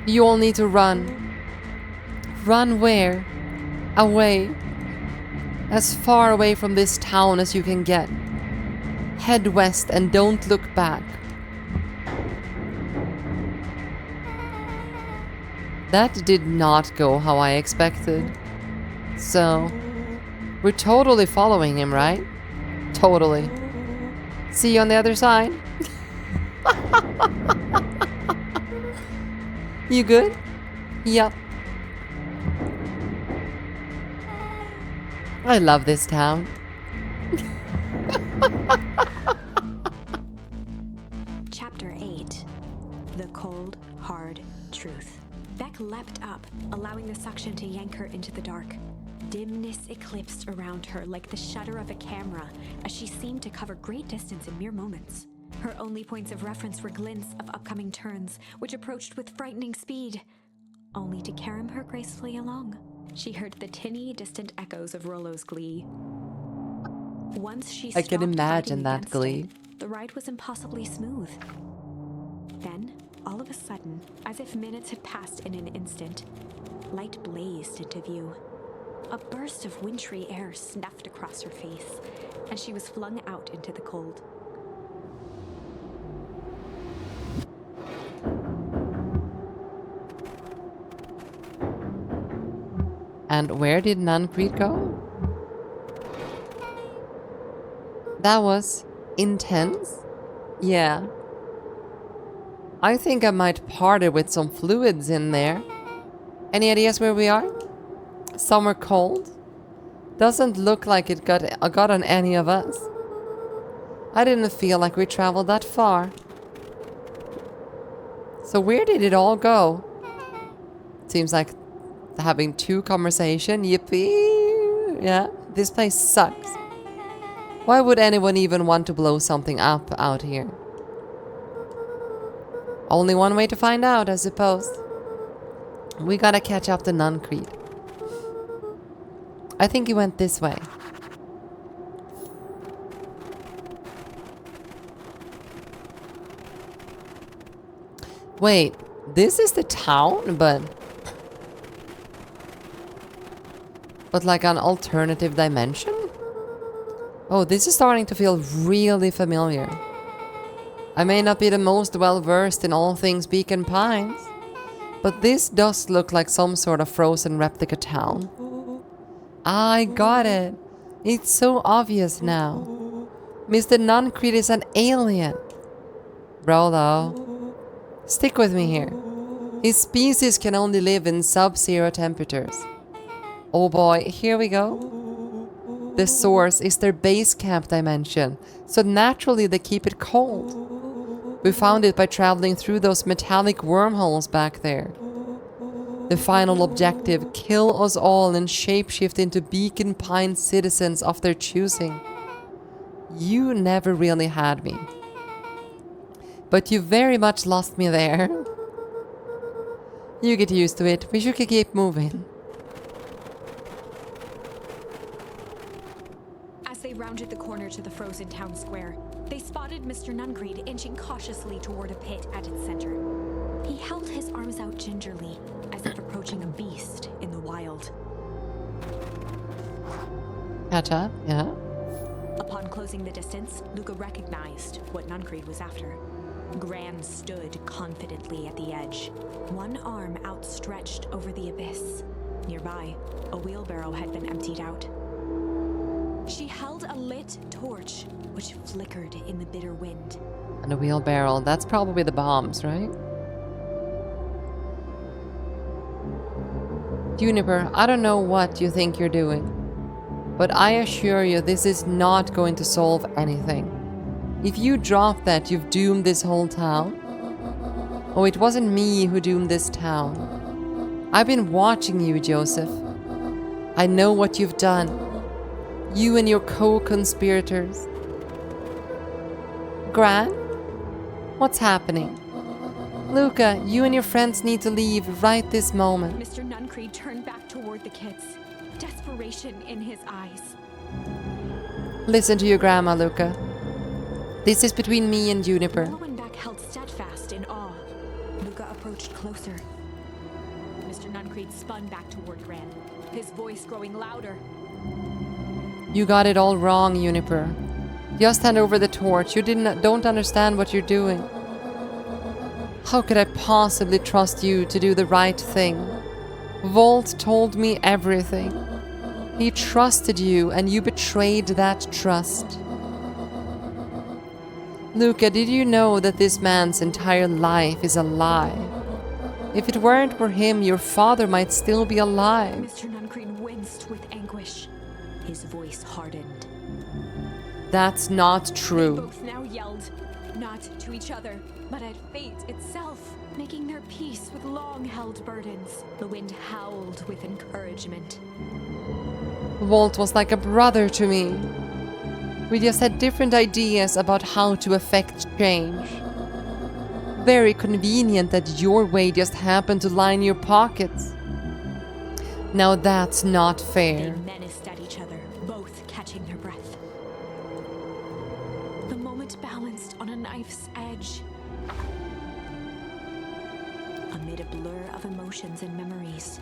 You all need to run. Run where? Away. As far away from this town as you can get. Head west and don't look back. That did not go how I expected. So, we're totally following him, right? Totally. See you on the other side. You good? Yep. I love this town. Chapter 8. The Cold, Hard Truth. Beck leapt up, allowing the suction to yank her into the dark. Dimness eclipsed around her like the shutter of a camera, as she seemed to cover great distance in mere moments. Her only points of reference were glints of upcoming turns, which approached with frightening speed, only to carom her gracefully along. She heard the tinny, distant echoes of Rollo's glee. Once she I can stopped imagine fighting that against glee. it, the ride was impossibly smooth. Then, all of a sudden, as if minutes had passed in an instant, light blazed into view. A burst of wintry air snuffed across her face, and she was flung out into the cold. And where did Nuncreed go? That was intense. Yeah. I think I might party with some fluids in there. Any ideas where we are? Somewhere cold? Doesn't look like it got on any of us. I didn't feel like we traveled that far. So where did it all go? Seems like having two conversation. Yippee! Yeah, this place sucks. Why would anyone even want to blow something up out here? Only one way to find out, I suppose. We gotta catch up to Nuncreed. I think he went this way. Wait, this is the town, but like an alternative dimension? Oh, this is starting to feel really familiar. I may not be the most well-versed in all things Beacon Pines, but this does look like some sort of frozen replica town. I got it. It's so obvious now. Mr. Nuncreed is an alien. Brolo, stick with me here. His species can only live in sub-zero temperatures. Oh boy, here we go. The source is their base camp dimension, so naturally they keep it cold. We found it by traveling through those metallic wormholes back there. The final objective, kill us all and shapeshift into Beacon Pine citizens of their choosing. You never really had me. But you very much lost me there. You get used to it. We should keep moving. As they rounded the corner to the frozen town square, they spotted Mr. Nuncreed inching cautiously toward a pit at its center. He held his arms out gingerly, as if approaching a beast in the wild. Catch up, yeah. Upon closing the distance, Luca recognized what Nuncreed was after. Gran stood confidently at the edge, one arm outstretched over the abyss. Nearby, a wheelbarrow had been emptied out. She held a lit torch, which flickered in the bitter wind. And a wheelbarrow, that's probably the bombs, right? Juniper, I don't know what you think you're doing, but I assure you this is not going to solve anything. If you drop that, you've doomed this whole town. Oh, it wasn't me who doomed this town. I've been watching you, Joseph. I know what you've done. You and your co-conspirators. Gran? What's happening? Luca, you and your friends need to leave right this moment. Mr. Nuncreed turned back toward the kids, desperation in his eyes. Listen to your grandma, Luca. This is between me and Juniper. Lowenbeck held steadfast in awe. Luca approached closer. Mr. Nuncreed spun back toward Gran, his voice growing louder. You got it all wrong, Juniper. Just hand over the torch. You don't understand what you're doing. How could I possibly trust you to do the right thing? Volt told me everything. He trusted you and you betrayed that trust. Luca, did you know that this man's entire life is a lie? If it weren't for him, your father might still be alive. Mr. Nuncreed winced with anguish. His voice hardened. That's not They true. both now yelled, not to each other, but at fate itself, making their peace with long-held burdens. The wind howled with encouragement. Walt was like a brother to me. We just had different ideas about how to affect change. Very convenient that your way just happened to line your pockets. Now that's not fair. They menaced at each other, both catching their breath. The moment balanced on a knife's edge. Amid a blur of emotions and memories,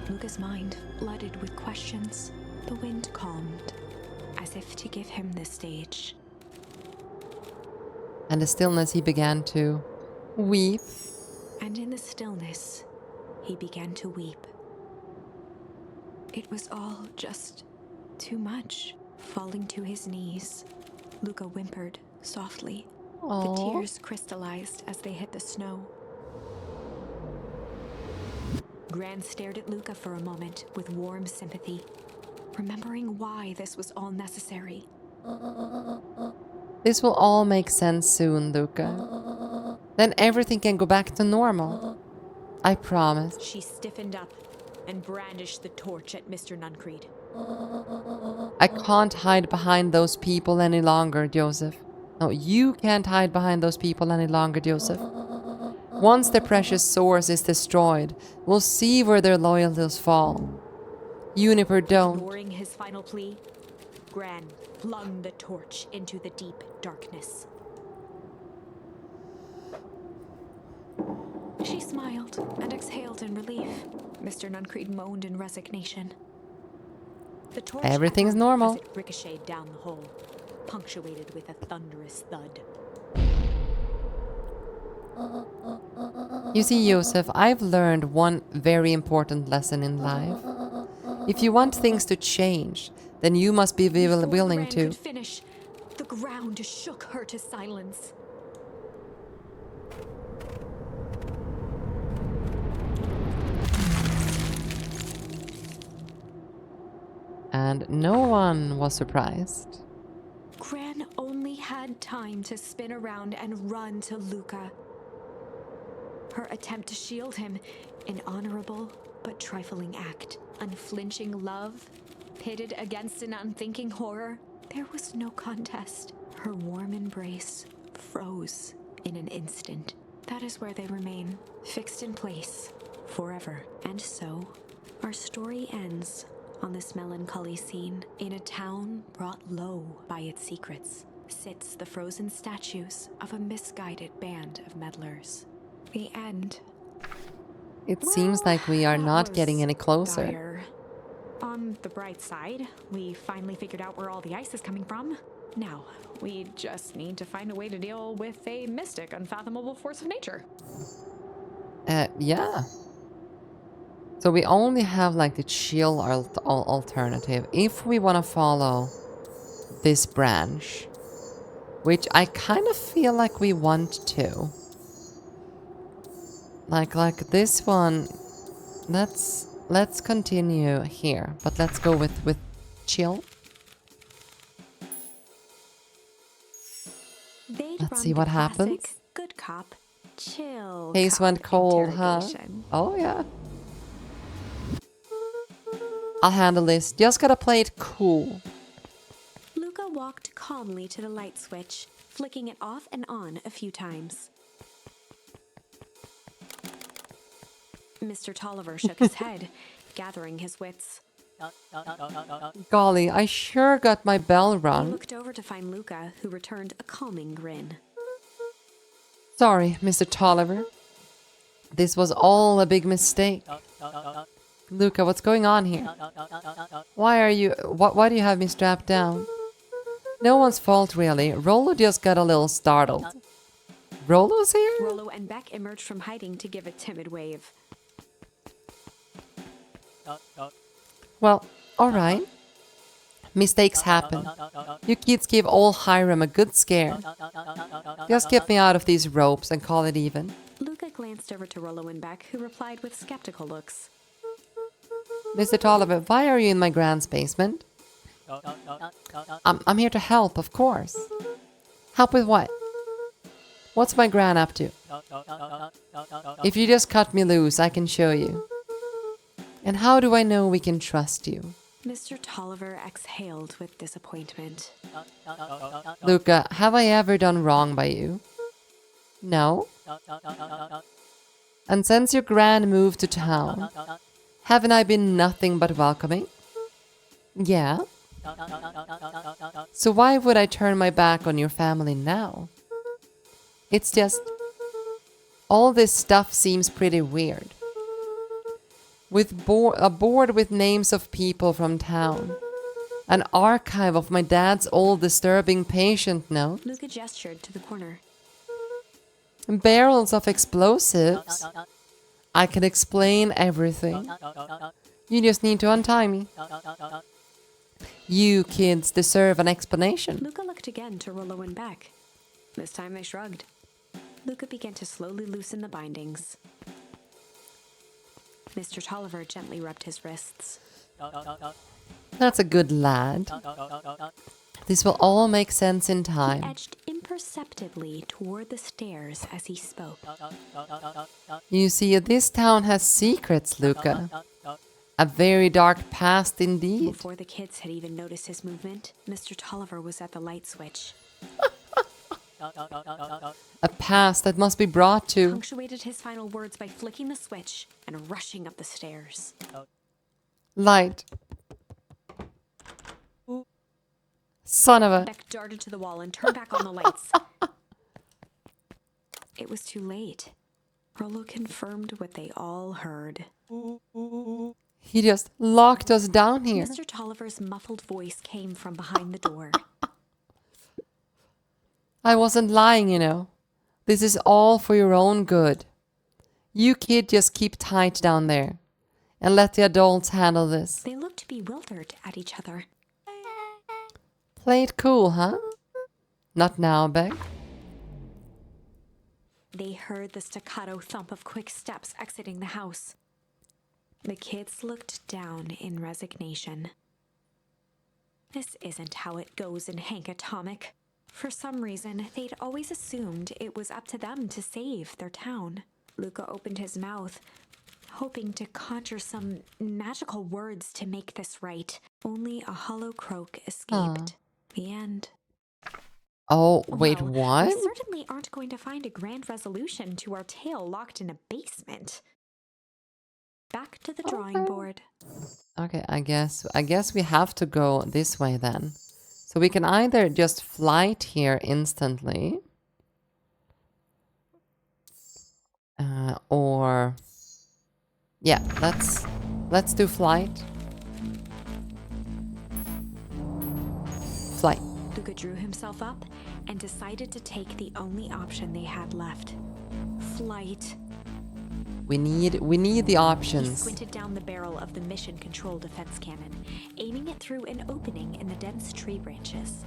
Luca's mind flooded with questions. The wind calmed, as if to give him the stage. And the stillness he began to weep. And in the stillness, he began to weep. It was all just too much. Falling to his knees, Luca whimpered softly. The Aww. tears crystallized as they hit the snow. Gran stared at Luca for a moment with warm sympathy, remembering why this was all necessary. This will all make sense soon, Luca. Then everything can go back to normal. I promise. She stiffened up and brandished the torch at Mr. Nuncreed. I can't hide behind those people any longer, Joseph. No, you can't hide behind those people any longer, Joseph. Once the precious source is destroyed, we'll see where their loyalties fall. Juniper, don't. Ignoring his final plea, Gran flung the torch into the deep darkness. She smiled and exhaled in relief. Mr. Nuncreed moaned in resignation. The torch Everything's echoed normal. as it ricocheted down the hole, punctuated with a thunderous thud. You see, Joseph, I've learned one very important lesson in life. If you want things to change, then you must be Before willing Gran to. could finish, the ground shook her to silence. And no one was surprised. Gran only had time to spin around and run to Luca. Her attempt to shield him, an honorable but trifling act. Unflinching love, pitted against an unthinking horror. There was no contest. Her warm embrace froze in an instant. That is where they remain, fixed in place, forever. And so, our story ends on this melancholy scene. In a town brought low by its secrets, sits the frozen statues of a misguided band of meddlers. The end. It seems like we are That not was getting any closer. dire. On the bright side, we finally figured out where all the ice is coming from. Now, we just need to find a way to deal with a mystic, unfathomable force of nature. Yeah. So we only have like the chill alternative. If we want to follow this branch, which I kind of feel like we want to. Like this one, let's continue here, but let's go with chill. They'd Let's run see the what classic happens. Good cop, chill Case cop went cold, huh? interrogation. Oh yeah. I'll handle this. Just gotta play it cool. Luca walked calmly to the light switch, flicking it off and on a few times. Mr. Tolliver shook his head, gathering his wits. Golly, I sure got my bell He rung. looked over to find Luca, who returned a calming grin. Sorry, Mr. Tolliver. This was all a big mistake. Luca, what's going on here? Why do you have me strapped down? No one's fault, really. Rollo just got a little startled. Rollo's here? Rollo and Beck emerged from hiding to give a timid wave. Well, alright. Mistakes happen. You kids give old Hiram a good scare. Just get me out of these ropes and call it even. Luca glanced over to Rollo and Beck, who replied with skeptical looks. Mr. Tolliver, why are you in my grand's basement? I'm here to help, of course. Help with what? What's my gran up to? If you just cut me loose, I can show you. And how do I know we can trust you? Mr. Tolliver exhaled with disappointment. Luca, have I ever done wrong by you? No? And since your gran moved to town, haven't I been nothing but welcoming? Yeah? So why would I turn my back on your family now? It's just... all this stuff seems pretty weird. With a board with names of people from town. An archive of my dad's old disturbing patient note. Luca gestured to the corner. Barrels of explosives. I can explain everything. You just need to untie me. You kids deserve an explanation. Luca looked again to Rollo and Beck. This time they shrugged. Luca began to slowly loosen the bindings. Mr. Tolliver gently rubbed his wrists. That's a good lad. This will all make sense in He time. edged imperceptibly toward the stairs as he spoke. You see, this town has secrets, Luca. A very dark past indeed. Before the kids had even noticed his movement, Mr. Tolliver was at the light switch. A past that must be brought to. Punctuated his final words by flicking the switch and rushing up the stairs. Light. Son of a... Beck darted to the wall and turned back on the lights. It was too late. Rollo confirmed what they all heard. He just locked us down here. Mr. Tolliver's muffled voice came from behind the door. I wasn't lying, you know. This is all for your own good. You kid just keep tight down there. And let the adults handle this. They looked bewildered at each other. Play it cool, huh? Not now, Beck. They heard the staccato thump of quick steps exiting the house. The kids looked down in resignation. This isn't how it goes in Hank Atomic. For some reason, they'd always assumed it was up to them to save their town. Luca opened his mouth, hoping to conjure some magical words to make this right. Only a hollow croak escaped. The end. Oh, wait, Well, what? We certainly aren't going to find a grand resolution to our tale locked in a basement. Back to the drawing board. Okay, I guess we have to go this way then. So we can either just flight here instantly. Or... Yeah, let's do flight. Flight. Luca drew himself up and decided to take the only option they had left. Flight. We need the He options. squinted down the barrel of the mission control defense cannon, aiming it through an opening in the dense tree branches.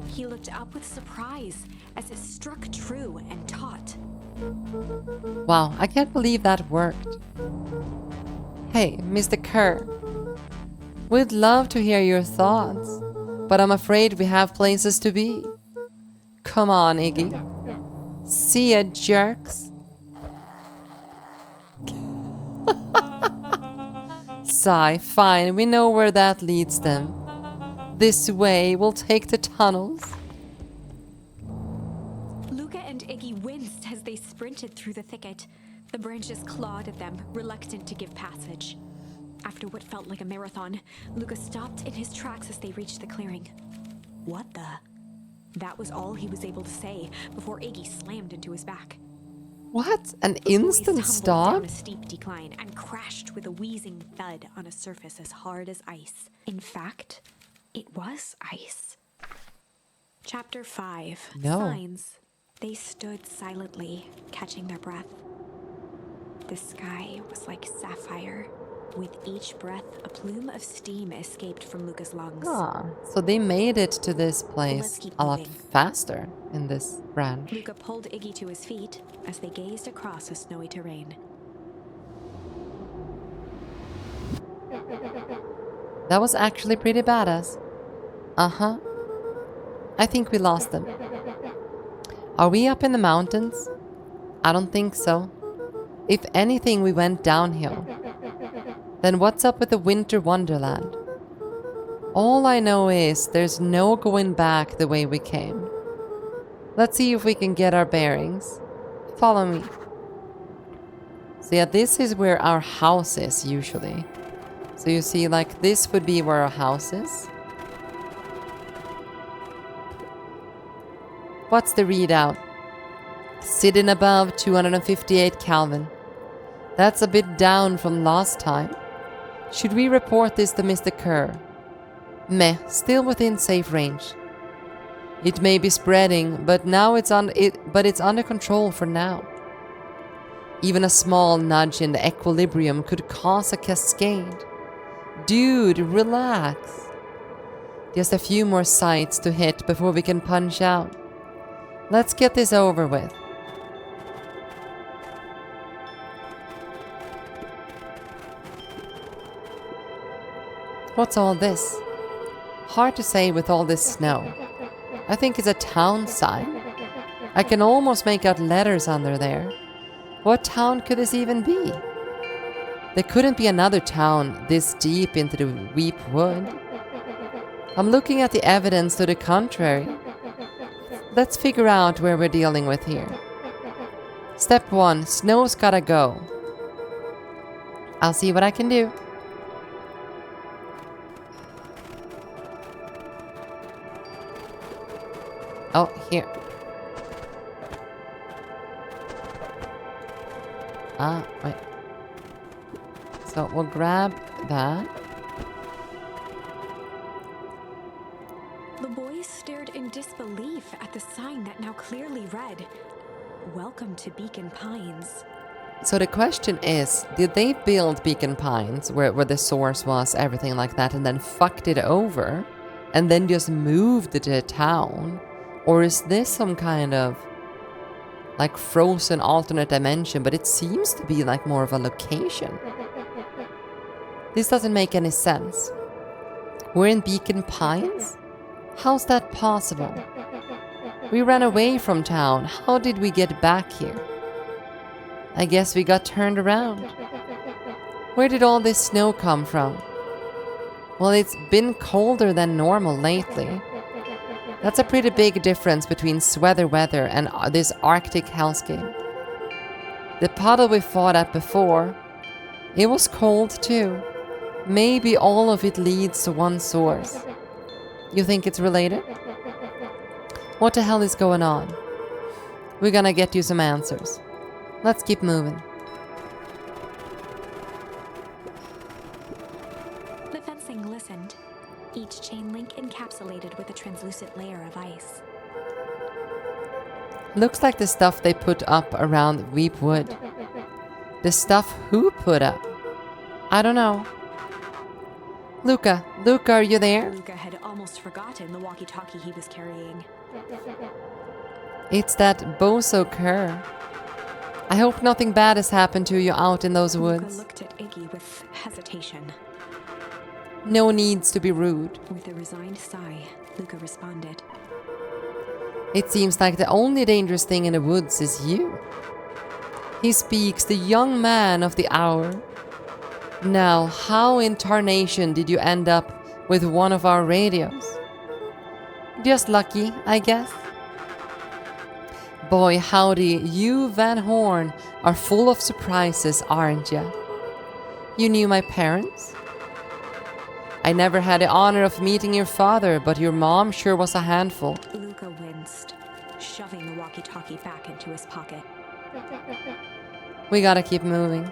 He looked up with surprise as it struck true and taut. Wow, I can't believe that worked. Hey, Mr. Kerr. We'd love to hear your thoughts, but I'm afraid we have places to be. Come on, Iggy. See ya, jerks. Sigh, fine, we know where that leads them. This way, we'll take the tunnels. Luca and Iggy winced as they sprinted through the thicket. The branches clawed at them, reluctant to give passage. After what felt like a marathon, Luca stopped in his tracks as they reached the clearing. What the? That was all he was able to say before Iggy slammed into his back. What? An The boys instant tumbled stop? down a steep decline and crashed with a wheezing thud on a surface as hard as ice. In fact, it was ice. Chapter 5. No. Signs. They stood silently, catching their breath. The sky was like sapphire. With each breath, a plume of steam escaped from Luca's lungs. Ah, so they made it to this Let's place keep a lot moving. faster in this branch. Luca pulled Iggy to his feet as they gazed across a snowy terrain. That was actually pretty badass. Uh-huh. I think we lost them. Are we up in the mountains? I don't think so. If anything, we went downhill. Then what's up with the winter wonderland? All I know is there's no going back the way we came. Let's see if we can get our bearings. Follow me. So yeah, this is where our house is usually. So you see, like, this would be where our house is. What's the readout? Sitting above 258 Kelvin. That's a bit down from last time. Should we report this to Mr. Kerr? Meh, still within safe range. It may be spreading, but it's under control for now. Even a small nudge in the equilibrium could cause a cascade. Dude, relax. Just a few more sites to hit before we can punch out. Let's get this over with. What's all this? Hard to say with all this snow. I think it's a town sign. I can almost make out letters under there. What town could this even be? There couldn't be another town this deep into the Weep Wood. I'm looking at the evidence to the contrary. Let's figure out where we're dealing with here. Step 1, snow's gotta go. I'll see what I can do. Oh, here. Ah, wait. So we'll grab that. The boys stared in disbelief at the sign that now clearly read, "Welcome to Beacon Pines." So the question is, did they build Beacon Pines, where the source was, everything like that, and then fucked it over, and then just moved it to a town? Or is this some kind of, like, frozen alternate dimension, but it seems to be like more of a location? This doesn't make any sense. We're in Beacon Pines? How's that possible? We ran away from town. How did we get back here? I guess we got turned around. Where did all this snow come from? Well, it's been colder than normal lately. That's a pretty big difference between sweater weather and this Arctic hellscape. The puddle we fought at before, it was cold too. Maybe all of it leads to one source. You think it's related? What the hell is going on? We're gonna get you some answers. Let's keep moving. The fencing glistened, each chain link encapsulated with a translucent layer of ice. Looks like the stuff they put up around Weep Wood. The stuff who put up? I don't know. Luca, are you there? Luca had almost forgotten the walkie-talkie he was carrying. It's that bozo cur. I hope nothing bad has happened to you out in those Luca woods. looked at Iggy with hesitation. No needs to be rude. With a resigned sigh, Luca responded. It seems like the only dangerous thing in the woods is you. He speaks, the young man of the hour. Now, how in tarnation did you end up with one of our radios? Just lucky, I guess. Boy, howdy, you Van Horn are full of surprises, aren't ya? You knew my parents? I never had the honor of meeting your father, but your mom sure was a handful. Luca winced, shoving the walkie-talkie back into his pocket. We gotta keep moving.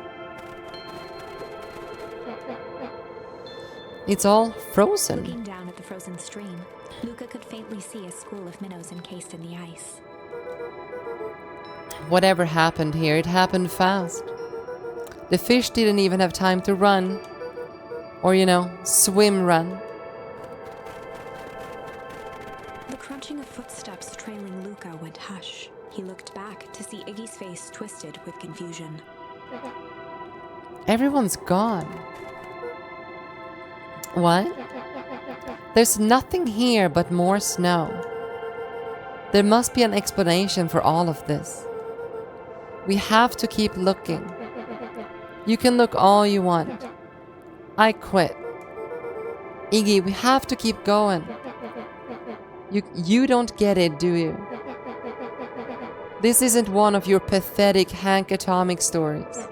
It's all frozen. Looking down at the frozen stream, Luca could faintly see a school of minnows encased in the ice. Whatever happened here, it happened fast. The fish didn't even have time to run. Or, swim run. The crunching of footsteps trailing Luca went hush. He looked back to see Iggy's face twisted with confusion. Everyone's gone. What? There's nothing here but more snow. There must be an explanation for all of this. We have to keep looking. You can look all you want. I quit. Iggy, we have to keep going. You don't get it, do you? This isn't one of your pathetic Hank Atomic stories.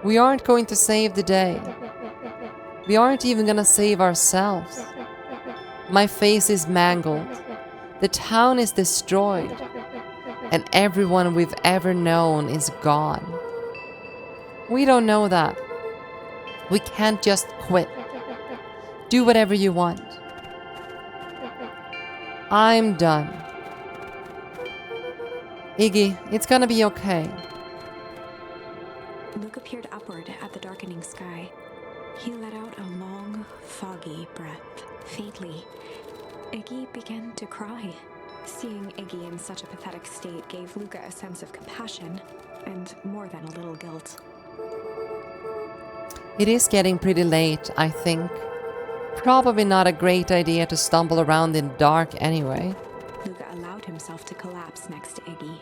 We aren't going to save the day. We aren't even gonna save ourselves. My face is mangled. The town is destroyed. And everyone we've ever known is gone. We don't know that. We can't just quit. Do whatever you want. I'm done. Iggy, it's gonna be okay. Luca peered upward at the darkening sky. He let out a long, foggy breath. Faintly, Iggy began to cry. Seeing Iggy in such a pathetic state gave Luca a sense of compassion and more than a little guilt. It is getting pretty late, I think. Probably not a great idea to stumble around in the dark anyway. Luca allowed himself to collapse next to Iggy.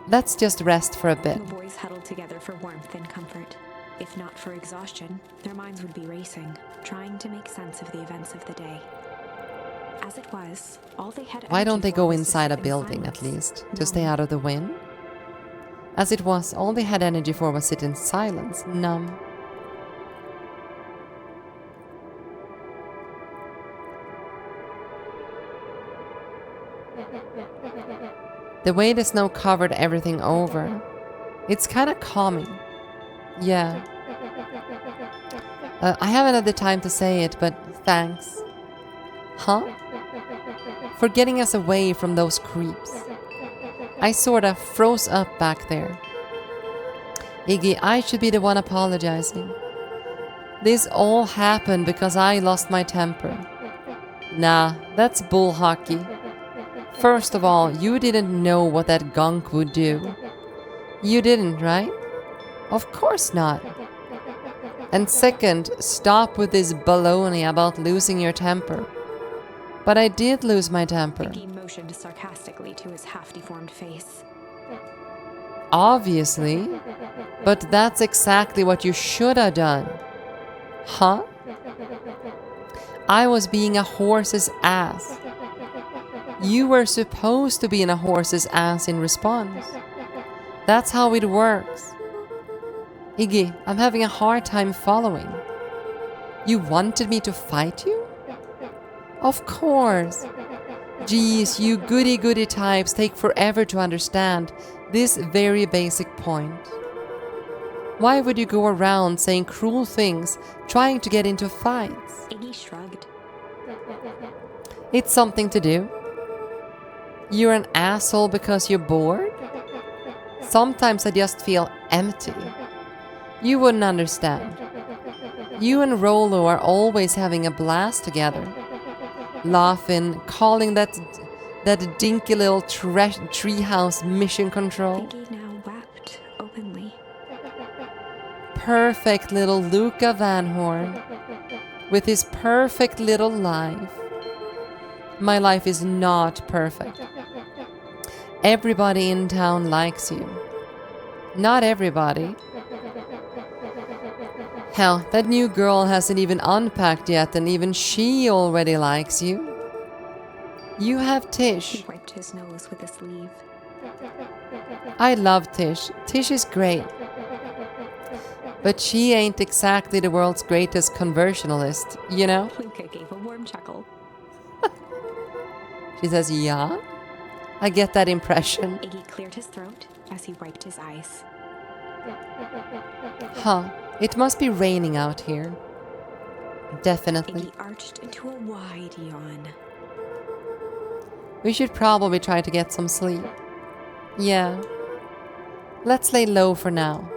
Let's just rest for a bit. The boys huddled together for warmth and comfort. If not for exhaustion, their minds would be racing, trying to make sense of the events of the day. As it was, all they had. Why don't they energy go for was to inside a sit in building at silence, least, to stay numb. out of the wind? As it was, all they had energy for was sit in silence, numb. The way the snow covered everything over, it's kind of calming. Yeah. I haven't had the time to say it, but thanks. Huh? For getting us away from those creeps. I sorta froze up back there. Iggy, I should be the one apologizing. This all happened because I lost my temper. Nah, that's bull hockey. First of all, you didn't know what that gunk would do. You didn't, right? Of course not. And second, stop with this baloney about losing your temper. But I did lose my temper. Iggy motioned sarcastically to his half-deformed face. Obviously. But that's exactly what you should have done. Huh? I was being a horse's ass. You were supposed to be in a horse's ass in response. That's how it works. Iggy, I'm having a hard time following. You wanted me to fight you? Of course. Geez, you goody-goody types take forever to understand this very basic point. Why would you go around saying cruel things, trying to get into fights? Iggy shrugged. It's something to do. You're an asshole because you're bored? Sometimes I just feel empty. You wouldn't understand. You and Rolo are always having a blast together. Laughing, calling that dinky little treehouse mission control. Iggy now wept openly. Perfect little Luca Van Horn. With his perfect little life. My life is not perfect. Everybody in town likes you. Not everybody. Hell, that new girl hasn't even unpacked yet and even she already likes you. You have Tish. He wiped his nose with a sleeve. I love Tish. Tish is great. But she ain't exactly the world's greatest conversionalist, you know? Luca gave a warm chuckle. She says, yeah? I get that impression. Iggy cleared his throat as he wiped his eyes. Huh. It must be raining out here. Definitely. Iggy arched into a wide yawn. We should probably try to get some sleep. Yeah. Let's lay low for now.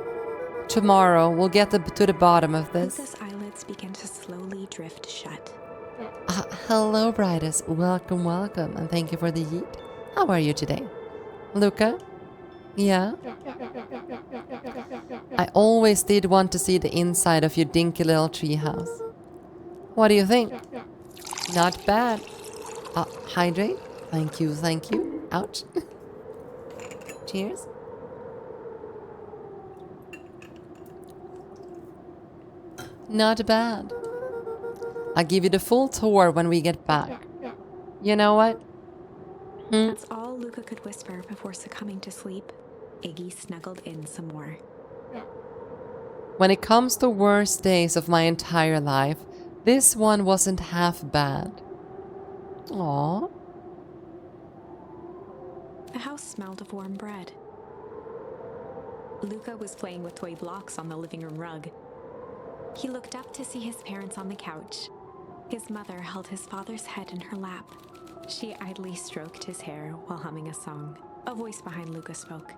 Tomorrow we'll get to the bottom of this. Luca's eyelids began to slowly drift shut. Hello, Brightest. Welcome, welcome, and thank you for the yeet. How are you today? Luca? Yeah? I always did want to see the inside of your dinky little treehouse. What do you think? Not bad. Hydrate? Thank you, thank you. Ouch. Cheers. Not bad. I'll give you the full tour when we get back. You know what? That's all Luca could whisper before succumbing to sleep. Iggy snuggled in some more. When it comes to worst days of my entire life, this one wasn't half bad. Aww. The house smelled of warm bread. Luca was playing with toy blocks on the living room rug. He looked up to see his parents on the couch. His mother held his father's head in her lap. She idly stroked his hair while humming a song. A voice behind Luca spoke.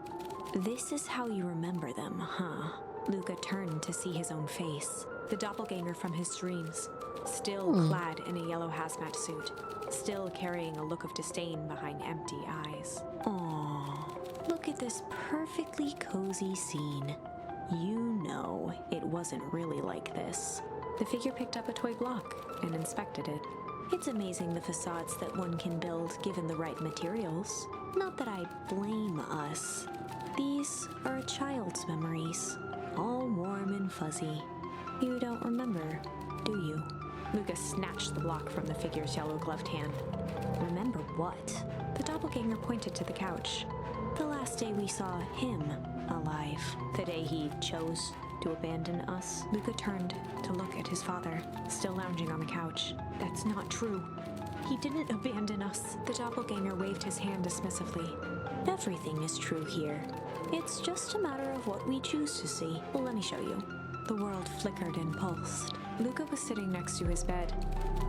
"This is how you remember them, huh?" Luca turned to see his own face. The doppelganger from his dreams. Still clad in a yellow hazmat suit. Still carrying a look of disdain behind empty eyes. Aww. Look at this perfectly cozy scene. You know it wasn't really like this. The figure picked up a toy block and inspected it. It's amazing the facades that one can build given the right materials. Not that I blame us. These are a child's memories, all warm and fuzzy. You don't remember, do you? Lucas snatched the block from the figure's yellow-gloved hand. Remember what? The doppelganger pointed to the couch. The last day we saw him alive. The day he chose to abandon us. Luca turned to look at his father, still lounging on the couch. That's not true. He didn't abandon us. The doppelganger waved his hand dismissively. Everything is true here. It's just a matter of what we choose to see. Well, let me show you. The world flickered and pulsed. Luca was sitting next to his bed,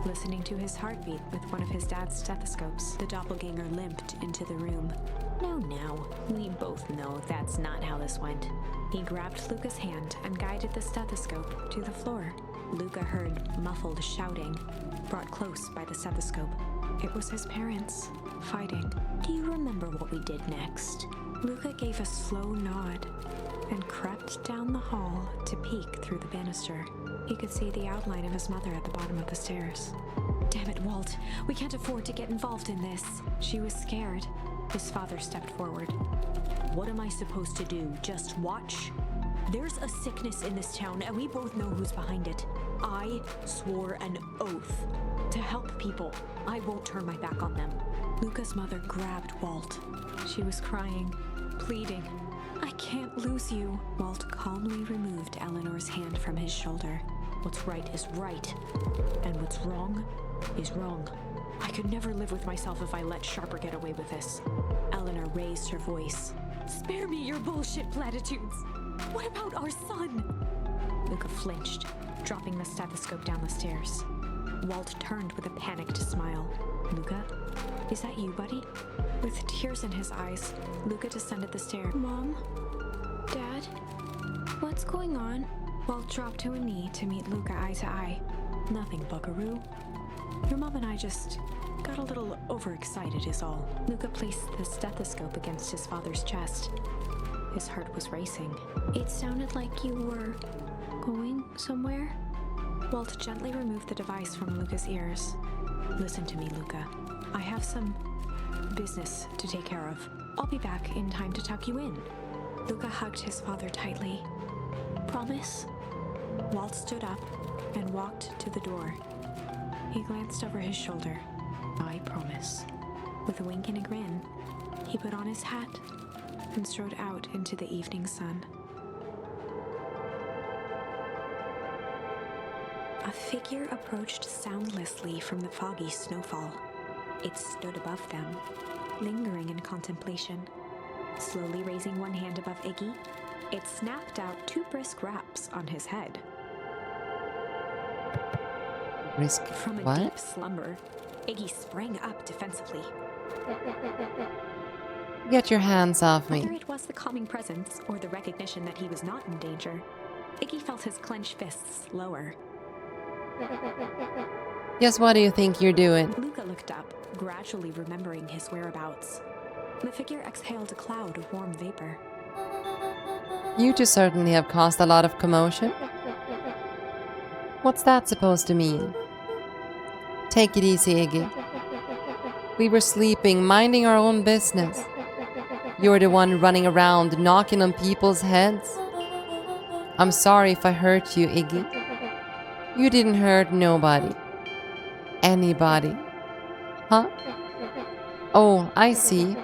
listening to his heartbeat with one of his dad's stethoscopes. The doppelganger limped into the room. No, we both know that's not how this went. He grabbed Luca's hand and guided the stethoscope to the floor. Luca heard muffled shouting, brought close by the stethoscope. It was his parents, fighting. Do you remember what we did next? Luca gave a slow nod and crept down the hall to peek through the banister. He could see the outline of his mother at the bottom of the stairs. Damn it, Walt. We can't afford to get involved in this. She was scared. His father stepped forward. What am I supposed to do? Just watch? There's a sickness in this town, and we both know who's behind it. I swore an oath to help people. I won't turn my back on them. Luca's mother grabbed Walt. She was crying, pleading. I can't lose you. Walt calmly removed Eleanor's hand from his shoulder. What's right is right, and what's wrong is wrong. I could never live with myself if I let Sharper get away with this. Eleanor raised her voice. Spare me your bullshit platitudes. What about our son? Luca flinched, dropping the stethoscope down the stairs. Walt turned with a panicked smile. Luca, is that you, buddy? With tears in his eyes, Luca descended the stair. Mom? Dad? What's going on? Walt dropped to a knee to meet Luca eye to eye. Nothing, buckaroo. Your mom and I just got a little overexcited is all. Luca placed the stethoscope against his father's chest. His heart was racing. It sounded like you were going somewhere? Walt gently removed the device from Luca's ears. Listen to me, Luca. I have some business to take care of. I'll be back in time to tuck you in. Luca hugged his father tightly. Promise? Walt stood up and walked to the door. He glanced over his shoulder. I promise. With a wink and a grin, he put on his hat and strode out into the evening sun. A figure approached soundlessly from the foggy snowfall. It stood above them, lingering in contemplation. Slowly raising one hand above Iggy, it snapped out 2 brisk raps on his head. Risk From a what? deep slumber, Iggy sprang up defensively. Get your hands off Whether me. it was the calming presence or the recognition that he was not in danger, Iggy felt his clenched fists lower. Yes, what do you think you're doing? Luca looked up, gradually remembering his whereabouts. The figure exhaled a cloud of warm vapor. You two certainly have caused a lot of commotion. What's that supposed to mean? Take it easy, Iggy. We were sleeping, minding our own business. You're the one running around, knocking on people's heads. I'm sorry if I hurt you, Iggy. You didn't hurt nobody. Anybody. Huh? Oh, I see.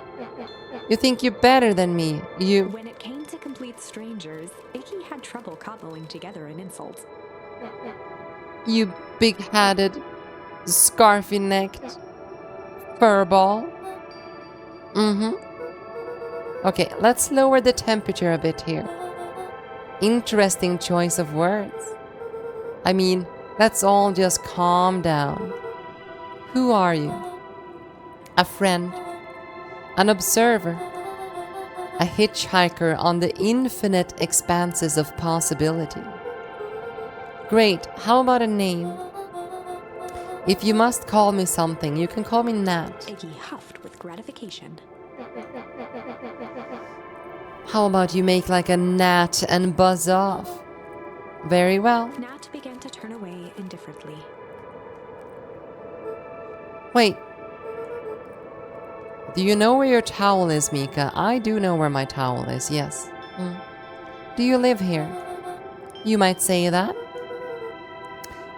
You think you're better than me. You... When it came to complete strangers, Iggy had trouble cobbling together an insult. You big-headed, scarfy-necked furball. Okay, let's lower the temperature a bit here. Interesting choice of words. I mean, let's all just calm down. Who are you? A friend? An observer? A hitchhiker on the infinite expanses of possibility? Great, how about a name? If you must call me something, you can call me Nat. Iggy huffed with gratification. How about you make like a gnat and buzz off? Very well. Nat began to turn away indifferently. Wait. Do you know where your towel is, Mika? I do know where my towel is, yes. Do you live here? You might say that.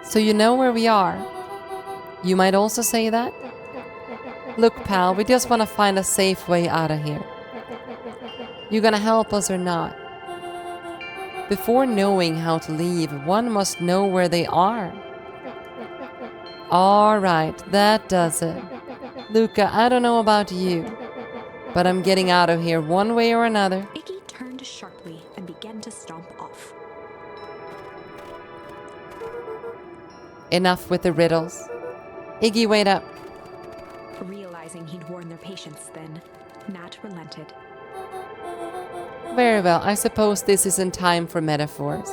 So you know where we are. You might also say that. Look, pal, we just want to find a safe way out of here. You gonna help us or not? Before knowing how to leave, one must know where they are. Alright, that does it. Luca, I don't know about you, but I'm getting out of here one way or another. Iggy turned sharply and began to stomp off. Enough with the riddles. Iggy, wait up. Realizing he'd worn their patience then, Nat relented. Very well, I suppose this isn't time for metaphors.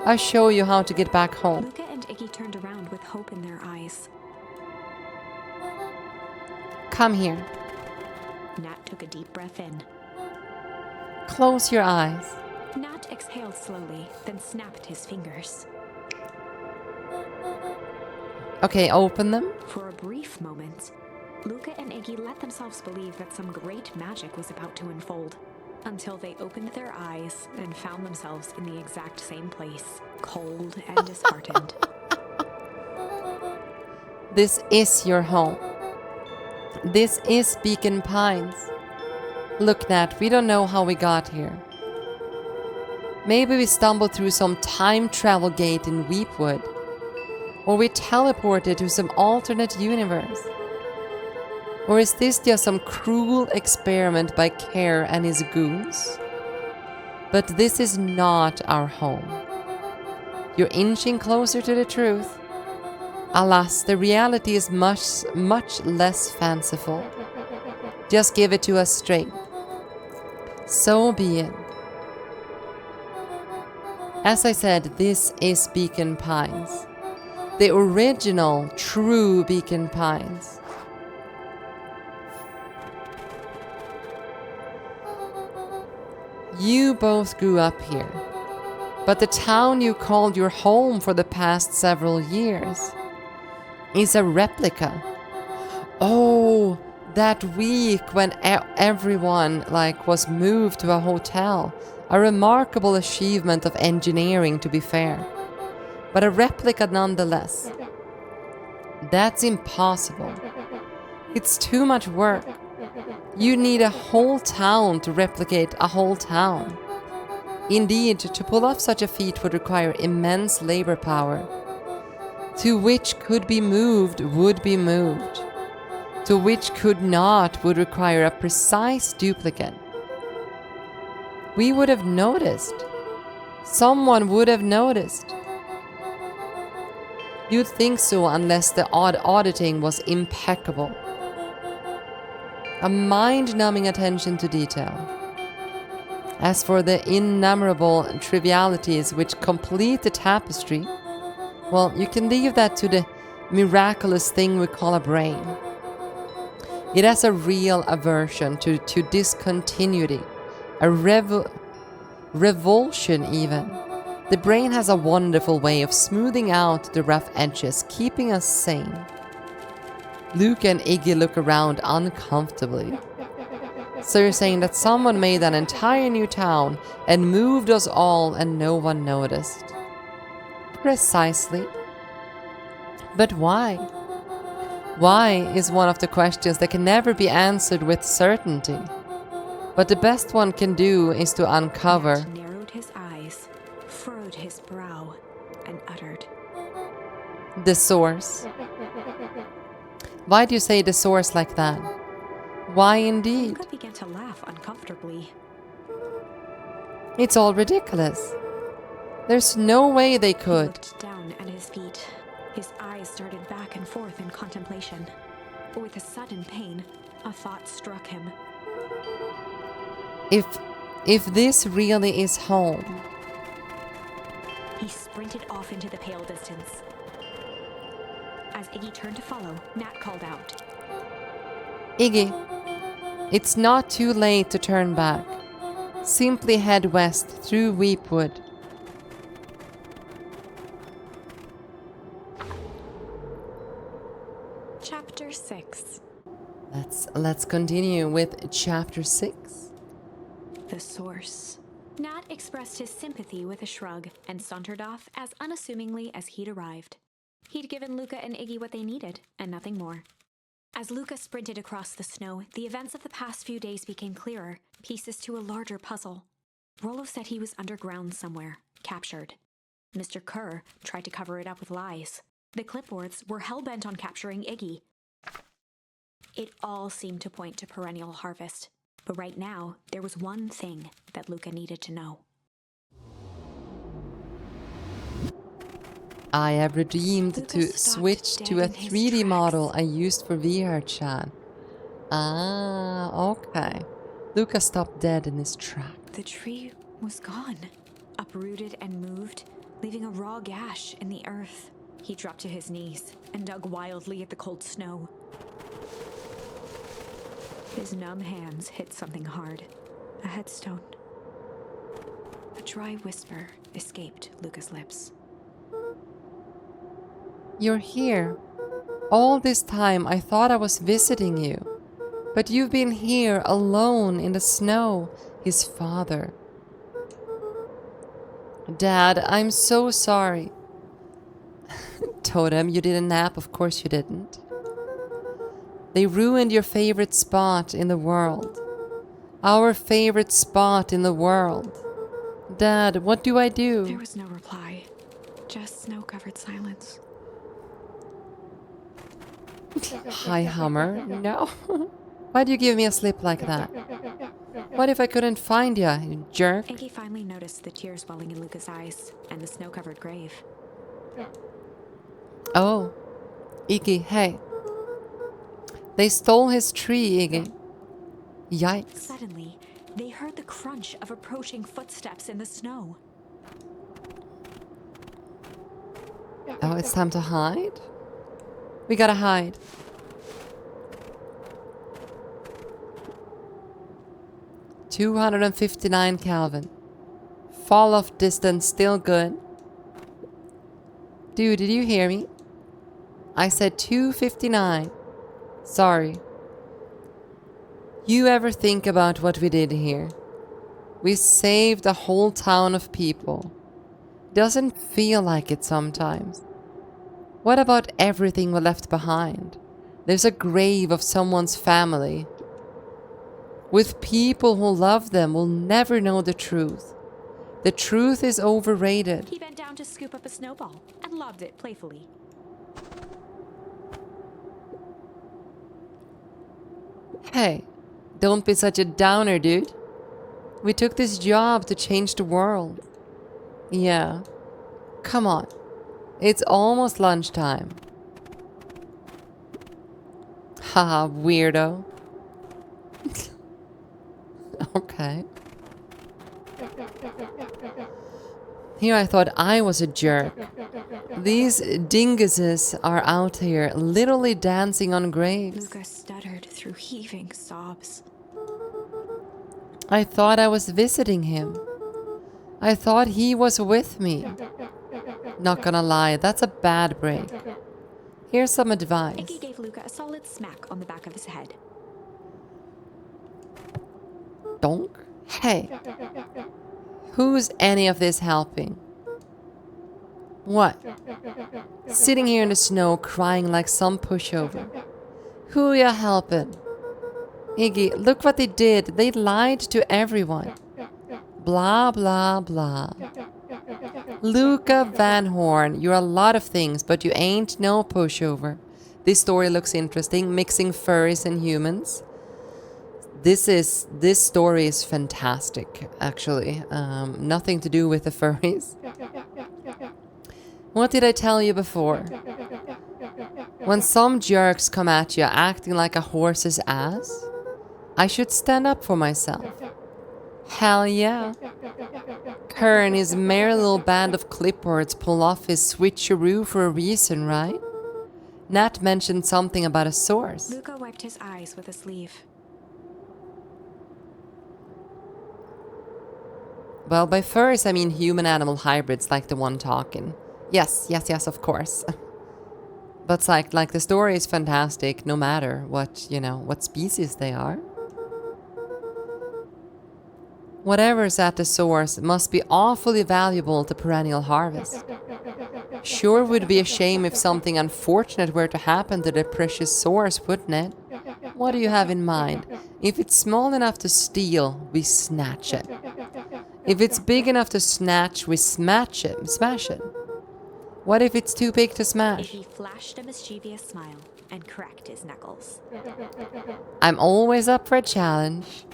I'll show you how to get back home. Luca and Iggy turned around with hope in their eyes. Come here. Nat took a deep breath in. Close your eyes. Nat exhaled slowly, then snapped his fingers. Okay, open them. For a brief moment, Luca and Iggy let themselves believe that some great magic was about to unfold, until they opened their eyes and found themselves in the exact same place, cold and disheartened. This is your home. This is Beacon Pines. Look, Nat, we don't know how we got here. Maybe we stumbled through some time travel gate in Weepwood. Or we teleported to some alternate universe. Or is this just some cruel experiment by Care and his goons? But this is not our home. You're inching closer to the truth. Alas, the reality is much less fanciful. Just give it to us straight. So be it. As I said, this is Beacon Pines. The original, true Beacon Pines. You both grew up here, but the town you called your home for the past several years is a replica. Oh, that week when everyone was moved to a hotel. A remarkable achievement of engineering, to be fair. But a replica nonetheless. That's impossible. It's too much work. You need a whole town to replicate a whole town. Indeed, to pull off such a feat would require immense labor power. To which could be moved would be moved. To which could not would require a precise duplicate. We would have noticed. Someone would have noticed. You'd think so unless the auditing was impeccable. A mind-numbing attention to detail. As for the innumerable trivialities which complete the tapestry, well, you can leave that to the miraculous thing we call a brain. It has a real aversion to discontinuity, a revulsion even. The brain has a wonderful way of smoothing out the rough edges, keeping us sane. Luke and Iggy look around uncomfortably. So you're saying that someone made an entire new town and moved us all and no one noticed? Precisely. But why? Why is one of the questions that can never be answered with certainty. But the best one can do is to uncover. Nat narrowed his eyes, furrowed his brow, and uttered, The source. Why do you say the source like that? Why indeed? Luca began to laugh uncomfortably. It's all ridiculous. There's no way they He could. looked down at his feet. His eyes started back and forth in contemplation. With a sudden pain, a thought struck him. If this really is home, He sprinted off into the pale distance. As Iggy turned to follow, Nat called out, Iggy, it's not too late to turn back. Simply head west through Weepwood. let's continue with chapter 6. The source. Nat expressed his sympathy with a shrug and sauntered off as unassumingly as he'd arrived. He'd given Luca and Iggy what they needed, and nothing more. As Luca sprinted across the snow, the events of the past few days became clearer, pieces to a larger puzzle. Rollo said he was underground somewhere, captured. Mr. Kerr tried to cover it up with lies. The clipboards were hell-bent on capturing Iggy. It all seemed to point to perennial harvest. But right now, there was one thing that Luca needed to know. I have redeemed Luca to stopped switch dead to a in his 3D tracks. model I used for VR chat. Ah, okay. Luca stopped dead in his track. The tree was gone, uprooted and moved, leaving a raw gash in the earth. He dropped to his knees and dug wildly at the cold snow. His numb hands hit something hard, a headstone. A dry whisper escaped Luca's lips. You're here. All this time I thought I was visiting you. But you've been here alone in the snow, his father. Dad, I'm so sorry. Totem, you didn't nap, of course you didn't. They ruined your favorite spot in the world. Our favorite spot in the world. Dad, what do I do? There was no reply, just snow-covered silence. Hi, Hummer. No. Why'd you give me a slip like that? What if I couldn't find you, you jerk? Iggy finally noticed the tears welling in Luca's eyes and the snow-covered grave. Oh. Iggy, hey. They stole his tree, Iggy. Yikes. Suddenly, they heard the crunch of approaching footsteps in the snow. Oh, it's time to hide? We gotta hide. $259 Kelvin. Fall off distance still good. Dude, did you hear me? I said 259. Sorry. You ever think about what we did here? We saved a whole town of people. Doesn't feel like it sometimes. What about everything we left behind? There's a grave of someone's family. With people who love them will never know the truth. The truth is overrated. He bent down to scoop up a snowball and lobbed it playfully. Hey, don't be such a downer, dude. We took this job to change the world. Yeah. Come on. It's almost lunchtime. Haha, weirdo. Okay. Here I thought I was a jerk. These dinguses are out here literally dancing on graves. Luca stuttered through heaving sobs. I thought I was visiting him. I thought he was with me. Not gonna lie, that's a bad break. Here's some advice. Iggy gave Luca a solid smack on the back of his head. Donk? Hey. Who's any of this helping? What? Sitting here in the snow crying like some pushover. Who ya helping? Iggy, look what they did. They lied to everyone. Blah, blah, blah. Luca Van Horn, you're a lot of things, but you ain't no pushover. This story looks interesting, mixing furries and humans. This story is fantastic, actually. Nothing to do with the furries. What did I tell you before? When some jerks come at you acting like a horse's ass, I should stand up for myself. Hell yeah. Kerr and his merry little band of clipboards pull off his switcheroo for a reason, right? Nat mentioned something about a source. Luca wiped his eyes with a sleeve. Well, by furries I mean human-animal hybrids like the one talking. Yes, of course. But it's like the story is fantastic no matter what, you know, what species they are. Whatever's at the source must be awfully valuable to perennial harvest. Sure would be a shame if something unfortunate were to happen to the precious source, wouldn't it? What do you have in mind? If it's small enough to steal, we snatch it. If it's big enough to snatch, we smash it. What if it's too big to smash? He flashed a mischievous smile and cracked his knuckles. I'm always up for a challenge.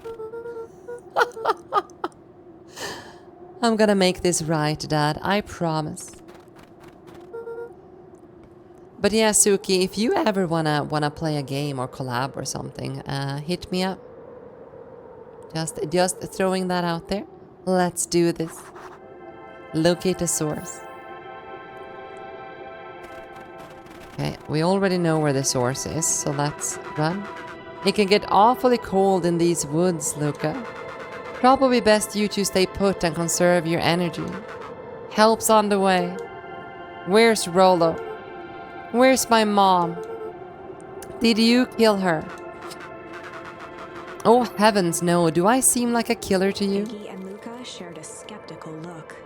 I'm gonna make this right, Dad. I promise. But yeah, Suki, if you ever wanna play a game or collab or something, hit me up. Just throwing that out there. Let's do this. Locate the source. Okay, we already know where the source is, so let's run. It can get awfully cold in these woods, Luca. Probably best you two stay put and conserve your energy. Help's on the way. Where's Rolo? Where's my mom? Did you kill her? Oh heavens no, do I seem like a killer to you? Iggy and Luca shared a skeptical look.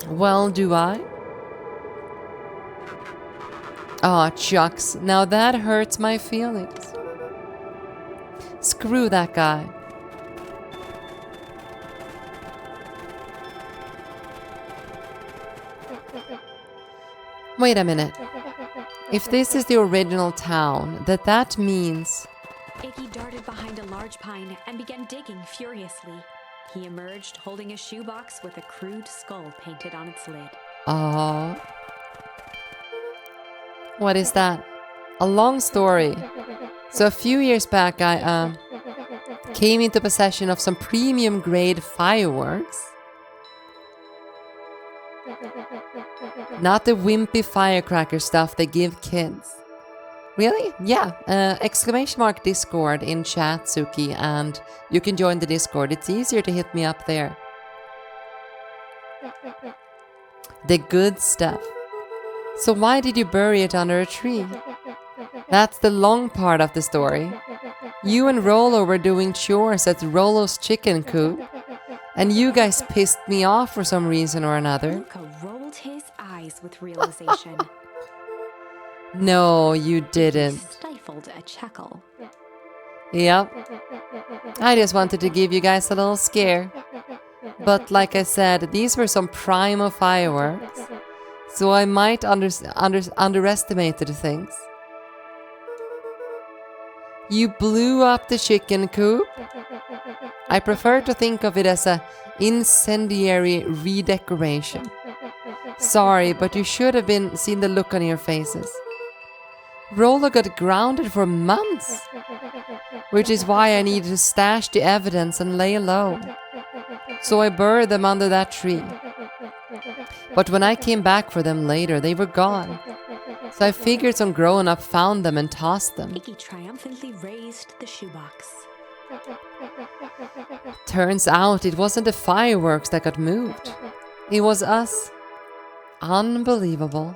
Well, do I? Aw, Chucks, now that hurts my feelings. Screw that guy. Wait a minute. If this is the original town, that means... Iggy darted behind a large pine and began digging furiously. He emerged holding a shoebox with a crude skull painted on its lid. What is that? A long story. So a few years back I came into possession of some premium grade fireworks. Not the wimpy firecracker stuff they give kids. Really? Yeah. Exclamation mark Discord in chat, Suki, and you can join the Discord. It's easier to hit me up there. The good stuff. So why did you bury it under a tree? That's the long part of the story. You and Rolo were doing chores at Rolo's chicken coop, and you guys pissed me off for some reason or another. Luca rolled his eyes with realization. No, you He didn't. stifled a chuckle. Yep. I just wanted to give you guys a little scare. But like I said, these were some primo fireworks, so I might underestimated things. You blew up the chicken coop? I prefer to think of it as a incendiary redecoration. Sorry, but you should have seen the look on your faces. Rolo got grounded for months, which is why I needed to stash the evidence and lay low. So I buried them under that tree. But when I came back for them later, they were gone. So I figured some grown-up found them and tossed them. Iggy triumphantly raised the shoebox. Turns out it wasn't the fireworks that got moved. It was us. Unbelievable.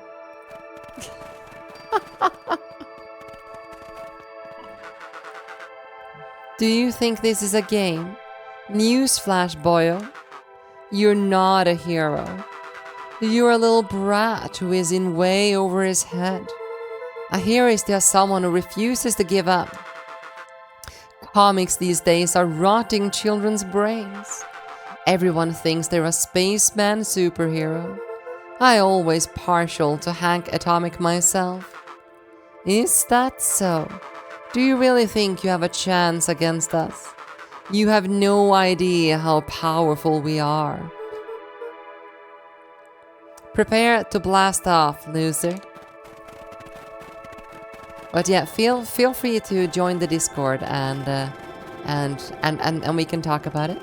Do you think this is a game? Newsflash, boyo. You're not a hero. You're a little brat who is in way over his head. A hero is just someone who refuses to give up. Comics these days are rotting children's brains. Everyone thinks they're a spaceman superhero. I always partial to Hank Atomic myself. Is that so? Do you really think you have a chance against us? You have no idea how powerful we are. Prepare to blast off, loser. But yeah, feel free to join the Discord and we can talk about it.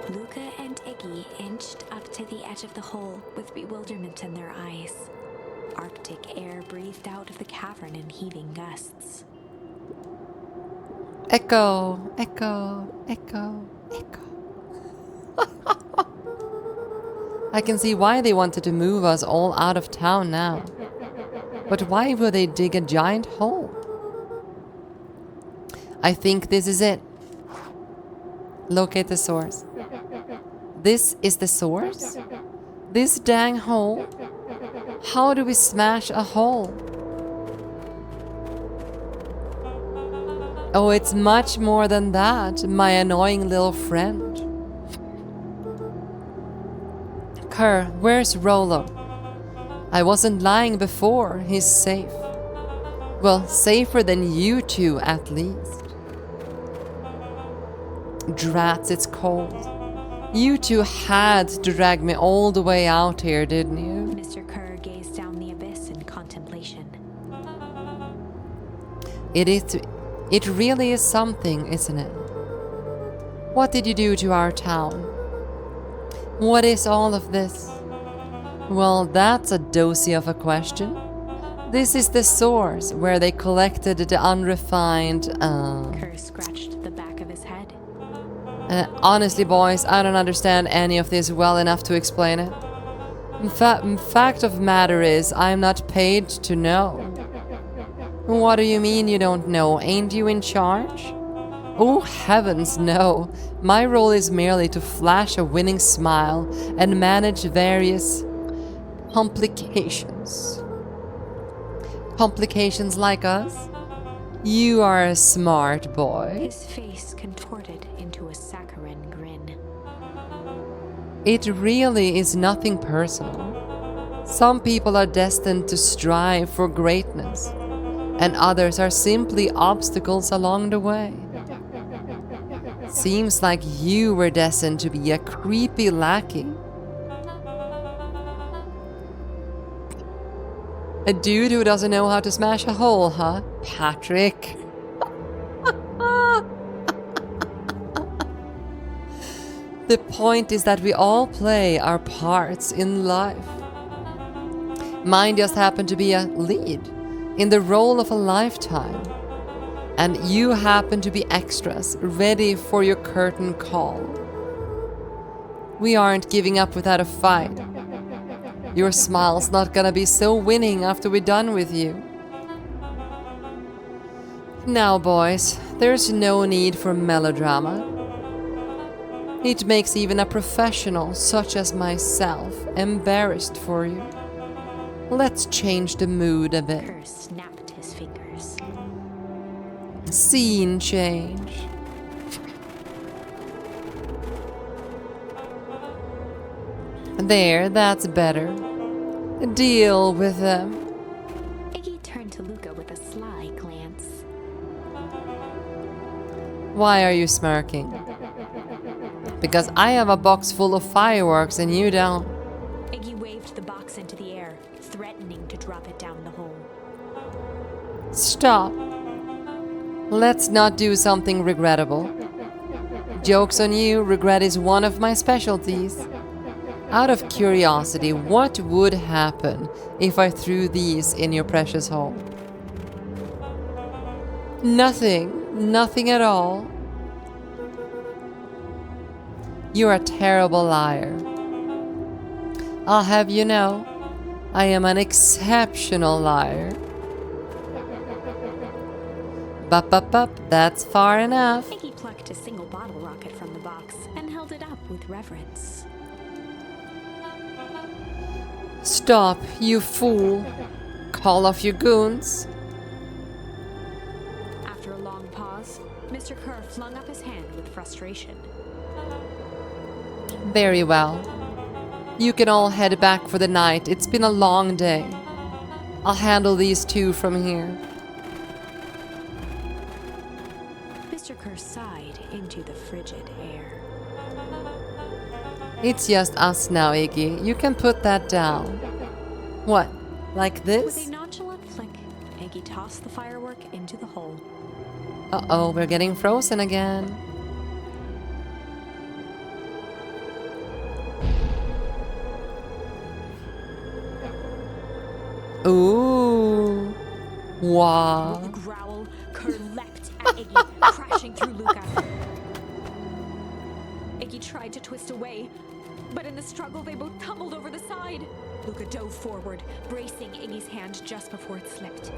Luca and Iggy inched up to the edge of the hole with bewilderment in their eyes. Arctic air breathed out of the cavern in heaving gusts. Echo, echo, echo, echo. I can see why they wanted to move us all out of town now. But why would they dig a giant hole? I think this is it. Locate the source. This is the source? This dang hole? How do we smash a hole? Oh, it's much more than that, my annoying little friend. Kerr, where's Rolo? I wasn't lying before, he's safe. Well, safer than you two at least. Drats, it's cold. You two had to drag me all the way out here, didn't you? Mr. Kerr gazed down the abyss in contemplation. It really is something, isn't it? What did you do to our town? What is all of this? Well, that's a doozy of a question. This is the source where they collected the unrefined, Kerr scratched the back of his head. Honestly, boys, I don't understand any of this well enough to explain it. Fact of matter is, I'm not paid to know. What do you mean you don't know? Ain't you in charge? Oh, heavens, no. My role is merely to flash a winning smile and manage various complications. Complications like us? You are a smart boy. His face contorted into a saccharine grin. It really is nothing personal. Some people are destined to strive for greatness, and others are simply obstacles along the way. Seems like you were destined to be a creepy lackey. A dude who doesn't know how to smash a hole, huh? Patrick. The point is that we all play our parts in life. Mine just happened to be a lead in the role of a lifetime. And you happen to be extras, ready for your curtain call. We aren't giving up without a fight. Your smile's not gonna be so winning after we're done with you. Now, boys, there's no need for melodrama. It makes even a professional such as myself embarrassed for you. Let's change the mood a bit. Kerr snapped his fingers. Scene change. There, that's better. Deal with them. Iggy turned to Luca with a sly glance. Why are you smirking? Because I have a box full of fireworks and you don't. Iggy waved the box into the air, threatening to drop it down the hole. Stop. Let's not do something regrettable. Joke's on you, regret is one of my specialties. Out of curiosity, what would happen if I threw these in your precious hole? Nothing. Nothing at all. You're a terrible liar. I'll have you know, I am an exceptional liar. Bup, that's far enough. Iggy plucked a single bottle rocket from the box and held it up with reverence. Stop, you fool. Call off your goons. After a long pause, Mr. Kerr flung up his hand with frustration. Very well. You can all head back for the night. It's been a long day. I'll handle these two from here. Mr. Kerr sighed into the frigid air. It's just us now, Iggy. You can put that down. What? Like With this? a nonchalant flick, Iggy tossed the firework into the hole. Uh-oh, we're getting frozen again. Ooh. Wow. With a growl, Kerr leapt at Iggy, crashing through Luca. Iggy tried to twist away, but in the struggle they both tumbled over the side. Luca dove forward, bracing Iggy's hand just before it slipped. His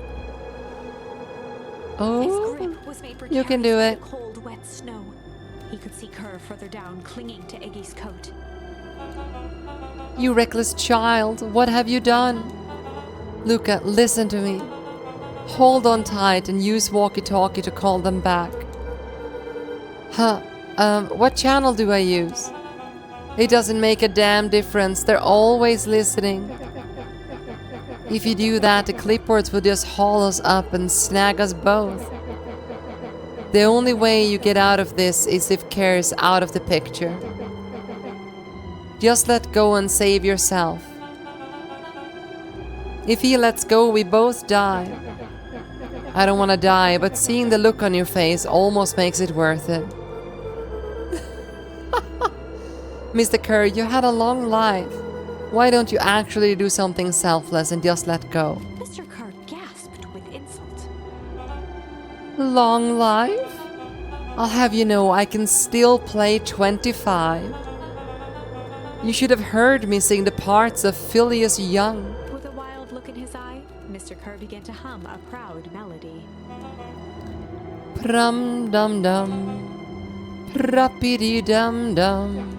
Oh, grip was made you can do precarious it. by the cold, wet snow. He could see Kerr further down, clinging to Iggy's coat. You reckless child, what have you done? Luca, listen to me. Hold on tight and use walkie-talkie to call them back. Huh, what channel do I use? It doesn't make a damn difference, they're always listening. If you do that, the clipboards will just haul us up and snag us both. The only way you get out of this is if Kerr's out of the picture. Just let go and save yourself. If he lets go, we both die. I don't want to die, but seeing the look on your face almost makes it worth it. Mr. Kerr, you had a long life. Why don't you actually do something selfless and just let go? Mr. Kerr gasped with insult. Long life? I'll have you know I can still play 25. You should have heard me sing the parts of Phileas Young. With a wild look in his eye, Mr. Kerr began to hum a proud melody. Prum dum dum, prappity dum dum.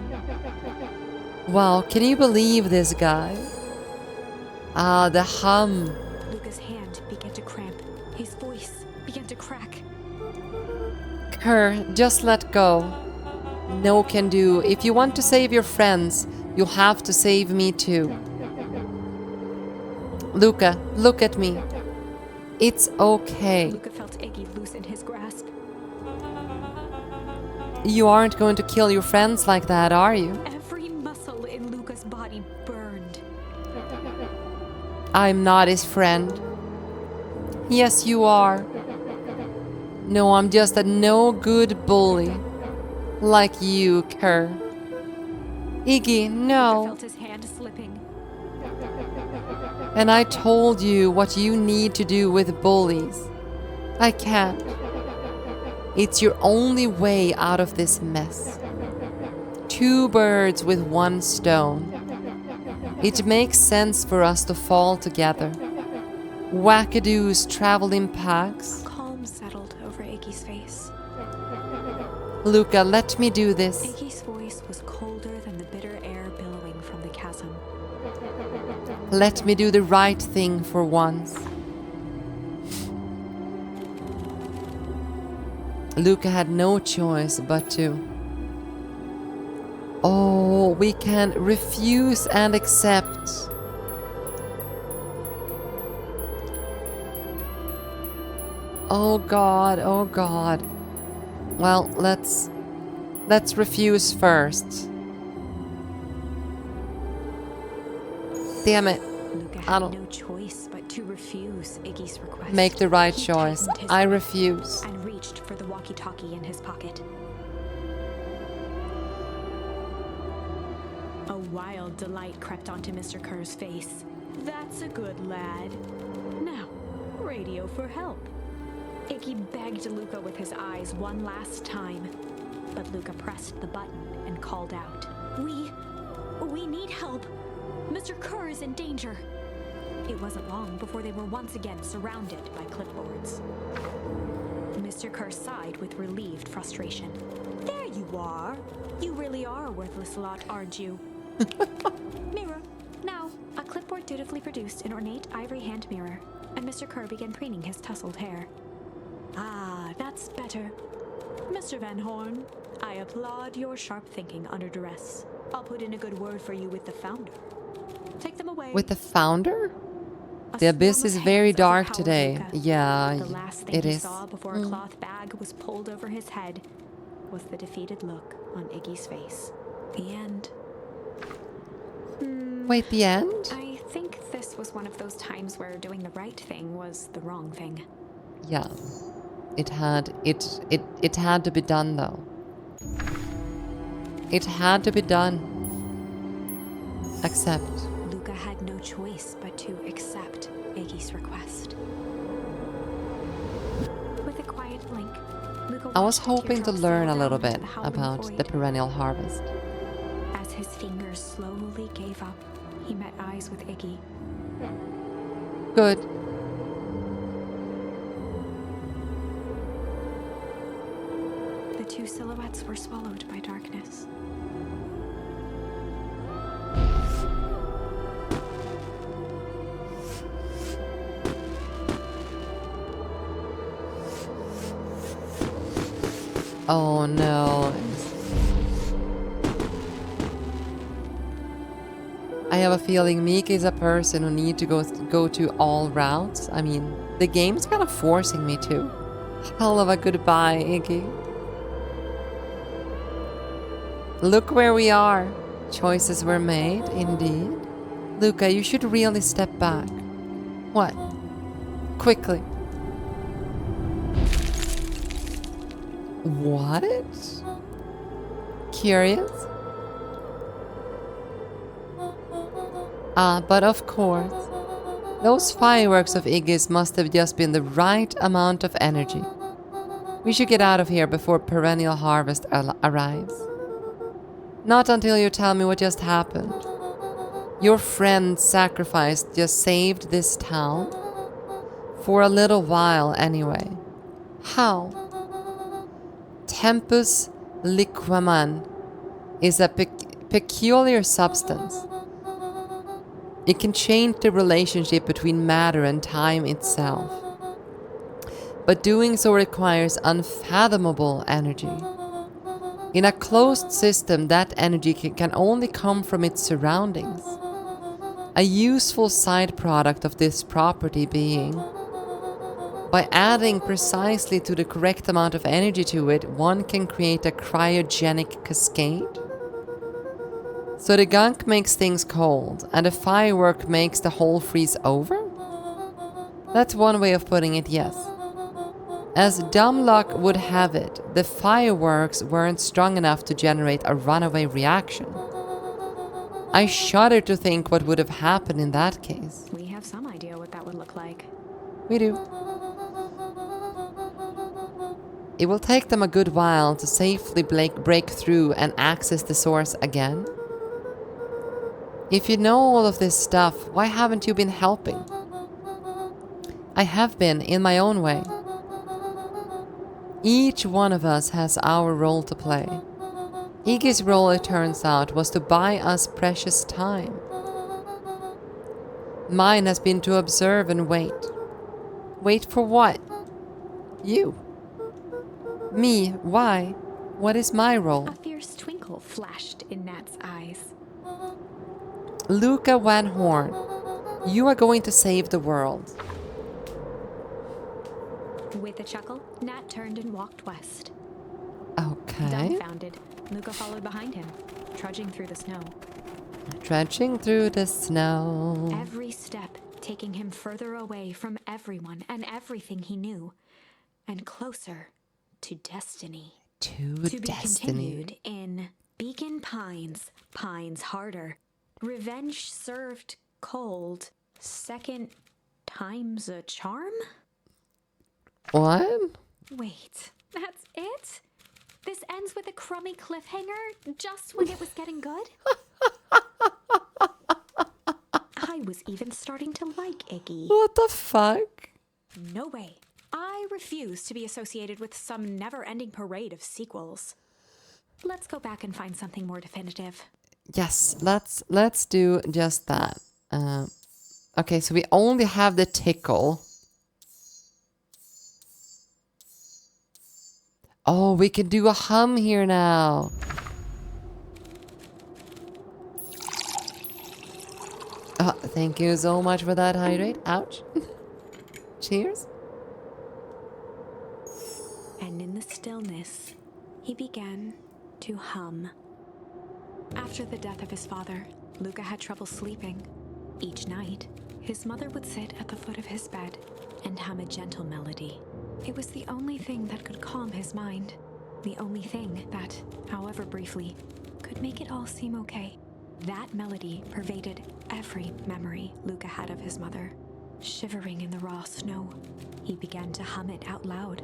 Wow, can you believe this guy? Ah, the hum. Luca's hand began to cramp. His voice began to crack. Kerr, just let go. No can do. If you want to save your friends, you'll have to save me too. Luca, look at me. It's okay. Luca felt Iggy loosen his grasp. You aren't going to kill your friends like that, are you? Every muscle in Luca's body burned. I'm not his friend. Yes, you are. No, I'm just a no-good bully. Like you, Kerr. Iggy, Luca no. felt his hand slipping. And I told you what you need to do with bullies. I can't. It's your only way out of this mess. 2 birds with 1 stone. It makes sense for us to fall together. Wackadoos travel in packs. Calm settled over Iggy's face. Luca, let me do this. Iggy's voice was colder than the bitter air billowing from the chasm. Let me do the right thing for once. Luca had no choice but to. Oh, we can refuse and accept. Oh God, oh God. Well, let's refuse first. Damn it. Luca I had don't no choice but to refuse Iggy's request. make the right He choice. tightened his I grip refuse. and reached for the walkie-talkie in his pocket. A wild delight crept onto Mr. Kerr's face. That's a good lad. Now, radio for help. Iggy begged Luca with his eyes one last time, but Luca pressed the button and called out. We need help. Mr. Kerr is in danger. It wasn't long before they were once again surrounded by clipboards. Mr. Kerr sighed with relieved frustration. There you are. You really are a worthless lot, aren't you? Mirror. Now, a clipboard dutifully produced an ornate ivory hand mirror, and Mr. Kerr began preening his tousled hair. Ah, that's better. Mr. Van Horn, I applaud your sharp thinking under duress. I'll put in a good word for you with the founder. Take them away. With the founder? A The abyss swarm is of very hands dark overpowered today. Luca. Yeah, The last thing it he is. saw before a cloth bag was pulled over his head was the defeated look on Iggy's face. The end. Wait, the end? I think this was one of those times where doing the right thing was the wrong thing. Yeah. It had to be done though. It had to be done. Accept. Luca had no choice but to accept Iggy's request. With a quiet blink, Luca I was watched the hoping to teardrops learn a settle little down bit into the howling about the void. perennial harvest. As his fingers fears slowly gave up, he met eyes with Iggy. Good. The two silhouettes were swallowed by darkness. Oh no. I have a feeling Mika is a person who needs to go to all routes. I mean, the game's kind of forcing me to. Hell of a goodbye, Iggy. Look where we are. Choices were made, indeed. Luca, you should really step back. What? Quickly. What? Curious? But of course, those fireworks of Iggy's must have just been the right amount of energy. We should get out of here before perennial harvest arrives. Not until you tell me what just happened. Your friend's sacrifice just saved this town. For a little while, anyway. How? Tempus liquaman is a peculiar substance. It can change the relationship between matter and time itself. But doing so requires unfathomable energy. In a closed system, that energy can only come from its surroundings. A useful side product of this property being, by adding precisely to the correct amount of energy to it, one can create a cryogenic cascade. So the gunk makes things cold, and the firework makes the whole freeze over? That's one way of putting it, yes. As dumb luck would have it, the fireworks weren't strong enough to generate a runaway reaction. I shudder to think what would have happened in that case. We have some idea what that would look like. We do. It will take them a good while to safely break through and access the source again. If you know all of this stuff, why haven't you been helping? I have been, in my own way. Each one of us has our role to play. Iggy's role, it turns out, was to buy us precious time. Mine has been to observe and wait. Wait for what? You. Me, why? What is my role? A fierce twinkle flashed in Nat's eyes. Luca Van Horn, you are going to save the world. With a chuckle, Nat turned and walked west. Okay. Dumbfounded, Luca followed behind him, trudging through the snow. Trudging through the snow. Every step taking him further away from everyone and everything he knew, and closer to destiny. To be continued in Beacon Pines, Pines Harder. Revenge served cold. Second time's a charm? What? Wait, that's it? This ends with a crummy cliffhanger just when it was getting good? I was even starting to like Iggy. What the fuck? No way. I refuse to be associated with some never-ending parade of sequels. Let's go back and find something more definitive. Yes, let's do just that. Okay, so we only have the tickle. Oh, we can do a hum here now. Oh, thank you so much for that hydrate. Ouch. Cheers. And in the stillness, he began to hum. After the death of his father, Luca had trouble sleeping. Each night, his mother would sit at the foot of his bed and hum a gentle melody. It was the only thing that could calm his mind. The only thing that, however briefly, could make it all seem okay. That melody pervaded every memory Luca had of his mother. Shivering in the raw snow, he began to hum it out loud.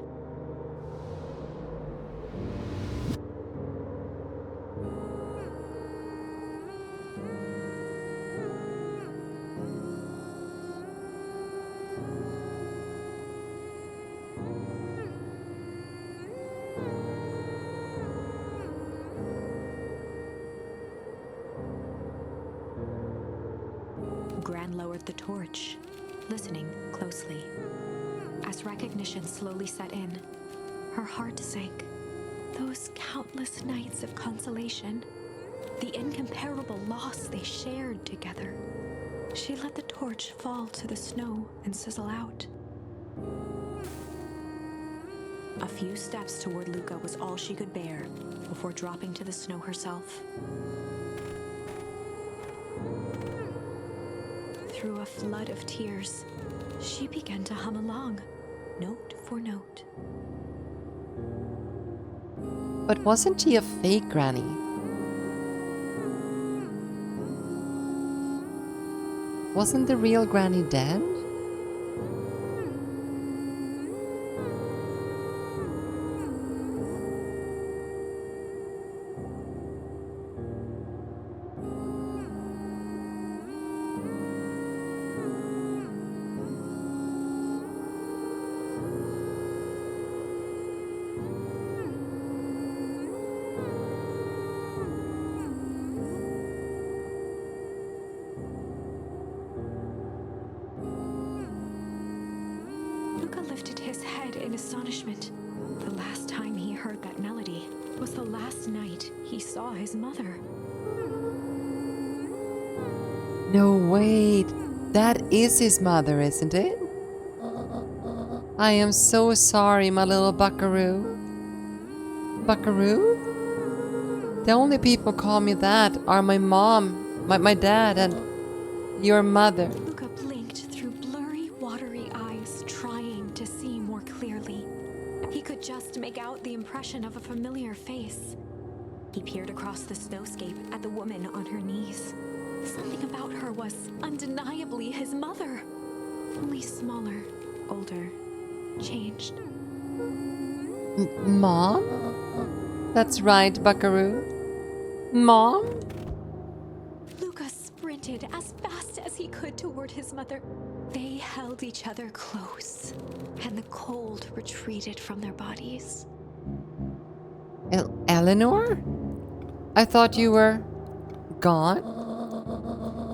Gran lowered the torch, listening closely. As recognition slowly set in, her heart sank. Those countless nights of consolation, the incomparable loss they shared together. She let the torch fall to the snow and sizzle out. A few steps toward Luca was all she could bear before dropping to the snow herself. Through a flood of tears, she began to hum along, note for note. But wasn't she a fake granny? Wasn't the real granny dead? Luca lifted his head in astonishment. The last time he heard that melody was the last night he saw his mother. No, wait. That is his mother, isn't it? I am so sorry, my little buckaroo. Buckaroo? The only people call me that are my mom, my dad, and your mother. Luca blinked through blurry, watery eyes, trying to see more clearly. He could just make out the impression of a familiar face. He peered across the snowscape at the woman on her knees. Something about her was undeniably his mother. Only smaller, older, changed. Mom? That's right, buckaroo. Mom? Luca sprinted as fast as he could toward his mother. They held each other close, and the cold retreated from their bodies. Eleanor? I thought you were gone?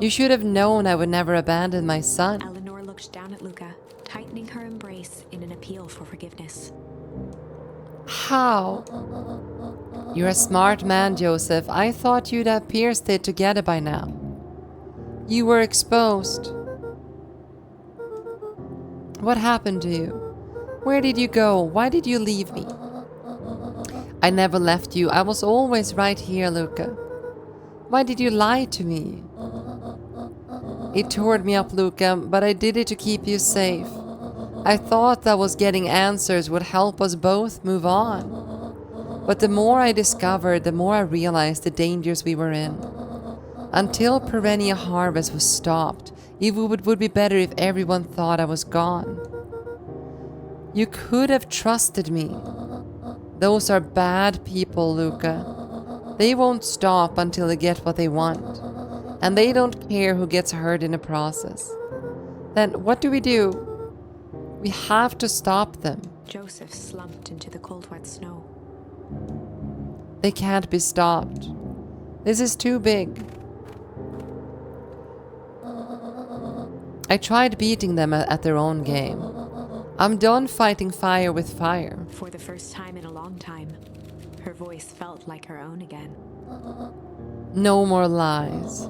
You should have known I would never abandon my son. Eleanor looked down at Luca, tightening her embrace in an appeal for forgiveness. How? You're a smart man, Joseph. I thought you'd have pierced it together by now. You were exposed. What happened to you? Where did you go? Why did you leave me? I never left you. I was always right here, Luca. Why did you lie to me? It tore me up, Luca, but I did it to keep you safe. I thought that was getting answers would help us both move on. But the more I discovered, the more I realized the dangers we were in. Until perennial harvest was stopped, it would be better if everyone thought I was gone. You could have trusted me. Those are bad people, Luca. They won't stop until they get what they want. And they don't care who gets hurt in the process. Then what do? We have to stop them. Joseph slumped into the cold, wet snow. They can't be stopped. This is too big. I tried beating them at their own game. I'm done fighting fire with fire. For the first time in a long time, her voice felt like her own again. No more lies.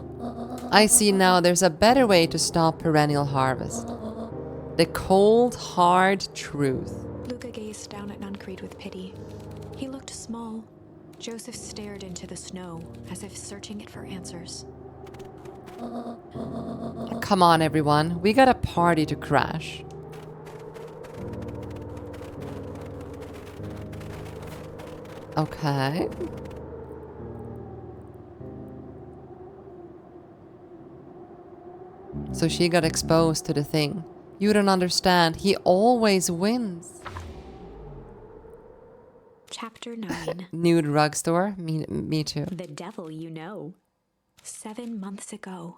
I see now there's a better way to stop perennial harvest. The cold, hard truth. Luca gazed down at Nuncreed with pity. He looked small. Joseph stared into the snow, as if searching it for answers. Come on, everyone. We got a party to crash. Okay. So she got exposed to the thing. You don't understand. He always wins. Chapter 9. Nude rug store? Me too. The devil you know. 7 months ago,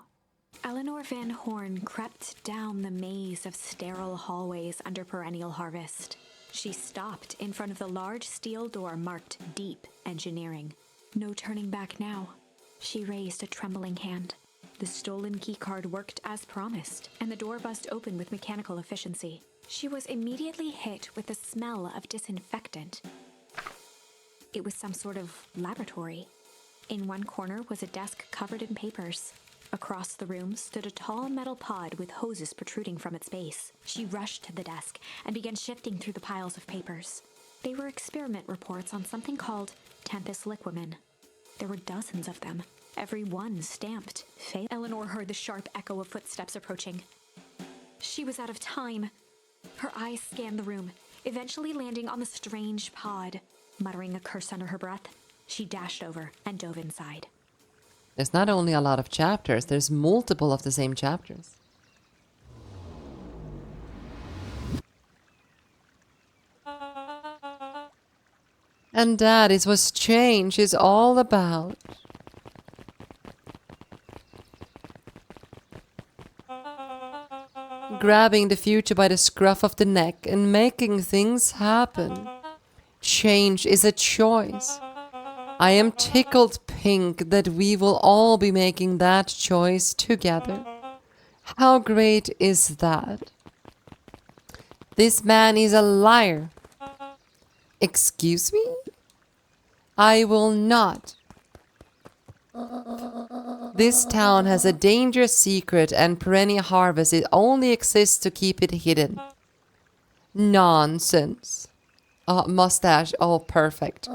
Eleanor Van Horn crept down the maze of sterile hallways under perennial harvest. She stopped in front of the large steel door marked Deep Engineering. No turning back now. She raised a trembling hand. The stolen keycard worked as promised, and the door buzzed open with mechanical efficiency. She was immediately hit with the smell of disinfectant. It was some sort of laboratory. In one corner was a desk covered in papers. Across the room stood a tall metal pod with hoses protruding from its base. She rushed to the desk and began shifting through the piles of papers. They were experiment reports on something called Tempest liquamen. There were dozens of them, every one stamped. Eleanor heard the sharp echo of footsteps approaching. She was out of time. Her eyes scanned the room, eventually landing on the strange pod. Muttering a curse under her breath, she dashed over and dove inside. There's not only a lot of chapters, there's multiple of the same chapters. And that is what change is all about. Grabbing the future by the scruff of the neck and making things happen. Change is a choice. I am tickled pink that we will all be making that choice together. How great is that? This man is a liar. Excuse me? I will not. This town has a dangerous secret and perennial harvest. It only exists to keep it hidden. Nonsense. Mustache. Oh, perfect.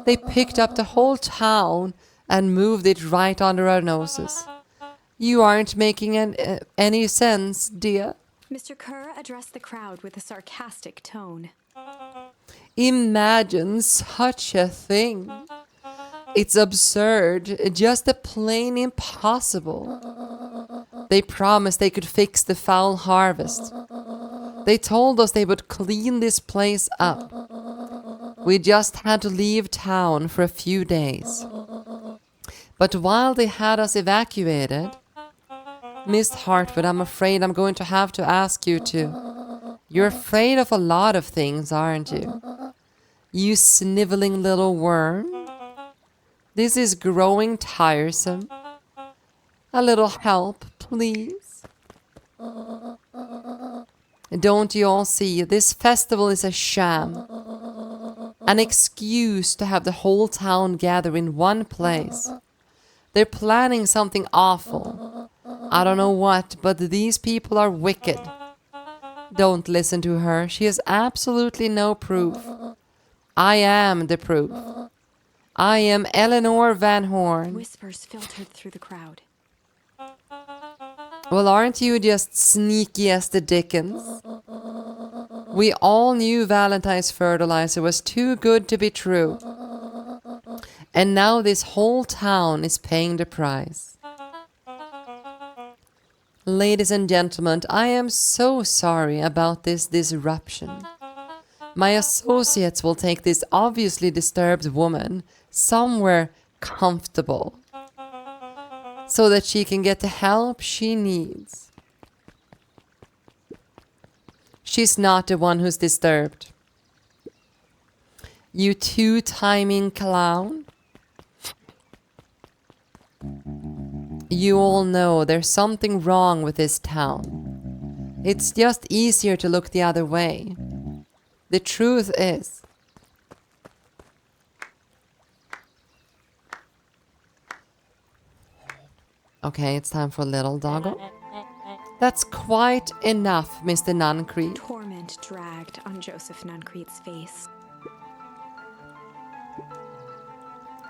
They picked up the whole town and moved it right under our noses. You aren't making any sense, dear. Mr. Kerr addressed the crowd with a sarcastic tone. Imagine such a thing. It's absurd, just a plain impossible. They promised they could fix the foul harvest. They told us they would clean this place up. We just had to leave town for a few days. But while they had us evacuated, Miss Hartwood, I'm afraid I'm going to have to ask you to. You're afraid of a lot of things, aren't you? You sniveling little worm. This is growing tiresome. A little help, please. Don't you all see? This festival is a sham. An excuse to have the whole town gather in one place. They're planning something awful. I don't know what, but these people are wicked. Don't listen to her. She has absolutely no proof. I am the proof. I am Eleanor Van Horn. Whispers filtered through the crowd. Well, aren't you just sneaky as the dickens? We all knew Valentine's fertilizer was too good to be true. And now this whole town is paying the price. Ladies and gentlemen, I am so sorry about this disruption. My associates will take this obviously disturbed woman somewhere comfortable so that she can get the help she needs. She's not the one who's disturbed. You two-timing clown. You all know there's something wrong with this town. It's just easier to look the other way. The truth is, okay, it's time for little doggo. That's quite enough, Mr. Nuncrete. Torment dragged on Joseph Nuncrete's face.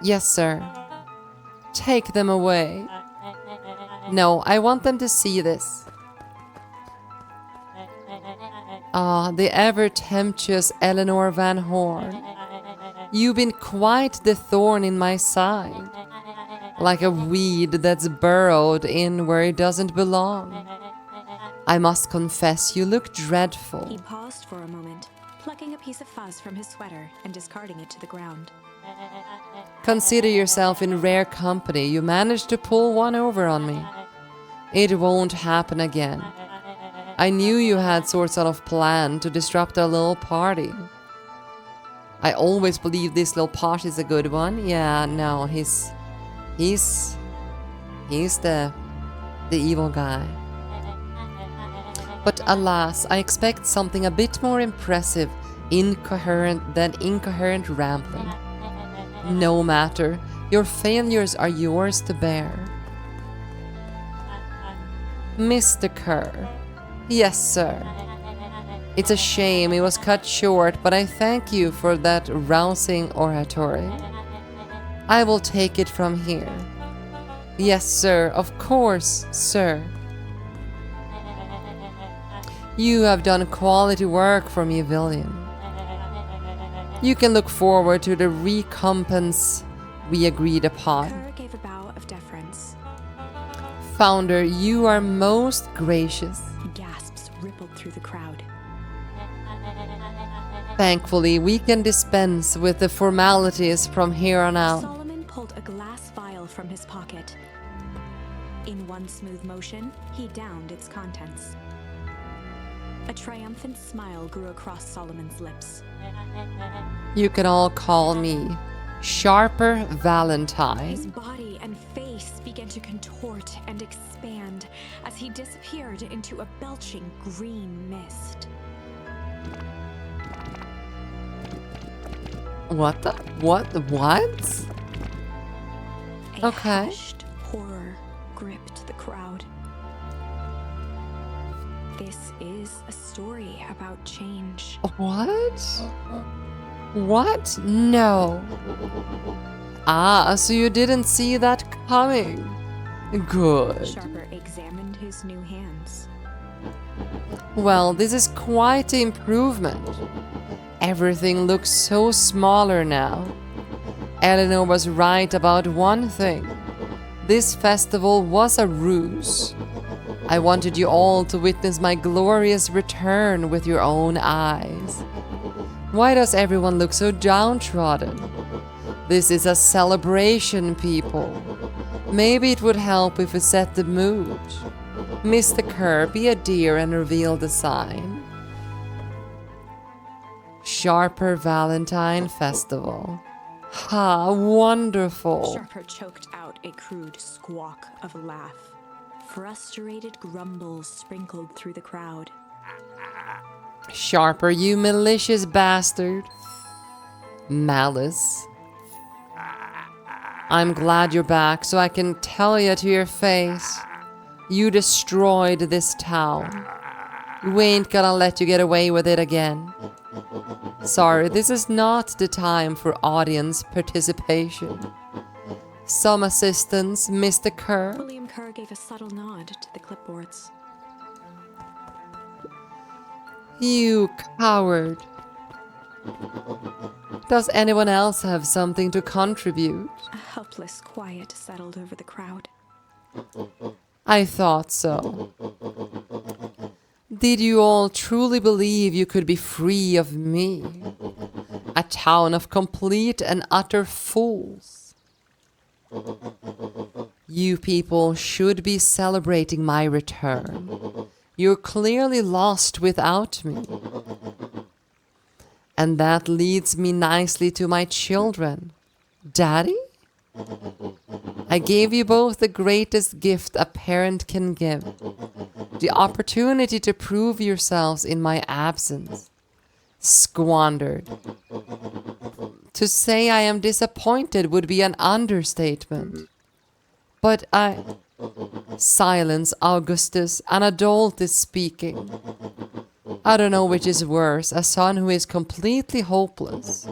Yes, sir. Take them away. No, I want them to see this. The ever-tempestuous Eleanor Van Horn. You've been quite the thorn in my side. Like a weed that's burrowed in where it doesn't belong. I must confess, you look dreadful. He paused for a moment, plucking a piece of fuzz from his sweater and discarding it to the ground. Consider yourself in rare company. You managed to pull one over on me. It won't happen again. I knew you had sort of plan to disrupt our little party. I always believe this little party's a good one. Yeah, no, he's He's the evil guy. But alas, I expect something a bit more impressive, incoherent than incoherent rambling. No matter, your failures are yours to bear. Mr. Kerr. Yes, sir. It's a shame it was cut short, but I thank you for that rousing oratory. I will take it from here. Yes, sir, of course, sir. You have done quality work for me, Villian. You can look forward to the recompense we agreed upon. Kerr gave a bow of deference. Founder, you are most gracious. Gasps rippled through the crowd. Thankfully, we can dispense with the formalities from here on out. Solomon pulled a glass vial from his pocket. In one smooth motion, he downed its contents. A triumphant smile grew across Solomon's lips. You can all call me Sharper His Valentine. body and face began to contort and expand as he disappeared into a belching green mist. What the? What? A Okay. hushed horror gripped the crowd. This is a story about change. What? What? No. Ah, so you didn't see that coming. Good. Sharper examined his new hands. Well, this is quite the improvement. Everything looks so smaller now. Eleanor was right about one thing. This festival was a ruse. I wanted you all to witness my glorious return with your own eyes. Why does everyone look so downtrodden? This is a celebration, people. Maybe it would help if we set the mood. Mr. Kerr, be a dear and reveal the sign. Sharper Valentine Festival. Ha, wonderful. Sharper choked out a crude squawk of a laugh. Frustrated grumbles sprinkled through the crowd. Sharper, you malicious bastard. Malice. I'm glad you're back so I can tell you to your face. You destroyed this town. We ain't gonna let you get away with it again. Sorry, this is not the time for audience participation. Some assistance, Mr. Kerr? William Kerr gave a subtle nod to the clipboards. You coward. Does anyone else have something to contribute? A helpless quiet settled over the crowd. I thought so. Did you all truly believe you could be free of me? A town of complete and utter fools. You people should be celebrating my return. You're clearly lost without me. And that leads me nicely to my children. Daddy? I gave you both the greatest gift a parent can give. The opportunity to prove yourselves in my absence. Squandered. To say I am disappointed would be an understatement. But Silence, Augustus. An adult is speaking. I don't know which is worse, a son who is completely hopeless,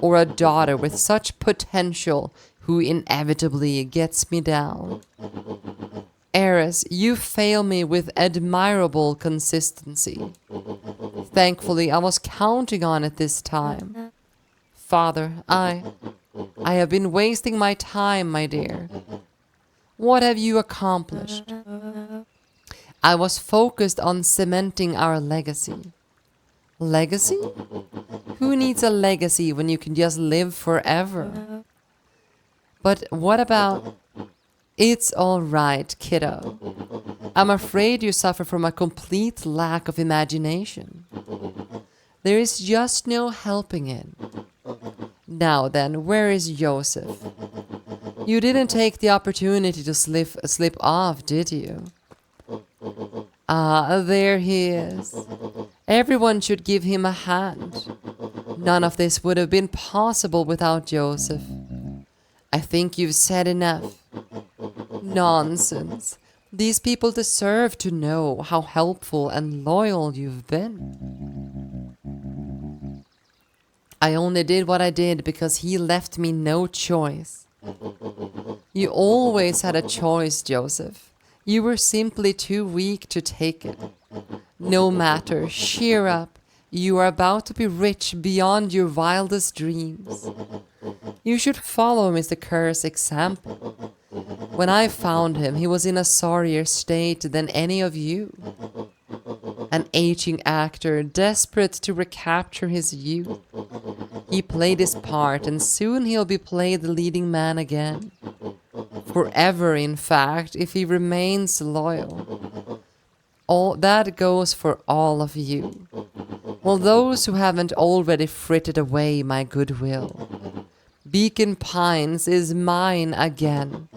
or a daughter with such potential who inevitably gets me down. Eris, you fail me with admirable consistency. Thankfully, I was counting on it this time. Father, I have been wasting my time, my dear. What have you accomplished? I was focused on cementing our legacy. Legacy? Who needs a legacy when you can just live forever? But what about... It's all right, kiddo. I'm afraid you suffer from a complete lack of imagination. There is just no helping it. Now then, where is Joseph? You didn't take the opportunity to slip off, did you? Ah, there he is. Everyone should give him a hand. None of this would have been possible without Joseph. I think you've said enough. Nonsense. These people deserve to know how helpful and loyal you've been. I only did what I did because he left me no choice. You always had a choice, Joseph. You were simply too weak to take it. No matter, cheer up. You are about to be rich beyond your wildest dreams. You should follow Mr. Kerr's example. When I found him, he was in a sorrier state than any of you. An aging actor desperate to recapture his youth. He played his part and soon he'll be played the leading man again. Forever, in fact, if he remains loyal. All that goes for all of you. Well, those who haven't already frittered away my goodwill. Beacon Pines is mine again,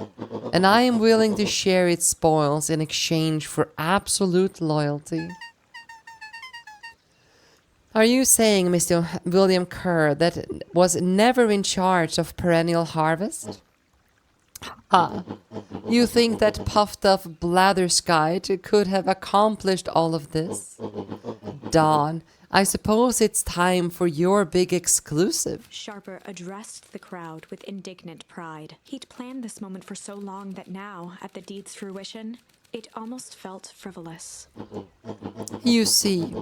and I am willing to share its spoils in exchange for absolute loyalty. Are you saying, Mr. William Kerr, that was never in charge of perennial harvest? Ha! You think that puffed-up blatherskite could have accomplished all of this? Dawn, I suppose it's time for your big exclusive. Sharper addressed the crowd with indignant pride. He'd planned this moment for so long that now, at the deed's fruition, it almost felt frivolous. You see,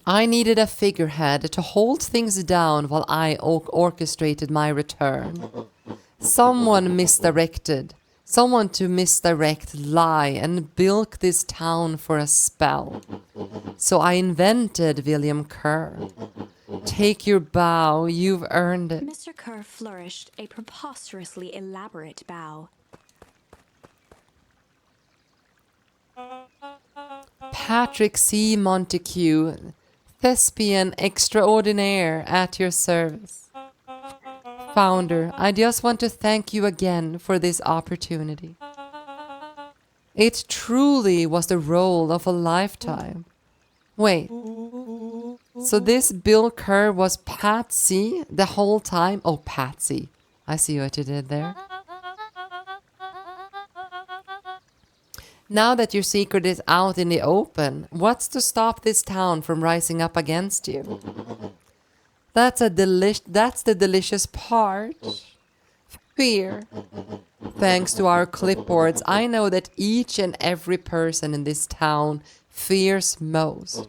I needed a figurehead to hold things down while I orchestrated my return. Someone misdirected. Someone to misdirect, lie, and bilk this town for a spell. So I invented William Kerr. Take your bow, you've earned it. Mr. Kerr flourished a preposterously elaborate bow. Patrick C. Montague, thespian extraordinaire at your service. Founder, I just want to thank you again for this opportunity. It truly was the role of a lifetime. Wait, so this Bill Kerr was Patsy the whole time? Oh, Patsy. I see what you did there. Now that your secret is out in the open, what's to stop this town from rising up against you? That's the delicious part. Fear. Thanks to our clipboards, I know that each and every person in this town fears most.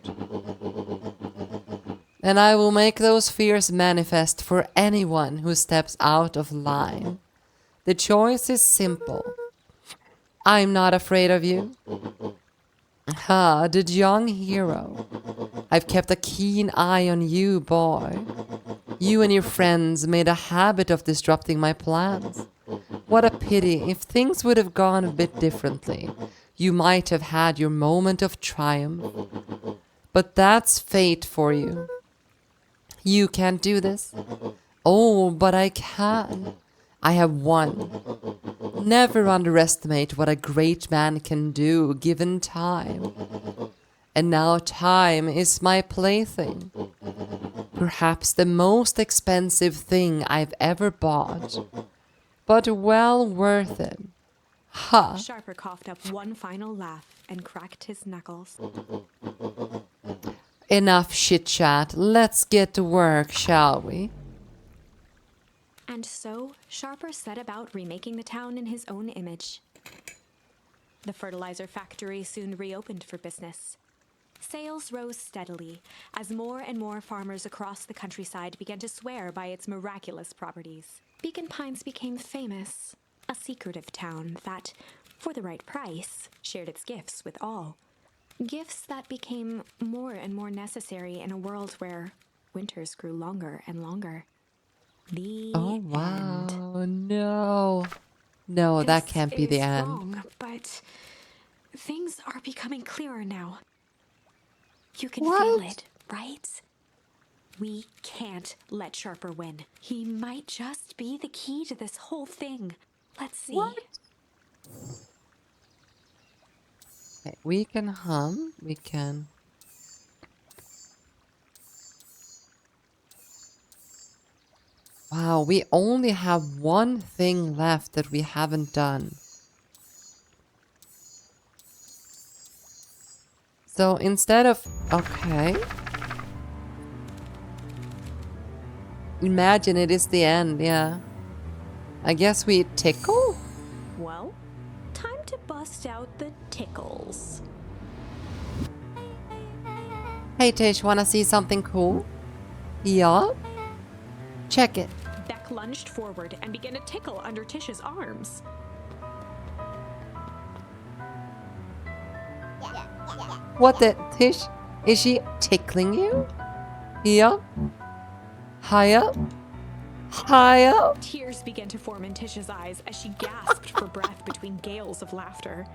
And I will make those fears manifest for anyone who steps out of line. The choice is simple. I'm not afraid of you. Ha, the young hero. I've kept a keen eye on you, boy. You and your friends made a habit of disrupting my plans. What a pity. If things would have gone a bit differently, you might have had your moment of triumph. But that's fate for you. You can't do this. Oh, but I can. I have won. Never underestimate what a great man can do given time. And now time is my plaything. Perhaps the most expensive thing I've ever bought. But well worth it. Ha! Sharper coughed up one final laugh and cracked his knuckles. Enough chit-chat. Let's get to work, shall we? And so, Sharper set about remaking the town in his own image. The fertilizer factory soon reopened for business. Sales rose steadily as more and more farmers across the countryside began to swear by its miraculous properties. Beacon Pines became famous, a secretive town that, for the right price, shared its gifts with all. Gifts that became more and more necessary in a world where winters grew longer and longer. Oh, wow. No. No, that can't be the end. Wrong, but things are becoming clearer now. You can feel it, right? We can't let Sharper win. He might just be the key to this whole thing. Let's see. What? Okay, we can hum. We can. Wow, we only have one thing left that we haven't done. So instead of... Okay. Imagine it is the end, yeah. I guess we tickle? Well, time to bust out the tickles. Hey Tish, wanna see something cool? Yeah? Check it. Beck lunged forward and began to tickle under Tish's arms. What the... Tish? Is she tickling you? Yeah? Higher? Higher? Tears began to form in Tish's eyes as she gasped for breath between gales of laughter.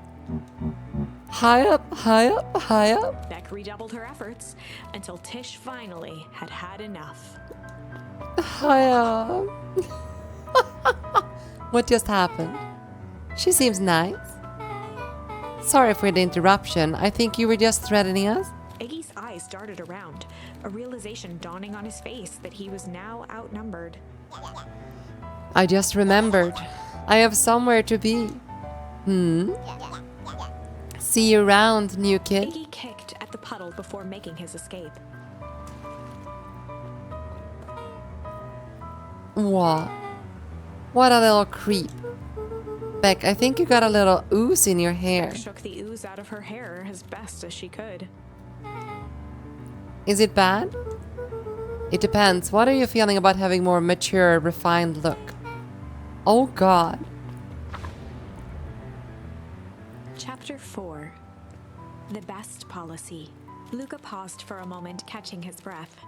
Higher? Higher? Higher? Beck redoubled her efforts until Tish finally had had enough. Higher. What just happened? She seems nice. Sorry for the interruption. I think you were just threatening us. Iggy's eyes darted around, a realization dawning on his face that he was now outnumbered. I just remembered. I have somewhere to be. See you around, new kid. Iggy kicked at the puddle before making his escape. What? What a little creep. Beck, I think you got a little ooze in your hair. Beck shook the ooze out of her hair as best as she could. Is it bad? It depends. What are you feeling about having more mature, refined look? Oh god. Chapter 4. The Best Policy. Luca paused for a moment, catching his breath.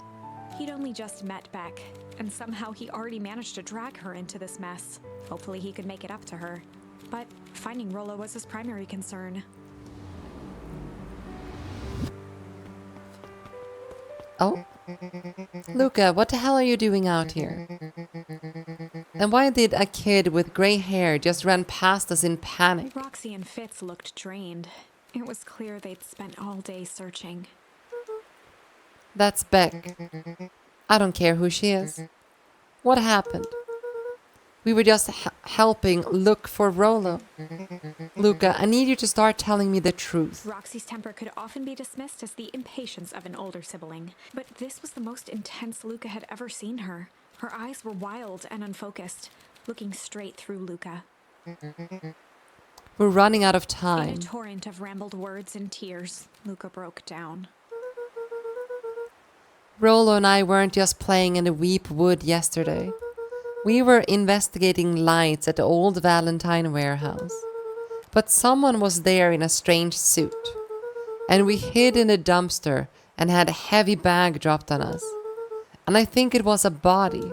He'd only just met Beck, and somehow he already managed to drag her into this mess. Hopefully he could make it up to her. But finding Rollo was his primary concern. Oh? Luca, what the hell are you doing out here? And why did a kid with gray hair just run past us in panic? Roxy and Fitz looked drained. It was clear they'd spent all day searching. That's Beck. I don't care who she is. What happened? We were just helping look for Rollo. Luca, I need you to start telling me the truth. Roxy's temper could often be dismissed as the impatience of an older sibling, but this was the most intense Luca had ever seen her. Her eyes were wild and unfocused, looking straight through Luca. We're running out of In time. a torrent of rambled words and tears, Luca broke down. Rollo and I weren't just playing in the Weep Wood yesterday. We were investigating lights at the old Valentine warehouse. But someone was there in a strange suit. And we hid in a dumpster and had a heavy bag dropped on us. And I think it was a body.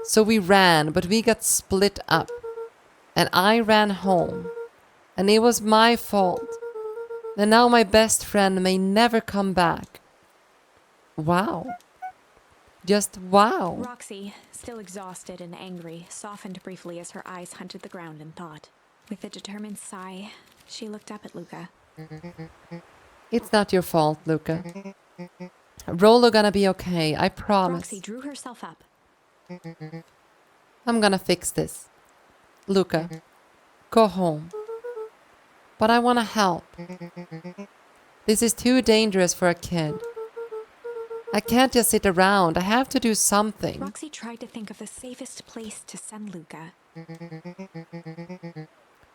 So we ran, but we got split up. And I ran home. And it was my fault. And now my best friend may never come back. Wow. Just wow. Roxy, still exhausted and angry, softened briefly as her eyes hunted the ground in thought. With a determined sigh, she looked up at Luca. It's not your fault, Luca. Rollo gonna be okay, I promise. Roxy drew herself up. I'm gonna fix this. Luca, go home. But I wanna help. This is too dangerous for a kid. I can't just sit around. I have to do something. Roxy tried to think of the safest place to send Luca.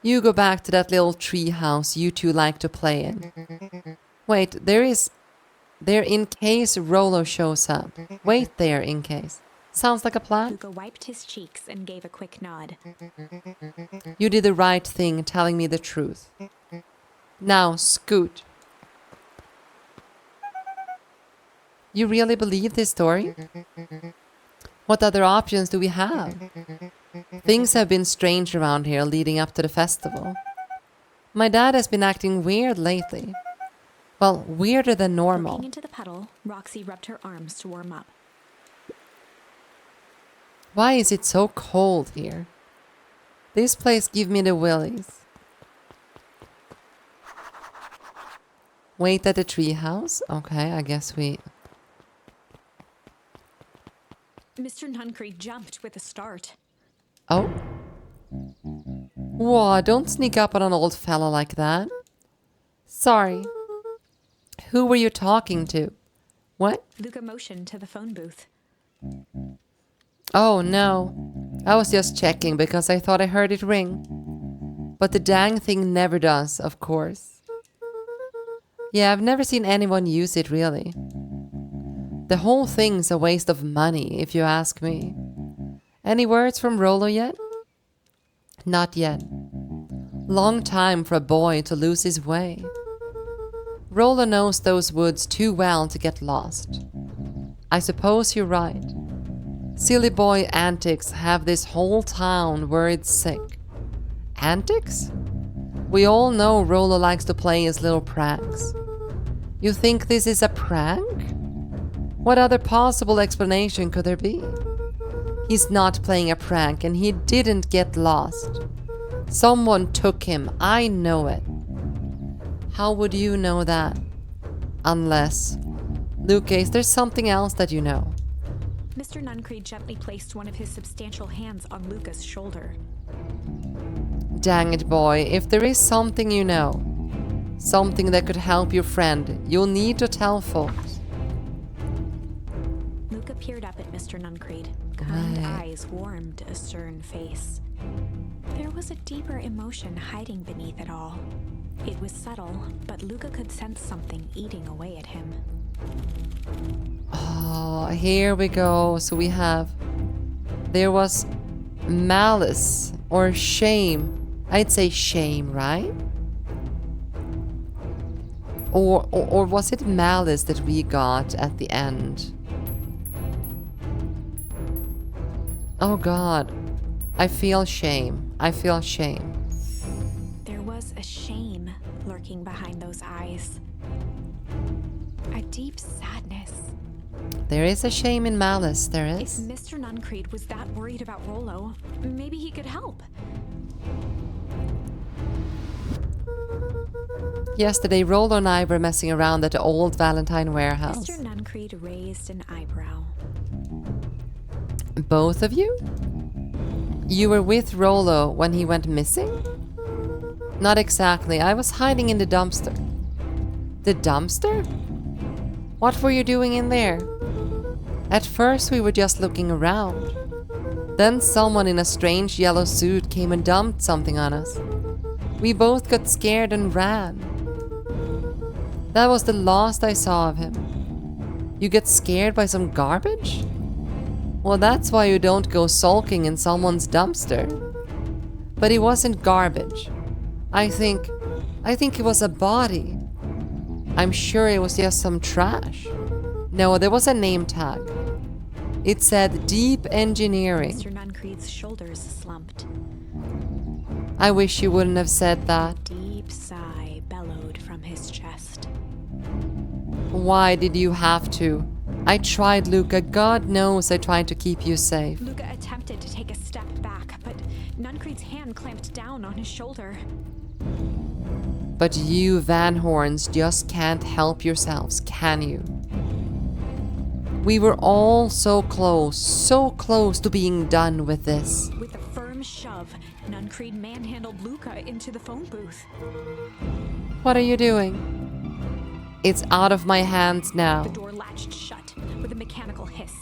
You go back to that little tree house you two like to play in. Wait, there in case Rollo shows up. Wait there in case. Sounds like a plan? Luca wiped his cheeks and gave a quick nod. You did the right thing telling me the truth. Now, scoot. You really believe this story? What other options do we have? Things have been strange around here leading up to the festival. My dad has been acting weird lately. Well, weirder than normal. Looking into the puddle, Roxy rubbed her arms to warm up. Why is it so cold here? This place give me the willies. Wait at the treehouse. Okay, I guess we... Mr. Nuncreed jumped with a start. Oh. Whoa, don't sneak up on an old fella like that. Sorry. Who were you talking to? What? Luca motioned to the phone booth. Oh, no. I was just checking because I thought I heard it ring. But the dang thing never does, of course. Yeah, I've never seen anyone use it, really. The whole thing's a waste of money, if you ask me. Any words from Rollo yet? Not yet. Long time for a boy to lose his way. Rollo knows those woods too well to get lost. I suppose you're right. Silly boy antics have this whole town worried sick. Antics? We all know Rollo likes to play his little pranks. You think this is a prank? What other possible explanation could there be? He's not playing a prank and he didn't get lost. Someone took him, I know it. How would you know that? Unless... Luca, is there something else that you know? Mr. Nuncreed gently placed one of his substantial hands on Luca's shoulder. Dang it, boy, if there is something you know, something that could help your friend, you'll need to tell folks. Luca peered up at Mr. Nuncreed. Kind Right. eyes warmed a stern face. There was a deeper emotion hiding beneath it all. It was subtle, but Luca could sense something eating away at him. Oh, here we go. So we have... There was malice or shame. I'd say shame, right? Or was it malice that we got at the end? Oh God, I feel shame. I feel shame. There was a shame lurking behind those eyes. A deep sadness. There is a shame in malice, there If is. Mr. Nuncreed was that worried about Rollo, maybe he could help. Yesterday, Rollo and I were messing around at the old Valentine warehouse. Mr. Nuncreed raised an eyebrow. Both of you? You were with Rollo when he went missing? Not exactly. I was hiding in the dumpster. The dumpster? What were you doing in there? At first we were just looking around. Then someone in a strange yellow suit came and dumped something on us. We both got scared and ran. That was the last I saw of him. You get scared by some garbage? Well, that's why you don't go sulking in someone's dumpster. But it wasn't garbage. I think it was a body. I'm sure it was just some trash. No, there was a name tag. It said Deep Engineering. Mr. Nuncreed's shoulders slumped. I wish you wouldn't have said that. Deep sigh bellowed from his chest. Why did you have to? I tried, Luca. God knows I tried to keep you safe. Luca attempted to take a step back, but Nuncreed's hand clamped down on his shoulder. But you Van Horns just can't help yourselves, can you? We were all so close to being done with this. With a firm shove, Nuncreed manhandled Luca into the phone booth. What are you doing? It's out of my hands now. The door latched shut with a mechanical hiss.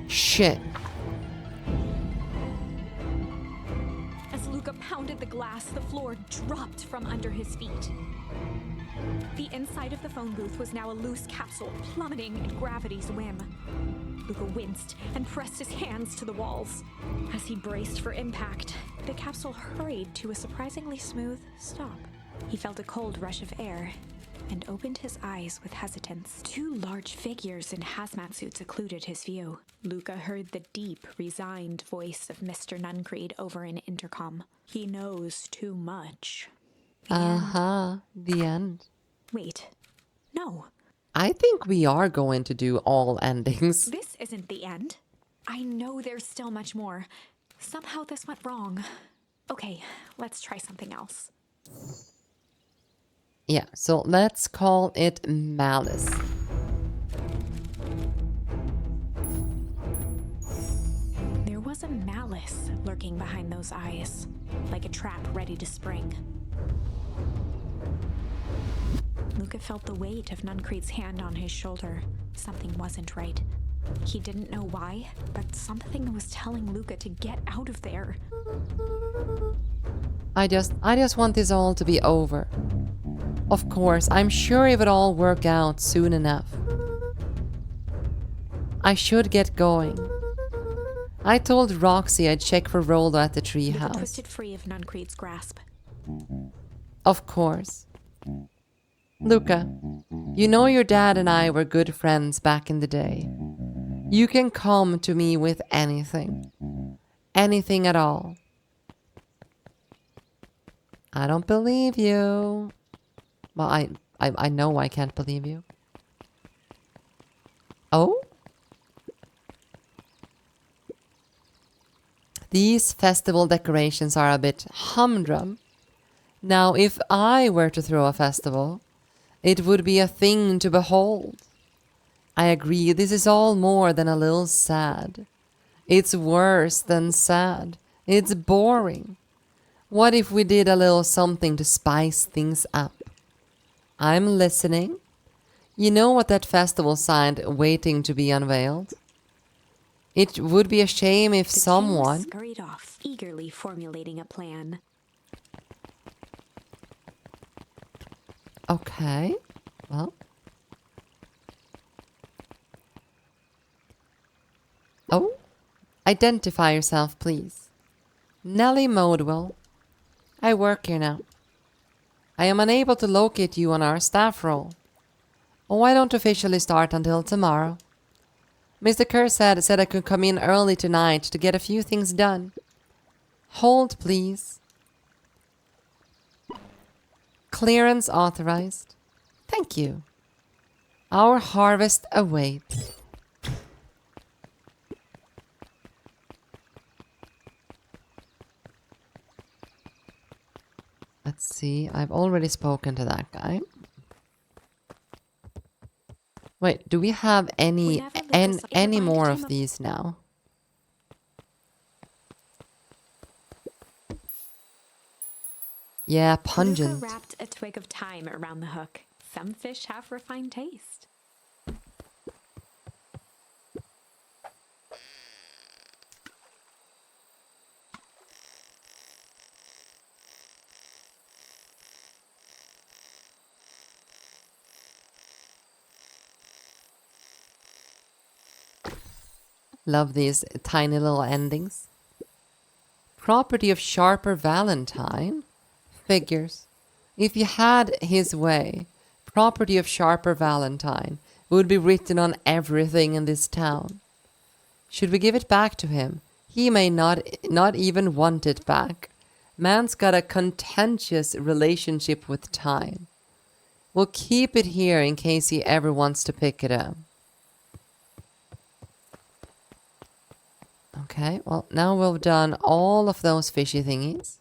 Shit. As Luca pounded the glass, the floor dropped from under his feet. The inside of the phone booth was now a loose capsule, plummeting at gravity's whim. Luca winced and pressed his hands to the walls. As he braced for impact, the capsule hurried to a surprisingly smooth stop. He felt a cold rush of air and opened his eyes with hesitance. Two large figures in hazmat suits occluded his view. Luca heard the deep, resigned voice of Mr. Nuncreed over an intercom. He knows too much. The end. Wait. No. I think we are going to do all endings. This isn't the end. I know there's still much more. Somehow this went wrong. Okay, let's try something else. Yeah, so let's call it malice. There was a malice lurking behind those eyes, like a trap ready to spring. Luca felt the weight of Nuncreed's hand on his shoulder. Something wasn't right. He didn't know why, but something was telling Luca to get out of there. I just want this all to be over. Of course, I'm sure it would all work out soon enough. I should get going. I told Roxy I'd check for Rollo at the Luca treehouse. twisted free of Nuncreed's grasp. Of course. Luca, you know your dad and I were good friends back in the day. You can come to me with anything. Anything at all. I don't believe you. Well, I know I can't believe you. Oh? These festival decorations are a bit humdrum. Now, if I were to throw a festival, it would be a thing to behold. I agree, this is all more than a little sad. It's worse than sad. It's boring. What if we did a little something to spice things up? I'm listening. You know what that festival signed waiting to be unveiled? It would be a shame if The king someone... scurried off, eagerly formulating a plan. Okay, well... Oh, identify yourself, please. Nellie Modwell. I work here now. I am unable to locate you on our staff roll. Oh, I don't officially start until tomorrow. Mr. Kerr said I could come in early tonight to get a few things done. Hold, please. Clearance authorized. Thank you. Our harvest awaits. Let's see, I've already spoken to that guy. Wait, do we have any more of these now? Yeah, pungent. Luca wrapped a twig of thyme around the hook. Some fish have refined taste. Love these tiny little endings. Property of Sharper Valentine? Figures. If you had his way, property of Sharper Valentine would be written on everything in this town. Should we give it back to him? He may not even want it back. Man's got a contentious relationship with time. We'll keep it here in case he ever wants to pick it up. Okay, well, now we've done all of those fishy thingies.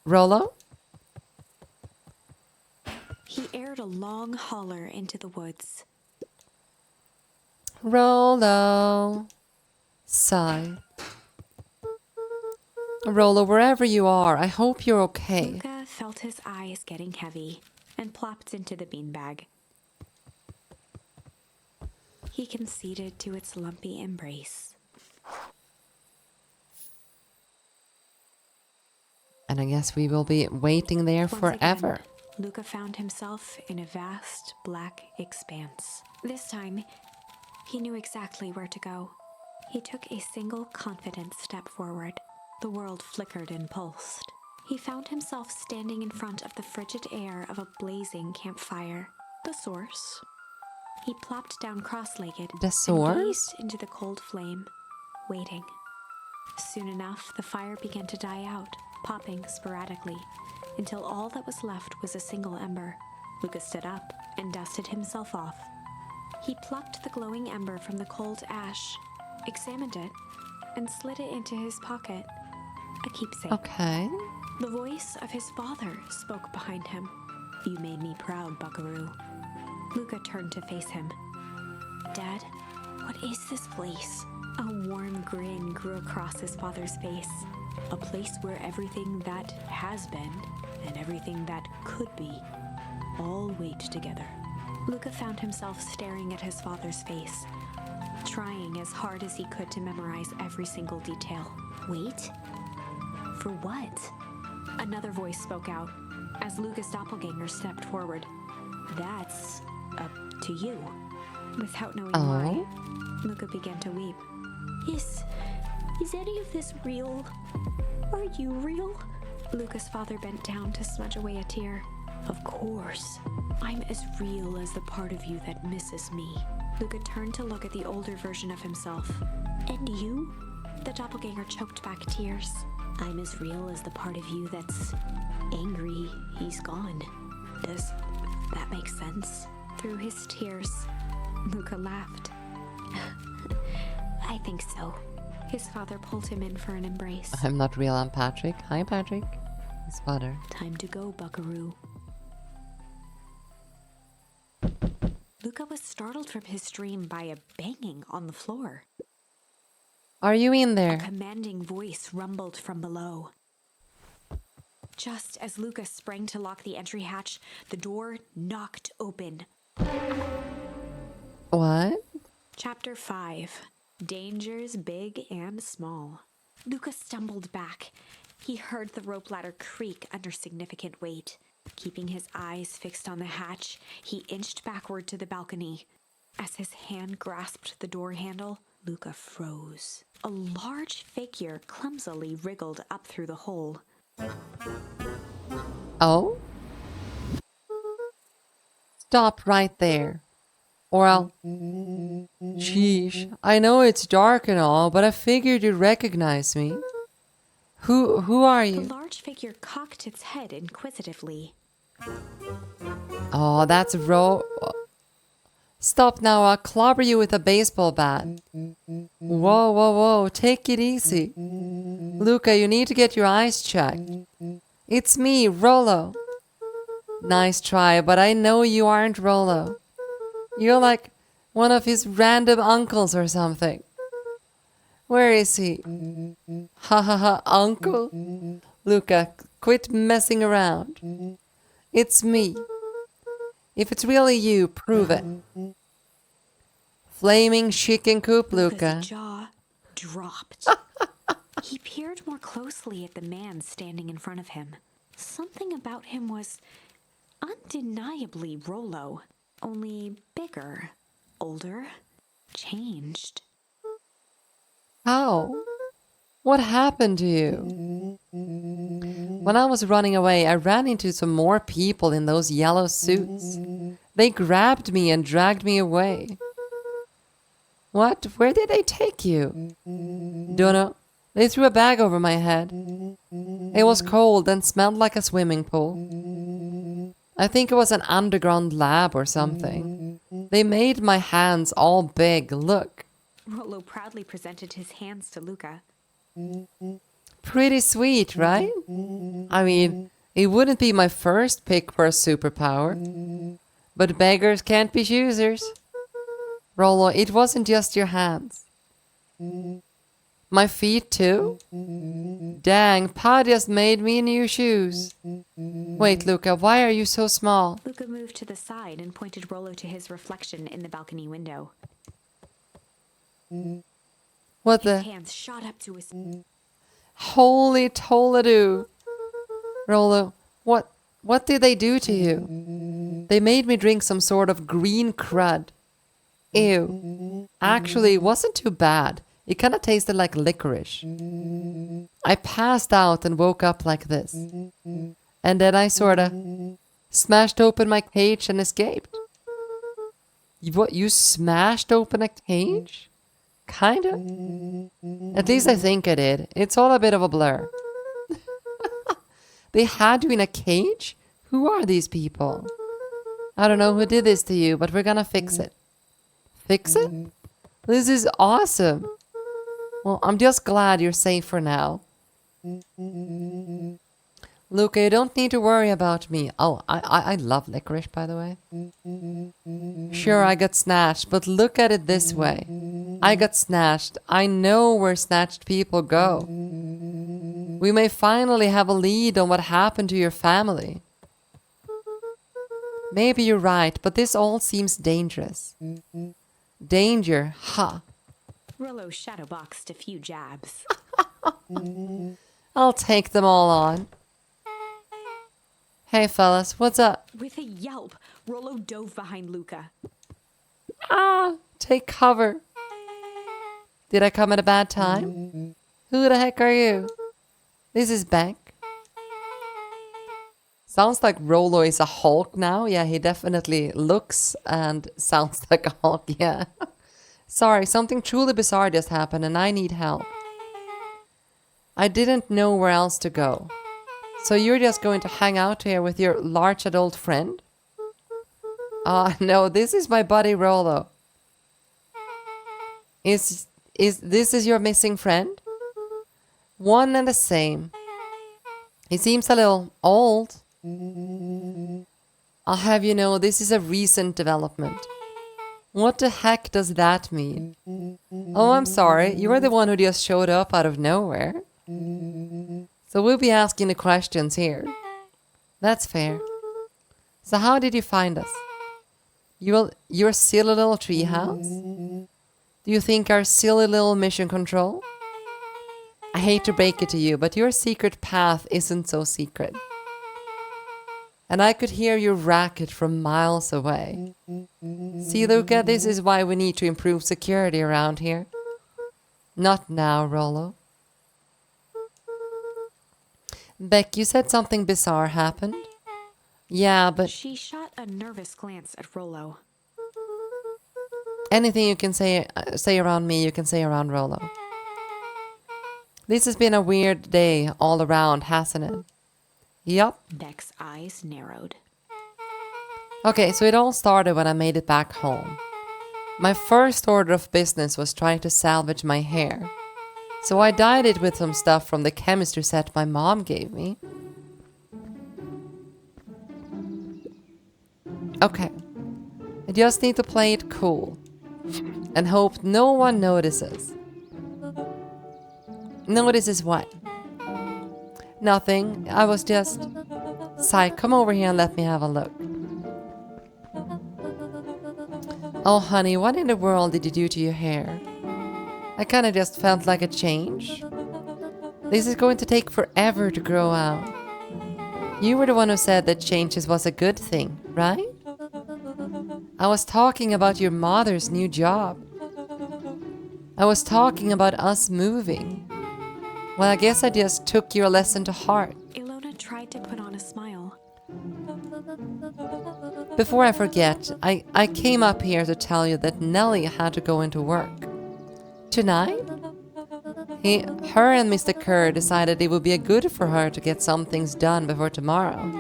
Rollo? He aired a long holler into the woods. Rollo. Sigh. Rollo, wherever you are, I hope you're okay. Luca felt his eyes getting heavy and plopped into the beanbag. He conceded to its lumpy embrace. And I guess we will be waiting there Once forever. again, Luca found himself in a vast black expanse. This time, he knew exactly where to go. He took a single confident step forward. The world flickered and pulsed. He found himself standing in front of the frigid air of a blazing campfire. The source. He plopped down cross-legged The and source? gazed into the cold flame, waiting. Soon enough, the fire began to die out, popping sporadically, until all that was left was a single ember. Luca stood up and dusted himself off. He plucked the glowing ember from the cold ash examined it, and slid it into his pocket. A keepsake. Okay. The voice of his father spoke behind him. You made me proud, Buckaroo. Luca turned to face him. Dad, what is this place? A warm grin grew across his father's face. A place where everything that has been and everything that could be all wait together. Luca found himself staring at his father's face, trying as hard as he could to memorize every single detail. Wait? For what? Another voice spoke out as Luca's doppelganger stepped forward. That's up to you. Without knowing why, Luca began to weep. Is any of this real? Are you real? Luca's father bent down to smudge away a tear. Of course. I'm as real as the part of you that misses me. Luca turned to look at the older version of himself. And you? The doppelganger choked back tears. I'm as real as the part of you that's angry he's gone. Does that make sense? Through his tears, Luca laughed. I think so. His father pulled him in for an embrace. I'm not real, I'm Patrick. Hi, Patrick. His father. Time to go, Buckaroo. Luca was startled from his dream by a banging on the floor. Are you in A there? commanding voice rumbled from below. Just as Luca sprang to lock the entry hatch, the door knocked open. What? Chapter 5. Dangers big and small. Luca stumbled back. He heard the rope ladder creak under significant weight. Keeping his eyes fixed on the hatch, he inched backward to the balcony. As his hand grasped the door handle, Luca froze. A large figure clumsily wriggled up through the hole. Oh? Stop right there. Or I'll... Sheesh, I know it's dark and all, but I figured you'd recognize me. Who are The you? large figure cocked its head inquisitively. Oh, that's Stop now, I'll clobber you with a baseball bat. Whoa, whoa, whoa, take it easy. Luca, you need to get your eyes checked. It's me, Rollo. Nice try, but I know you aren't Rollo. You're like one of his random uncles or something. Where is he? Ha ha ha, uncle? Luca, quit messing around. It's me. If it's really you, prove it. Flaming chicken coop, Luca. Luca's jaw dropped. He peered more closely at the man standing in front of him. Something about him was undeniably Rollo, only bigger, older, changed. How? What happened to you? When I was running away, I ran into some more people in those yellow suits. They grabbed me and dragged me away. What? Where did they take you? Dunno. They threw a bag over my head. It was cold and smelled like a swimming pool. I think it was an underground lab or something. They made my hands all big. Look. Rollo proudly presented his hands to Luca. Pretty sweet, right? I mean, it wouldn't be my first pick for a superpower. But beggars can't be choosers. Rollo, it wasn't just your hands. My feet too? Dang, Pa just made me new shoes. Wait, Luca, why are you so small? Luca moved to the side and pointed Rollo to his reflection in the balcony window. What His the? hands shot up to his... Holy toladoo. Rollo, what did they do to you? They made me drink some sort of green crud. Ew. Actually, it wasn't too bad. It kind of tasted like licorice. I passed out and woke up like this. And then I sort of smashed open my cage and escaped. What, you smashed open a cage? Kinda. At least I think I did. It's all a bit of a blur. They had you in a cage? Who are these people? I don't know who did this to you, but we're gonna fix it. Fix it? This is awesome. Well, I'm just glad you're safe for now. Luca, you don't need to worry about me. Oh, I love licorice, by the way. Sure, I got snatched, but look at it this way. I got snatched. I know where snatched people go. We may finally have a lead on what happened to your family. Maybe you're right, but this all seems dangerous. Danger, huh? Rollo shadowboxed a few jabs. I'll take them all on. Hey fellas, what's up? With a yelp, Rollo dove behind Luca. Ah, take cover. Did I come at a bad time? Who the heck are you? This is Beck. Sounds like Rollo is a Hulk now. Yeah, he definitely looks and sounds like a Hulk, yeah. Sorry, something truly bizarre just happened and I need help. I didn't know where else to go. So you're just going to hang out here with your large adult friend? No, this is my buddy Rollo. Is this your missing friend? One and the same. He seems a little old. I'll have you know, this is a recent development. What the heck does that mean? Oh, I'm sorry. You are the one who just showed up out of nowhere. So we'll be asking the questions here. That's fair. So how did you find us? Your silly little treehouse? Do you think our silly little mission control? I hate to break it to you, but your secret path isn't so secret. And I could hear your racket from miles away. See, Luca, this is why we need to improve security around here. Not now, Rollo. Beck, you said something bizarre happened? Yeah, but She shot a nervous glance at Rollo. anything you can say around me, you can say around Rollo. This has been a weird day all around, hasn't it? Yup. Beck's eyes narrowed. Okay, so it all started when I made it back home. My first order of business was trying to salvage my hair. So I dyed it with some stuff from the chemistry set my mom gave me. Okay. I just need to play it cool. And hope no one notices. Notices what? Nothing. I was just... Sai, come over here and let me have a look. Oh, honey, what in the world did you do to your hair? I kinda just felt like a change. This is going to take forever to grow out. You were the one who said that changes was a good thing, right? I was talking about your mother's new job. I was talking about us moving. Well, I guess I just took your lesson to heart. Ilona tried to put on a smile. Before I forget, I came up here to tell you that Nellie had to go into work. Tonight? Her and Mr. Kerr decided it would be good for her to get some things done before tomorrow.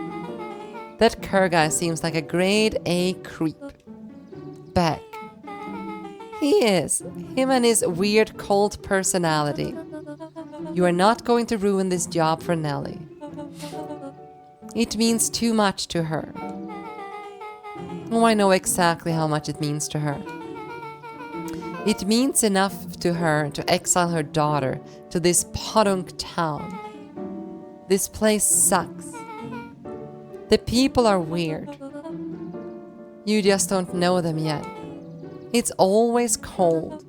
That Kerr guy seems like a grade A creep. Beck. He is. Him and his weird cult personality. You are not going to ruin this job for Nellie. It means too much to her. Oh, I know exactly how much it means to her. It means enough to her to exile her daughter to this podunk town. This place sucks. The people are weird. You just don't know them yet. It's always cold.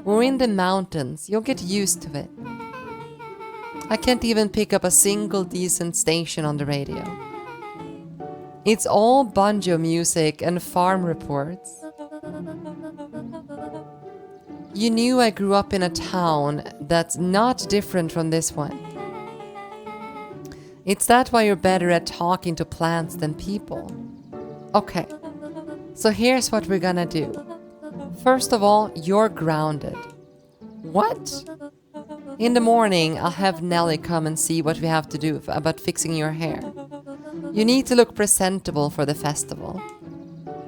We're in the mountains. You'll get used to it. I can't even pick up a single decent station on the radio. It's all banjo music and farm reports. You knew I grew up in a town that's not different from this one. It's that why you're better at talking to plants than people. Okay, so here's what we're gonna do. First of all, you're grounded. What? In the morning, I'll have Nellie come and see what we have to do about fixing your hair. You need to look presentable for the festival.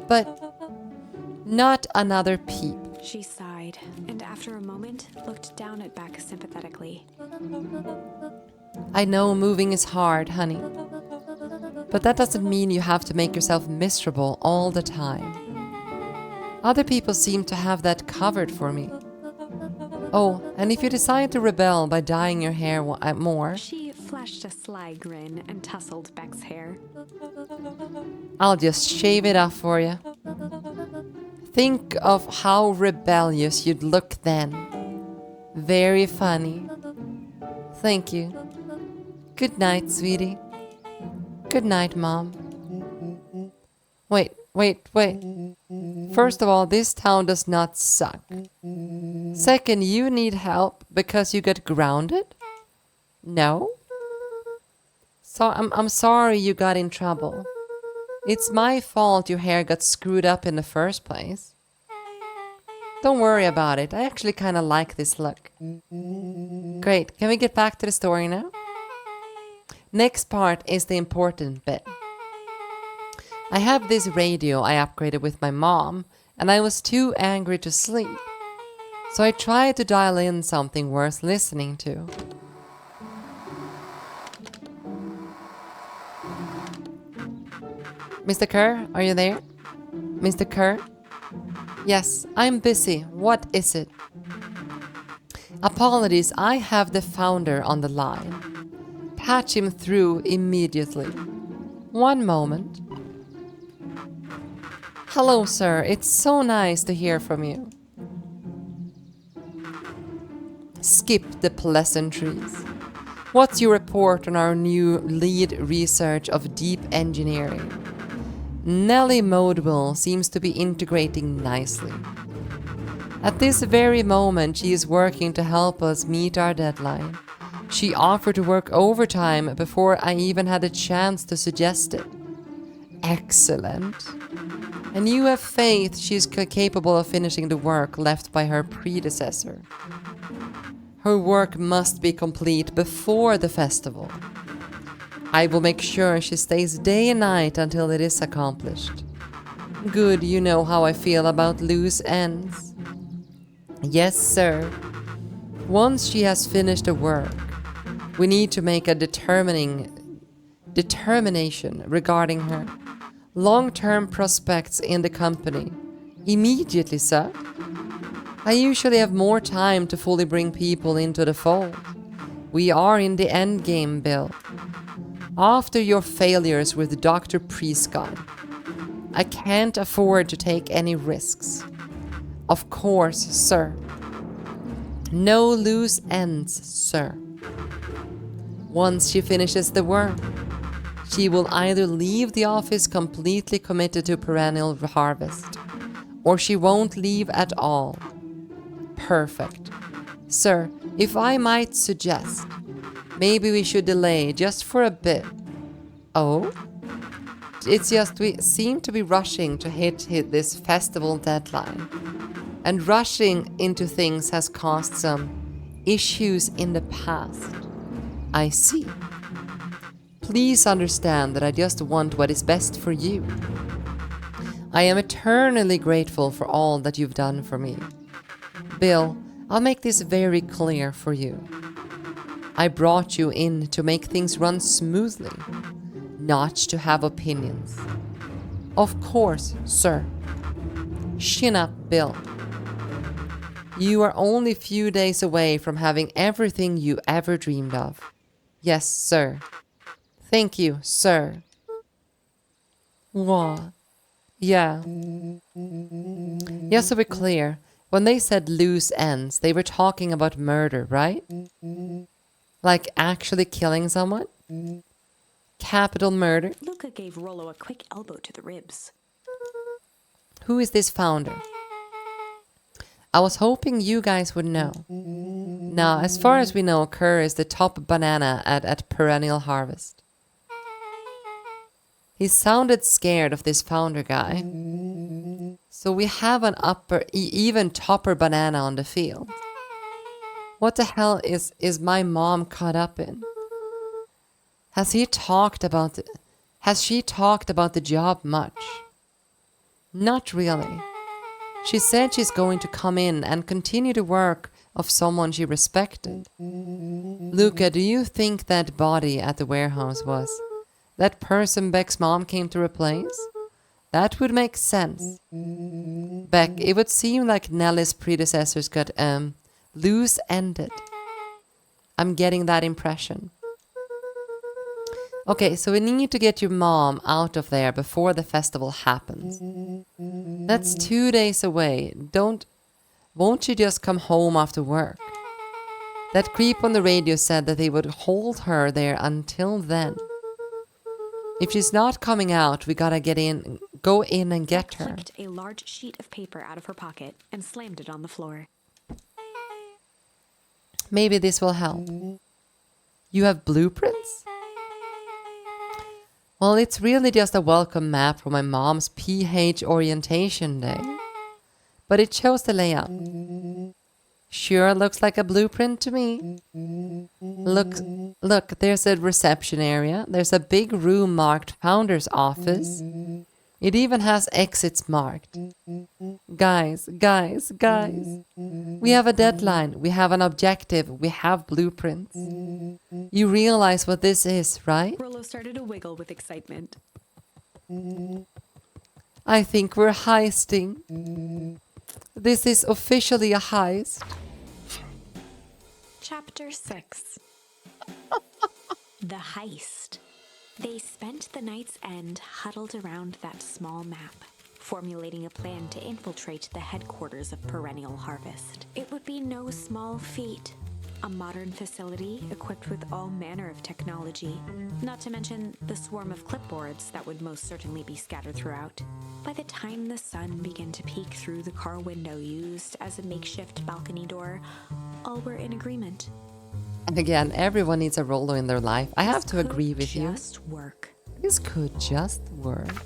But not another peep. She sighed, and after a moment, looked down at Beck sympathetically. I know moving is hard, honey. But that doesn't mean you have to make yourself miserable all the time. Other people seem to have that covered for me. Oh, and if you decide to rebel by dyeing your hair more, She flashed a sly grin and tousled Beck's hair. I'll just shave it off for you. Think of how rebellious you'd look then. Very funny. Thank you. Good night, sweetie. Good night, Mom. Wait. First of all, this town does not suck. Second, you need help because you got grounded? No? So I'm sorry you got in trouble. It's my fault your hair got screwed up in the first place. Don't worry about it. I actually kind of like this look. Great. Can we get back to the story now? Next part is the important bit. I have this radio I upgraded with my mom, and I was too angry to sleep. So I tried to dial in something worth listening to. Mr. Kerr, are you there? Mr. Kerr? Yes, I'm busy. What is it? Apologies, I have the founder on the line. Patch him through immediately. One moment. Hello, sir. It's so nice to hear from you. Skip the pleasantries. What's your report on our new lead research of deep engineering? Nellie Modewell seems to be integrating nicely. At this very moment, she is working to help us meet our deadline. She offered to work overtime before I even had a chance to suggest it. Excellent. And you have faith she's capable of finishing the work left by her predecessor. Her work must be complete before the festival. I will make sure she stays day and night until it is accomplished. Good, you know how I feel about loose ends. Yes, sir. Once she has finished the work, we need to make a determination regarding her long-term prospects in the company. Immediately, sir. I usually have more time to fully bring people into the fold. We are in the end game, Bill. After your failures with Dr. Prescott, I can't afford to take any risks. Of course, sir. No loose ends, sir. Once she finishes the work, she will either leave the office completely committed to perennial harvest, or she won't leave at all. Perfect. Sir, if I might suggest, maybe we should delay just for a bit. Oh? It's just we seem to be rushing to hit this festival deadline. And rushing into things has caused some issues in the past. I see. Please understand that I just want what is best for you. I am eternally grateful for all that you've done for me. Bill, I'll make this very clear for you. I brought you in to make things run smoothly, not to have opinions. Of course, sir. Chin up, Bill. You are only a few days away from having everything you ever dreamed of. Yes, sir. Thank you, sir. What? Yeah. Just so we're clear, when they said loose ends, they were talking about murder, right? Like actually killing someone? Capital murder? Luca gave Rollo a quick elbow to the ribs. Who is this founder? I was hoping you guys would know. Now, as far as we know, Kerr is the top banana at Perennial Harvest. He sounded scared of this founder guy. So we have an even topper banana on the field. What the hell is my mom caught up in? Has she talked about the job much? Not really. She said she's going to come in and continue the work of someone she respected. Luca, do you think that body at the warehouse was that person Beck's mom came to replace? That would make sense. Beck, it would seem like Nellie's predecessors got loose-ended. I'm getting that impression. Okay, so we need to get your mom out of there before the festival happens. That's 2 days away. Won't she just come home after work? That creep on the radio said that they would hold her there until then. If she's not coming out, we gotta go in and get her. Flicked a large sheet of paper out of her pocket and slammed it on the floor. Maybe this will help. You have blueprints? Well, it's really just a welcome map for my mom's PH orientation day. But it shows the layout. Sure looks like a blueprint to me. Look, there's a reception area. There's a big room marked Founder's Office. It even has exits marked. Guys. We have a deadline. We have an objective. We have blueprints. You realize what this is, right? Rollo started to wiggle with excitement. I think we're heisting. This is officially a heist. Chapter 6. The Heist. They spent the night's end huddled around that small map, formulating a plan to infiltrate the headquarters of Perennial Harvest. It would be no small feat. A modern facility equipped with all manner of technology, not to mention the swarm of clipboards that would most certainly be scattered throughout. By the time the sun began to peek through the car window used as a makeshift balcony door, all were in agreement. And again, everyone needs a Rollo in their life. I have to agree with you. Just work. This could just work.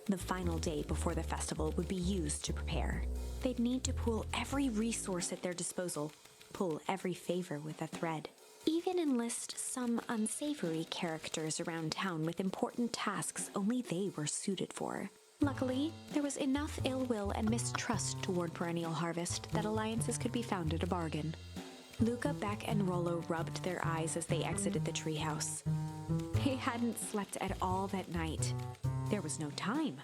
The final day before the festival would be used to prepare. They'd need to pool every resource at their disposal, pull every favor with a thread. Even enlist some unsavory characters around town with important tasks only they were suited for. Luckily, there was enough ill will and mistrust toward Perennial Harvest that alliances could be found at a bargain. Luca, Beck, and Rollo rubbed their eyes as they exited the treehouse. They hadn't slept at all that night. There was no time.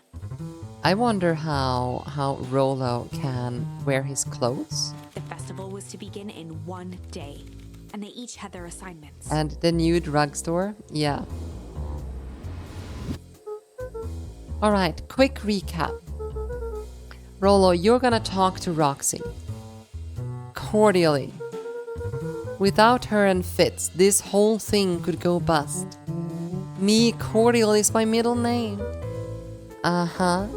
I wonder how Rollo can wear his clothes. The festival was to begin in 1 day, and they each had their assignments. And the new drugstore? Yeah. Alright, quick recap. Rollo, you're gonna talk to Roxy. Cordially. Without her and Fitz, this whole thing could go bust. Me, Cordial is my middle name. Uh-huh.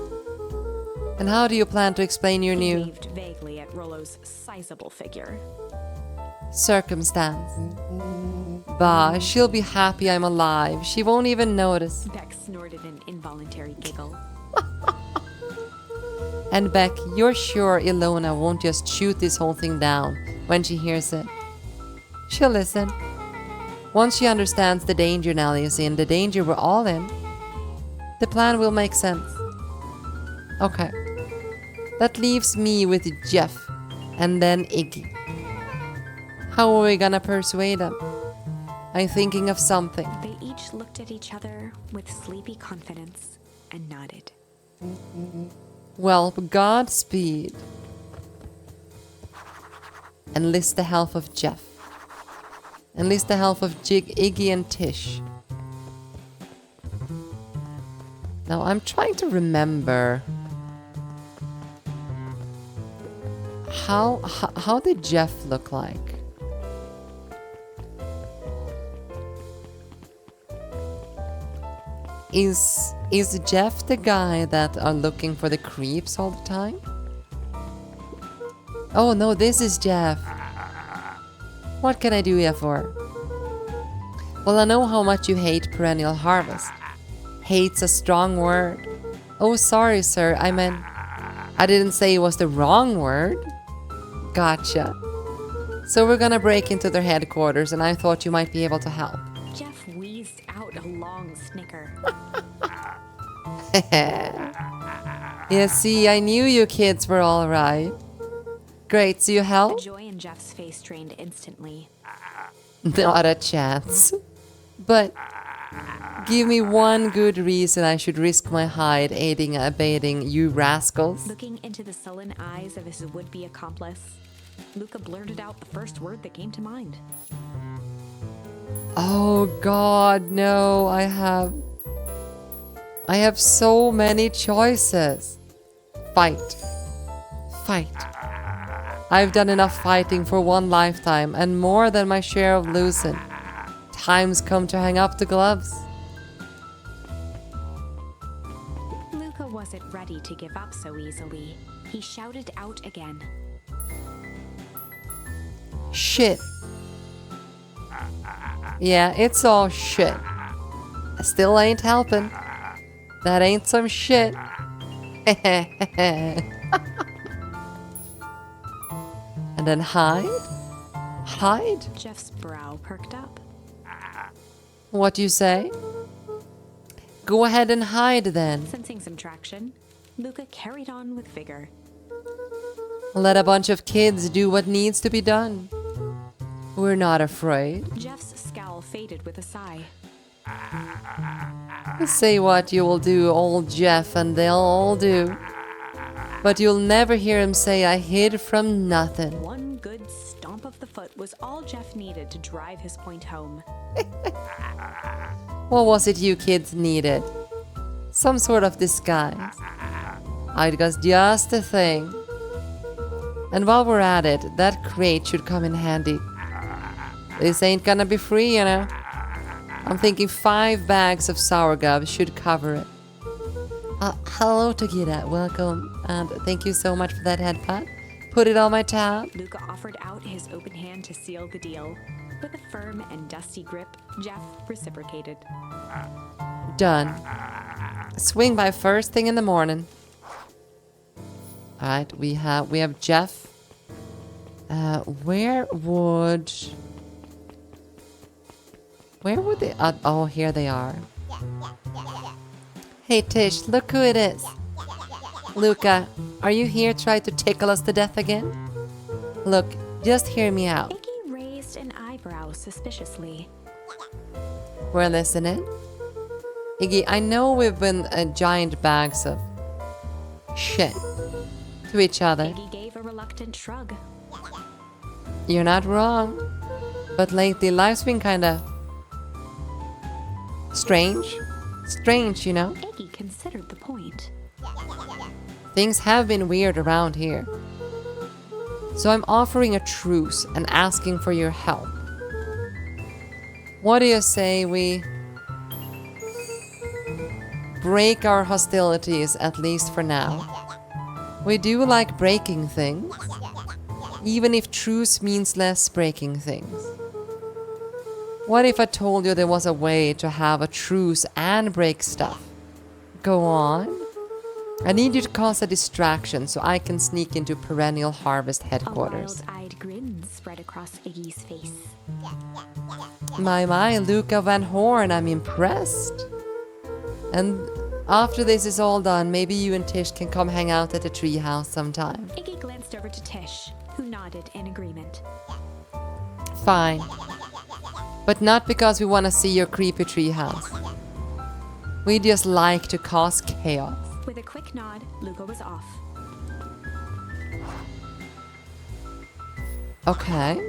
And how do you plan to explain your He new waved vaguely at Rollo's sizable figure. circumstance? Bah, she'll be happy I'm alive. She won't even notice. Beck snorted an involuntary giggle. And Beck, you're sure Ilona won't just shoot this whole thing down when she hears it? She'll listen. Once she understands the danger Nellie is in, the danger we're all in, the plan will make sense. Okay. That leaves me with Jeff and then Iggy. How are we gonna persuade them? I'm thinking of something. They each looked at each other with sleepy confidence and nodded. Well, Godspeed. Enlist the help of Jeff. Enlist the help of Iggy and Tish. Now I'm trying to remember how did Jeff look like? Is Jeff the guy that are looking for the creeps all the time? Oh no, this is Jeff. What can I do here for? Well, I know how much you hate Perennial Harvest. Hate's a strong word. Oh, sorry, sir. I didn't say it was the wrong word. Gotcha. So we're gonna break into their headquarters, and I thought you might be able to help. Jeff wheezed out a long snicker. Yeah, see, I knew you kids were alright. Great, so you The help? joy in Jeff's face drained instantly. Not a chance. But give me one good reason I should risk my hide aiding and abetting you rascals. Looking into the sullen eyes of his would-be accomplice, Luca blurted out the first word that came to mind. Oh god, no, I have so many choices. Fight. Fight. I've done enough fighting for one lifetime and more than my share of losing. Time's come to hang up the gloves. Luca wasn't ready to give up so easily. He shouted out again. Shit. Yeah, it's all shit. I still ain't helping. That ain't some shit. And then hide? Hide? Jeff's brow perked up. What do you say? Go ahead and hide then. Sensing some traction, Luca carried on with vigor. Let a bunch of kids do what needs to be done. We're not afraid. Jeff's scowl faded with a sigh. Say what you will do, old Jeff, and they'll all do. But you'll never hear him say I hid from nothing. One good stomp of the foot was all Jeff needed to drive his point home. What was it you kids needed? Some sort of disguise. I guess just the thing. And while we're at it, that crate should come in handy. This ain't gonna be free, you know. I'm thinking 5 bags of sour gum should cover it. Hello, Tagita. Welcome. And thank you so much for that head pat. Put it on my tab. Luca offered out his open hand to seal the deal. With a firm and dusty grip, Jeff reciprocated. Done. Swing by first thing in the morning. Alright, we have Jeff. Where would they... oh, here they are. Hey, Tish, look who it is. Luca, are you here trying to tickle us to death again? Look, just hear me out. Iggy raised an eyebrow suspiciously. We're listening. Iggy, I know we've been giant bags of shit to each other. Iggy gave a reluctant shrug. You're not wrong. But lately, life's been kinda... strange. Strange, you know? Iggy considered the point. Things have been weird around here. So I'm offering a truce and asking for your help. What do you say we break our hostilities, at least for now? We do like breaking things, even if truce means less breaking things. What if I told you there was a way to have a truce and break stuff? Go on. I need you to cause a distraction so I can sneak into Perennial Harvest headquarters. A wild-eyed grin spread across Iggy's face. My, Luca Van Horn, I'm impressed. And after this is all done, maybe you and Tish can come hang out at the treehouse sometime. Iggy glanced over to Tish, who nodded in agreement. Fine. But not because we want to see your creepy treehouse. We just like to cause chaos. With a quick nod, Luca was off. Okay.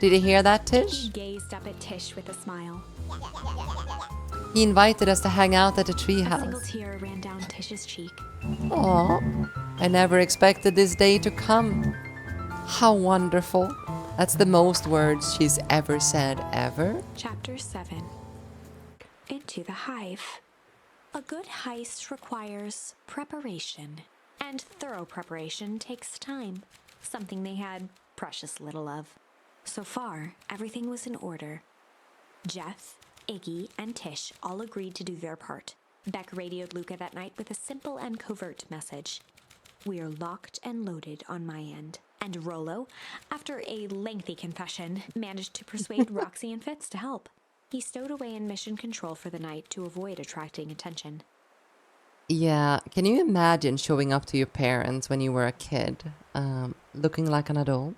Did you hear that, Tish? Iggy gazed up at Tish with a smile. He invited us to hang out at the A single treehouse. tear ran down Tish's cheek. Aw, I never expected this day to come. How wonderful. That's the most words she's ever said, ever. Chapter 7. Into the Hive. A good heist requires preparation, and thorough preparation takes time, something they had precious little of. So far, everything was in order. Jeff, Iggy, and Tish all agreed to do their part. Beck radioed Luca that night with a simple and covert message. "We're locked and loaded on my end." And Rollo, after a lengthy confession, managed to persuade Roxy and Fitz to help. He stowed away in mission control for the night to avoid attracting attention. Yeah, can you imagine showing up to your parents when you were a kid, looking like an adult?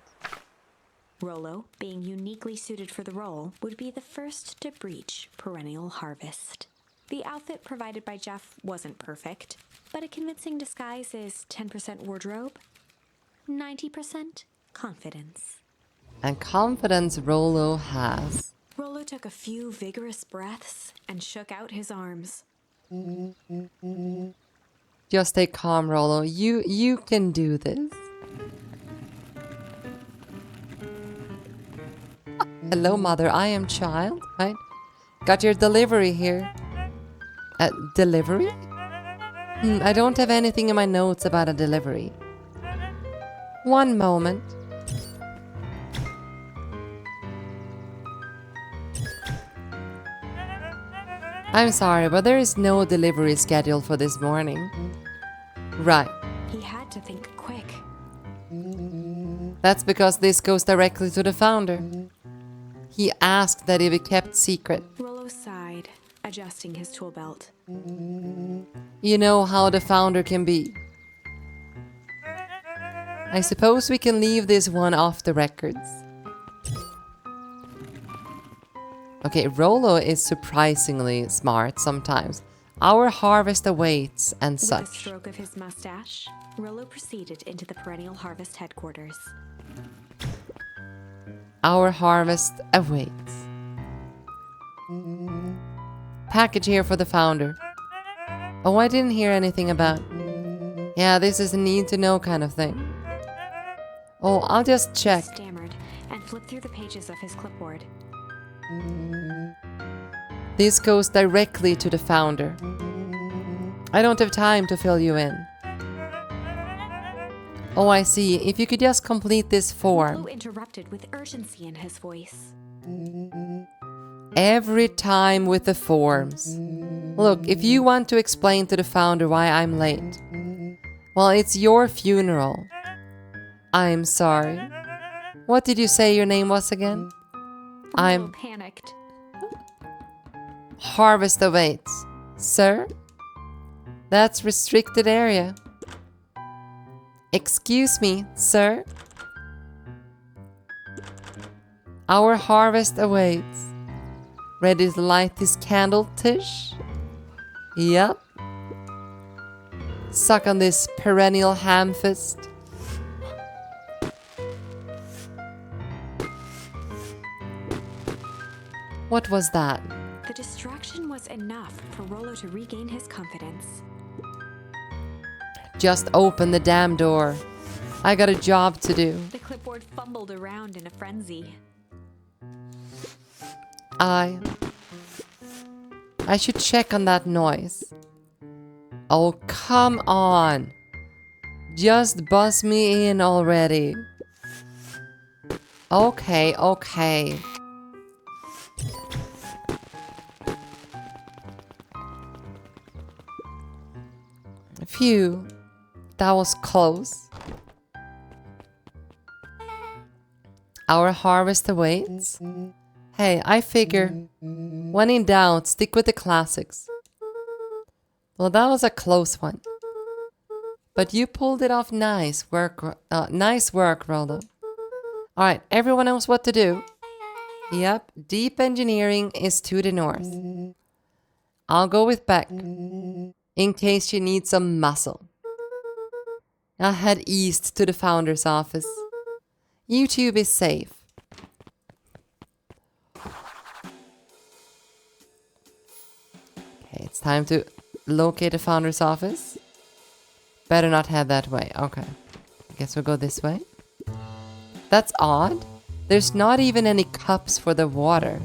Rollo, being uniquely suited for the role, would be the first to breach perennial harvest. The outfit provided by Jeff wasn't perfect, but a convincing disguise is 10% wardrobe, 90% confidence. And confidence Rolo has. Rollo took a few vigorous breaths and shook out his arms. Just stay calm, Rolo. You can do this. Hello, mother. I am child. Right? Got your delivery here. Delivery? I don't have anything in my notes about a delivery. One moment. I'm sorry, but there is no delivery scheduled for this morning. Right. He had to think quick. That's because this goes directly to the founder. He asked that it be kept secret. Rollo sighed, adjusting his tool belt. You know how the founder can be. I suppose we can leave this one off the records. Okay, Rolo is surprisingly smart sometimes. Our harvest awaits and With a such. stroke of his mustache, Rollo proceeded into the perennial harvest headquarters. Our harvest awaits. Package here for the founder. Oh, I didn't hear anything about. Yeah, this is a need to know kind of thing. Oh, I'll just check. Stammered and flipped through the pages of his clipboard. This goes directly to the founder. I don't have time to fill you in. Oh, I see. If you could just complete this form. Rollo interrupted with urgency in his voice. Every time with the forms. Look, if you want to explain to the founder why I'm late, well, it's your funeral. I'm sorry. What did you say your name was again? Rollo I'm panicked. Harvest awaits. Sir? That's restricted area. Excuse me, sir? Our harvest awaits. Ready to light this candle, Tish? Yep. Suck on this perennial ham fist. What was that? The distraction was enough for Rollo to regain his confidence. Just open the damn door. I got a job to do. The clipboard fumbled around in a frenzy. I should check on that noise. Oh, come on. Just buzz me in already. Okay, okay. Phew. That was close. Our harvest awaits. Hey, I figure, when in doubt, stick with the classics. Well, that was a close one. But you pulled it off nice work, Rollo. Alright, everyone knows what to do. Yep, deep engineering is to the north. I'll go with Beck, in case you need some muscle. I'll head east to the founder's office. YouTube is safe. Okay, it's time to locate the founder's office. Better not head that way. Okay. I guess we'll go this way. That's odd. There's not even any cups for the water.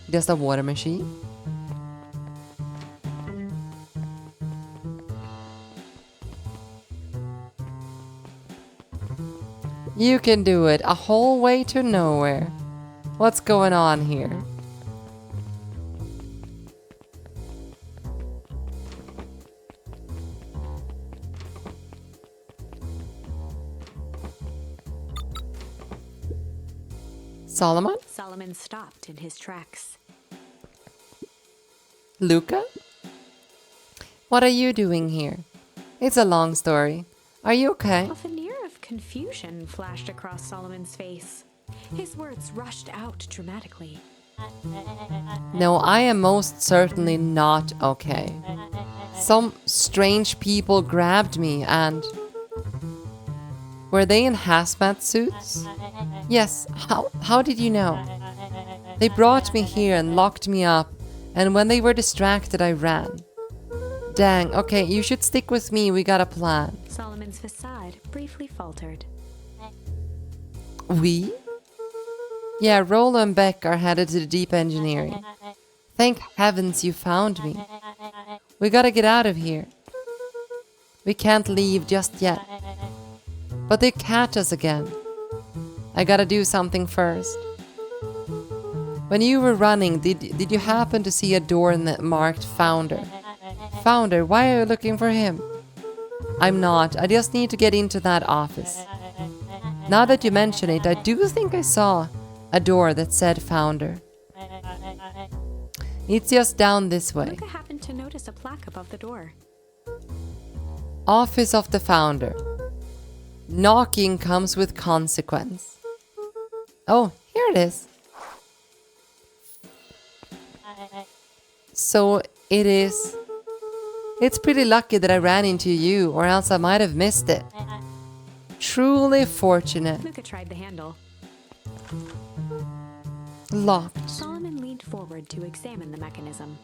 Just a water machine. You can do it. A whole way to nowhere. What's going on here? Solomon? Solomon stopped in his tracks. Luca? What are you doing here? It's a long story. Are you okay? A veneer of confusion flashed across Solomon's face. His words rushed out dramatically. No, I am most certainly not okay. Some strange people grabbed me and... Were they in hazmat suits? Yes, how did you know? They brought me here and locked me up, and when they were distracted, I ran. Dang, okay, you should stick with me, we got a plan. Solomon's facade briefly faltered. We? Yeah, Rolo and Beck are headed to the deep engineering. Thank heavens you found me. We gotta get out of here. We can't leave just yet. But they catch us again. I gotta do something first. When you were running, did you happen to see a door marked Founder? Founder, why are you looking for him? I'm not, I just need to get into that office. Now that you mention it, I do think I saw a door that said Founder. It's just down this way. Luca happened to notice a plaque above the door. Office of the Founder. Knocking comes with consequence. Oh, here it is. So it is. It's pretty lucky that I ran into you, or else I might have missed it. Truly fortunate. Luca tried the handle. Locked. Solomon leaned forward to examine the mechanism.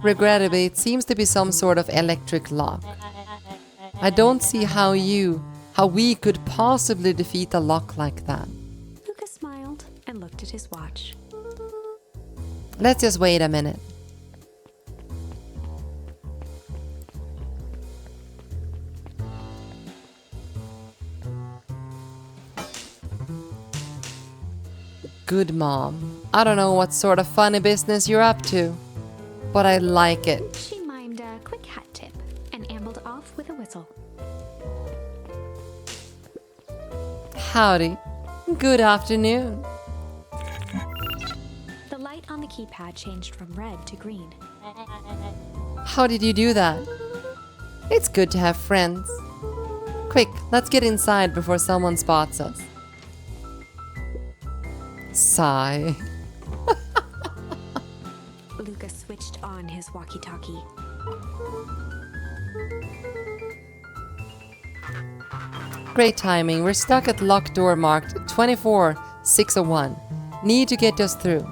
Regrettably, it seems to be some sort of electric lock. I don't see how we could possibly defeat a lock like that. Luca smiled and looked at his watch. Let's just wait a minute. Good mom. I don't know what sort of funny business you're up to, but I like it. She mimed a quick hat tip and ambled off with a whistle. Howdy. Good afternoon. The light on the keypad changed from red to green. How did you do that? It's good to have friends. Quick, let's get inside before someone spots us. Sigh. Luca switched on his walkie-talkie. Great timing. We're stuck at locked door marked 24601. Need to get us through.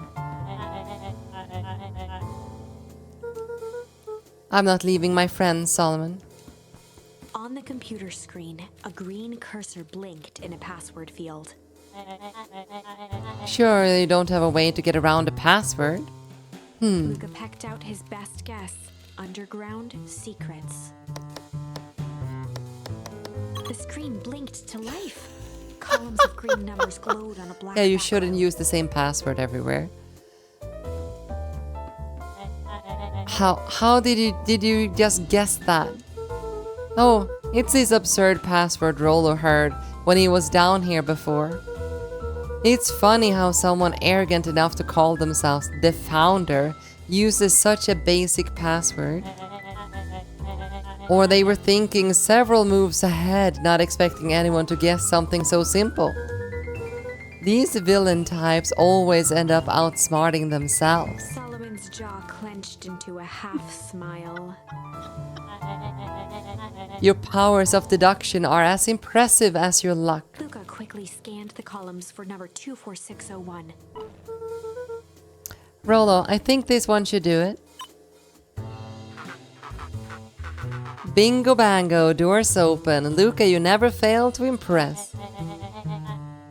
I'm not leaving my friends, Solomon. On the computer screen, a green cursor blinked in a password field. Sure, you don't have a way to get around a password. Luca pecked out his best guess. Underground secrets. The screen blinked to life. Columns of green numbers glowed on a black Yeah, you background. shouldn't use the same password everywhere. How did you just guess that? Oh, it's this absurd password Rolo heard when he was down here before. It's funny how someone arrogant enough to call themselves the Founder uses such a basic password. Or they were thinking several moves ahead, not expecting anyone to guess something so simple. These villain types always end up outsmarting themselves. Solomon's jaw clenched into a half smile. Your powers of deduction are as impressive as your luck. Luca quickly scanned the columns for number 24601. Rolo, I think this one should do it. Bingo bango, doors open. Luca, you never fail to impress.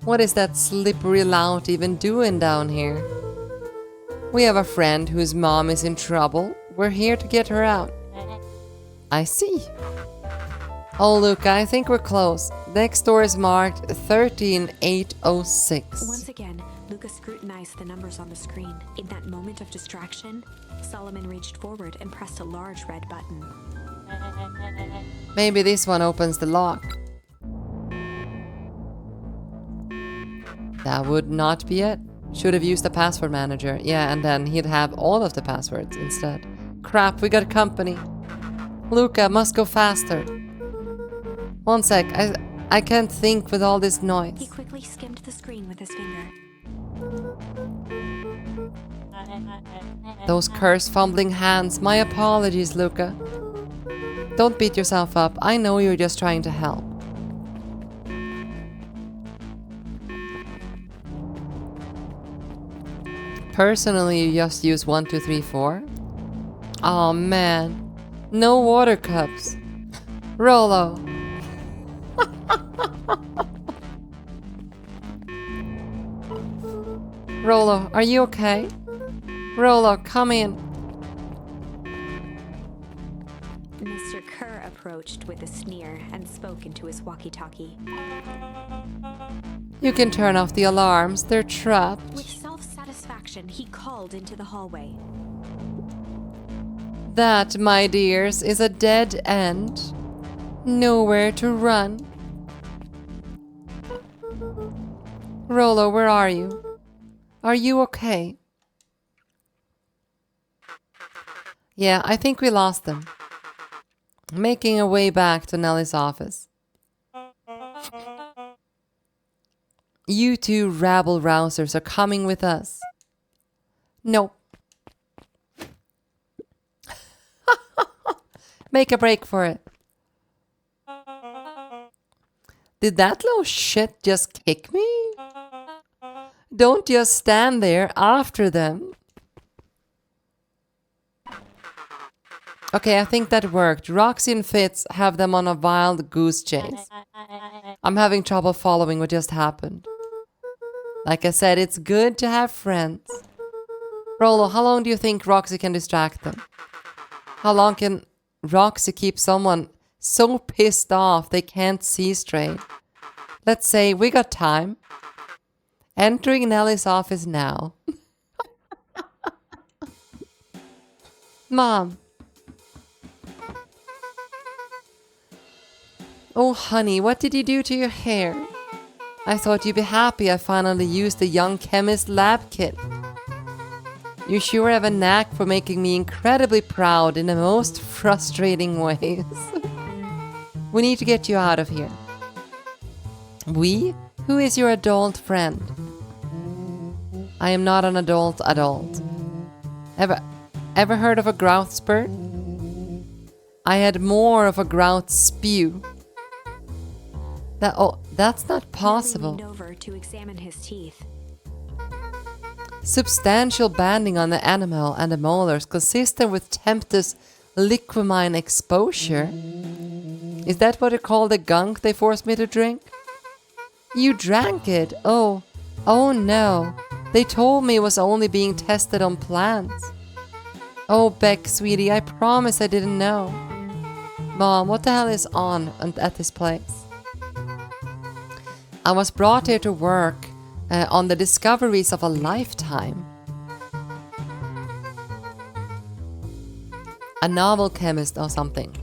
What is that slippery lout even doing down here? We have a friend whose mom is in trouble. We're here to get her out. I see. Oh, Luca, I think we're close. Next door is marked 13806. Once again, Luca scrutinized the numbers on the screen. In that moment of distraction, Solomon reached forward and pressed a large red button. Maybe this one opens the lock. That would not be it. Should have used the password manager. Yeah, and then he'd have all of the passwords instead. Crap, we got company. Luca, must go faster. One sec, I can't think with all this He noise. quickly skimmed the screen with his finger. Those cursed fumbling hands. My apologies, Luca. Don't beat yourself up. I know you're just trying to help. Personally, you just use 1, 2, 3, 4. Oh man. No water cups. Rolo. Rolo, are you okay? Rolo, come in. Mr. Kerr approached with a sneer and spoke into his walkie-talkie. You can turn off the alarms. They're trapped. With self-satisfaction, he called into the hallway. That, my dears, is a dead end. Nowhere to run. Rolo, where are you? Are you okay? Yeah, I think we lost them. Making our way back to Nellie's office. You two rabble-rousers are coming with us. Nope. Make a break for it. Did that little shit just kick me? Don't just stand there after them. Okay, I think that worked. Roxy and Fitz have them on a wild goose chase. I'm having trouble following what just happened. Like I said, it's good to have friends. Rolo, how long do you think Roxy can distract them? How long can Roxy keep someone so pissed off they can't see straight? Let's say we got time. Entering Nellie's office now. Mom. Oh, honey, what did you do to your hair? I thought you'd be happy I finally used the young chemist lab kit. You sure have a knack for making me incredibly proud in the most frustrating ways. We need to get you out of here. We? Who is your adult friend? I am not an adult. Ever heard of a growth spurt? I had more of a growth spew. That's not possible. Leaned over to examine his teeth. Substantial banding on the enamel and the molars consistent with Temptus liquamine exposure. Is that what they call the gunk they forced me to drink? You drank it? Oh no. They told me it was only being tested on plants. Oh, Beck, sweetie, I promise I didn't know. Mom, what the hell is on at this place? I was brought here to work on the discoveries of a lifetime. A novel chemist or something.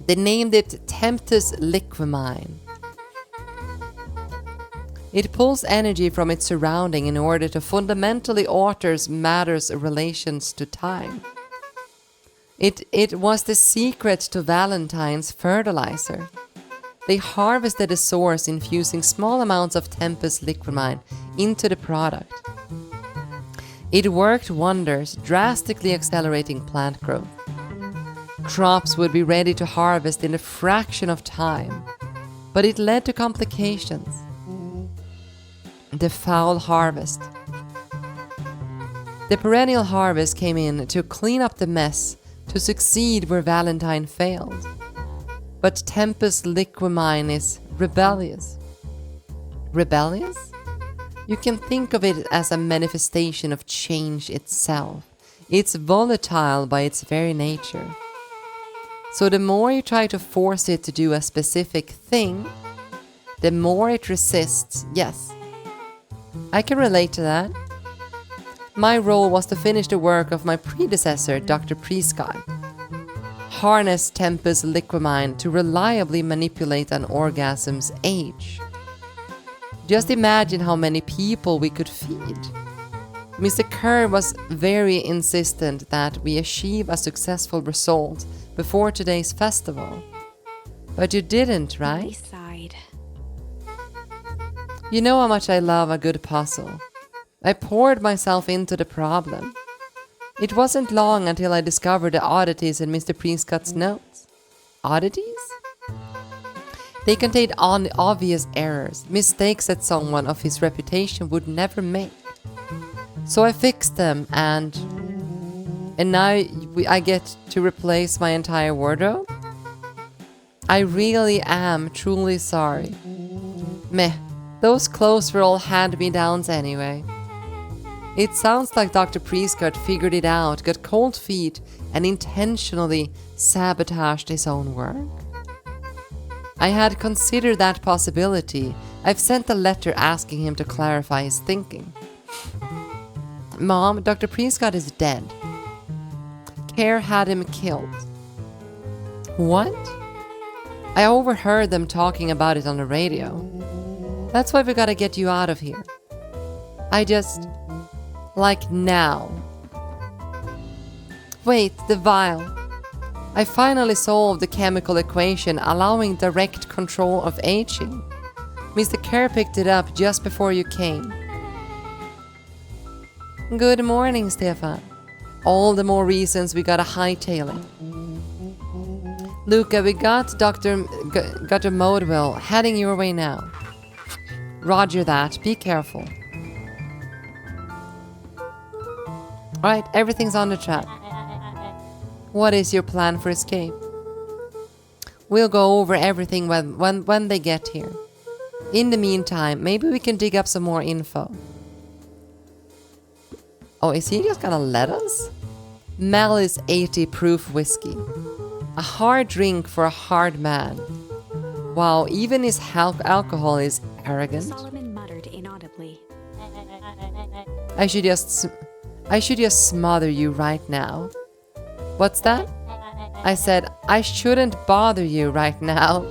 They named it Temptus liquamine. It pulls energy from its surrounding in order to fundamentally alter matter's relations to time. It was the secret to Valentine's fertilizer. They harvested the source, infusing small amounts of Tempus liquamine into the product. It worked wonders, drastically accelerating plant growth. Crops would be ready to harvest in a fraction of time, but it led to complications. The foul harvest. The perennial harvest came in to clean up the mess, to succeed where Valentine failed. But Tempus liquamine is rebellious. Rebellious? You can think of it as a manifestation of change itself. It's volatile by its very nature. So the more you try to force it to do a specific thing, the more it resists. Yes, I can relate to that. My role was to finish the work of my predecessor, Dr. Prescott. Harness Tempus liquamine to reliably manipulate an orgasm's age. Just imagine how many people we could feed. Mr. Kerr was very insistent that we achieve a successful result before today's festival. But you didn't, Molly right? sighed. You know how much I love a good puzzle. I poured myself into the problem. It wasn't long until I discovered the oddities in Mr. Prescott's notes. Oddities? They contained obvious errors, mistakes that someone of his reputation would never make. So I fixed them, and now I get to replace my entire wardrobe? I really am truly sorry. Meh, those clothes were all hand-me-downs anyway. It sounds like Dr. Prescott figured it out, got cold feet, and intentionally sabotaged his own work. I had considered that possibility. I've sent a letter asking him to clarify his thinking. Mom, Dr. Prescott is dead. Care had him killed. What? I overheard them talking about it on the radio. That's why we gotta get you out of here. I just... like now. Wait, the vial. I finally solved the chemical equation allowing direct control of aging. Mr. Kerr picked it up just before you came. Good morning, Stefan. All the more reasons we gotta hightail it. Luca, we got Dr. Modwell heading your way now. Roger that. Be careful. Alright, everything's on the track. What is your plan for escape? We'll go over everything when they get here. In the meantime, maybe we can dig up some more info. Oh, is he just gonna let us? Malice 80 proof whiskey. A hard drink for a hard man. Wow, even his alcohol is arrogant. Solomon muttered inaudibly. I should just smother you right now. What's that? I said, I shouldn't bother you right now.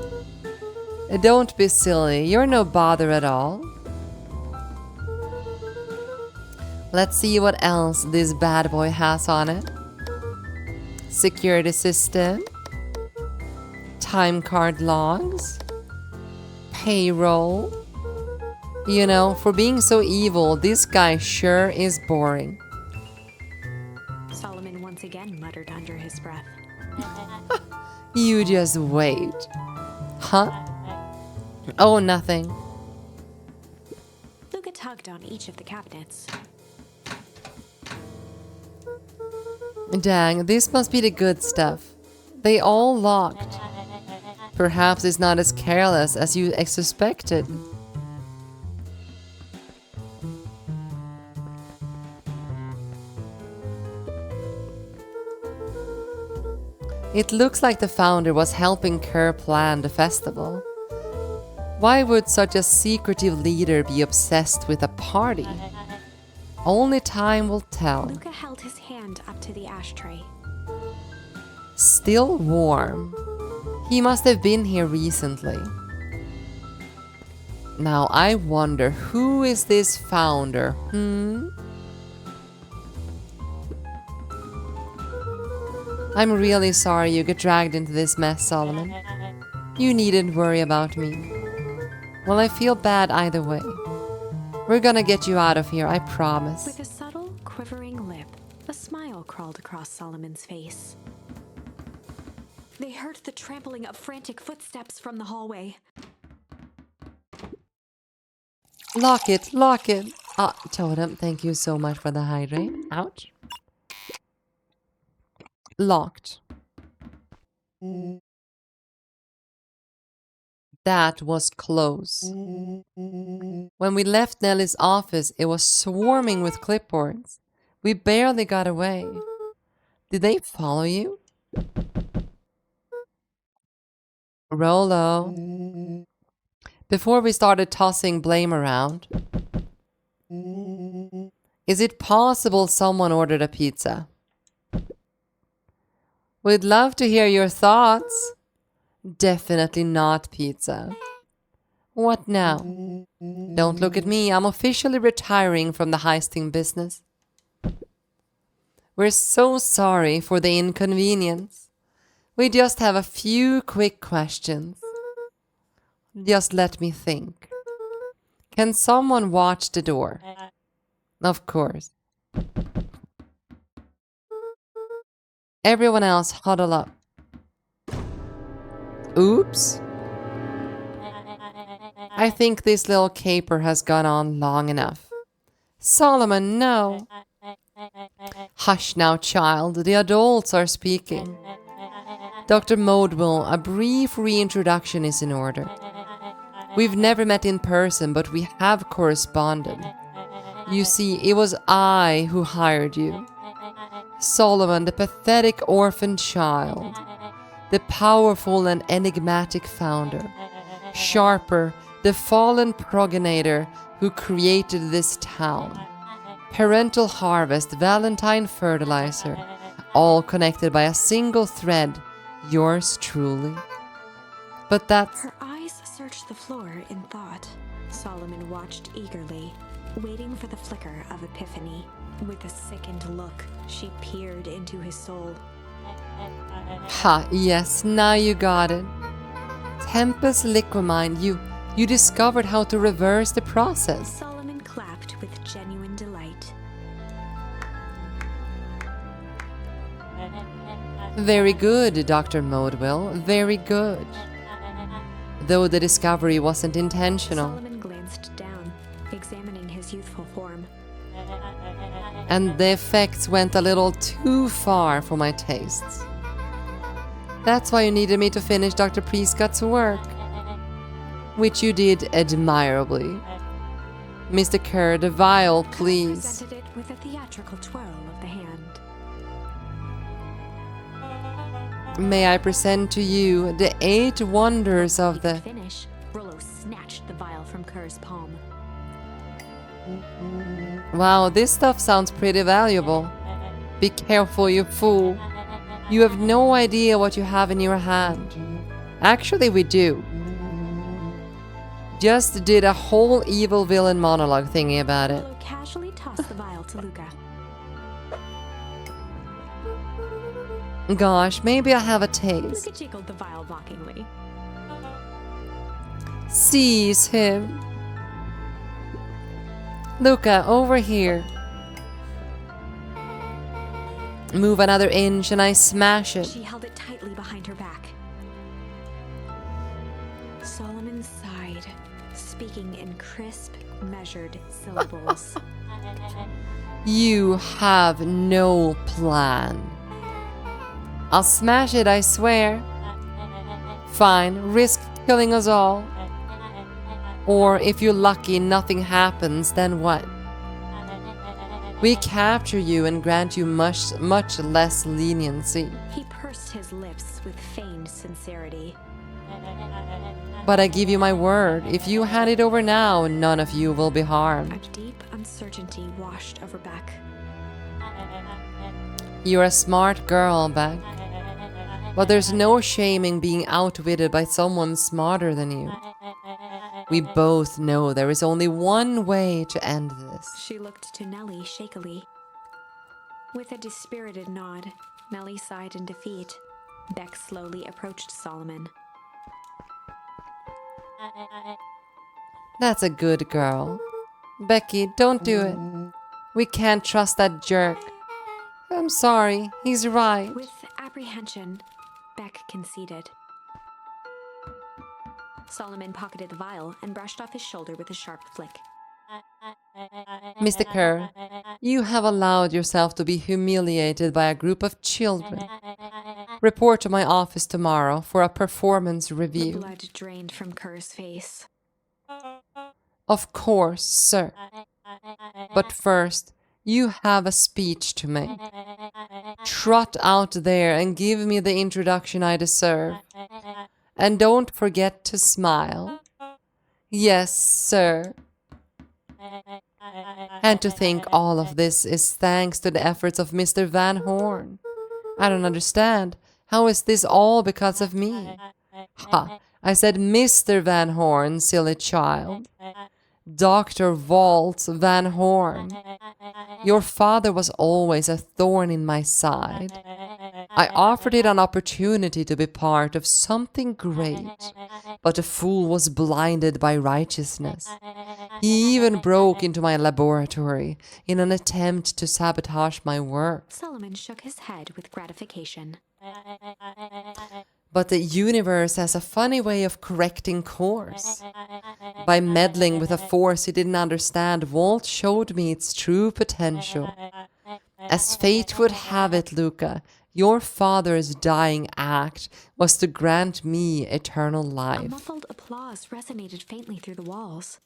Don't be silly, you're no bother at all. Let's see what else this bad boy has on it. Security system. Time card logs. Payroll. You know, for being so evil, this guy sure is boring. Solomon once again muttered under his breath. You just wait. Huh? Oh, nothing. Luca tugged on each of the cabinets. Dang, this must be the good stuff. They all locked. Perhaps it's not as careless as you suspected. It looks like the founder was helping Kerr plan the festival. Why would such a secretive leader be obsessed with a party? Only time will tell. Luca held his hand up to the ashtray. Still warm. He must have been here recently. Now I wonder, who is this founder? I'm really sorry you get dragged into this mess, Solomon. You needn't worry about me. Well, I feel bad either way. We're gonna get you out of here, I promise. With a subtle, quivering lip, a smile crawled across Solomon's face. They heard the trampling of frantic footsteps from the hallway. Lock it, lock it. Ah, Totem, thank you so much for the hydrate. Ouch. Locked. That was close. When we left Nellie's office, it was swarming with clipboards. We barely got away. Did they follow you? Rolo. Before we started tossing blame around, is it possible someone ordered a pizza? We'd love to hear your thoughts. Definitely not pizza. What now? Don't look at me. I'm officially retiring from the heisting business. We're so sorry for the inconvenience. We just have a few quick questions. Just let me think. Can someone watch the door? Of course. Everyone else huddle up. Oops. I think this little caper has gone on long enough. Solomon, no. Hush now, child. The adults are speaking. Dr. Modwell, a brief reintroduction is in order. We've never met in person, but we have corresponded. You see, it was I who hired you. Solomon, the pathetic orphan child. The powerful and enigmatic founder. Sharper, the fallen progenitor who created this town. Parental harvest, Valentine fertilizer, all connected by a single thread, yours truly. But that's... Her eyes searched the floor in thought. Solomon watched eagerly, waiting for the flicker of epiphany. With a sickened look, she peered into his soul. Ha, yes, now you got it. Tempus liquamine, you discovered how to reverse the process. Solomon clapped with genuine delight. Very good, Dr. Modwell, very good. Though the discovery wasn't intentional. Solomon glanced down, examining his youthful form. And the effects went a little too far for my tastes. That's why you needed me to finish Dr. Prescott's work. Which you did admirably. Mr. Kerr, the vial, please. Presented it with a theatrical twirl of the hand. May I present to you the 8 wonders of the... Finish, Rollo snatched the vial from Kerr's palm. Wow, this stuff sounds pretty valuable. Be careful, you fool. You have no idea what you have in your hand. Actually, we do. Just did a whole evil villain monologue thingy about it. Rollo casually tossed the vial to Luca. Gosh, maybe I'll have a taste. Luca jiggled the vial mockingly. Seize him. Luca, over here. Move another inch and I smash it. She held it tightly behind her back. Solomon sighed, speaking in crisp, measured syllables. You have no plan. I'll smash it, I swear. Fine, risk killing us all. Or if you're lucky nothing happens, then what? We capture you and grant you much less leniency. He pursed his lips with feigned sincerity. But I give you my word, if you hand it over now, none of you will be A harmed. deep uncertainty washed over Beck. You're a smart girl, Beck. But there's no shame in being outwitted by someone smarter than you. We both know there is only one way to end this. She looked to Nellie shakily. With a dispirited nod, Nellie sighed in defeat. Beck slowly approached Solomon. That's a good girl. Becky, don't do it. We can't trust that jerk. I'm sorry, he's right. With apprehension, Beck conceded. Solomon pocketed the vial and brushed off his shoulder with a sharp flick. Mr. Kerr, you have allowed yourself to be humiliated by a group of children. Report to my office tomorrow for a performance The review. blood drained from Kerr's face. Of course, sir. But first, you have a speech to make. Trot out there and give me the introduction I deserve. And don't forget to smile. Yes, sir. And to think all of this is thanks to the efforts of Mr. Van Horn. I don't understand. How is this all because of me? Ha, I said Mr. Van Horn, silly child. Dr. Walt Van Horn. Your father was always a thorn in my side. I offered it an opportunity to be part of something great, but the fool was blinded by righteousness. He even broke into my laboratory in an attempt to sabotage my work. Solomon shook his head with gratification. But the universe has a funny way of correcting course. By meddling with a force he didn't understand, Walt showed me its true potential. As fate would have it, Luca, your father's dying act was to grant me eternal A life. muffled applause resonated faintly through the walls.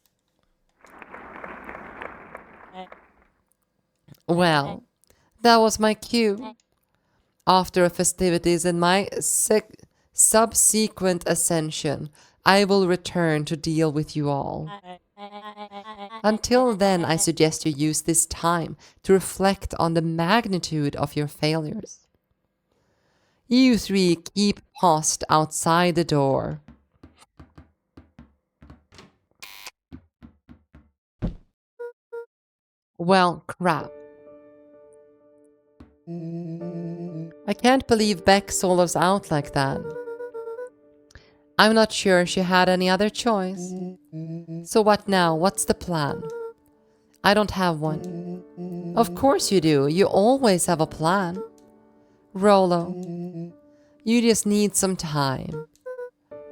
Well, that was my cue. After festivities and my subsequent ascension, I will return to deal with you all. Until then, I suggest you use this time to reflect on the magnitude of your failures. You three keep post outside the door. Well, crap. I can't believe Beck sold us out like that. I'm not sure she had any other choice. So what now? What's the plan? I don't have one. Of course you do. You always have a plan. Rollo, you just need some time.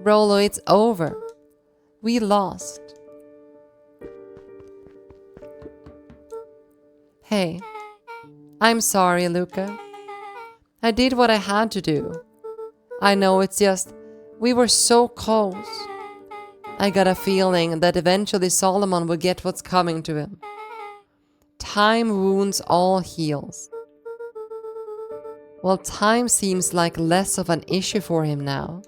Rollo, it's over. We lost. Hey, I'm sorry, Luca. I did what I had to do. I know it's just, we were so close. I got a feeling that eventually Solomon would get what's coming to him. Time wounds all heals. Well, time seems like less of an issue for him now.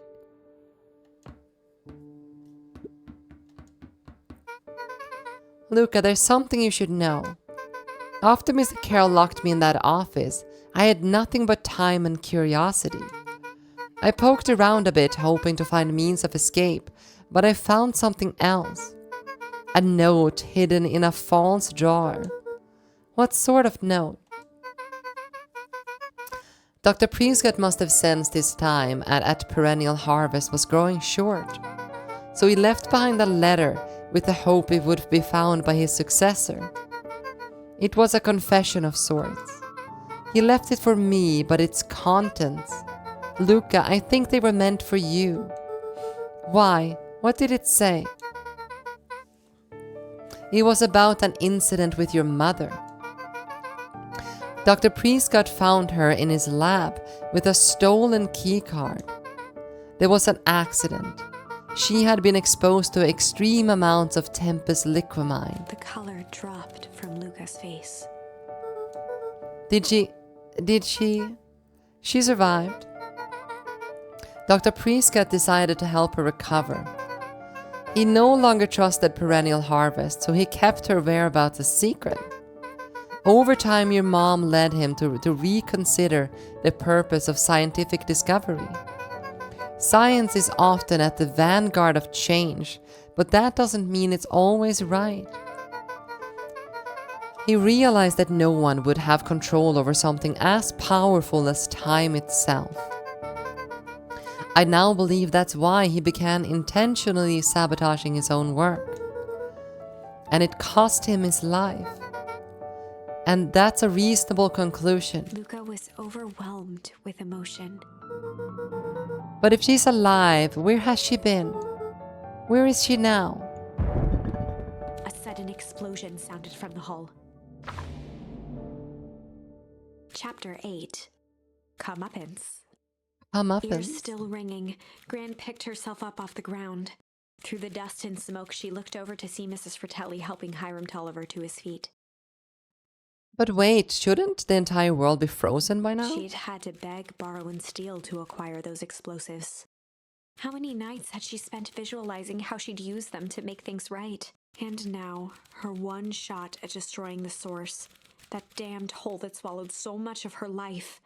Luca, there's something you should know. After Mr. Carroll locked me in that office, I had nothing but time and curiosity. I poked around a bit, hoping to find means of escape, but I found something else. A note hidden in a false jar. What sort of note? Dr. Prescott must have sensed his time at Perennial Harvest was growing short, so he left behind a letter with the hope it would be found by his successor. It was a confession of sorts. He left it for me, but its contents... Luca, I think they were meant for you. Why? What did it say? It was about an incident with your mother. Dr. Prescott found her in his lab with a stolen keycard. There was an accident. She had been exposed to extreme amounts of Tempest liquamine. The color dropped from Luca's face. Did she? She survived. Dr. Prescott decided to help her recover. He no longer trusted Perennial Harvest, so he kept her whereabouts a secret. Over time, your mom led him to reconsider the purpose of scientific discovery. Science is often at the vanguard of change, but that doesn't mean it's always right. He realized that no one would have control over something as powerful as time itself. I now believe that's why he began intentionally sabotaging his own work. And it cost him his life. And that's a reasonable conclusion. Luca was overwhelmed with emotion. But if she's alive, where has she been? Where is she now? A sudden explosion sounded from the hull. Chapter 8. Comeuppance. Ears still ringing, Gran picked herself up off the ground. Through the dust and smoke, she looked over to see Mrs. Fratelli helping Hiram Tulliver to his feet. But wait, shouldn't the entire world be frozen by now? She'd had to beg, borrow, and steal to acquire those explosives. How many nights had she spent visualizing how she'd use them to make things right? And now, her one shot at destroying the source, that damned hole that swallowed so much of her life,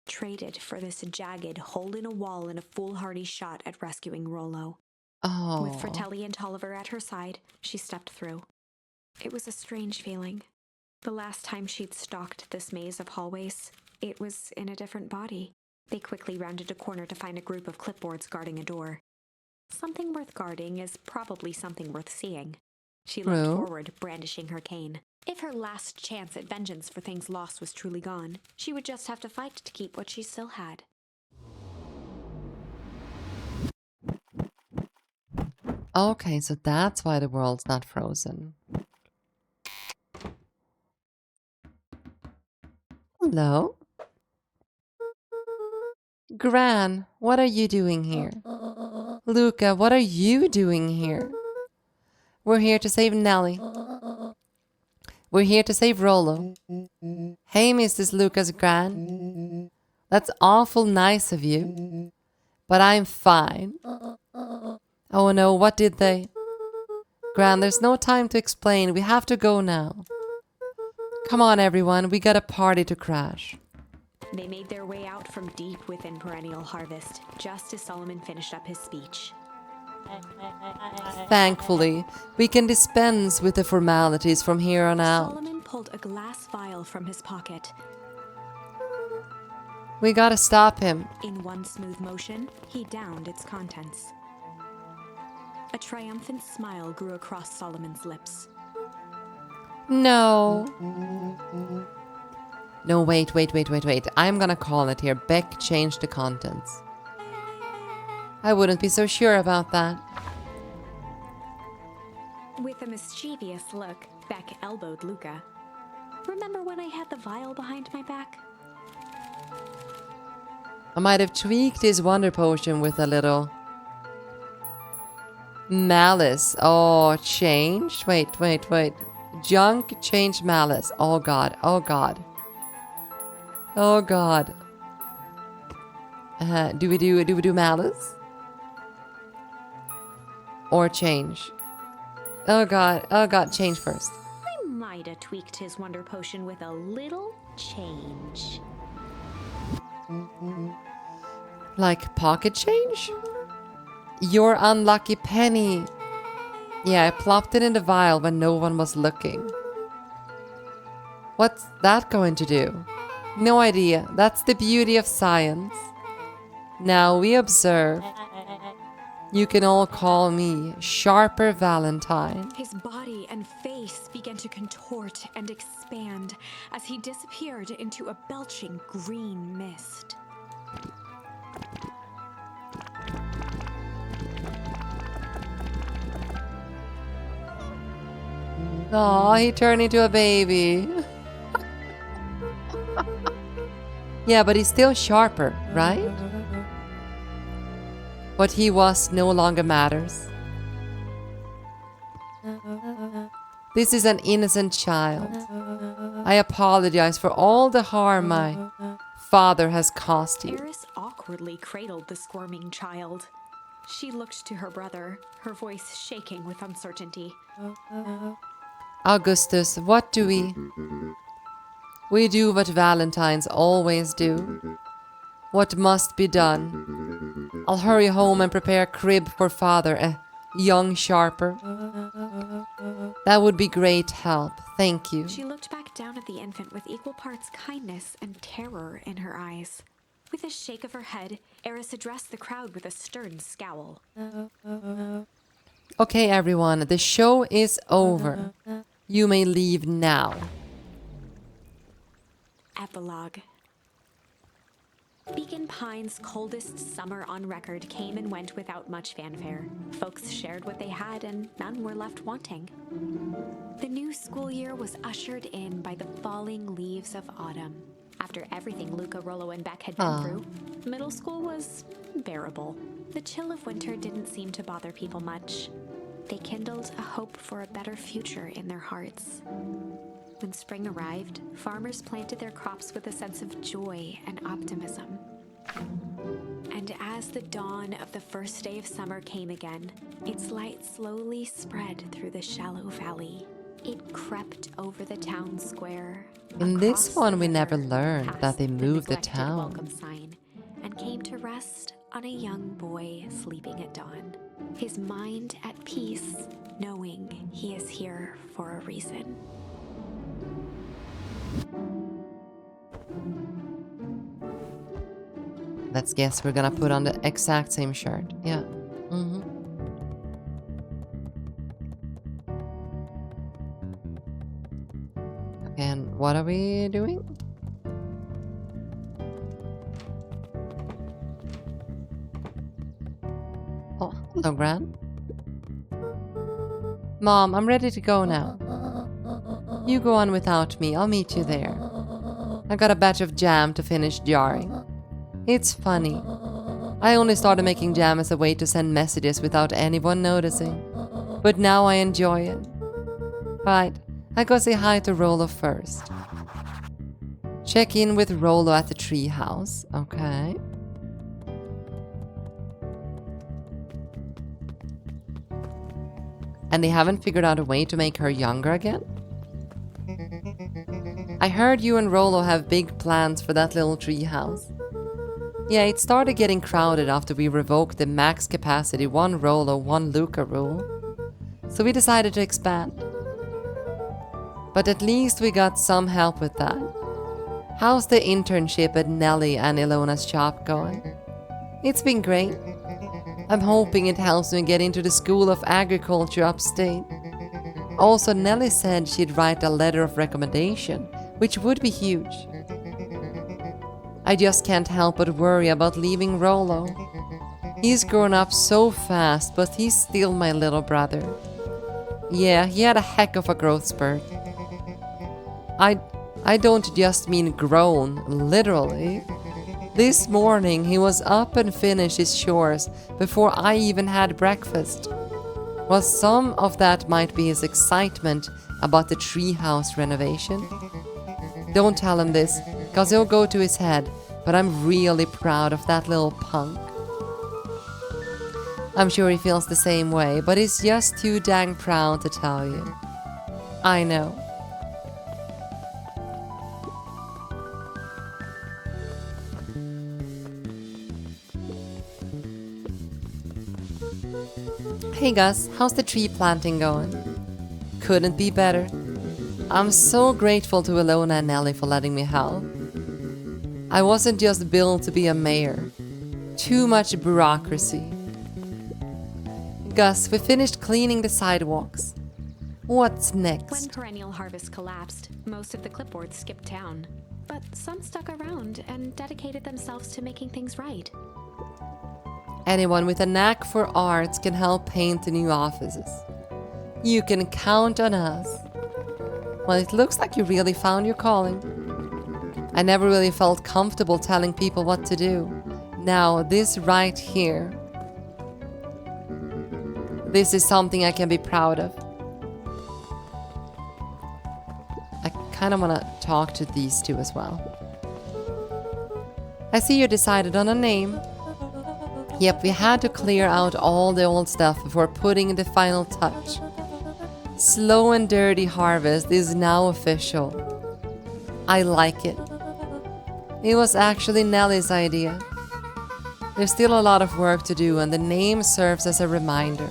traded for this jagged hole in a wall and a foolhardy shot at rescuing Rollo. Oh. With Fratelli and Tolliver at her side, she stepped through. It was a strange feeling. The last time she'd stalked this maze of hallways, it was in a different body. They quickly rounded a corner to find a group of clipboards guarding a door. Something worth guarding is probably something worth seeing. She leapt True. forward, brandishing her cane. If her last chance at vengeance for things lost was truly gone, she would just have to fight to keep what she still had. Okay, so that's why the world's not frozen. Hello? Gran, what are you doing here? Luca, what are you doing here? We're here to save Nellie. We're here to save Rollo. Hey, Mrs. Lucas Gran. That's awful nice of you. But I'm fine. Oh no, what did they? Gran, there's no time to explain. We have to go now. Come on, everyone. We got a party to crash. They made their way out from deep within Perennial Harvest, just as Solomon finished up his speech. Thankfully, we can dispense with the formalities from here on out. Solomon pulled a glass vial from his pocket. We gotta stop him. In one smooth motion, he downed its contents. A triumphant smile grew across Solomon's lips. No. No, wait. I'm gonna call it here. Beck changed the contents. I wouldn't be so sure about that. With a mischievous look, Beck elbowed Luca. Remember when I had the vial behind my back? I might have tweaked his wonder potion with a little malice. Oh, changed? Wait. Junk changed malice. Oh god. Do we do malice? Or change? Oh god, change first. I might have tweaked his wonder potion with a little change. Like pocket change? Your unlucky penny. Yeah, I plopped it in the vial when no one was looking. What's that going to do? No idea. That's the beauty of science. Now we observe. You can all call me Sharper Valentine. His body and face began to contort and expand as he disappeared into a belching green mist. Aw, he turned into a baby. Yeah, but he's still Sharper, right? What he was no longer matters. This is an innocent child. I apologize for all the harm my father has caused you. Eris awkwardly cradled the squirming child. She looked to her brother, her voice shaking with uncertainty. Augustus, what do we? We do what Valentines always do. What must be done. I'll hurry home and prepare a crib for father, a young Sharper. That would be great help, thank you. She looked back down at the infant with equal parts kindness and terror in her eyes. With a shake of her head, Eris addressed the crowd with a stern scowl. Okay, everyone, the show is over. You may leave now. Epilogue. Beacon Pines' coldest summer on record came and went without much fanfare. Folks shared what they had and none were left wanting. The new school year was ushered in by the falling leaves of autumn. After everything Luca, Rollo, and Beck had been through, middle school was bearable. The chill of winter didn't seem to bother people much. They kindled a hope for a better future in their hearts. When spring arrived, farmers planted their crops with a sense of joy and optimism. And as the dawn of the first day of summer came again, its light slowly spread through the shallow valley. It crept over the town square. In this across one, the we never river, learned past that they moved the neglected town. welcome sign, and came to rest on a young boy sleeping at dawn. his mind at peace, knowing he is here for a reason. Let's guess we're gonna put on the exact same shirt. Yeah. Mm-hmm. Okay, and what are we doing? Oh, hello, Gran. Mom, I'm ready to go now. You go on without me. I'll meet you there. I got a batch of jam to finish jarring. It's funny. I only started making jam as a way to send messages without anyone noticing. But now I enjoy it. Right, I go say hi to Rolo first. Check in with Rolo at the tree house. Okay. And they haven't figured out a way to make her younger again? I heard you and Rolo have big plans for that little tree house. Yeah, it started getting crowded after we revoked the max capacity 1 Rolo, 1 Luca rule. So we decided to expand. But at least we got some help with that. How's the internship at Nelly and Ilona's shop going? It's been great. I'm hoping it helps me get into the School of Agriculture upstate. Also, Nelly said she'd write a letter of recommendation, which would be huge. I just can't help but worry about leaving Rolo. He's grown up so fast, but he's still my little brother. Yeah, he had a heck of a growth spurt. I don't just mean grown, literally. This morning he was up and finished his chores before I even had breakfast. Well, some of that might be his excitement about the treehouse renovation. Don't tell him this, cause it'll go to his head, but I'm really proud of that little punk. I'm sure he feels the same way, but he's just too dang proud to tell you. I know. Hey Gus, how's the tree planting going? Couldn't be better. I'm so grateful to Ilona and Nelly for letting me help. I wasn't just built to be a mayor. Too much bureaucracy. Gus, we finished cleaning the sidewalks. What's next? When Perennial Harvest collapsed, most of the clipboards skipped town. But some stuck around and dedicated themselves to making things right. Anyone with a knack for arts can help paint the new offices. You can count on us. Well, it looks like you really found your calling. I never really felt comfortable telling people what to do. Now, this right here. This is something I can be proud of. I kind of want to talk to these two as well. I see you decided on a name. Yep, we had to clear out all the old stuff before putting the final touch. Slow and Dirty Harvest is now official. I like it. It was actually Nelly's idea. There's still a lot of work to do, and the name serves as a reminder.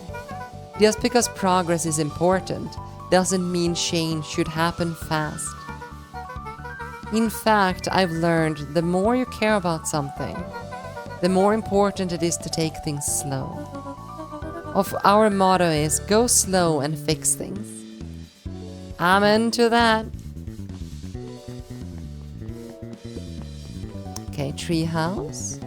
Just because progress is important doesn't mean change should happen fast. In fact, I've learned the more you care about something, the more important it is to take things slow. Our motto is go slow and fix things. I'm into that. Okay, treehouse.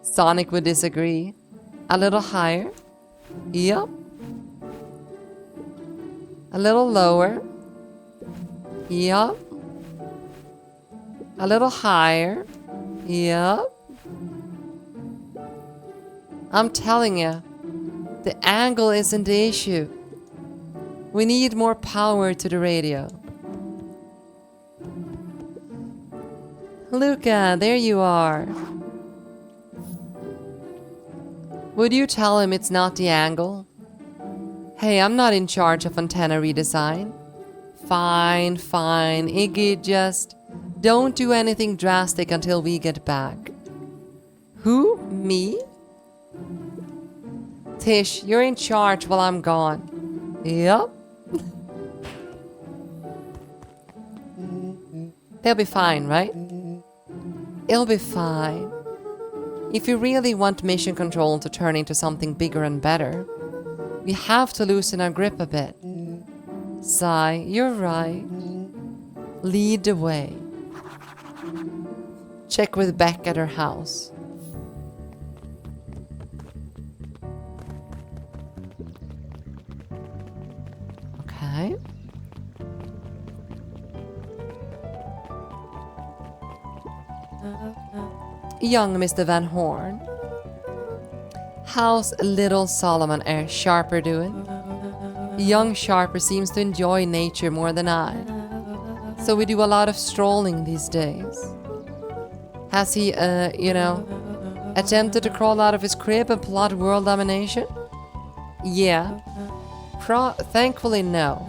Sonic would disagree. A little higher. Yep. A little lower. Yep. A little higher. Yep. I'm telling you, the angle isn't the issue. We need more power to the radio. Luca, there you are. Would you tell him it's not the angle? Hey, I'm not in charge of antenna redesign. Fine, fine. Iggy, just don't do anything drastic until we get back. Who? Me? Tish, you're in charge while I'm gone. Yep. They'll be fine, right? It'll be fine. If you really want mission control to turn into something bigger and better, we have to loosen our grip a bit. Sigh, you're right. Lead the way. Check with Beck at her house. Okay. Young Mr. Van Horn. How's little Solomon Air Sharper doing? Young Sharper seems to enjoy nature more than I, so we do a lot of strolling these days. Has he, attempted to crawl out of his crib and plot world domination? Yeah. Thankfully, no.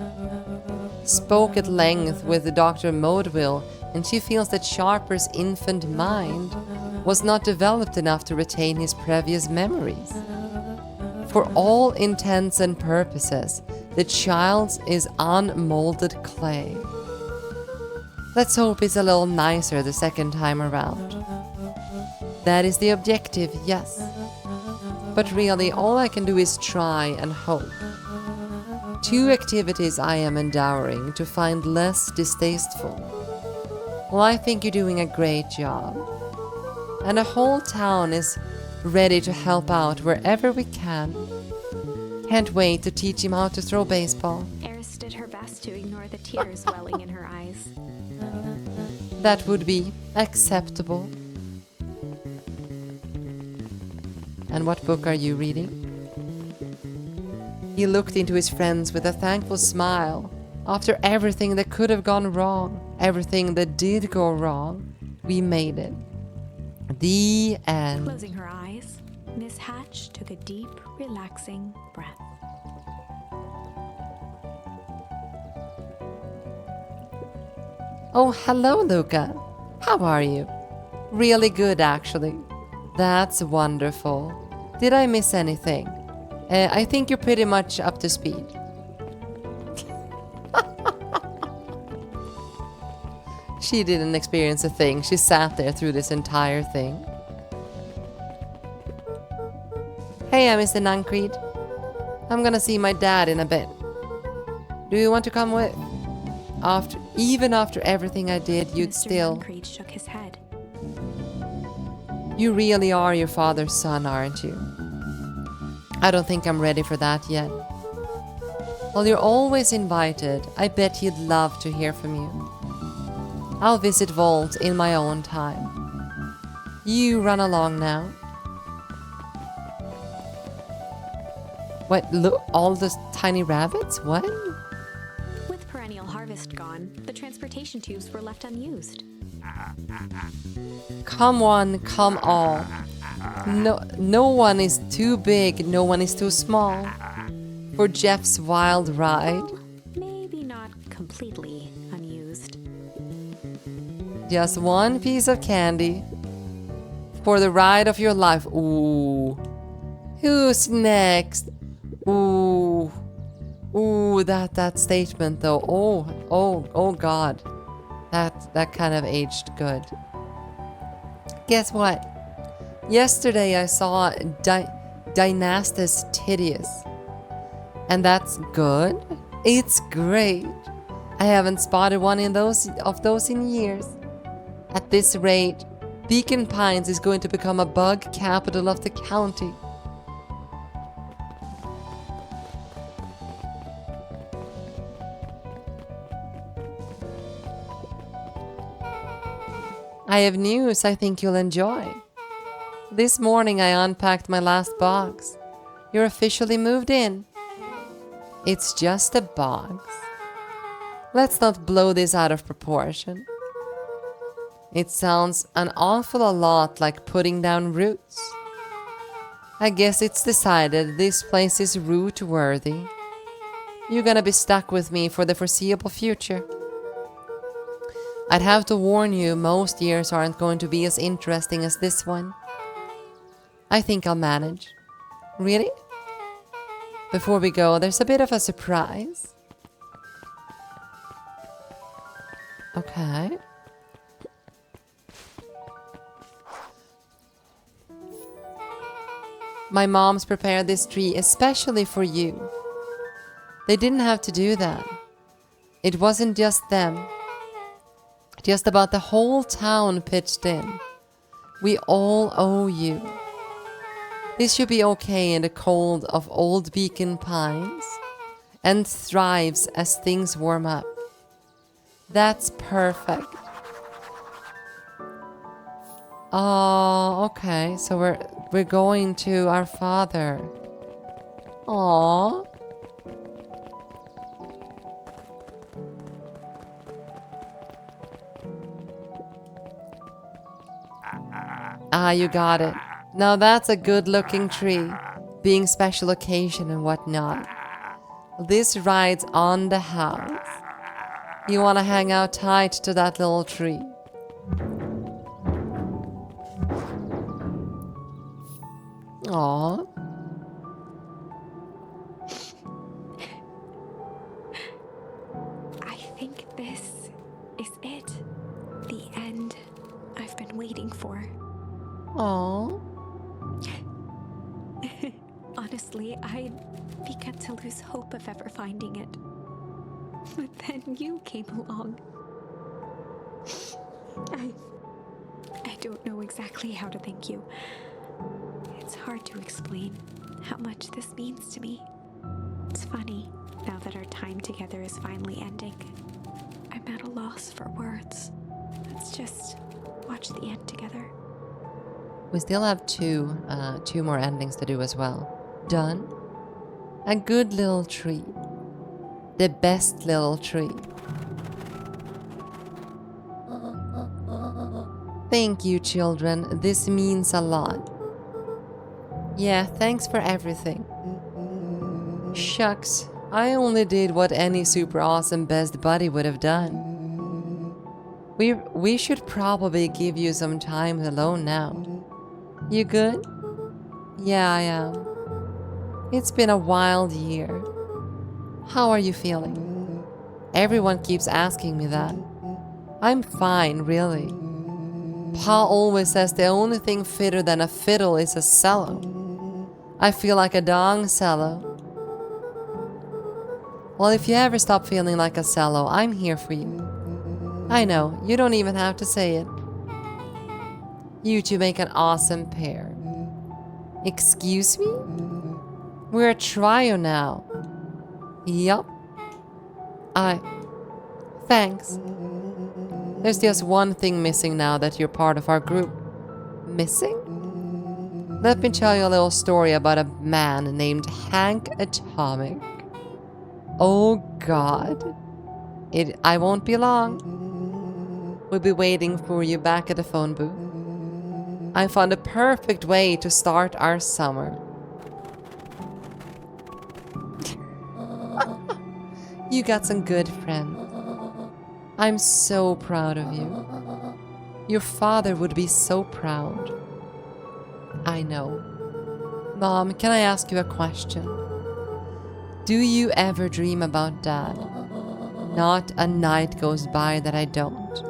Spoke at length with Dr. Modeville, and she feels that Sharper's infant mind was not developed enough to retain his previous memories. For all intents and purposes, the child is unmolded clay. Let's hope it's a little nicer the second time around. That is the objective, yes. But really, all I can do is try and hope. 2 activities I am endowing to find less distasteful. Well, I think you're doing a great job. And the whole town is ready to help out wherever we can. Can't wait to teach him how to throw baseball. Eris did her best to ignore the tears welling in her eyes. That would be acceptable. And what book are you reading? He looked into his friends with a thankful smile. After everything that could have gone wrong, everything that did go wrong, we made it. The end. Closing her eyes, Miss Hatch took a deep, relaxing breath. Oh, hello, Luca. How are you? Really good, actually. That's wonderful. Did I miss anything? I think you're pretty much up to speed. She didn't experience a thing. She sat there through this entire thing. Hey, I'm Mr. Nuncreed. I'm gonna see my dad in a bit. Do you want to come with? Even after everything I did, you'd Mr. still... Nuncreed shook his head. You really are your father's son, aren't you? I don't think I'm ready for that yet. Well, you're always invited. I bet he'd love to hear from you. I'll visit Vault in my own time. You run along now. What, look, all those tiny rabbits? What? With perennial harvest gone, the transportation tubes were left unused. Come one, come all. No one is too big, no one is too small for Jeff's wild ride. Maybe not completely unused. Just one piece of candy for the ride of your life. Ooh. Who's next? Ooh. Ooh, that statement though. Oh God. That kind of aged good. Guess what? Yesterday I saw Dynastus Tidius. And that's good. It's great. I haven't spotted one of those in years. At this rate, Beacon Pines is going to become a bug capital of the county. I have news I think you'll enjoy. This morning I unpacked my last box. You're officially moved in. It's just a box. Let's not blow this out of proportion. It sounds an awful lot like putting down roots. I guess it's decided this place is root worthy. You're gonna be stuck with me for the foreseeable future. I'd have to warn you, most years aren't going to be as interesting as this one. I think I'll manage. Really? Before we go, there's a bit of a surprise. Okay. My mom's prepared this tree especially for you. They didn't have to do that. It wasn't just them. Just about the whole town pitched in. We all owe you. This should be okay in the cold of old Beacon Pines and thrives as things warm up. That's perfect. Oh, okay. So we're going to our father. Aww. Ah, you got it. Now that's a good-looking tree, being special occasion and whatnot. This rides on the house. You want to hang out tight to that little tree. Aww. I think this is it. The end I've been waiting for. Aww. Honestly, I'd begun to lose hope of ever finding it. But then you came along. I don't know exactly how to thank you. It's hard to explain how much this means to me. It's funny, now that our time together is finally ending. I'm at a loss for words. Let's just watch the end together. We still have two more endings to do as well. Done. A good little tree. The best little tree. Thank you, children. This means a lot. Yeah, thanks for everything. Shucks, I only did what any super awesome best buddy would have done. We should probably give you some time alone now. You good? Yeah, I am. It's been a wild year. How are you feeling? Everyone keeps asking me that. I'm fine, really. Pa always says the only thing fitter than a fiddle is a cello. I feel like a dong cello. Well, if you ever stop feeling like a cello, I'm here for you. I know, you don't even have to say it. You two make an awesome pair. Excuse me? We're a trio now. Yup. Thanks. There's just one thing missing now that you're part of our group. Missing? Let me tell you a little story about a man named Hank Atomic. Oh God. I won't be long. We'll be waiting for you back at the phone booth. I found a perfect way to start our summer. You got some good friends. I'm so proud of you. Your father would be so proud. I know. Mom, can I ask you a question? Do you ever dream about Dad? Not a night goes by that I don't.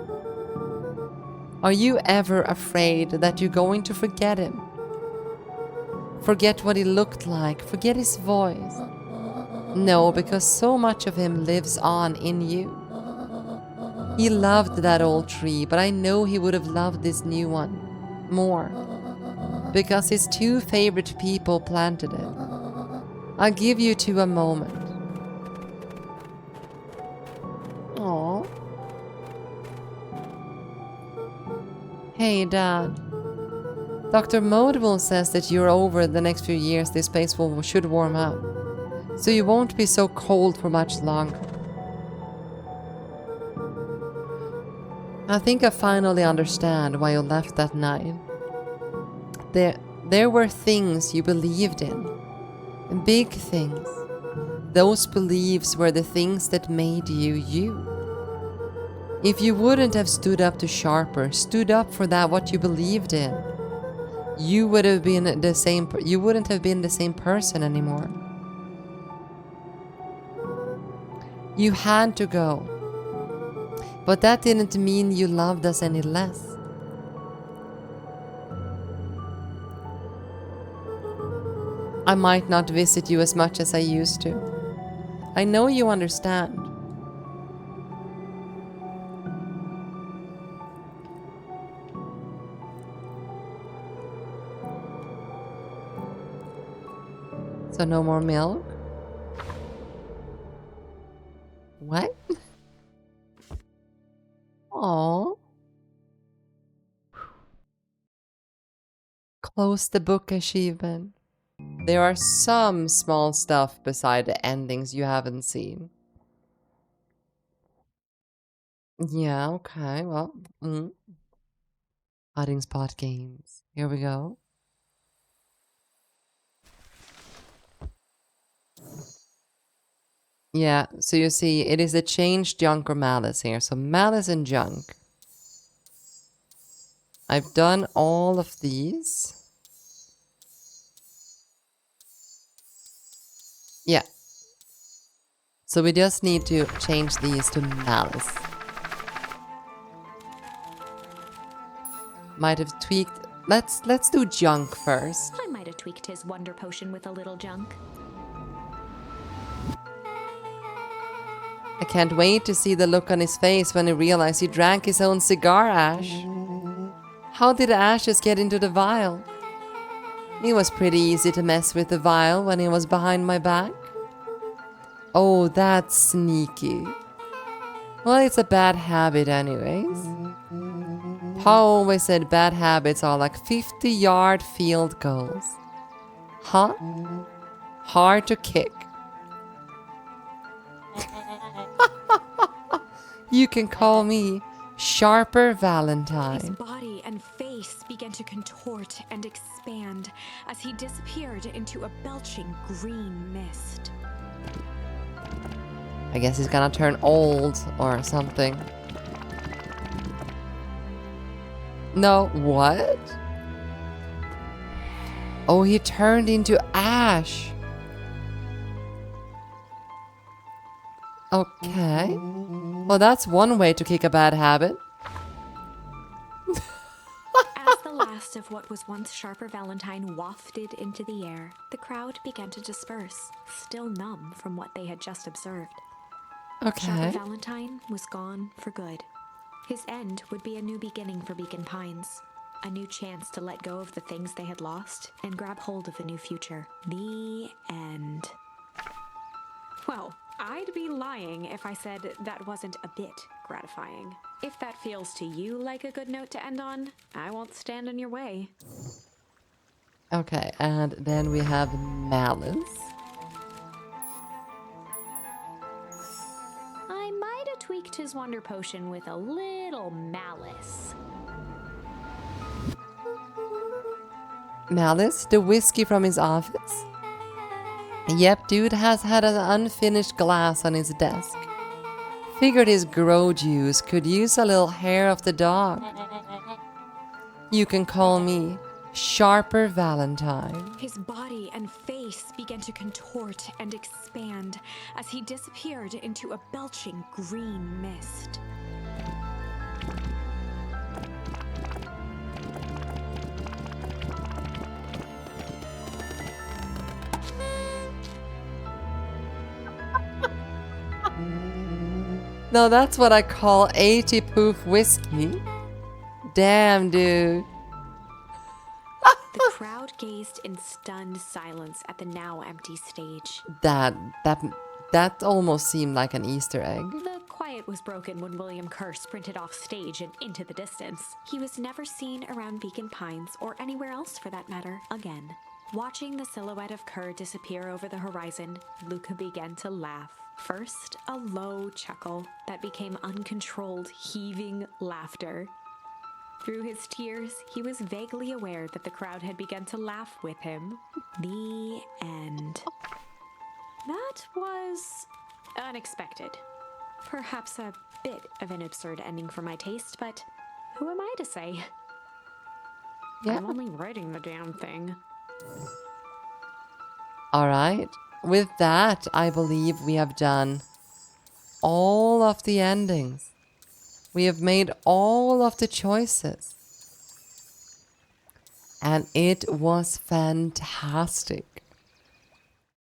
Are you ever afraid that you're going to forget him? Forget what he looked like, forget his voice. No, because so much of him lives on in you. He loved that old tree, but I know he would have loved this new one more. Because his two favorite people planted it. I'll give you two a moment. Aww. Hey, Dad. Dr. Modable says that you're over the next few years this place should warm up. So you won't be so cold for much longer. I think I finally understand why you left that night. There were things you believed in. Big things. Those beliefs were the things that made you you. If you wouldn't have stood up to Sharper, stood up for that what you believed in, you would have been the same. You wouldn't have been the same person anymore. You had to go. But that didn't mean you loved us any less. I might not visit you as much as I used to. I know you understand. So no more milk? What? Aww. Close the book achievement. There are some small stuff beside the endings you haven't seen. Yeah, okay, well. Hiding spot games. Here we go. Yeah, so you see, it is a changed junk or malice here. So malice and junk. I've done all of these. Yeah. So we just need to change these to malice. Might have tweaked. Let's do junk first. I might have tweaked his wonder potion with a little junk. I can't wait to see the look on his face when he realized he drank his own cigar ash. How did the ashes get into the vial? It was pretty easy to mess with the vial when he was behind my back. Oh, that's sneaky. Well, it's a bad habit anyways. Pa always said bad habits are like 50-yard field goals. Huh? Hard to kick. You can call me Sharper Valentine. His body and face began to contort and expand as he disappeared into a belching green mist. I guess he's gonna turn old or something. No, what? Oh, he turned into ash. Okay. Well, that's one way to kick a bad habit. As the last of what was once Sharper Valentine wafted into the air, the crowd began to disperse, still numb from what they had just observed. Sharper Okay. Valentine was gone for good. His end would be a new beginning for Beacon Pines, a new chance to let go of the things they had lost and grab hold of a new future. The end. Well, I'd be lying if I said that wasn't a bit gratifying. If that feels to you like a good note to end on, I won't stand in your way. Okay, and then we have malice. I might have tweaked his wonder potion with a little malice. Malice, the whiskey from his office? Yep, dude has had an unfinished glass on his desk. Figured his grow juice could use a little hair of the dog. You can call me Sharper Valentine. His body and face began to contort and expand as he disappeared into a belching green mist. Now that's what I call 80 proof whiskey. Damn, dude. The crowd gazed in stunned silence at the now empty stage. That almost seemed like an Easter egg. The quiet was broken when William Kerr sprinted off stage and into the distance. He was never seen around Beacon Pines, or anywhere else for that matter, again. Watching the silhouette of Kerr disappear over the horizon, Luca began to laugh. First, a low chuckle that became uncontrolled, heaving laughter. Through his tears, he was vaguely aware that the crowd had begun to laugh with him. The end. That was unexpected. Perhaps a bit of an absurd ending for my taste, but who am I to say? Yeah. I'm only writing the damn thing. All right. With that, I believe we have done all of the endings. We have made all of the choices. And it was fantastic.